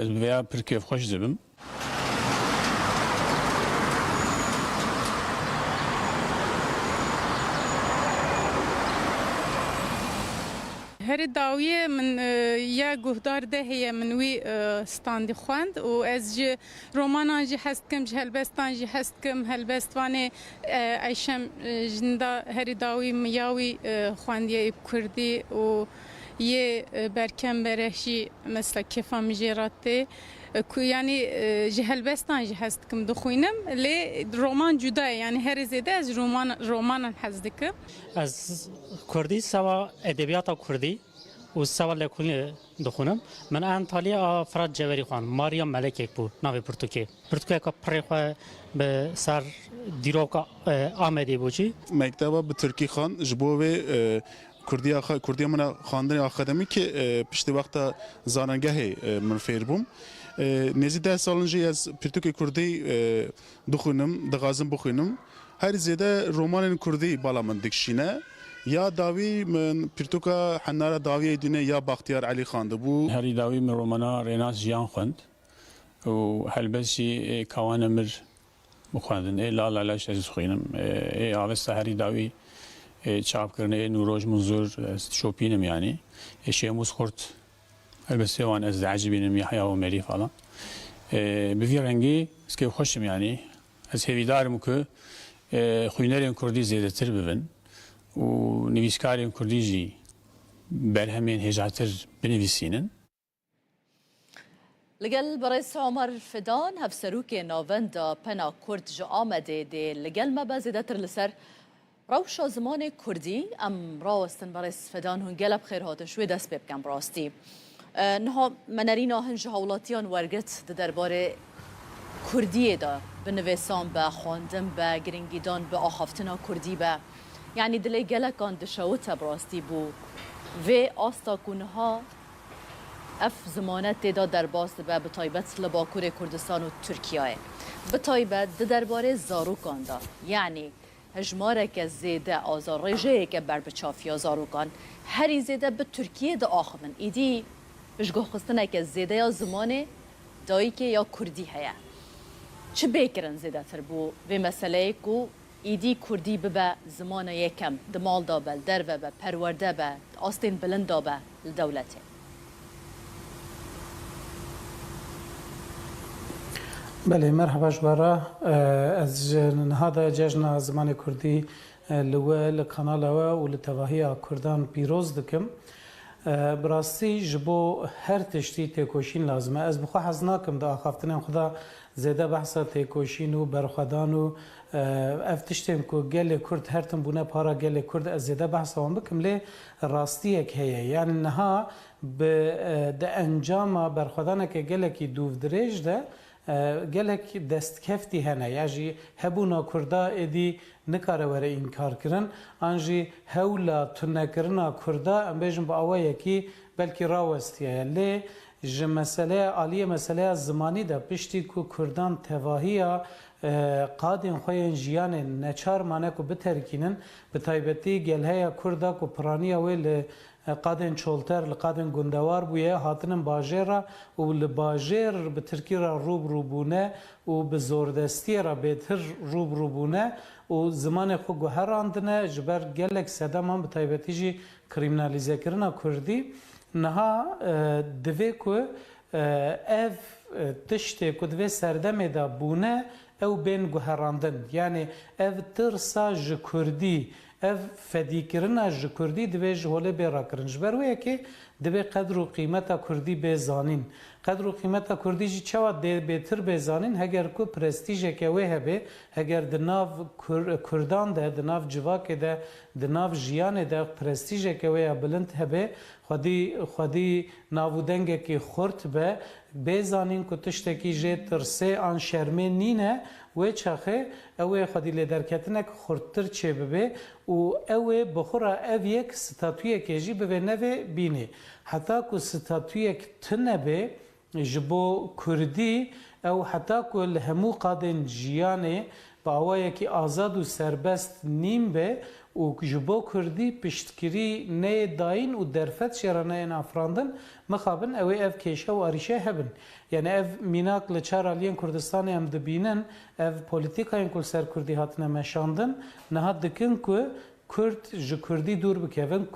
از بیا پرکیف خوش زبم هر داویه من یا گهدار ده هی منوی استاندی خواند و از ج رومانان جی هست کم هلبستان جی هست کم هلبستوانه ایشم جندا هر داوی میاوی خواندی کردی و یه برکم برهشی مثل کفا مجراته کو یعنی جهلبستان جی هست کم دخوینم لی رومان جدا یعنی هر زیده از رومان هست که از کردی سوا ادبیات کردی و سوا لکونی دخونم من انطالیا فراد جوری خان ماریم ملک یک بود ناوی پرتوکی که پرخواه به سر دیروکا آمدی بودی مکتبا به ترکی خان جبوه کردی من خواندن آکادمی که پشت وقت زاننگه من فیر بوم نزدیک 10 سالنجی از پرتوک کردی دخونم دغازم بخونم هر زیاده رمان کردی بالا من دکشینه یا داوی من پرتوک حناره داوی دونه یا بختیار علی خانده بو هری داوی من رومانا ریناس جیان خوند و هلبسی کوان مر مخواندن لا لا لاش از خوینم آوست هری داوی چاپ کرده نوروز منظور شوپینم یعنی شیموز خورد البته وان از عجیبینم یحیی و مری فلان به رنگی اسکی خوشم یعنی از هویدارم که خوینرین کردی زیاده تر ببین و نویسکارین کردی جی برهمین هجاتر بنویسینن لگل برئیس عمر فدان هفسروک ناوندا پنا کرد جا آمده ده لگل ما بازیده تر لسر روش زمان کردی ام راستن برئیس فدان هون گلب خیر هاته شوی دست ببکم راستی نها منرینا هنج هولاتیان ورگت درباره کردی دا بنویسان با خواندن با گرینگیدان با آخافتنا کردی با یعنی دلی گلکان دشوت براستی بو و آستا کنها اف زمانت دا در باز با بطایبت لباکور کردستان و ترکیه بطایبت درباره زاروکان دا یعنی هجماره که زیده آزار رجه که بر بچافیا زاروکان هری زیده به ترکیه دا آخوان ایدی بشگاه خستنه که زیده یا زمان دایی که یا کردی هیا چه بیکرن زیده تر بو و مسئله که ایدی کردی ببا زمان یکم دمال دا بل در و با پرورده با آستین بلند دا با لدولته بله مرحبا جوارا از هذا جشن زمان كردي لقناة لوا ولتواهي كردان بيروز دكم براستی جبو هر تشتی تکوشین لازمه از بخوا حزناکم دا خافتنم خدا زیده بحثا تکوشین و برخدان و افتشتم که گل کرد هر تن بونه پارا گل کرد از زیده بحثا وان بکم لی راستی یک هیه یعنی نها به انجام برخدانه که گل کی دوف دریج ده gelek destkefti hene ya jî hebûna Kurda êdî nikare were înkarkirin an jî hewla tunekirina Kurda em bêjin bi awayekî belkî rawestiye ye lê ji meseleya aliyê meseleya zimanî de piştî ku Kurdan tevahiya qadên xwe yên jiyanê neçar mane ku biterkînin bi taybetî gelheya Kurda ku piraniya wê li qadên çolter li qadên gundewar bûye hatinin bajêra û li bajêr bi Tirkî re rûbrûbûne û bi zordestiyê re bêtir rûbrûbûne û zimanê xwe guherandine ji ber gelek sedeman bi taybetî jî krîminalîzekirina Kurdî niha divê ku ev tiştê ku divê serdemê de bûne ew bên guherandin yani ev tirsa ji Kurdî ev fedîkirina ji Kurdî divê ji holê bê rakirin ji ber wê yekê divê qedr û qîmeta Kurdî bê zanîn qedr û qîmeta Kurdî jî çawa bêtir bê zanîn heger ku prestîjeke wê hebe heger di nav Kurdan de di nav civakê de di nav jiyanê de prestîjeke wê ya bilind hebe xwedî navûdengekî xurt be bê zanîn ku tiştekî jê tirsê an şermê nîne wê çaxê ew ê xwedî lêderketinek xurttir çê bibe û ew ê bixura ev yek statûyekê jî bi vê nevê bînê heta ku statûyek tune ji bo Kurdî ew heta ku li hemû qadên jiyanê bi awayekî azad û serbest nîm be û ji bo Kurdî piştkirî neyê dayîn û derfet şêra neyên afirandin mixabin ew ê ev kêşe û arîşe hebin yani ev mînak li çar aliyên Kurdistanê em dibînin ev polîtîkayên ku li ser Kurdî hatine meşandin niha dikin ku Kurd ji Kurdî dûr bikevin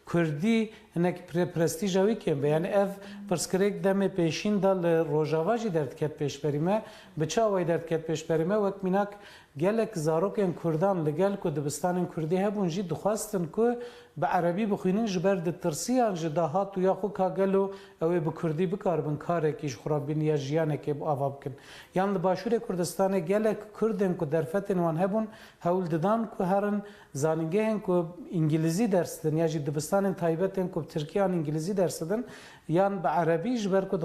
Kurdî hinek prestîja wî kêm be yani ev pirskirêk demê pêşîn da li Rojava jî derdiket pêşberî me bi çawayê derdiket pêşberî me wek mînak gelek zarokên Kurdan li gel ku dibistanên Kurdî hebûn jî dixwastin ku bi erebî bixwînin ji ber ditirsiyan ji dahat û ya xwe ka gelo ew ê bi Kurdî bikaribin karekî ji xurabîniya jiyanekê ava bikin yan li Başûrê Kurdistanê gelek Kurdên ku derfetên wan hebûn hewl didan ku herin zanîngehên ku îngilîzî ders didin ya jî dibistanên taybetên ku Tirkiyan îngilîzî ders didin yan bi erebî ji ber ku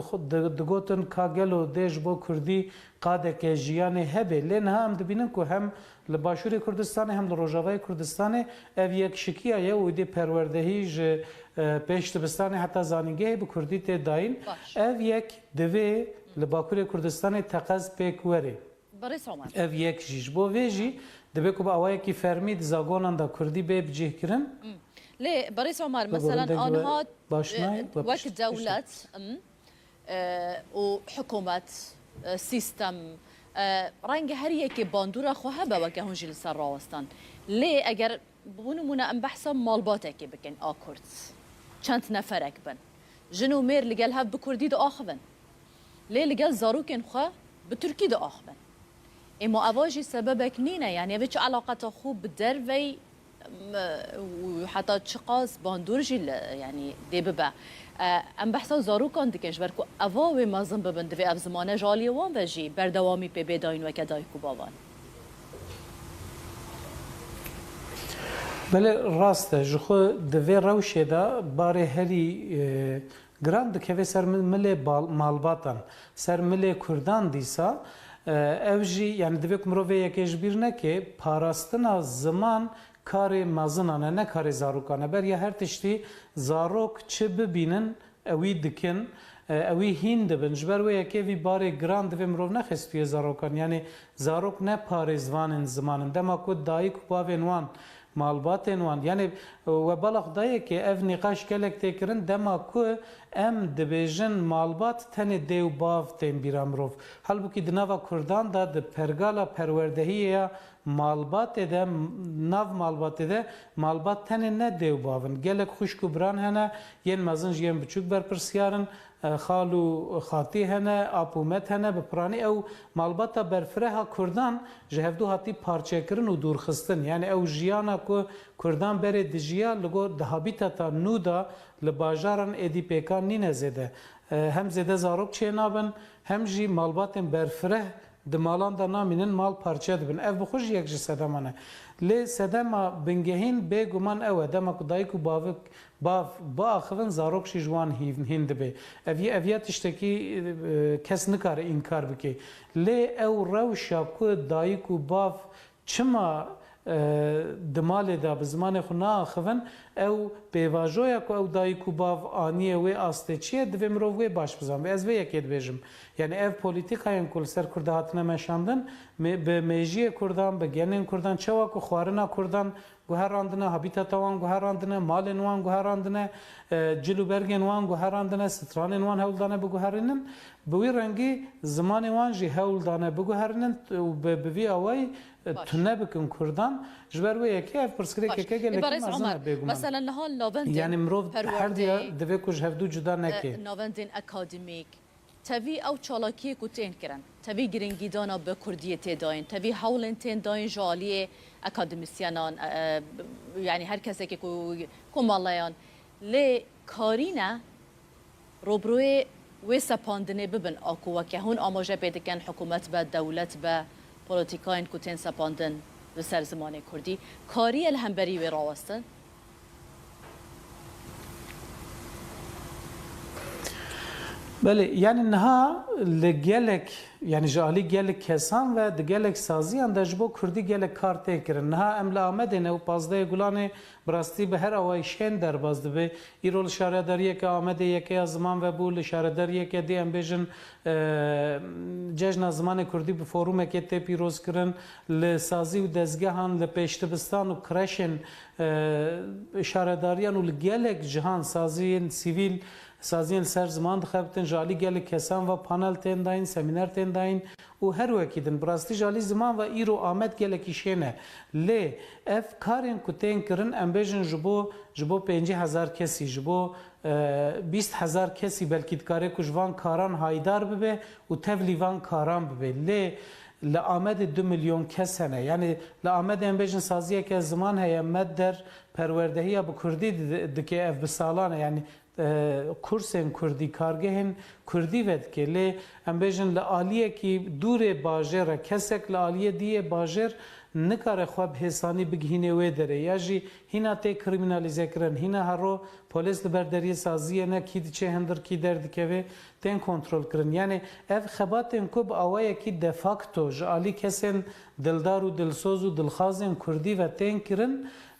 digotin ka gelo dê ji bo Kurdî qadeke jiyanê hebe lê niha em dibînin ku hem li Başûrê Kurdistanê hem li Rojavayê Kurdistanê ev yekşikiya ye û dê perwerdehî ji pêş dibistanê heta zanîngehê bi Kurdî tê dayîn ev yek divê li Bakurê Kurdistanê teqez pêk were ev yek jî ji bo vê jî divê ku bi awayekî fermî di zagonan da Kurdî bê bicihkirin ليه بريس عمر مثلا انها وقت دولة وحكومة سيستم رنگ هر یکی باندورا خواه با وکه هنجی لسر راوستان لی اگر بونمونه ام بحثا مالباته که بکن آکورد چند نفرک بن جنو میر لگل هف بکردی دا آخبن لی لگل زاروکن خواه بترکی دا آخبن اما اواجی سببک نینه یعنی اوچ علاقات خوب بدروی وحتى تشقاس باندورجي يعني دي ببا ام بحثا زاروكان دكنش بركو اواوي مازن ببند في اف زمانه جالي وان وجي بردوامي بي بداين وكداي كوباوان بله راسته جخو دوی روشه دا باره هری گراند که سر ملی مالباتن سر ملی کردان دیسا اوجی یعنی دوی کمروی یکیش بیرنه که پاراستنا زمان کاری مازنانه نه کاری زاروکانه بر یا هر تشتی زاروک چه ببینن اوی دکن اوی هین دبن جبر و یکی وی باری گراند و مرو نخستوی زاروکان یعنی زاروک نه پاری زوانن زمانن دما کو دایک باوین وان مالباتن وان یعنی و بالغ دایه که اف نقاش کلک تکرن دما کو ام دبیجن مالبات تن دیو باف تیم بیرامروف halbuki dnava Kurdan da de pergala perwerdehiye malbat de nav malbat de malbat tane ne dev bavın gelek xuşku bran hene yen mazın yen buçuk ber persiyarın xalu xati hene apumet hene be prani ev malbata berfreha Kurdan jehevdu hati parçekirin u durxistin yani ev jiyana ku Kurdan bere dijiya lugo de habitata nuda li bajaran edipeka nine zede hem zede zarok çenabın hem jî malbatên berfireh دمالان دا نامینن مال پارچه دبن اف بخوش یک جی سدمانه لی سدما بنگهین بگومان اوه دما کدایکو باف با آخوان زاروکشی جوان هین دبه اویا تشتکی کس نکاره انکار بکی لی او روشا که دایکو باف چما دمال دا به زمان خو ناخون او پیواژویا کو او دایکو باو آنیه و آستچیه دوی مرو و باش بزن از وی یکید بیجم یعنی اف پولیتیکاین کل سر کرده هاتنه مشاندن به میجی کردان به گنن کردان چوا کو خوارنا کردان گوهراندنه هابیتات وان گوهراندنه مالن وان گوهراندنه جلوبرگن وان گوهراندنه سترانن وان هولدانه بگوهرنن بوی رنگی زمان وان جی هولدانه بگوهرنن و به وی اوای تنه بکن کردان جبر و یکی اف پرسکری که گله مثلا نهال ناوندین یعنی مرو هر دیا دوی کج هفدو جدا نکی ناوندین اکادمیک تبي او چالاکی کوتین کرن تبي گرنگی دانا به کردی تداین تبي حولن تن داین جالی اکادمیسیانان یعنی هر کسی که کومالایان لی کارینا روبروی و سپاندنه ببن آکو که هون آماجه بیدکن حکومت به دولت به پولیتیکاین کوتین سپاندن به سر زمان کردی کاری الهمبری و راوستن بله یعنی نها لگلک یعنی جالی گلک کسان و دگلک سازی انداج بو کردی گلک کارت کرن نها املا آمده نه و پازده گلانه براستی به هر اوای شین در بازده به ایرول شارداری که آمده یکی از زمان و بول شارداری که دی ام بیژن جشن زمان کردی به فوروم که تی پیروز کرن لسازی و دزگهان لپیشتبستان و کرشن شارداریان و لگلک جهان سازی سیویل سازین سر زمان دخبتن جالی گل کسان و پانل تن داین سمینار تن داین و هر وکیدن براستی جالی زمان و ایرو آمد گل کیشنه لی اف کارین کتین کرن امبیژن جبو 50,000 کسی جبو 20,000 کسی بلکی دکاره کجوان کاران هایدار ببه و تولیوان کاران ببه لی لآمد 2 میلیون کس هنه یعنی لآمد امبیژن سازیه که زمان هیا مد در پروردهی با کردی دکه اف بسالانه یعنی کورسن کردی کارگهن کردی ود که لی امبیژن لآلیه که دور باجر کسک لآلیه دیه باجر نکاره خواب حسانی بگهینه وی داره یا جی هینا تی کریمینالیزه کرن هینا هرو پولیس برداری سازیه نه کی چه هندر کی درد که تن کنترل کرن یعنی اف خباتن کوب اوای کی دفاکتو جالی کسن دلدار و دلسوز و دلخوازن کردی و تن کرن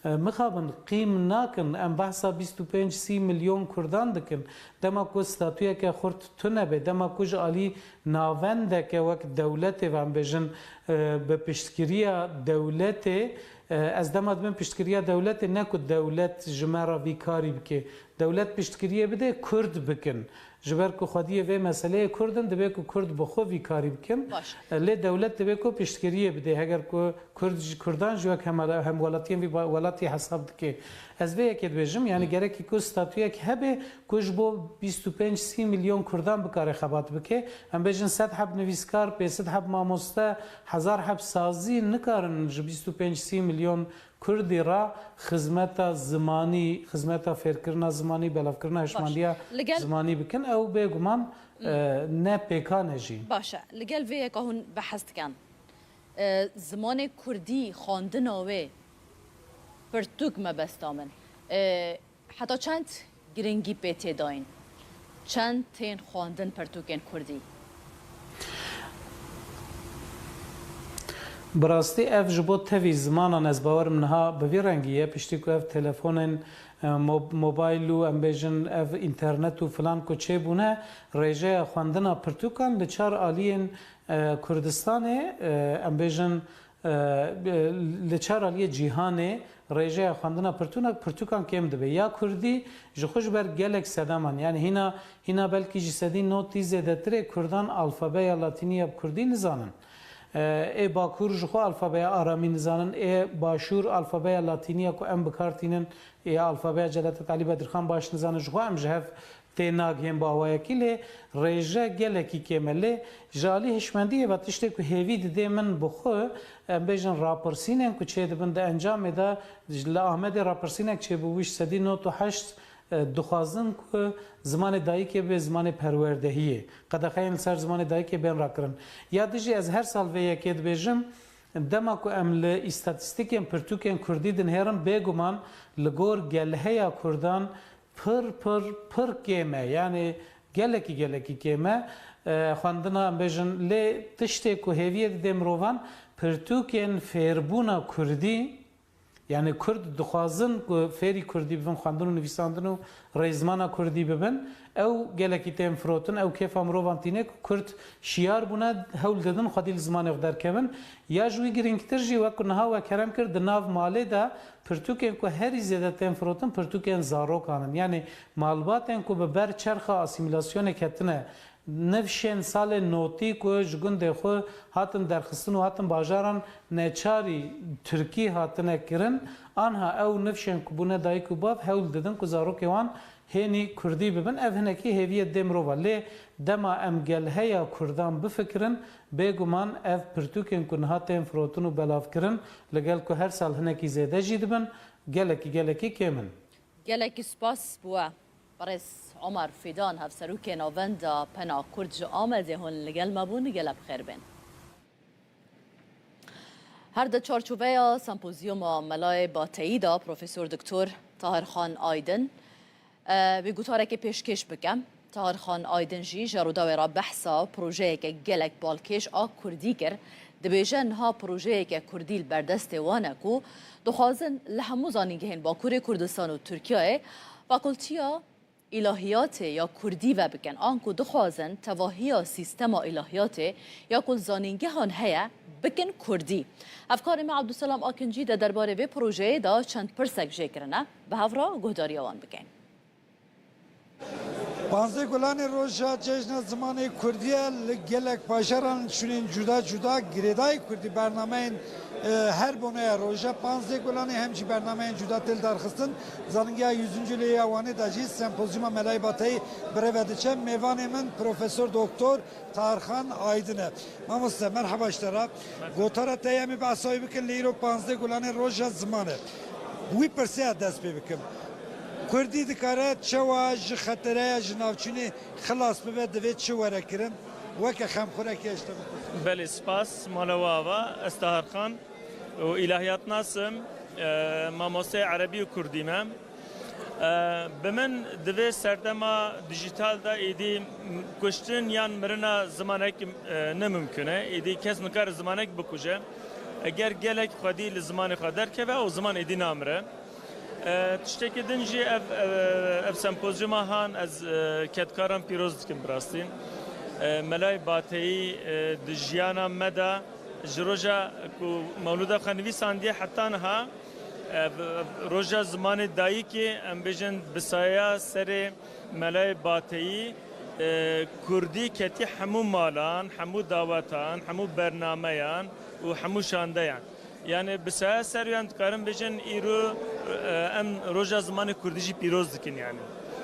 مخابن قیم ناکن ام بحثا 25-30 میلیون کردان دکن دما کو ستاتویا که خورد تونه به دما کو جالی ناونده که وقت دولت و ام بجن به پشتگیری دولت از دماد من پشتگیری دولت نکو دولت جمعه ویکاری بکه دولت پشتگیری بده کرد بکن جبر کو خودی و مسئله کردن دبی کو کرد بخو ویکاری بکن لی دولت دبی کو پشتگیری بده اگر کو کردان جو هم ولاتین ولاتی حساب دکه از وی که بجم یعنی گره کی کو استاتویا که هبه کوج بو 25-30 میلیون کردان بکاره خبات بکه هم بجن 100 حب نویسکار 500 حب ماموسته 1000 حب سازی نکارن 25-30 میلیون کردی را خدمت زمانی خدمت فکرنا زمانی بلافکرنا هشماندیا زمانی بکن او بگمان نه پیکانه جی باشه لگل وی که هون بحث کن زمان کردی خواندناوه پرتوک مبستامن حتی چند گرنگی پیتی داین چند تین خواندن پرتوکن کردی براستی اف جبو تفی زمانان از باورم نها به رنگیه پشتی که اف تلفون موبایل و امبیژن اف اینترنت و فلان کو چه بونه ریجه خواندن پرتوکان لچار آلین کردستان امبیژن لچار آلی جهانه ریجه خواندن پرتوکان کم دبه یا کردی جخوش بر گلک سدامان یعنی هینا بلکی جسدی نوتی زده تره کردان الفابه لاتینی اب کردی نزانن ای باکور جخو الفابه آرامی نزانن ای باشور الفابه لاتینی کو ام بکارتینن ای الفابه جلالت تعالی بدرخان باش نزانن جخو ام جهف تناگ هم باوای کلی ریجه گلکی کمله جالی هشمندی و تشته که هیوید ده من بخو بیشتر راپرسینن که چه دبند انجام ده ل آمد راپرسینک چه بویش 198 دخوازن که زمان دایک به زمان پروردهیه قدخین سر زمان دایک بین را کرن یادجی از هر سال و یکید بیجم دما کو ام ل استاتستیکم پرتوکن کردی دن هرم بگومان لگور گلهیا کردان پر کیمه یعنی گلکی کیمه خواندنا ام بیجن ل تشتی کو هویت دمروان پرتوکن فیربونا کردی یعنی کرد دخوازن که فری کردی ببین خواندن و نویساندن و رزمانا کردی ببین او گلکی تیم فروتن او کیف امروان تینه که کرد شیار بوند هول دادن خودی زمان اقدار کبن یا جوی گرینگتر جی وکر نها و کرم کرد ناو مالی دا پرتوکن که هری زیاده تیم فروتن پرتوکن زارو کانن یعنی مالباتن که ببر چرخ اسیمیلاسیون کتنه نفشن سال نوتی که جگند خو هاتن درخستن و هاتن باجاران نچاری ترکی هاتن کرن آنها او نفشن کبونه دای کباب هول دادن که زارو کیوان هنی کردی ببن افهنکی هویت دمرو ولی دما ام گلهیا کردان بفکرن بگومان اف پرتوکن که هاتن فروتن و بلاف کرن لگل که هر سال هنکی زیده جیدبن گلکی کمن گلکی سپاس بوا برس عمر فیدان هفسروک ناوندا پنا کرد آمده هون لگل مبون گل بخیر بین هر ده چارچوبه سمپوزیوم ملای باتایی دا پروفسور دکتر طاهرخان آیدن بگوتاره که پیشکش بکم طاهرخان آیدن جی جارودا را بحثا پروژه که گلک بالکش کردی کر دبیجن ها پروژه که کردی البردست وانه کو دخوازن لحمو زانیگهن با کوری کردستان و ترکیه فاکولتیا الهیات یا کردی و بکن آنکو دخوازن تواهی سیستم الهیات یا کل زانینگه هان هیا بکن کردی افکار ما عبدالسلام آکنجی در درباره به پروژه دا چند پرسک جه کرنه به هفرا گهداری آوان بکن پانزده گلان روژا جشن زمان کردیه گلک پاشران شونین جدا گریدای کردی برنامه هر بونه روژا پانزده گلان همچی برنامه جدا تل درخستن زنگی 100. لیوانی داجی سمپوزیوم ملای باتایی برویدچه میوان من پروفسور دکتر طاهرخان آیدنه مامسته مرحبا اشترا گوتارا تیمی بحثایی بکن لیرو پانزده گلان روژا زمانه وی پرسه دست پی بکن کردی دکاره چواج خطره جنابچینی خلاص ببه دوید چه وره کرن وکه خمخوره که اشتبه بله سپاس مالواوا استهارخان و الهیات ناسم ماموسه عربی و کردی مم بمن دوی سردما دیجیتال دا ایدی کشتن یان مرنا زمانک نممکنه ایدی کس نکار زمانک بکوجه اگر گلک خودی لزمان خودر که و زمان ایدی نامره تشتکی دنجی اف سمپوزیوم هان از کتکاران پیروز دکم براستین ملای باتایی دجیانا مدا جروجا کو مولودا خنوی ساندیه حتی نها روجا زمان دایی که ام بیجن بسایا سر ملای باتایی کردی کتی همو مالان همو دعوتان همو برنامهان و همو شاندهان yani بسیار سریان کارم بچن ایرو ام روزا زمان کردیجی پیروز دکن yani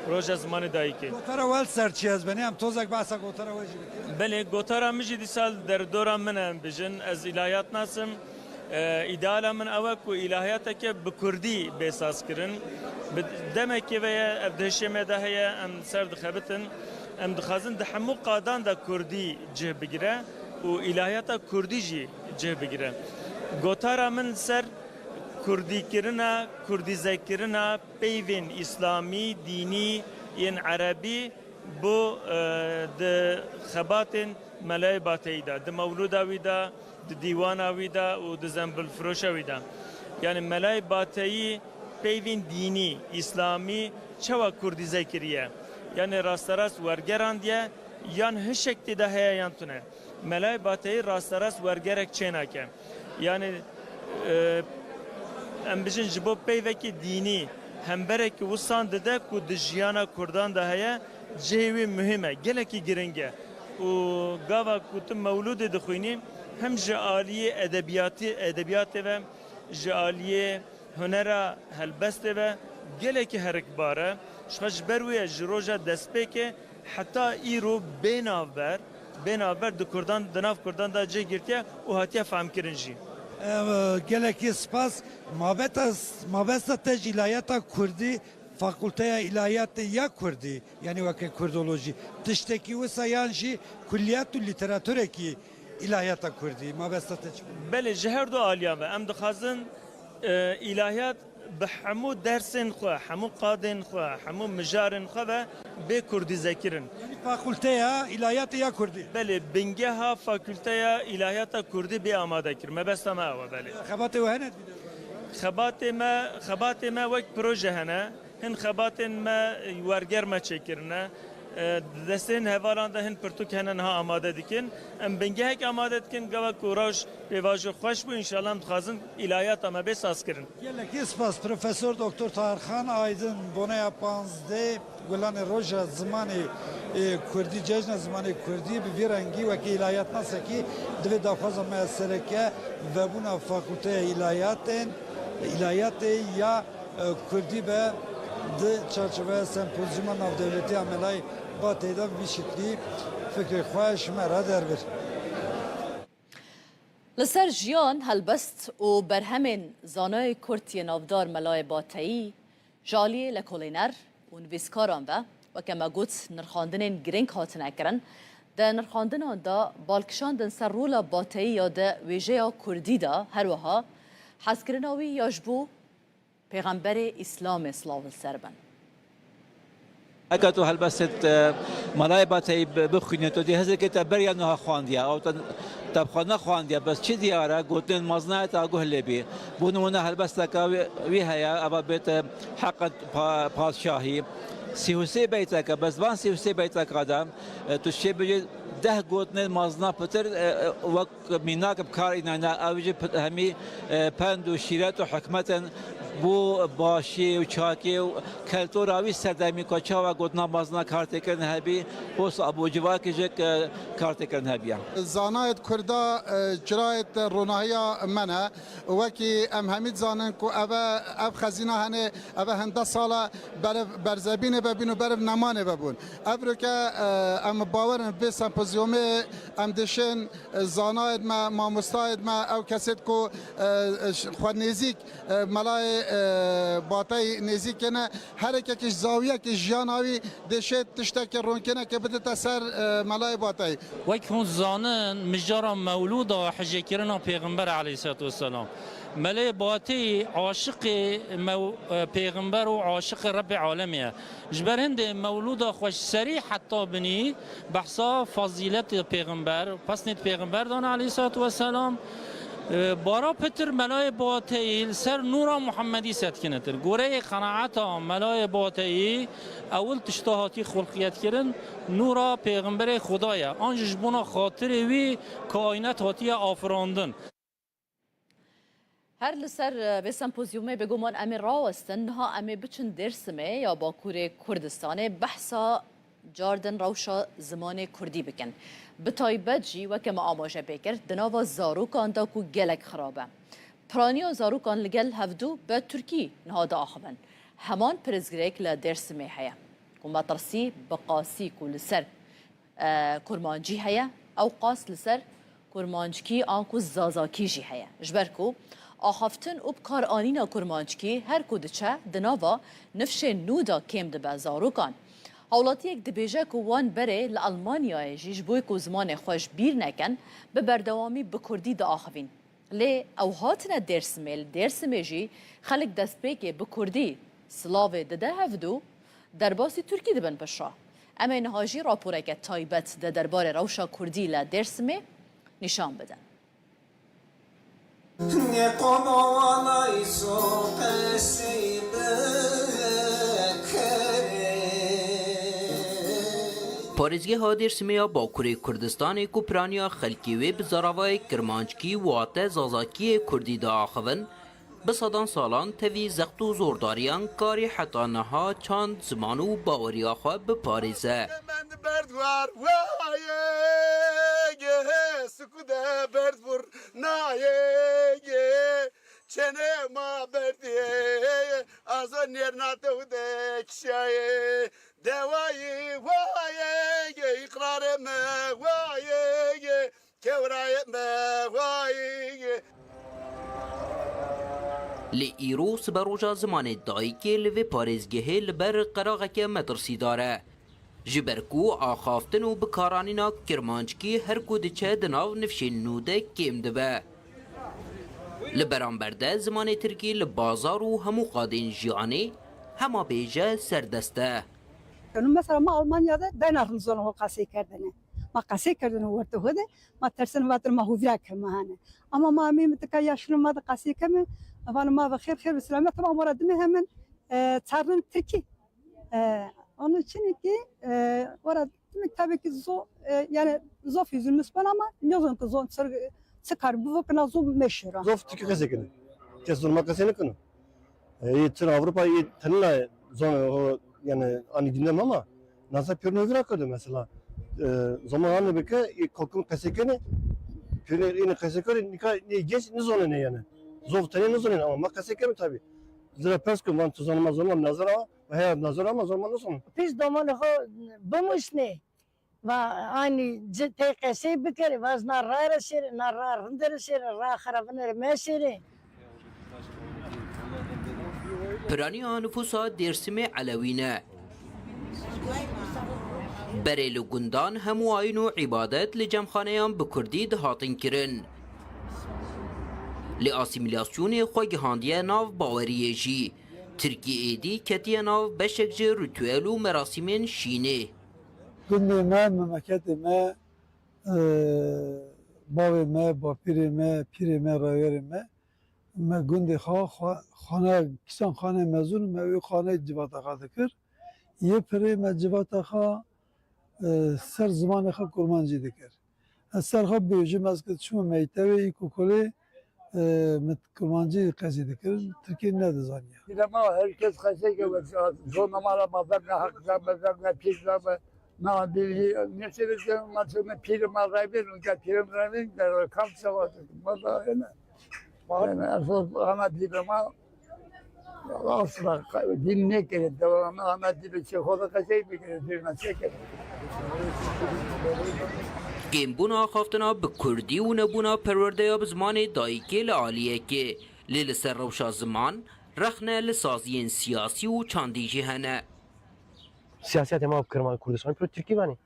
روزا زمان دایی که. گوتارا ول سرچی از بنی ام توزک بحثا گوتارا وجی بکن. بله گوتارا میجی دی سال در دورم منم بچن از الهیات ناسم ایدالا من اوه کو الهیاتا که بکردی بساز کرن دمه که ویا افدهشه مده هیا ام سرد خبتن ام دخازن دحمو قادان دا کردی جه بگیره و الهیاتا کردی جه بگیره. گوتارا من سر کردی کرنا کردی ذکرنا پیوین اسلامی دینی این عربی بو د خباتن ملای باتیدا د مولودا ویدا د دیوانا ویدا و د زنبل فروشا ویدا یعنی ملای باتی پیوین دینی اسلامی چوا کردی ذکریه یعنی راستراست ورگراندیه یان هشکتی ده هیا یانتونه ملای باتی راستراست ورگرک چیناکه yani ام بجن جبو پیوکی دینی همبرک وسان دده کو دجیانا کردان ده هیا جهوی مهمه گلکی گرنگه و گاوا کوتم مولود دخوینی هم جالیه ادبیات و جالیه هنرا هلبست و گلکی هرکباره شخص بروی جروجا دسپیکه حتی ایرو بیناور د کردان د ناف کردان دا جه گرتیه و هاتیه فهم کرنجی گلکی سپاس مابستا تجیلایتا کردی فاکولته الهیات یا کردی یعنی وکی کردولوژی تشتکی و سیانشی کلیات و لیتراتور کی الهیات کردی ما بستت بله جهر دو عالیه ام دخوازن الهیات به همو درسن خو همو قادن خو همو مجارن خو به کردی ذکرن یعنی فاکولته الهیات یا کردی بله بنگه ها فاکولته الهیات کردی به آماده کرد ما بس ما و بله خبات وهنت خبات ما وقت پروژه هنه هن خبات ما ورگر ما چکرنه دستین هواران ده هن پرتوک هنن ها آماده دیکن ام بنگه هک آماده دیکن گوه کوراج پیواج خوش بو انشالله هم تخوازن الهیات اما بساز کرن گلکی سپاس پروفسور دکتر طاهرخان آیدن بونه 15 گلان روژا زمانی کردی جشن زمانی کردی به ویرنگی و که الهیات نسکی دوی دافاز مسلکه و بونا فاکولته الهیات یا کردی به ده چارچوبه سمپوزیوم ناودولتی عملای با تعداد بیشتری فکر خواهش مرا در بر لسر جیان هلبست و برهمین زانای کرتی نافدار ملای باتایی جالی لکولینر و نویسکاران و کما گوت نرخاندنین گرینگ هاتن اکرن ده نرخاندنان دا بالکشاندن سر رولا باتایی یا ده ویژه کردی دا هر وها حسکرناوی یاجبو پیغمبر اسلام اسلام سربن اگر تو هلبست ملای باتی بخونی تو دی هزار که تبریا نه خواندیا او تب خانه خواندیا بس چی دیاره گوتن مزنای تا گهلی بی بونمونه هلبست که وی هیا اول بیت حق پادشاهی سیوسی بیت که بس وان سیوسی بیت کادم تو چی بجی ده گوتن مزنا پتر وقت میناک بکار اینا اوجی همی پند و شیرت و حکمت بو باشی و چاکی و کلتوراوی سردمی کچا و گوتنا مازنا کارت کردن هبی بوس ابو جوا کجک کارت کردن هبیا زانایت کردا جرایت روناهیا منه وکی ام حمید زانن کو اب خزینه هنه اب هنده سالا برزبینه ببینو برب نمانه ببون ابرو که ام باورن به سمپوزیوم ام دشن زانایت ما مستعد ما او کسید کو خود نزیک ملای باتای نزیک کنه هر یکیش زاویه که جاناوی دشت تشتک رون کنه که بده تسر ملای باتای وقت هون زانن مجرا مولود و حجه کرنا پیغمبر علیه السلام ملای باتی عاشق پیغمبر و عاشق رب عالمیه جبر هند مولود خوش سری حتی بنی بحثا فضیلت پیغمبر پس نیت پیغمبر دان علیه السلام بارا پتر ملای باتی سر نورا محمدی ست کنتر گوره قناعتا ملای باتی اول تشتهاتی خلقیت کرن نورا پیغمبر خدایا آنجش بنا خاطر وی کائنات هاتی آفراندن هر لسر به سمپوزیومه بگومان امی راوستن ها امی بچن درسمه یا باکور کردستانه بحثا جاردن روشا زمان کردی بکن به تایبت جی و که ما آماجه بکر دناوا زاروکان دا کو گلک خرابه پرانی و زاروکان لگل هفدو به ترکی نهاده آخبن همان پرزگریک لدرسمه هیا و مطرسی بقاسی کو لسر کرمانجی هیا او قاس لسر کرمانجکی آنکو زازاکی جی هیا جبرکو آخافتن او بکار آنینا کرمانجکی هر کودچه دناوا نفش نودا کم دبه زاروکان هولاتی یک دبیجه که وان بره لالمانیای جیش بوی که زمان خوش بیر نکن به بردوامی بکردی دا آخوین لی او هاتنا درسمه جی خلق دست بگه بکردی سلاوه ده هفدو در باسی ترکی دبن پشا اما اینها جی راپوره که تایبت ده دربار روشا کردی لدرسمه نشان بدن پارێزگە هادێرسمەیە باکوورê Kurdistanê ku piraniya xelkê wê bi zaravayê kirmanckî wate zazakiyê Kurdî de axivin, bi sedan salan tevî zext û zordariyan karê heta niha çand ziman û baweriya xwe biparêze. Çene ma berdiye azan yernate ude kişaye devayı vaye ikrare me vaye kevraye me vaye لی ایرو سبروجا زمان دایکی لوی پارێزگehê li ber qerağeke metirsîdar e. Ji ber ku axaftin û bikaranîna kirmanckî her ku diçe di nav nifşên nû de kêm dibe. Li beramber de zimanê Tirkî li bazar û hemû qadên jiyanê hema bêje serdest e. مثلا ما آلمانیاده دنارن زن ها قصه کردنه ما قصه کردن ورته هده ما ترسن واتر ما هویرا کمهانه اما ما می متکا یاشلو ما قصه کمه اول ما بخیر خیر سلامت ما مراد hemen çarın Türkiye onun için ki orada tabii ki yani zof yüzümüz var ama ne zaman ki zon çıkar bu vakına zon meşhur. Zof Türkiye qase kene kesin ma qase ne kene tır Avrupa tanla zon yani ani dinlem ama nasıl pürnövira kadı mesela zamanı beke kalkın qase kene pürnövira yine qase kene ne geç ne zon ne yani zof tane ne zon ama ma qase kene tabii zira pesko man tuzanma zaman nazara ve hayat nazara ama zaman nasıl biz zamanı ho bulmuş ne ve aynı TKS bikeri vazna rara seri narar hındır seri ra xarabını meseri Piraniya nüfusa Dêrsimê Elewîne. Berê li gundan hemû ayîn û îbadet li cemxaneyan bi Kurdî dihatin kirin. Li asîmîlasyonê xwe gihandiye nav baweriyê jî. Tirkiyê êdî ketiye nav beşek ji ritûel û merasîmên şînê. Gundê me, memleketê me, bavê me, bapîrê me, pîrê me, rawerê me me gundê xane kîsan xane mezûn me wê xane civata xwe dikir. Yê pirê me civata xwe ser zimanê xwe kurmancî dikir. Ez ser xwe bêjim ez çûme mektebê îkokolê me kurmancî qezî dikir. Tirkiye ne dizaniye. Ama herkes qese ki zonamara maverna hakza mezarna pîrna na bir ne söyleyeceğim maçını pîrim arayabilir mi? Pîrim arayabilir de kam savaşı. Valla yani. Yani asıl ana dilime asla dinle kere devamlı ana dili çekoda kaçay bir kere dirna çeker. Kêmbûna xaftina bi Kurdî û nebûna perwerdeya bi zimanê dayîkê li aliyekê. Lê li ser rewşa ziman rexne li saziyên siyasî û çandî jî hene. Siyasete ma Kırman Kurdistan pro Türkiye vani.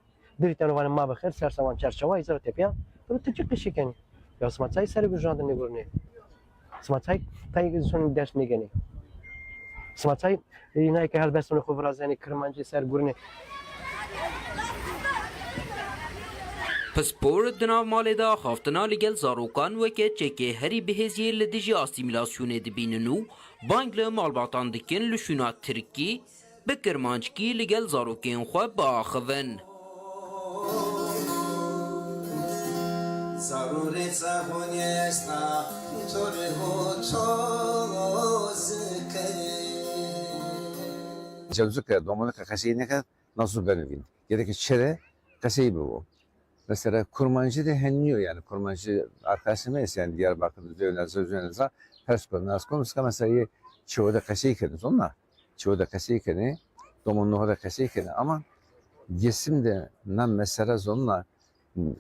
Diritano vani ma bexer ser saman çerçeva izara tepiya. Pro Türkiye qişikeni. Ya smatsay ser gujandın ne görünüyor. Smatsay tay son ders negeni. Smatsay yine ki helbestun xu vrazani Kırmancı ser görünüyor. Pispor di nav malê de xaftina li gel zarokan weke çekê herî bihêziyê li dijî asîmîlasyonê dibînin û bang li malbatan dikin li şûna Tirkî bi kirmanckî li gel zarokên xwe biaxivin. Cevzuka domalıka kaseyi ne kadar nasıl benevin. Gerek çere kaseyi bu. Mesela kurmancı da henliyor yani kurmancı arkadaşım yani Diyarbakır'da Zöynez'e Perskon, Naskon, mesela çoğu da kaseyi kendiniz onlar. Çoğu da kaseyi kendiniz, domunluğu da kaseyi kendiniz ama yesim de nam mesela zonla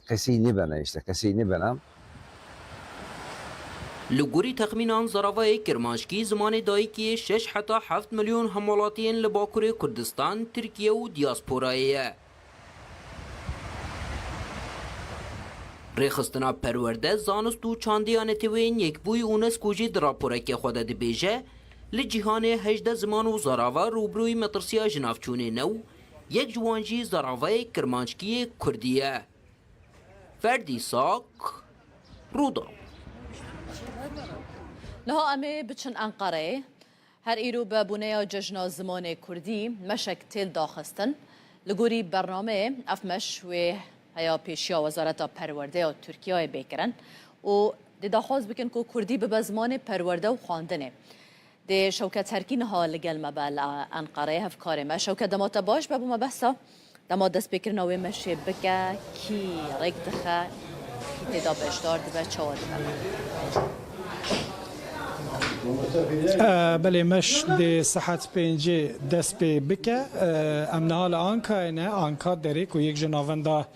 kaseyi ne bana işte kaseyi ne bana. Li gorî texmînan zaravayê Kirmanckî zimanê dayîkiyê 6 heta 7 milyon hemolatiyên li Bakurê Kurdistan, Tirkiye û diasporayê ye. Rêxistina perwerde zanist û çandiya netewên Yekbûyî UNESCO jî di raporekê xwe de dibêje, li cîhanê 18 ziman û zarava rûbirûyî metirsiya ji navçûnê new, yek ji wan jî zaravayê Kirmanckiyê Kurdî ye. Ferdî Sak, Rûda. لها أمي بچن أنقرة هر إيرو ببنايا ججنا زمان كردي مشك تيل داخستن لغوري برنامه أفمش و هيا پیشیا وزارت پرورده و ترکیه بکرن و دی داخواست بکن که کردی به زمان پرورده و خواندنه دی شوکت هرکین ها لگل مبال انقره هف کاره ما شوکت دمات باش بابو ما بحثا دمات دست بکرن و مشه بکه کی ریک دخه کی تدا بشدار دی بچه ها دی بله مش دی صحت پنجه دست به بکه امنال آنکا نه آنکا داری که یک جناوندا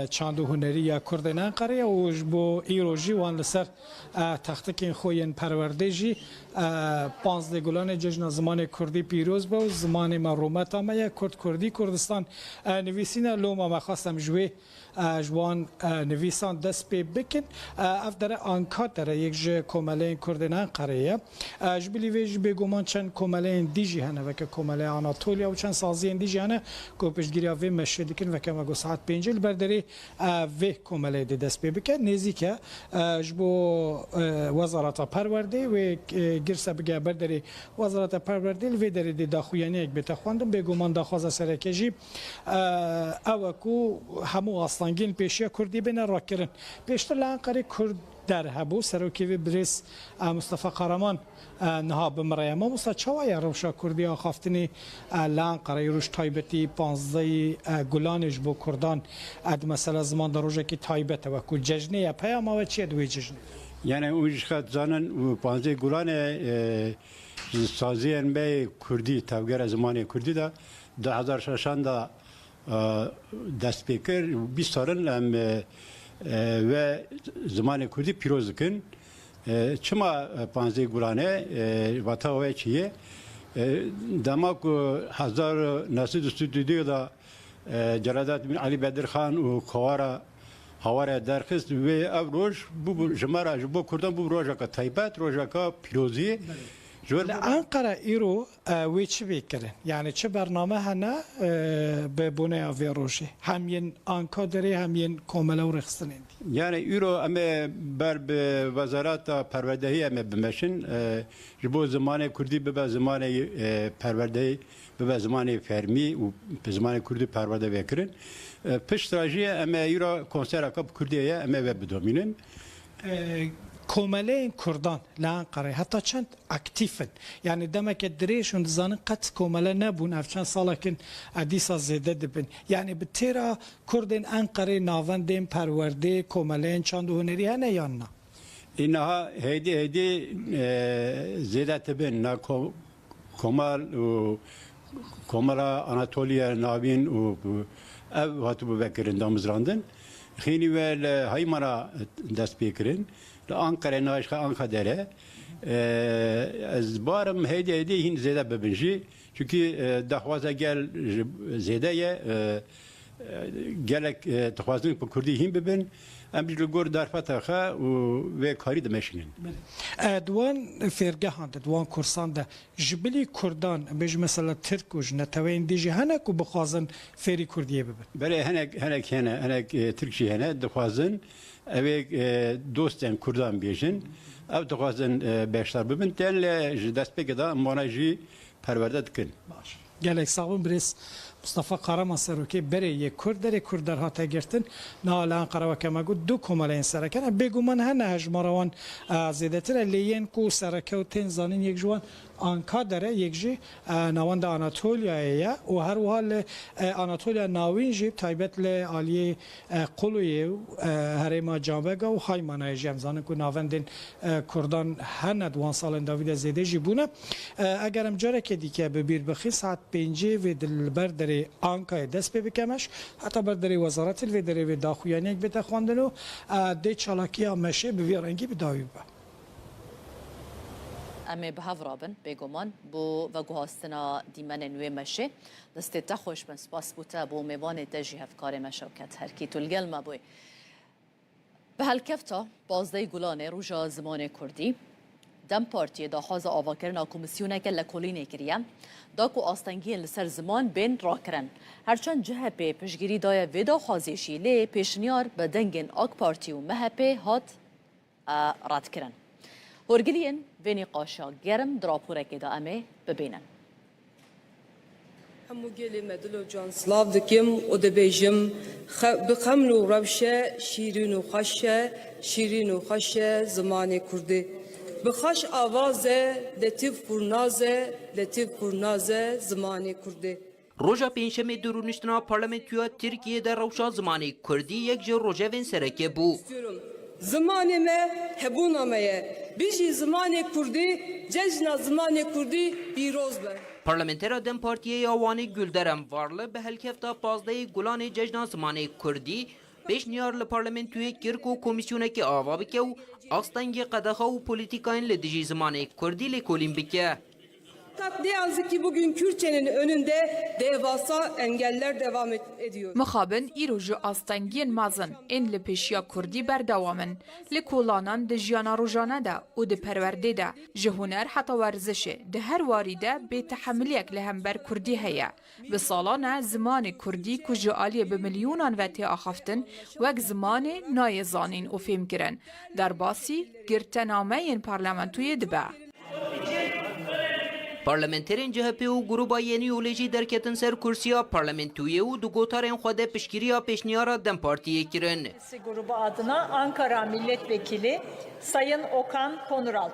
چاندو هنری یا کردنان قریه و جبو ایروژی وان لسر تختکین خوین پروردهجی 15 گلان جشن زمان کردی پیروز با زمان مرومت آمه کردی کردستان نویسین لوما ما خواستم جوی جوان نویسان دست به بکن اف در آنکا در یک جه کمالین کردنان قریه جبلی ویج بگومان چند کمالین دیجی هنه و که کمالین آناتولیا و چند سازی دیجی هنه که پشتگیری وی مشهد کن و که مگو ساعت پنجل برداری وی کمالین دست به بکن نیزی که جبو وزارت پرورده و گرسه بگه برداری وزارت پرورده وی داری داخویانی یک بتخواندم بگومان داخواز سرکجی او کو همو آستانگین پیشی کردی بین را کرن پیشتر لانقره کرد در هبو سروکی بریس مصطفى قهرمان نها بمرای ما مصطفى چوای روشا کردی آخافتنی لانقره روش تایبتی 15 گلانش بو کردان اد مثلا زمان در روزه کی تایبت و کو جشنه پیام و چه دوی جشن یعنی اوج خد زانن و 15 گلان سازی به کردی تاگر زمان کردی دا 2006 دا دست پیکر 20 سالن و زمان کردی پیروز کن چما 15 گلانه وطاوه چیه دماغ هزار نسل استودیو دا جلادات من علی بدر خان و کوارا هواره درخست و افروج بو جمارا جبو کردن بو روزا کا تایبت روزا کا پیروزی انقره ایرو وی چی بیکرن یعنی چه برنامه هنه به بونه آوی روشه همین آنکا داره همین کاملا و رخصتنین یعنی ایرو اما بر به وزارت پروردهی اما بمشن جبو زمان کردی به زمان پروردهی به زمان فرمی و به زمان کردی پرورده بکرن پشت راجی اما ایرو کنسر اکاب کردیه اما و بدومینن کومله کردان لانقره حتی چند اکتیفن یعنی دمک دریشون زن قط کومله نبون اف چند ساله کن ادیسا زیده دبن یعنی به تیرا کردن انقره ناوندین پرورده کومله چند هنری هنه یا نه اینها هیدی زیده تبن نه کومال و کوملا آناتولیا ناوین و او هاتو بکرن دامزراندن خیلی ول هایمارا دست بیکرن لأنقرة ناشخة أنقرة داره از بارم هيدي هين زيادة ببنجي چونكي دخوازة قال زيادة قالك تخوازن بكردي هين ببن ام بيجلو گور در فتخه و کاری دمشنن دوان فرقه هاند دوان کورسان ده جبلی کردان بج مثلا ترکوج نتوین دیجی هنک و بخوازن فری کردیه ببن بله هنک ترکشی هنه دخوازن اوه دوستن کردان بیشن او دخوازن بیشتر ببن تل دست بگدا مانجی پرورده دکن گلک صاحب بریس مصطفى قهرمان سروکی بری یک کرد در هات گرتن نالان قرار که مگو دو کمالین سرکن بگو من هنه هجماروان زیاده تر لیین کو سرکه و تن زانین یک جوان آنکا داره یک جی نواند آناتولیا و هر حال آناتولیا ناوین جیب تایبت ل عالی قلوی هرما جامبگا و خایمانه جیم زانن کو نواندن کردان هنه دوان سالن داوید زیده جیبونه اگرم جاره که دیگه ببیر بخی ساعت 5 و دلبر در آنکای دست بکمش حتی بر در وزارت و در داخویانی یک بتخواندن و دی چالاکی هم مشه به ویرنگی بداوی با امی به هفرابن بگمان بو و گوهاستنا دیمن نوی مشه دست تخوش من سپاس بوده بو میوان تجی هفکار مشاکت هرکی تلگل ما بوی به هلکفتا 15 گلانه روژا زمان کردی دم پارتی داخواز آواکرنا کمیسیونه که لکولینه کریم داکو آستنگین لسر زمان بین را کرن هرچند جهپی پشگیری دای ویدا خوازیشی لی پیشنیار به دنگین آک پارتی و مهپی هات رد کرن هرگلین وینی قاشا گرم دراپوره که دا امه ببینن همو گلی مدلو جان سلاف دکیم و دبیجم بخمل و روشه شیرین و خوشه زمان کرده بخش آوازه لطیف پرنازه زمانی کردی روژا پنجشنبه درونشتنا پارلمانتویا ترکیه در روشا زمانی کردی یک جو روژا وین سرکه بو زمانی ما هبونامه بیجی زمان کردی جشن زمان کردی پیروز به پارلمنتera Dem Partiye Awanî Gülderem Varlı bi helkefta pazdeyê Gulanê Cejna Zimanê Kurdî pêşniyar li parlamentûyê kir ku komîsyonekî ava bike û astengê qedexa û polîtîkayên li dijî zimanê Kurdî lêkolîn bike. Ne yazık ki bugün Kürtçenin önünde devasa engeller devam ediyor. Mixabin îro ji astengiyên mezin ên li pêşiya Kurdî berdewamin li kolanan di jiyana rojane de û di perwerdê de ji huner heta werzişê di her warî de bêtehemiliyek li hember Kurdî heye. Bi salan e zimanê Kurdî ku ji aliyê bi milyonan ve tê axaftin wek zimanê nayê zanîn û fêmkirin. Derbasî girtenameyên parlamentûyê dibe. Parlamenterên CHP û Grupa Yeni Yolê jî derketin ser kursiya parlamentûyê û di gotarên xwe de piştgiriya pêşniyara Dem Partiyê kirin. Grubu adına Ankara Milletvekili Sayın Okan Konuralp.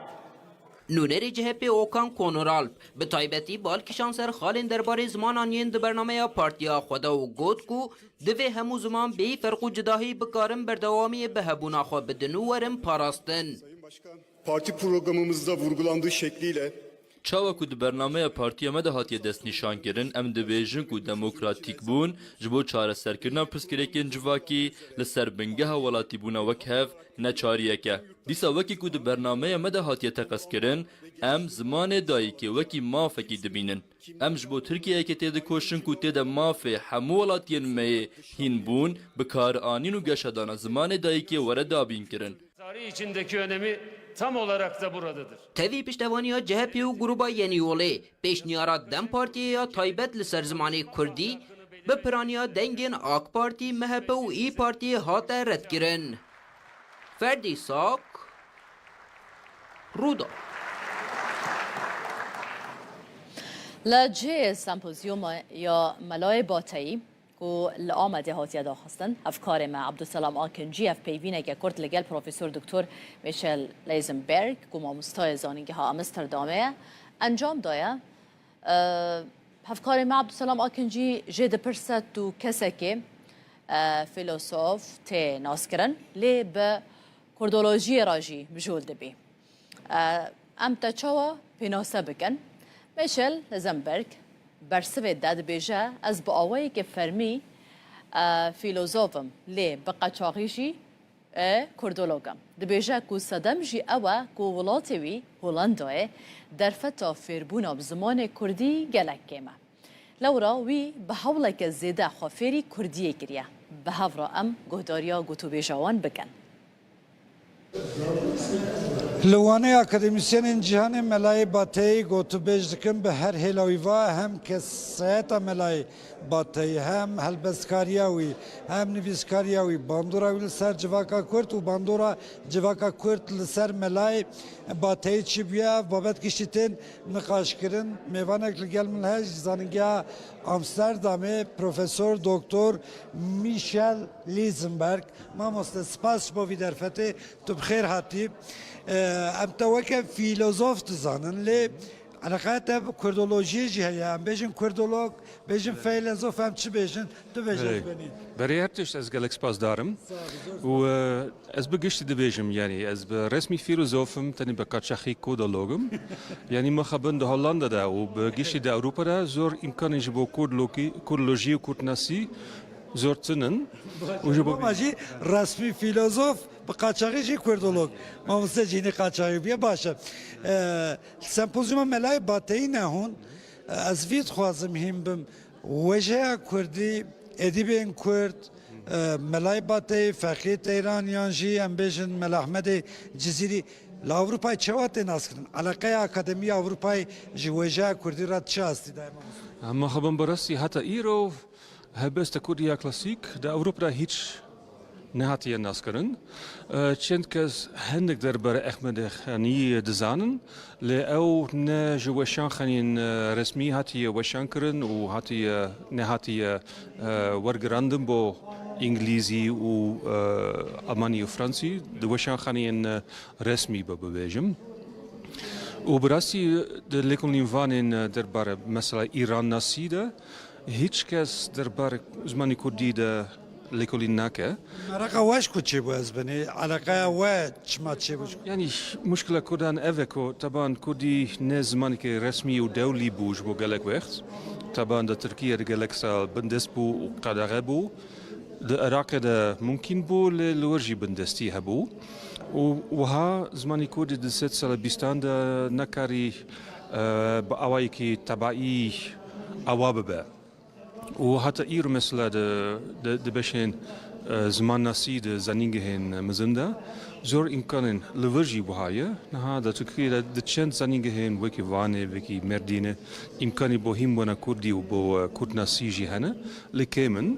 Nûnerê CHP Okan Konuralp bi taybetî balkişan ser xalên derbarê zimanan yên di bernameya partiya xwe de û got ku divê hemû ziman bê ferq û cidahî bikarin berdewamiyê bi hebûna xwe bidin û werin parastin. Parti programımızda vurgulandığı şekliyle Çawa ku di bernameya partiya me de hatiye destnîşankirin em dibêjin ku demokratîk bûn ji bo çareserkirina pirsgirêkên civakî li ser bingeha welatîbûna wek hev ne çariyek e. Dîsa wekî ku di bernameya me de hatiye teqeskirin em zimanê dayîkê wekî mafekî dibînin. Em ji bo Tirkiyeyekê tê dikoşin ku tê de mafê hemû welatiyên me yê hîn bûn bi karianîn û geşedana zimanê dayîkê were dabîn kirin. Tarih içindeki önemi tam olarak da buradadır. Tevî piştevaniya CHP û Grupa Yeni Yolê pêşniyara Dem Partiyê ya taybet li ser zimanê Kurdî bi piraniya dengên AK Parti, MHP û İYİ Partiyê hate redkirin. Ferdî Sak, Rûda. Li cihê sempozyûma ya Melayê Bateyî ku li Amedê hatiye daxistin hevkarê me Abduselam Akinci ev peyvîneke Kurd li gel Profesör Doktor Michel Leisenberg ku mamostayê zanîngeha Amsterdamê ye encam daye. Hevkarê me Abduselam Akinci jê dipirse tu kesekê filosof tê naskirin lê bi kurdolojiyê ra jî bijûl dibî. Em te çawa pênase bikin. Michel Leisenberg bersivê de dibêje ez bi awayekê fermî fîlozofim lê bi qeçaxî jî kurdologim. Dibêje ku sedem jî ew e ku welatê wî Holandayê derfeta fêrbûna bi zimanê Kurdî gelek kêm e. Lewra wî bi hewleke zêde xwe fêrî Kurdiyê kiriye. Bi hev re em guhdariya gotûbêja wan bikin. Li Wanê akademisyenên cîhanê Melayê Bateyî gotûbêj dikin bi her hêla wî va hem kesayeta Melayê Bateyî hem helbestkariya wî hem nivîskariya wî bandora wî li ser civaka Kurd û bandora civaka Kurd li ser Melayê Bateyî çi bûye babet giştî tên nîqaşkirin mêvanek li gel min heye ji zanîngeha Amsterdamê Profesör Doktor Michel Leisenberg mamoste spas bo vî derfetê tu bixêr hatî. Em te weke fîlozof dizanin lê علاقات کردولوژی جیه ام بیشن کردولوگ بیشن فیلسوف هم چی بیشن تو بیشن بینی برای ارتش از گلک سپاس دارم و از بگشت دبیجم یعنی از به رسمی فیلسوفم تنی به کارشخی کودولوگم یعنی مخابن ده هولندا ده و بگشت ده اروپا ده زور امکانی جبو کردولوژی و کردناسی زور تنن و جبو ماجی رسمی فیلسوف به قاچاقی جی کردولوگ ما مثل جینی قاچاقی بیه باشه سمپوزیوم ملای باتهی نهون از وید خوازم هم بم وجه کردی ادیبین کرد ملای باتهی فقیت ایرانیان جی هم بیشن ملا احمد جزیری لاوروپای چوات ناسکن علاقه اکادمی اروپای جی وجه کردی را چه هستی دائما ما خبرم براستی حتی ایرو هبست کردیا کلاسیک در اروپا هیچ نهاتیه ناسکرن چند کس هندک درباره احمد خانی دزانن لی او نه جوشان خانین رسمی هاتیه وشان کرن و هاتیه نهاتیه ورگراندن با انگلیزی و آلمانی و فرانسی دوشان خانین رسمی ببویجم و براستی لیکن وانین درباره مثلا ایران ناسیده هیچ کس درباره زمانی کردی لكولين ناكا مرقه واش كنت بو ازبني علاقه وا ما تشبوش يعني مشكلة كردان أفكو طبعا كردي نزمان كي رسمي ودولي بوج بو قالك وقت طبعا دا تركيا قالك سال بندس بو وقادر بو دا العراق دا ممكن بو لورجي بندستي هبو وها زماني كردي دا 6 سال بيستان دا نكاري بأواي كي تبعي أواببا وحتى إيرو مثلا دا بشين زمان ناسي دا زنينجهن مزندا زور إمكانن لورجي بوهاية نها دا تركيا دا تشند زنينجهن وكي واني وكي مردينة إمكاني بوهم بنا كردي وبو كرد ناسي جهنة لكيمن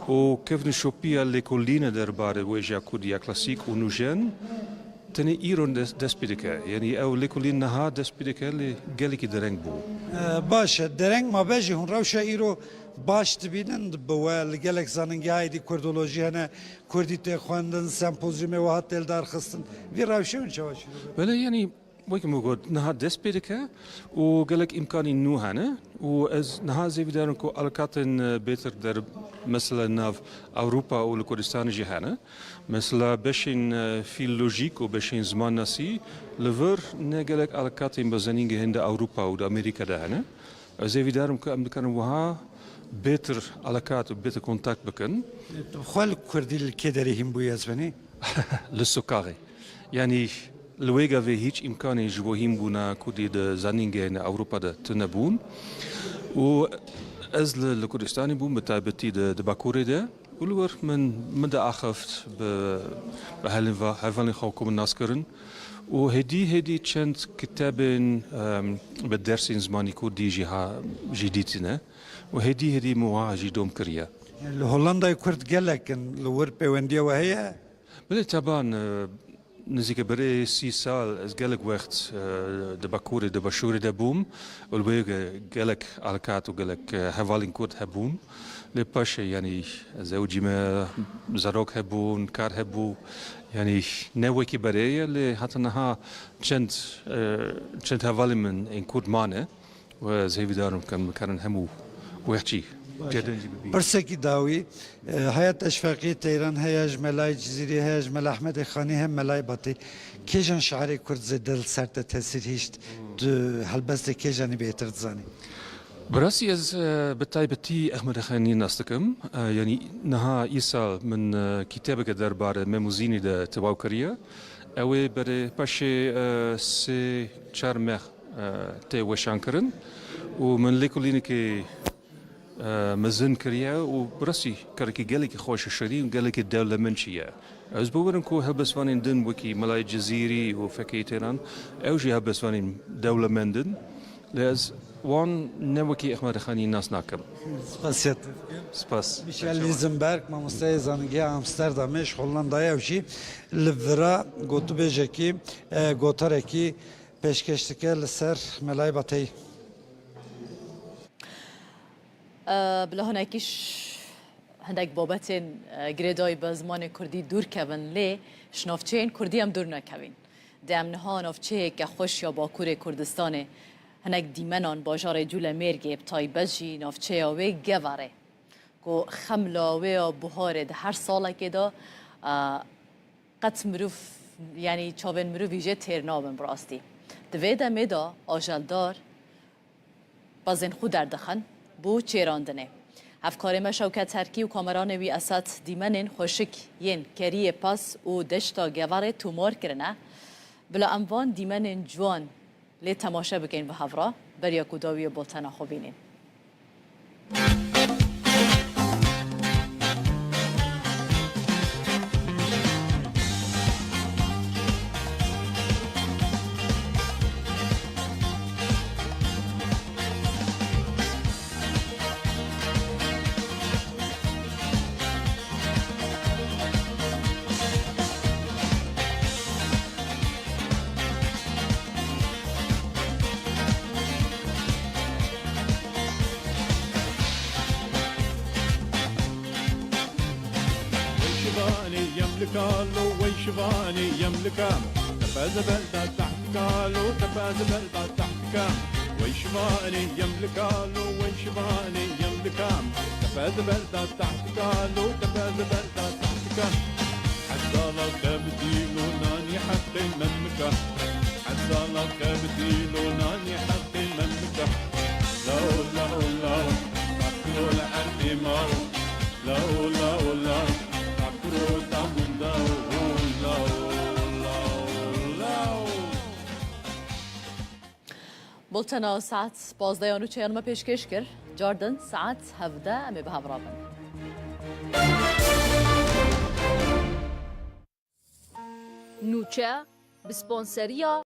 وكيف نشوبيا لكولينا دربار ويجا كرديا كلاسيك ونوجن تاني إيرون دسبيدكا يعني أو لكولين نها دسبيدكا اللي قالك درنج بو باش درنج ما باجي هون روشا إيرو باش تبینن بوا لگلک زننگی هایدی کردولوژی هنه کردی تخواندن سمپوزیوم و هات دل در خستن وی روشه من چه باشی؟ ولی یعنی وقتی موجود نه دست پیدا و گلک امکانی نو هنه و از نه زیادی دارن که علاقاتن بهتر در مثلا ناف اروپا و کردستان جهانه مثلا بشین فیلولوژیک و بشین زمان نسی لور نه گلک علاقاتن بزنینگی هند اروپا و امریکا دهنه زیادی دارن که امریکان وها beter علاقات و beter contact بكن. خال كردي الكدري هم بوي أزبني؟ للسكاري. يعني لويجا في هيج إمكاني جوهم بونا كودي د زانينجين أوروبا د تنبون. و أزل الكردستاني بون بتعبتي د باكوري ده. ولور من مدى أخفت بهالين خاكم الناس كرن. وهدي چند كتابين بالدرسين زماني كردي جديدنا. وهدي مواجه دوم كريا. هولندا كرد قالك لور بيونديا وهي؟ بله طبعا نزيك بري 6 سال از قالك وقت دباكوري دباشوري دبوم والبيغ قالك علاقات وقالك هوالين كرد هبون لباشا يعني زوجي ما زاروك هبون كار هبو يعني نوكي بري اللي حتى نها چند هوالين من ان كرد مانه وزي بدارم كان همو وحشي جدا برسكي داوي حياة أشفاقية تيران هياج ملاي جزيري هياج ملا أحمد خاني هم ملاي باطي كيجان شعري كرد زدل سرت تأثير هيشت هالبس كيجاني بيتر تزاني براسي از بتايبتي أحمد خاني ناستكم يعني نها إيسال من كتابك دربار ميموزيني دا تباو كريا أوي بري باشي سي چارمخ تي وشانكرن ومن ليكوليني كي مزن كريا وبرسي كاركي قالك خوش الشريم قالك الدولة منشية از بورن كو هبس فانين دن وكي ملاي جزيري وفكي تيران اوجي هبس فانين دولة مندن لاز وان نوكي احمد خاني الناس ناكم سپاسیت سپاس میشل لیزنبرگ مامۆستای زانینگی ئامستەردامێش هۆڵندایە وشی لڤرا گوتو بێژێکی گۆتەرێکی پێشکەشتەکە لەسەر مەلای بەتەی بلا هناكيش هندك بابتين جريداي بزمان كردي دور كون لي شنافچين كردي هم دور نكوين دم نها نافچه که خوش یا باکور کردستانه هنک دیمنان باجار جول مرگه بتای بجی نافچه آوه گواره که خملاوه و بهاره ده هر ساله که دا قط مروف یعنی چاون مروف ویژه ترنابن براستی دوه دمه دا آجلدار بازن خود دردخن بو چیراندنه افکار ما شوکت ترکی و کامران وی اسات دیمنن خوشک ین کریه پاس و دشتا گواره تومار کرنه بلا اموان دیمنن جوان لی تماشا بکن و هفرا بریا کداوی بولتنا خوبینین قالوا ويشباني يملكام تفاز بلدة تحت قالوا تفاز بلدة تحت كام ويشباني يملك قالوا ويشباني يملكام تباز بلدة تحت قالوا تباز بلدة تحت كان حزالة كابتيلو ناني حق المملكة حزالة كابتيلو ناني حق المملكة لو لو لو تفكروا العرب ماو لو لو لو تفكروا تامون داو لو لو بولتنا ساعت 12 چیان ما پیشکش کرد جاردن ساعت 17 امی به هفرابن نوچه بسپانسریا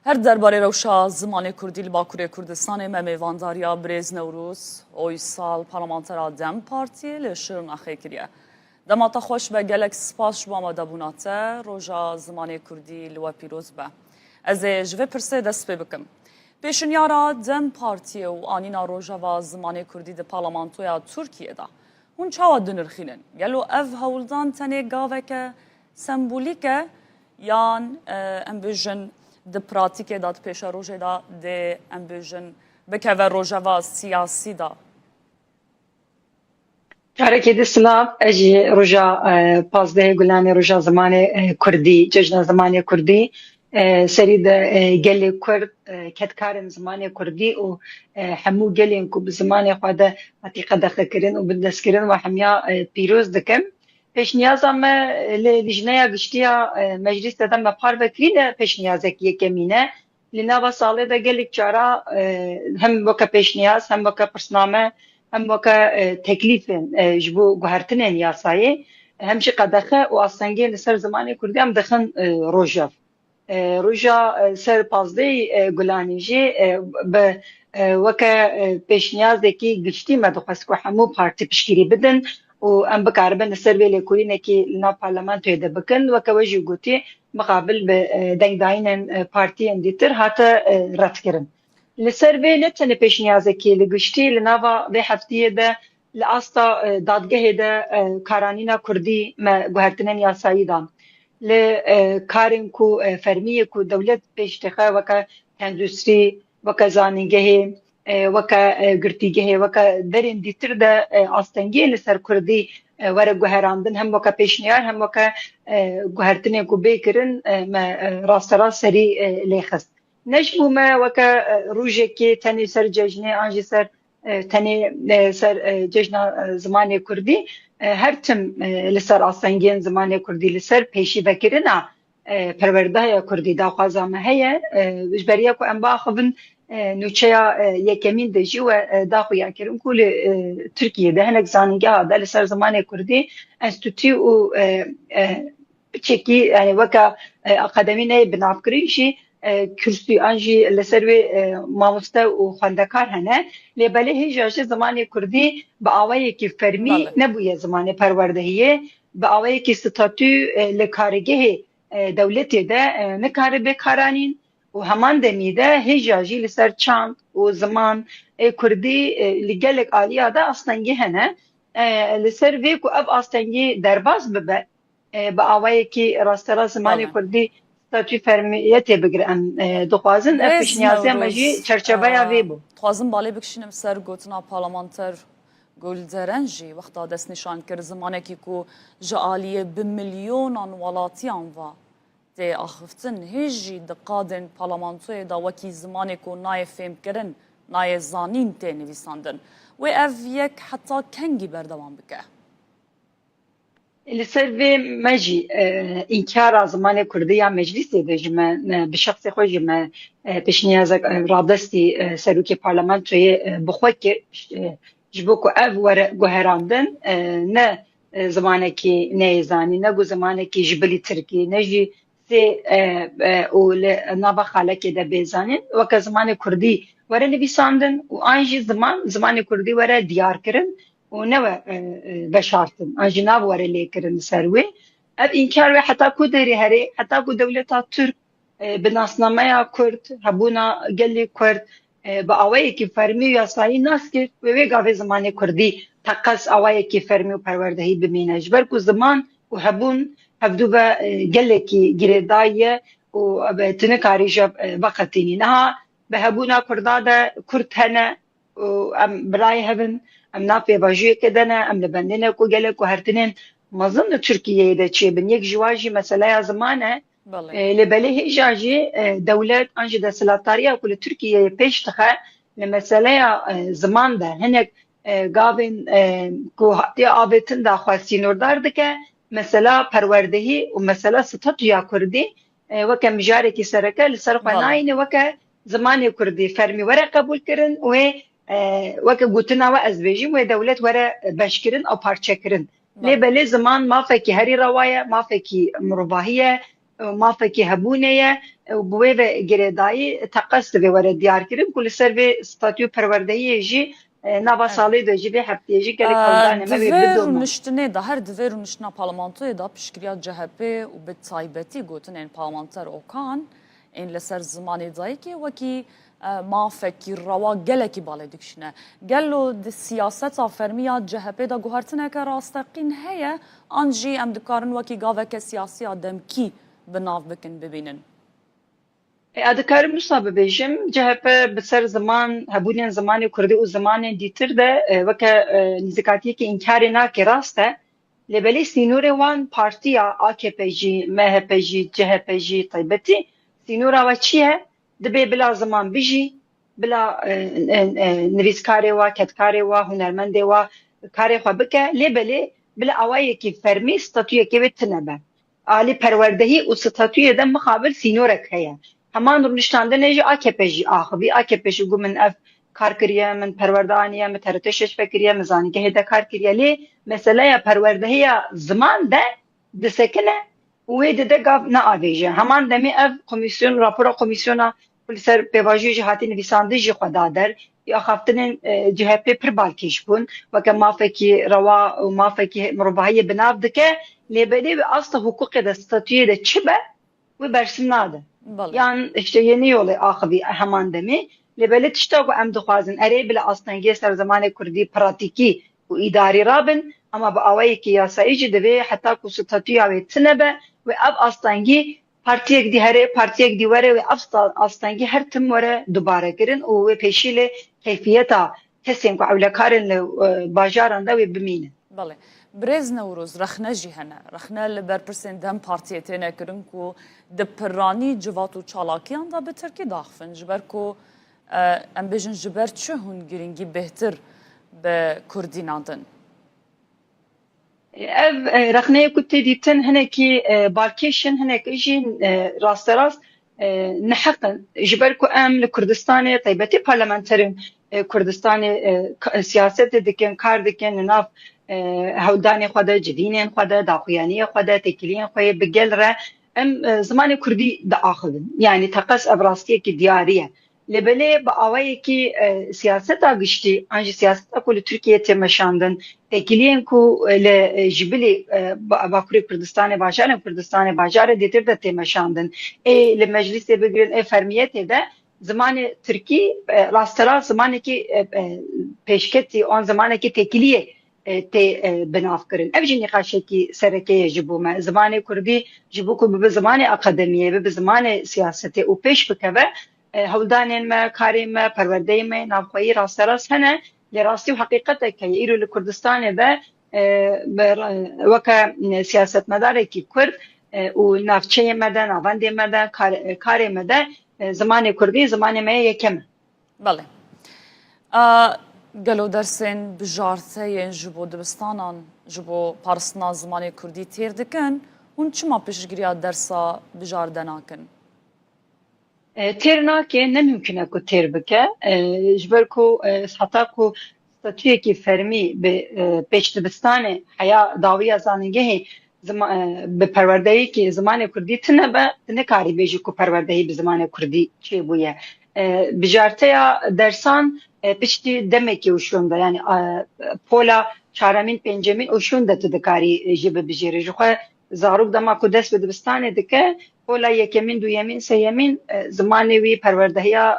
هر درباره روشا زمان کردی لباکوری کردستان ممیوانداریا بریز نوروز اوی سال پارلمانترا دم پارتی لشرن اخی کریه دماتا خوش به گلک سپاس شما مدبوناته روژا زمان کردی لوا پیروز به از جوه پرسه دست بکم پیشنیارا دم پارتی و آنینا روژا و زمان کردی ده پارلمانتویا ترکیه دا هون چاوا دنرخینن گلو اف هولدان تنه گاوه که سمبولیکه یان امبیژن ده پراتیکه دا پیش روژه دا ده امبیژن بکوه روژا و سیاسی دا کارکی دسلا اجی روژا پازده گلانی روژا زمان کردی جشن زمان کردی سرید گلی کرد کتکارن زمان کردی و همو گلین کو بزمان خود حقیقه دخل کردن و بدست کردن و همیا پیروز دکم پیش نیازم لجنه گشتیا مجلس دادم بپار بکرین پیش نیازک یکمینه لناوا ساله دا گلیک چارا هم وکا پیش نیاز هم وکا پرسنامه هم وکا تکلیفن جبو گوهرتنین یاسایی همچی قدخه و آسنگی لسر زمان کردی هم دخن روژاف روژا سر پازده گلانی جی به وکا پیش نیاز دکی گشتی مدخواست که همو پارتی پشکیری بدن و ام بکاربن سر ویلی کورینه که لنا پارلمان تویده بکن وکا وجه گوتی مقابل به دنگ داینن پارتی اندیتر حتی رد کرن لسر وی نتنه پیش نیازه که لگشتی لناوا وی هفتیه ده لاستا دادگه ده کارانینا کردی ما گوهرتنین یاسایی دان لکارن کو فرمیه کو دولت پیشتخه وکا اندوستری وکا زانینگه وکا گرتیگه وکا درین دیتر ده آستنگی لسر کردی وره گوهراندن هم وکا پیشنیار هم وکا گوهرتنین کو بیکرن ما راست راست سری لیخست نجبو ما وکا روژه که تنی سر ججنه آنجی سر تنی سر ججنه زمان کردی هر تم لسر آسنگین زمان کردی لسر پیشی بکرنا پرورده کردی دا خوازامه هیا اجبریا کو ام باخبن نوچه یکمین دجی و دا خویا کرم کل ترکیه ده هنک زانگه ها دا لسر زمان کردی انستوتی و چکی یعنی وکا اقدمی نه بنافکریشی کرسی آنجی لسروی ماموسته و خواندکار هنه لیباله هیجاش زمان کردی با آوایی که فرمی نبویه زمان پروردهیه با آوایی که ستاتو لکارگه دولتی ده نکاره بکارانین و همان دمیده هیجاجی لسر چاند و زمان کردی لگلک آلیا ده اصلنگی هنه لسر وی کو اب اصلنگی درباز ببه با آوایی که راسترا زمان کردی ستاتوی فرمیت بگیرن دخوازن افش نیازی مجی چرچبه یا وی بو خوازن بالی بکشینم سر گوتنا پارلمانتر گلدرنجی وقتا دست نشان کرد زمانه که کو جعالیه بملیونان ولاتیان و ده آخفتن هیجی دقادن پارلمانتوی دا وکی زمانه کو نای فهم کرن نای زانین تی نویساندن و اف یک حتی کنگی بردوان بکه لسر مجی انکار زمان کردی یا مجلس دجمه بشخص خوش جمه پیشنیاز رادستی سروکی پارلمان توی بخواه که جبو که اف ور گوهراندن نه زمانه که نیزانی نه گو زمانه که جبلی ترکی نه جی سی اول نابا خاله که ده بیزانین وکه زمان کردی ور نویساندن و آنجی زمان کردی ور دیار کرن و نوع بشارتن آنجناب وره لیکرن سروی اب اینکار و حتی کو داری هری حتی کو دولتا ترک بناسنامه کرد هبونا گلی کرد با آوایی که فرمی و یاسایی ناس کرد و وی گاوه زمان کردی تقص آوایی که فرمی و پروردهی بمینه جبر کو زمان و هبون هفدو با گلی که گریدایه و تنکاری جب وقتینی نها به هبونا کرداده کرد هنه و برای هبن ام نافی باجوی کدنه ام لبندنه کو گله کو هرتنین مزن ترکیه ده چی بن یک جواجی مسئله زمانه لبله هجاجی دولت انجی ده سلطاریه کل ترکیه پیش تخه لمسئله زمان ده هنک گاوین کو حتی آبتن ده خواستینوردار دکه مسئله پروردهی و مسئله ستاتویا کردی وکه مجاره کی سرکه لسر خناینه وکه زمان کردی فرمی وره قبول کرن و وکه گوتنا و ازبیجیم و دولت وره بشکرن او پارچه کرن لبله زمان ما فکی هری روايه ما فکی مرباهیه ما فکی هبونه و بوی و گردایی تقصد به وره دیار کرن کل سر به ستاتیو پروردهی جی نوا سالی de jî vê hefteyê jî gelek hewldanê me wê bidome. Niştinê de her divê û niştina parlamentoyê da piştgiriya CHP û bi taybetî gotinên parlamenter Okan ên li ser zimanê dayîkê wekî mafekî rewa gelekî balê dikişine. Gelo di siyaseta fermiya CHP da guhertineke rasteqîn heye an jî em dikarin wekî gaveke siyasiya demkî bi nav bikin bibînin. Dikarim wisa bibêjim CHP bi ser ziman hebûnên zimanê Kurdî û zimanên dîtir de weke nîzikatiyekî înkarê nake rast e lêbelê sînorê wan partiya AKP jî MHP jî CHP jî taybetî sînora we çi ye dibe bila ziman bijî bila nivîskarê we ketkarê we hunermendê we karê xwe bike lêbelê bila awayekî fermî statûyekê wê tune be alî perwerdehî û statûyê de mixabil sînorek heye heman rûniştandinê jî AKP jî axivî AKP jî got min ev kar kiriye min perwerdaniye min TRT şeş vekiriye min zanîngehê de kar kiriye lê meseleya perwerdehiya ziman de disekine û wê dide gav neavêje heman demê ev komisyon rapora komisyona li ser pêvajiyê jî hatî nivîsandî jî xwe da der ya xaftinên CHP pir balkêş bûn weke mafekî rewa û mafekî mirovahiyê bi nav dike lêbelê wê asta hukukê de statûyê de çi be wê bersin nade yan işte yeni yolu axivî heman demê lêbelê tişta ku em dixwazin erê bile astengiyê ser zimanê Kurdî pratikî û îdarî rabin ama bi awayekî yasayî jî divê heta ku statûya wê tune be ve ev astengî partiyek dî here partiyek dî were ve ev astengî her tim were dubare kirin û wê pêşî lê keyfiyeta kesên ku ewlekarên li bajaran de wê bimînin. Birêz Newroz rexne jî hene rexne li ber pirsên dem partiyê têne kirin ku di piranî civat û çalakiyan da bi Tirkî daxivin ji ber ku em bêjin ji ber çi hûn giringî bêhtir bi Kurdî nadin. Ev rexneyê ku tê dîtin hinekî balkêşin hinek jî rasterast neheqin ji ber ku em li Kurdistanê taybetî parlamenterên Kurdistanê siyasetê dikin kar dikin li nav hewldanê xwe de cidînên xwe de daxuyaniyê xwe de têkiliyên xwe bi gel re em zimanê Kurdî diaxivin yani teqes ev rastiyekî diyarî ye lêbelê bi awayekî siyaseta giştî an jî siyaseta ku li Tirkiyeyê tê meşandin têkiliyên ku li ji bilî Bakurê Kurdistanê bajarên Kurdistanê bajarê dêtir de tê meşandin ê li meclisê bigirin ê fermiyetê de zimanê Tirkî rasterast zimanekî pêşketî an zimanekî têkiliyê tê binav kirin ev jî nîqaşekî serekeyê ji bo me zimanê Kurdî ji bo ku bibe zimanê akademiyê bibe zimanê siyasetê û pêş bikeve hewldanên me karên me perwerdeyê me navxweyî rasterast hene lê rastî û heqîqetek heye îro li Kurdistanê de weke siyasetmedarekî Kurd û navçeyê me de navendê me de karê me de zimanê Kurdî zimanê me yekem e. Belê. Gelo dersên bijarteyên ji bo dibistanan ji bo parastina zimanê Kurdî têr dikin hûn çima pêşgiriya dersa bijarde nakin? Têr nake ne mümkün e ku têr bike ji ber ku heta ku statûyekî fermî bi pêşdibistanê heya dawiya zanîngehê bi perwerdeyekî zimanê Kurdî tune be nekarî bêjî ku perwerdehî bi zimanê Kurdî çêbûye bijarteya dersan piştî demekî ûşûn de yani pola çaremîn pêncemîn ûşûn de tu dikarî jî bibijêrî ji xwe zarok dema ku dest bi dibistanê dike pola yekemîn duyemîn seyemîn zimanê wî perwerdehiya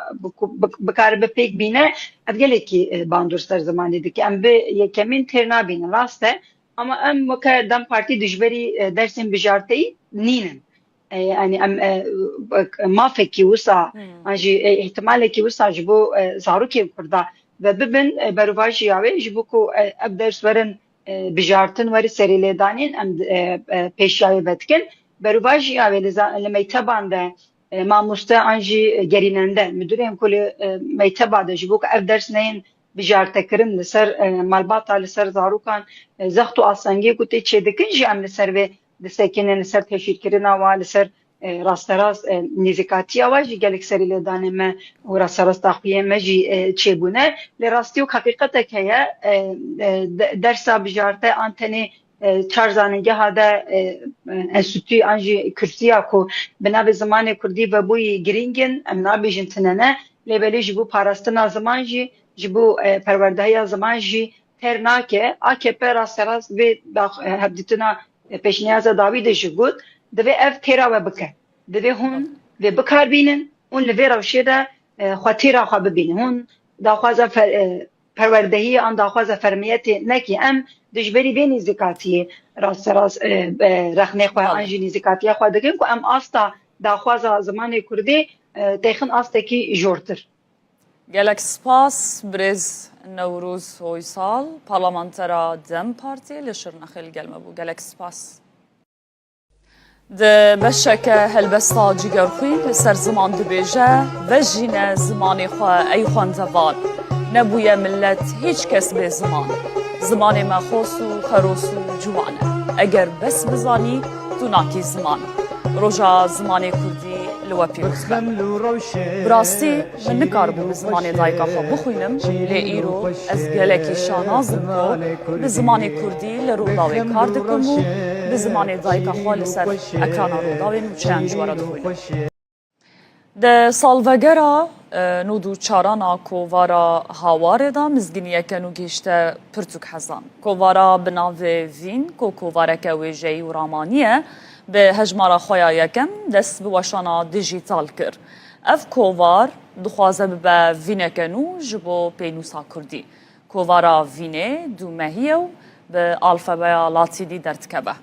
bikare bi pêk bîne ev gelekî bandor ser zimanê dike em bi yekemîn têr nabînin rast e ama em weke dem partî dijberî dersên bijarteyî nînin yani em mafekî wisa an jî ihtimalekî wisa ji bo zarokên Kurda ve bibin beruvaji yawe ji bo ku ev ders werin bijartin weri serî lêdanîn em pêşiyayê vedikin beruvaji yawe li meyteban de mamoste an jî gerînende müdürên ku li mekteba de ji bo ku ev ders neyên bijartekirin li ser malbata li ser zarokan zext û asengiyê ku tê çêdikin jî em li ser vê disekînin li ser teşîrkirina wan li ser rasterast nêzîkatiya wa jî gelek serî lêdanê me û rasterast daxuyên me jî çêbûne lê rastî û heqîqetek heye dersa bijarte an tenê çar zanîngeha de enstitûyê an jî Kürsiya ku bi navê zimanê Kurdî vebûyî girîngin em nabêjin tinene lê belê ji bo parastina ziman jî ji bo perwerdehiya ziman jî ter nake AKP rasterast vê hevdîtina pêşniyaza dawî de jî got divê ev têra we bike divê hûn vê bikarbînin û li vê rewşê de xwe têra xwe bibînin hûn daxwaza perwerdehiyê an daxwaza fermiyetê nekî em dijberî vê nêzîkatiyê rasterast rexnê xwe an jî nêzîkatiya xwe dikin ku em asta daxwaza zimanê Kurdî têxin astekî jortir. Gelek spas Birêz Newrûz Hoysal parlamentera Dem Partiyê li Şirnexê gelme bû. Gelek spas. Di beşeke helbesta cîgerxwîn li ser ziman dibêje vejîne zimanê xwe ey xwendevan. Nebûye millet hiç kes bê ziman. Zimanê me xos û xeros û ciwan e. Eger bes bizanî tu nakî ziman. Roja zimanê Kurdî li we pîroz be. Bi rastî min nikaribû bi zimanê dayika xwe bixwînim lê îro ez gelekî şanazim ku bi zimanê Kurdî li rûdawê kar dikim û bi zimanê dayika xwe li ser ekrana rûdawên nûçeyan ji we re dixwînim. Di salvegera nû û çarana kovara hawarê da mizginiyeke nû gihîşte pirtûk hezan. Kovara bi navê Vîn ku kovareke wêjeyî û ramanî ye bi hejmara xwe ya yekem dest bi weşana dijîtal kir. Ev kovar dixwaze bibe vîneke nû ji bo pênûsa Kurdî. Kovara Vînê du mehî ew bi alfebeya Latînî derdikeve.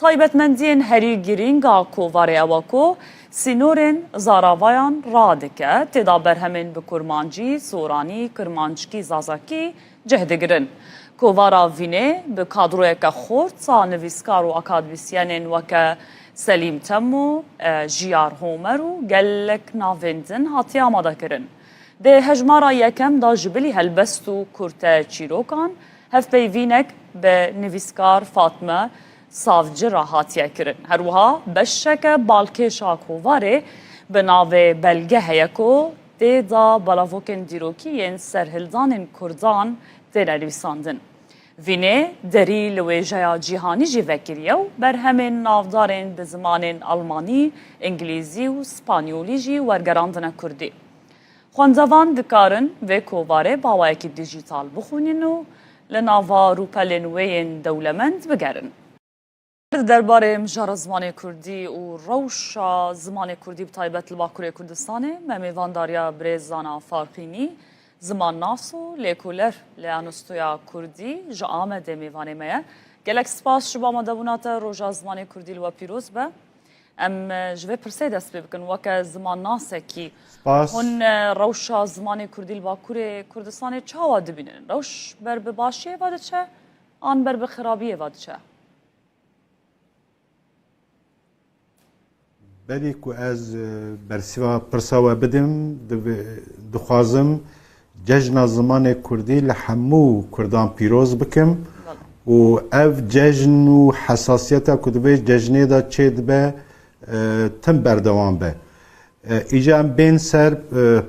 Taybetmendiyên herî girînga kovarê ew ku sînorên zaravayan radike têda berhemên bi kurmancî, soranî, kirmanckî, zazakî cih digirin. Kovara Vînê bi kadroyeke xort a nivîskar û akademîsyenên weke Selîm Temû, Jiyar Homer û gelek navên din hatiye amadekirin. Di hejmara yekem da ji bilî helbest û kurte çîrokan hevpeyvînek bi nivîskar Fatme Savcı ra hatiye kirin. Her wiha beşeke balkêşa kovarê bi navê belge heye ku tê da balavokên dîrokî yên serhildanên Kurdan têne nivîsandin. Vînê derî li wêjeya cîhanî jî vekiriye û berhemên navdarên bi zimanên Almanî, İngilîzî û Spanyolî jî wergerandine Kurdî. Xwendevan dikarin vê kovarê bawayekî dijîtal bixwînin û li nava rûpelên wê yên dewlemend bigerin. Derbarê mijara zimanê Kurdî û rewşa zimanê Kurdî bi taybet li Bakurê Kurdistanê me mêvandariya Birêzana Farxînî zimannas û lêkoler li Anostoya Kurdî ji Amedê mêvanê me ye. Gelek spas ji bo amadebûna te roja zimanê Kurdî li we pîroz be. Em ji vê pirsê dest pê bikin weke zimannasekî hûn rewşa zimanê Kurdî li Bakurê Kurdistanê çawa dibînin? Rewş ber bi başiyê ve diçe an ber bi xirabiyê ve diçe? Belê ku ez bersiva pirsa we bidim dixwazim cejna zimanê Kurdî li hemû Kurdan pîroz bikim û ev cejn û hesasiyeta ku divê cejnê da çê dibe tim berdewam be. Îja em bên ser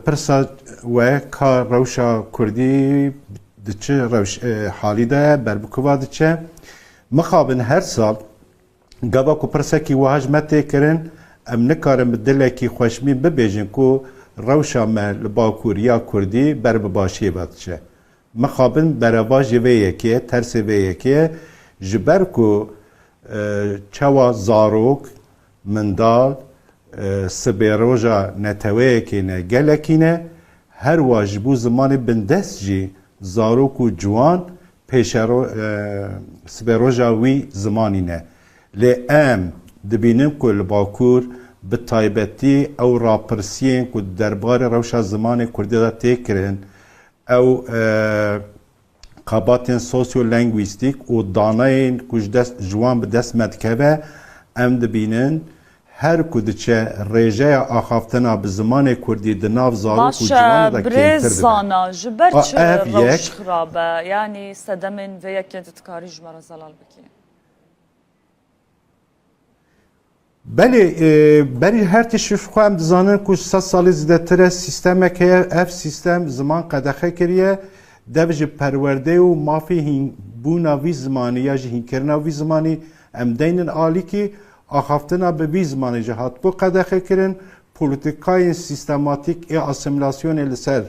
pirsa we ka rewşa Kurdî di çi halî de berbikova diçe mixabin her sal gava ku pirsekî wiha ji me tê kirin em nikarin bi dilekî xweşmîn bibêjin ku rewşa me li Bakurî ya Kurdî ber bi başiyê ve diçe. Mixabin bereva ji vê yekê tersê vê yekê ji ber ku çawa zarok, mindal, sibê roja neteweyekê ne gelekî ne her wa ji bo zimanê bindest jî zarok û ciwan pêşe sibê roja wî zimanî ne. Lê em dibînin ku li Bakur bi taybetî ew rapirsiyên ku derbarê rewşa zimanê Kurdî de tê kirin او قاباتین سوسیو لنگویستیک و داناین کج دست جوان به دست مدکبه ام دبینن هر کدچه رژه آخافتنا به زمان کردی دناف زارو و جوان دا برزانا جبر چه روش خرابه یعنی سدمین و یکی تتکاری جمعه زلال بکی بلی هر تشریف خواهم دزانن که 100 سال زیده تره سیستم که اف سیستم زمان قدخه کریه دوج پرورده و مافی بونا وی زمانی یا جهین کرنا وی زمانی ام دینن آلی که آخافتنا به وی زمانی جهات بو قدخه کرن پولیتیکای سیستماتیک ای اسیمیلاسیون لسر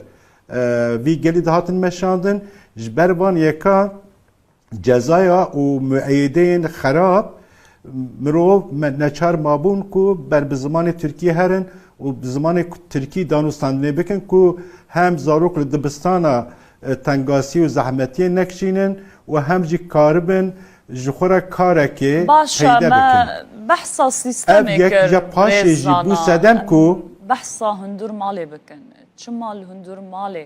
وی گلی دهاتن مشاندن جبربان یکا جزایا و معیدین خراب مرو نچار مابون کو بر به زمان ترکیه هرن و به زمان ترکی دانستاندنه بکن کو هم زاروک دبستانا تنگاسی و زحمتی نکشینن و هم جی کاربن جخورا کاره که باشا ما بحثا سیستمی کرد بو سدم کو بحثا هندور مالی بکن چه مال هندور مالی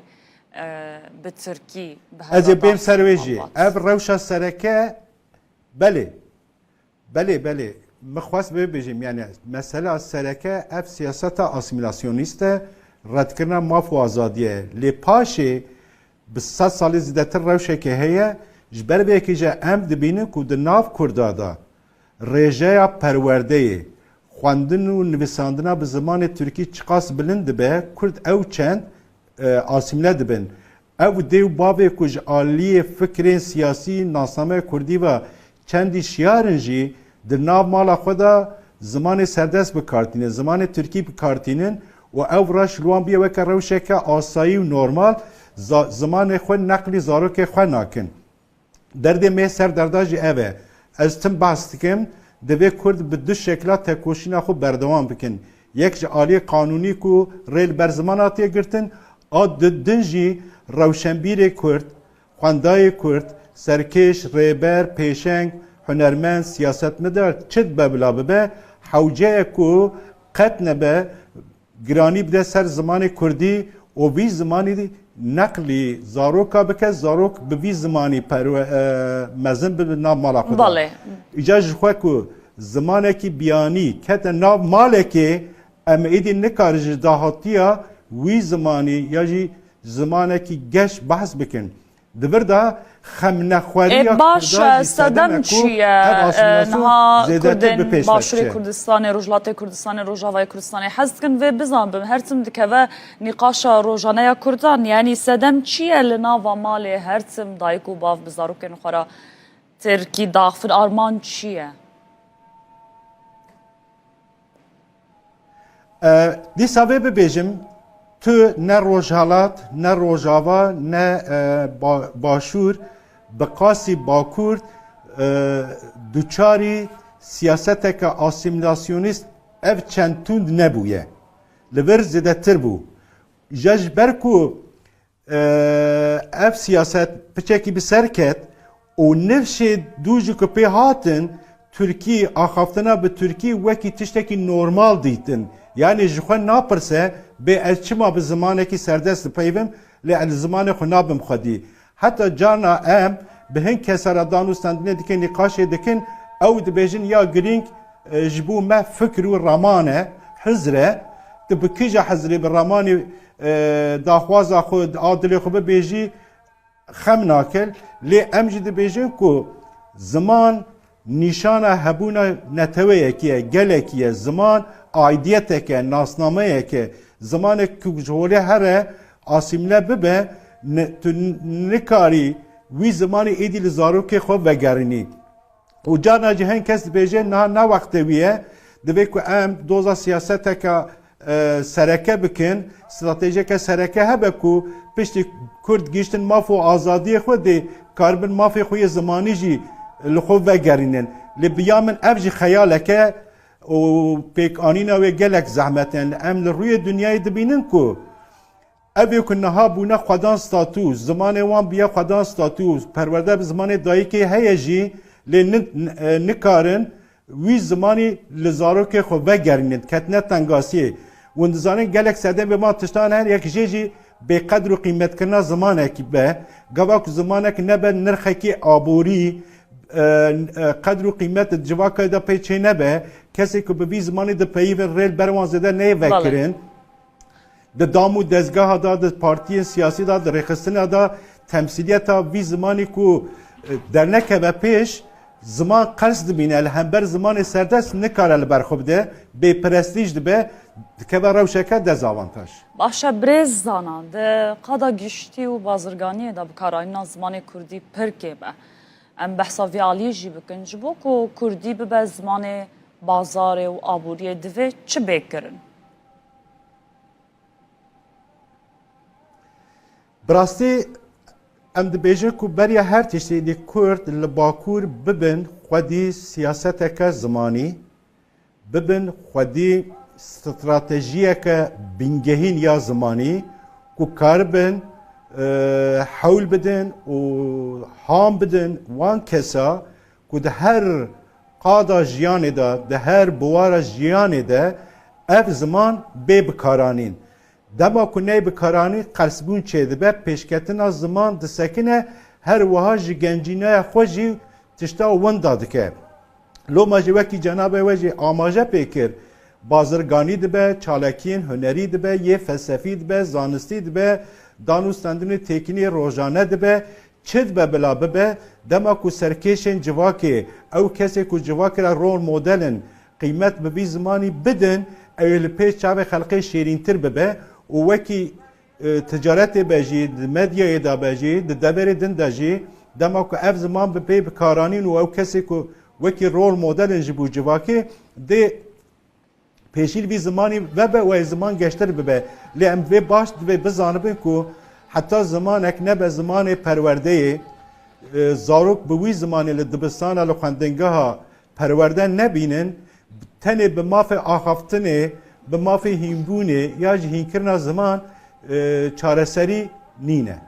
به ترکی از بیم سرویجی اف روشا سرکه بله مخواست ببیجیم یعنی مسئله سرکه اف سیاست اسیمیلاسیونیسته رد کردن ماف و آزادیه لی پاشه به 100 سال زیده تر روشه که هیه جبر به که جا ام دبینه که در ناف کردادا رژه پرورده خواندن و نویساندن به زمان ترکی چقاس بلند به کرد او چند آسیمله دبن او دیو بابه کج آلی فکر سیاسی ناسنامه کردی و چندی شیارنجی در ناف مالا خدا زمان سردست بکارتینه زمان ترکی بکارتینن و او راش روان بیه وکر روشه که آسایی و نورمال زمان خود نقلی زاروک خود ناکن درد می سر درداجی اوه از تم بحث کم دوی کرد به دو شکلات تکوشینا خود بردوان بکن یک جا آلی قانونی کو ریل بر زمان آتیه گرتن دنجی روشنبیر کرد خواندای کرد سرکش ریبر پیشنگ هنرمند سیاست مدار چد ببلا ببه حوجه کو قطن به گرانی بده سر زمان کردی و بی زمانی نقلی زاروکا بکه زاروک به بی زمانی مزن به نام مالا خدا بله ایجاج خواه که زمانه کی بیانی که نام ماله که ام ایدی نکارج داهاتیا وی زمانی یا جی زمانه کی گش بحث بکن دبردا خم نخواری باش سدم چیه نها کردن باشوری کردستان روجلات کردستان روجاوای کردستان حزد کن و بزن بم هرتم دکوه نقاش روجانه کردان یعنی سدم چیه لنا و مال هرتم دایکو باف بزارو کن خورا ترکی داخل آرمان چیه دی ساوه ببیجم تو نه روجالات نه روجاوا نه باشور بقاسی باکورد دوچاری سیاست که آسیمیلاسیونیست اف چندتوند نبویه لبر زده تر بو جاج برکو اف سیاست پچکی بسر کت و نفش دوجو که پی هاتن ترکی آخافتنا به ترکی وکی تشتکی نورمال دیتن یعنی جخوان ناپرسه به از چما به زمانه که سردست پیوم لی از زمان خو نابم خودی حتی جانا ام به هن کسر دانوستاندنه دکن نقاش دکن او دبیجن یا گرینگ جبو ما فکر و رمانه حزره تبکیجا حزره بالرماني داخوازا خود عادل خو بيجي خم ناكل لي امجد بيجن كو زمان نشانه هبونا نتويكيه گلكيه زمان عائديتك ناسنامه زمان كجوله هر آسیمله ببه نکاری وی زمان ایدی لزارو که خوب وگرنی و جانا جهن کس بیجه نه وقت ویه دوی که ام دوزا سیاست که سرکه بکن استراتژی که سرکه هبه که پشت کرد گیشتن مافو آزادی خود دی کاربن مافی خوی زمانی جی لخوب وگرنین لبیامن افجی خیاله که و پیک آنینا و گلک زحمتن ام لروی دنیای دبینن که اوی کنها بونه خدان ستاتوس زمان وان بیا خدان ستاتوس پرورده به زمان دایی که هیجی نکارن وی زمانی لزارو که خو وگرینید کتنه تنگاسیه و نزانین گلک سدن به ما تشتان هر یک جیجی به قدر و قیمت کردن زمانکی به گواک زمانک نبه نرخکی آبوری قدر و قیمت جواکه دا پیچه نبه کسی که به وی زمانی دا پیوین ریل بروان زده نیوکرن دا دامو دزگاه دا دا پارتی سیاسی دا دا رخصتن دا تمثیلیت وی زمانی که در نکه پیش زمان قرص دبینه الهمبر زمان سردست نکاره لبرخوب ده به پرستیج ده که به روشکه دزاوانتاش باشه برز زانان ده قدا گشتی و بازرگانی ده بکاراینا زمان کردی پرکه به ام بحثا ویالی جی بکن جبو که کردی به زمان بازار و آبوری دوه چه بکرن؟ براستی ام دبیجن که برای هر تشتی دی کرد لباکور ببن خودی سیاست که زمانی ببن خودی استراتژیه که بینگهین یا زمانی که کار بن حول بدن و هام بدن وان کسا که ده هر قادا جیانه ده هر بوار جیانه ده اف زمان بی بکارانین دما کنه بکارانی قرصبون چه ده به پیشکتن از زمان ده سکنه هر وها جگنجینه خوشی تشتا ون داده که لو ماجی وکی جناب وجه آماجه پیکر بازرگانی ده به چالکین هنری ده به یه فلسفی ده به زانستی ده به دانوستندن تکنی روزانه ده به چد به بلا به دما کو سرکشن جواکه او کسی کو جواکه را رول مدلن قیمت به بی زمانی بدن اول پیش چاوه خلقه شیرین تر به و وکی تجارت بجی مدیا دا بجی دبر دن دجی دما کو اف زمان به پی بکارانین و او کسی کو وکی رول مدلن جبو جواکه ده پیشیل بی زمانی و زمان گشتر به لیم و باش به بزانبن کو حتی زمان اک نه به زمان پرورده زاروک به وی زمانی لدبستان لخوندنگه ها پرورده نبینن تنه به مافه آخافتنه به مافه هیمبونه یا جهین کرنا زمان چارسری نینه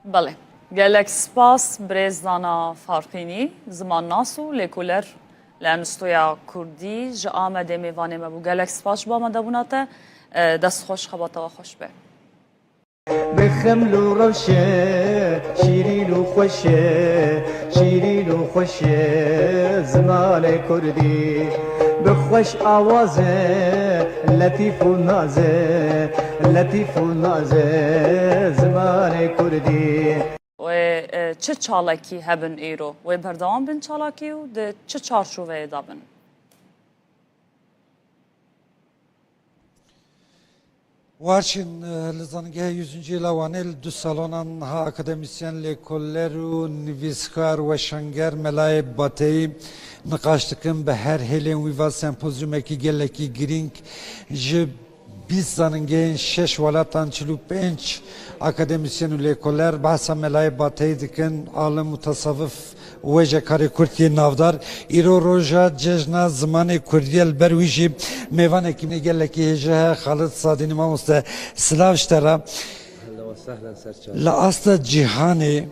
بله گلک سپاس برزدانا فارقینی زمان ناسو لیکولر لامستویا کردی جا آمده میوانه مبو گلک سپاس با آمده بوناته دست خوش خباته و خوش به بخمل و روشه شیرین و خوشه شیرین و خوشه زمان کردی بخوش آوازه لطیف و نازه لطیف و نازه زمان کردی و چه چالاکی هبن ایرو و بردوام بن چالاکی و ده چه چارچوبه دابن وارچین لزانگه 100 لوانه دو سالانان ها اکادمیسین لیکولر و نویسکار و شنگر ملای باتی نقاشتکن به هر هیلین ویوا سمپوزیوم کی گلکی گرینگ ج 20 زنگه 6 ولاتان 45 اکادمیسین لیکولر بحث ملای باتی دکن عالم متصوف وجه کاری کردی نافدار ایرو روزا جشن زمان کردی البرویجی میوان کی میگه کی هجه خالد صادینی ما مست سلاوشترا لا اصل جهانی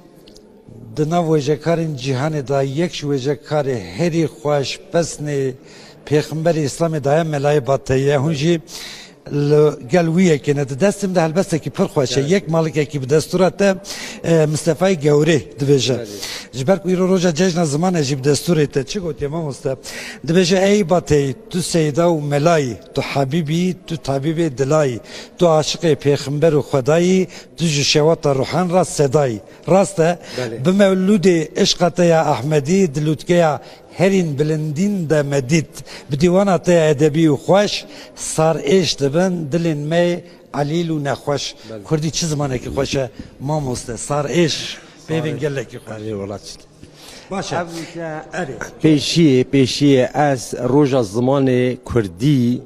دنا وجه کارین جهانی دا یک وجه کاری هری خوش پسنی پیغمبر اسلام دایم ملای باتیه هنجی گلویه که نه دستم ده البته که پر خوشه یک مالک که به دستورات مصطفی گوری دویجه جبر کوی روزا جشن زمان اجیب دستورت چی گفتی ما مست دویجه ای باتی تو سیدا و ملای تو حبیبی تو طبیب دلای تو عاشق پیغمبر و خدایی تو جشوات روحان را صدای راسته به مولود عشقت یا احمدی دلوتکه هرین بلندین ده مدید بدیوانات ادبی و خوش سار ایش دبن دلین می علیل و نخوش کردی چه زمانه که خوشه ما مسته سار ایش ببین گله که خوش باشه پیشی از روز زمان کردی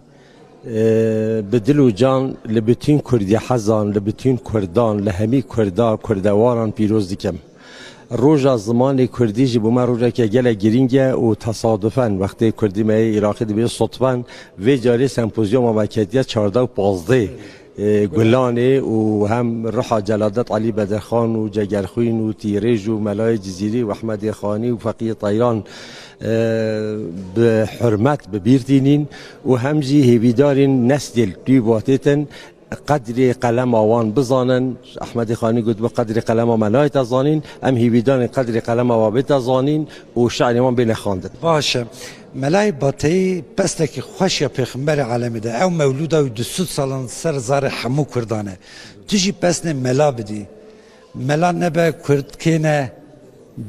بدل و جان لبتین کردی حزان لبتین کردان لهمی کردواران پیروز دیکم روزا زمان کردی جی بوما روزا که گله گرینگه و تصادفاً وقتی کردی می عراقی دبیر صدفاً و جاری سمپوزیوم موکتیه 14 و 15 گلانه و هم رحا جلادت علی بدرخان و جگرخوین و تیریج و ملای جزیری و احمد خانی و فقیه طیران به حرمت ببیردینین و همجی هیویدارین نسل دوی باتیتن قدر قلم آوان بزانن احمد خانی گفت به قدر قلم ملای تزانین ام هیویدان قدر قلم آوا بتزانین و شعر ایمان بین خواندن باشه ملای باتی پس که خوش یا پیغمبر عالم ده او مولود او 200 سالان سر زار همو کردانه تجی پس نه ملا بدی ملا نبه کرد که نه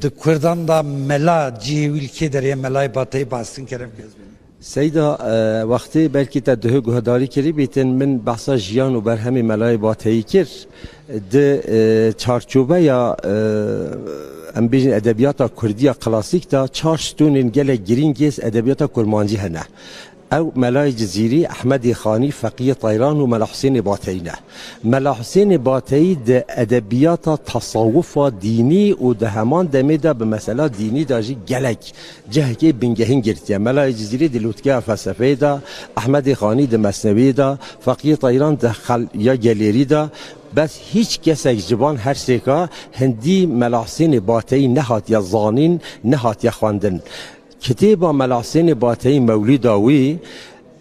د کردان دا ملا جیویل که در یه ملای باتی باستین کرم سیدا وقتی بلکی تا ده گهداری کردی بیتن من بحثا جیان و برهمی ملای باتهی کرد ده چارچوبه یا ام بیشتر ادبیات کردی کلاسیک تا چارشتون گله گرینگیز ادبیات کرمانجی هنه او ملای جزیری احمد خانی فقیه طیران و ملا حسین باتهی نه ملا حسین باتهی ده ادبیات تصوف دینی و ده همان دمیده به مسئله دینی داجی گلک جه که بنگهین گرتیه ملای جزیری ده لوتکه فلسفه ده احمد خانی ده مثنوی ده فقیه طیران ده یا گلیری ده بس هیچ کس جوان هر سیکا هندی ملا حسین باتهی نهات یا زانین نهات یا خواندن کتاب ملا حسین باتهی مولید آوی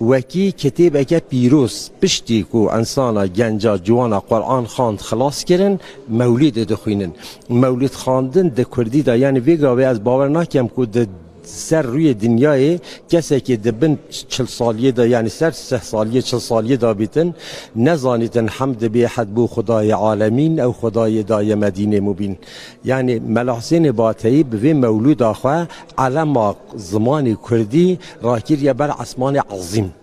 وکی کتاب اگه پیروز پشتی کو انسانا گنجا جوانا قرآن خواند خلاص کرن مولید دخوینن مولید خواندن ده کردی دا یعنی ویگاوی از باور نکیم که ده سر روی دنیای کسی که دبن 40 سالیه دا یعنی سر 3 سالیه 40 سالیه دا بیتن نزانیتن حمد به حد بو خدای عالمین او خدای دای مدینه مبین یعنی ملا حسین باتهی به مولود آخوا علم زمان کردی راکیر بر اسمان عظیم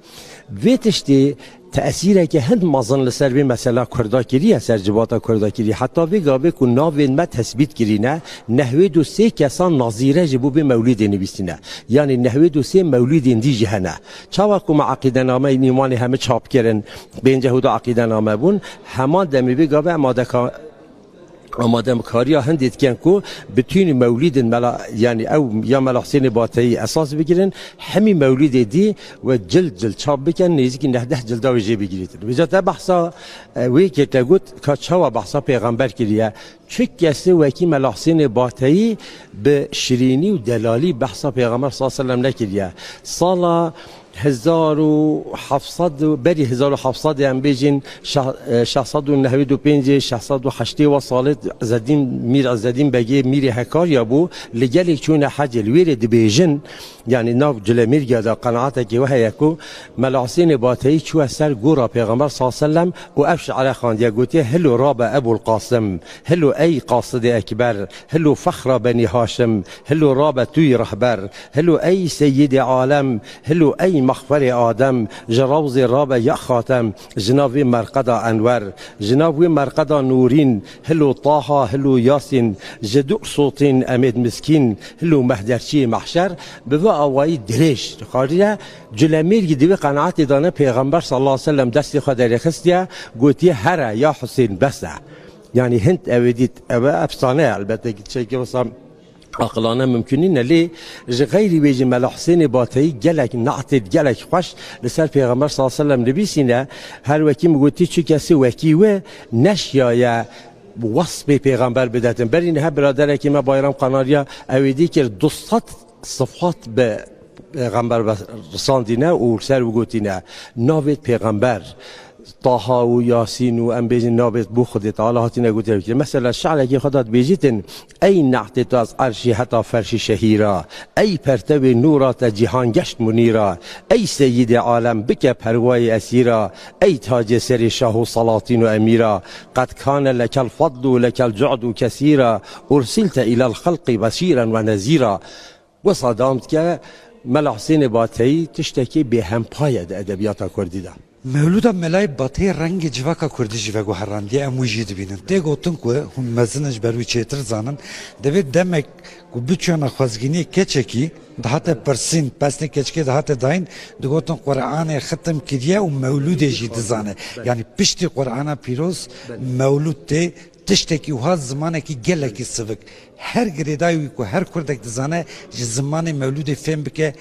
ویتشتی تأثیره که هند مازن لسر به مسئله کردا کریه سر جباتا کردا کریه حتی ویگاوی که ناوین ما تثبیت کرینه نحوه دو سه کسان نظیره جبو به مولید نویسینه یعنی نحوه دو سه مولید دی جهنه چاوا که ما عقیده نامه نیمان همه چاپ کرن به اینجا هدو عقیده نامه بون همان دمی ویگاوی آماده کاری هندید کن کو بتونی مولید ملا یعنی او یا ملا حسین باتهی اساس بگیرن همی مولید دی و جلد چاپ بکن نزدیک 19 جلد وجه بگیرید وجات بحثا وی که تگوت که چوا بحثا پیغمبر کریه چه کسی وکی ملا حسین باتهی به شیرینی و دلالی بحثا پیغمبر صلی الله علیه و سلم نکریه سال 1700 بری 1700 ام بیجین 695 608 و سالت زدین میر از زدین بگی میر هکار یا بو لگلی چون حج الویر دبیجن یعنی ناف جلمیر گدا قناعت که وه یکو ملا حسین باتهی چو سر گورا پیغمبر صلی الله علیه و سلم و افش علی خواندیا گوتی هلو راب ابو القاسم هلو ای قاصد اکبر هلو فخر بنی هاشم هلو راب توی رهبر هلو ای سید عالم هلو ای مخفر آدم جراوز راب یا خاتم جناب مرقد انور جناب مرقد نورین هلو طه هلو یاسین جدو صوتین امید مسکین هلو مهدرچی محشر به اوای درش خاطر جلمیر گیدی قناعت دانه پیغمبر صلی الله علیه و سلم دست خود درخستیا گوتی هر یا حسین بس یعنی هند اویدیت او افسانه البته چه که واسه عقلانه ممکنین لی غیری بیجی ملا حسین باتهی گلک نعتید گلک خوش لسر پیغمبر صلی الله علیه و سلم نبیسینه هر وکی مگوتی چه کسی وکی و نشیایه وصف پیغمبر بداتن برین ها برادر که ما بایرام قناریا اویدی که 200 صفات به پیغمبر رساندینه و سر و گوتینه ناوید پیغمبر طه و یاسین و ام بیجین نابت بو خودت تعالی هاتینه گوته بکر مثلا شعر که خودت بیجیتن ای نعت تو از عرشی حتی فرشی شهیرا ای پرتو نورات جهان گشت منیرا ای سید عالم بک پروای اسیرا ای تاج سر شاه و سلاطین و امیرا قد کان لک الفضل و لک الجعد کثیرا ارسلت الى الخلق بشیرا و نذیرا و صدامت که ملا حسین باتهی تشتکی به هم پاید ادبیات کردی ده مولودا ملای باتی رنگ جواکا کردی جواگو هراندی اموجی دبینن ده گوتن که هم مزنج بروی چیتر زانن دوید دمک که بچونا خوزگینی کچکی دهات پرسین پسنی کچکی دهات داین ده گوتن قرآن ختم کریه و مولود جی دزانه یعنی پشتی قرآن پیروز مولود ته تشتکی و ها زمانه کی گله کی سوک هر گریدایی که هر کردک دزانه زمان مولود فهم بکه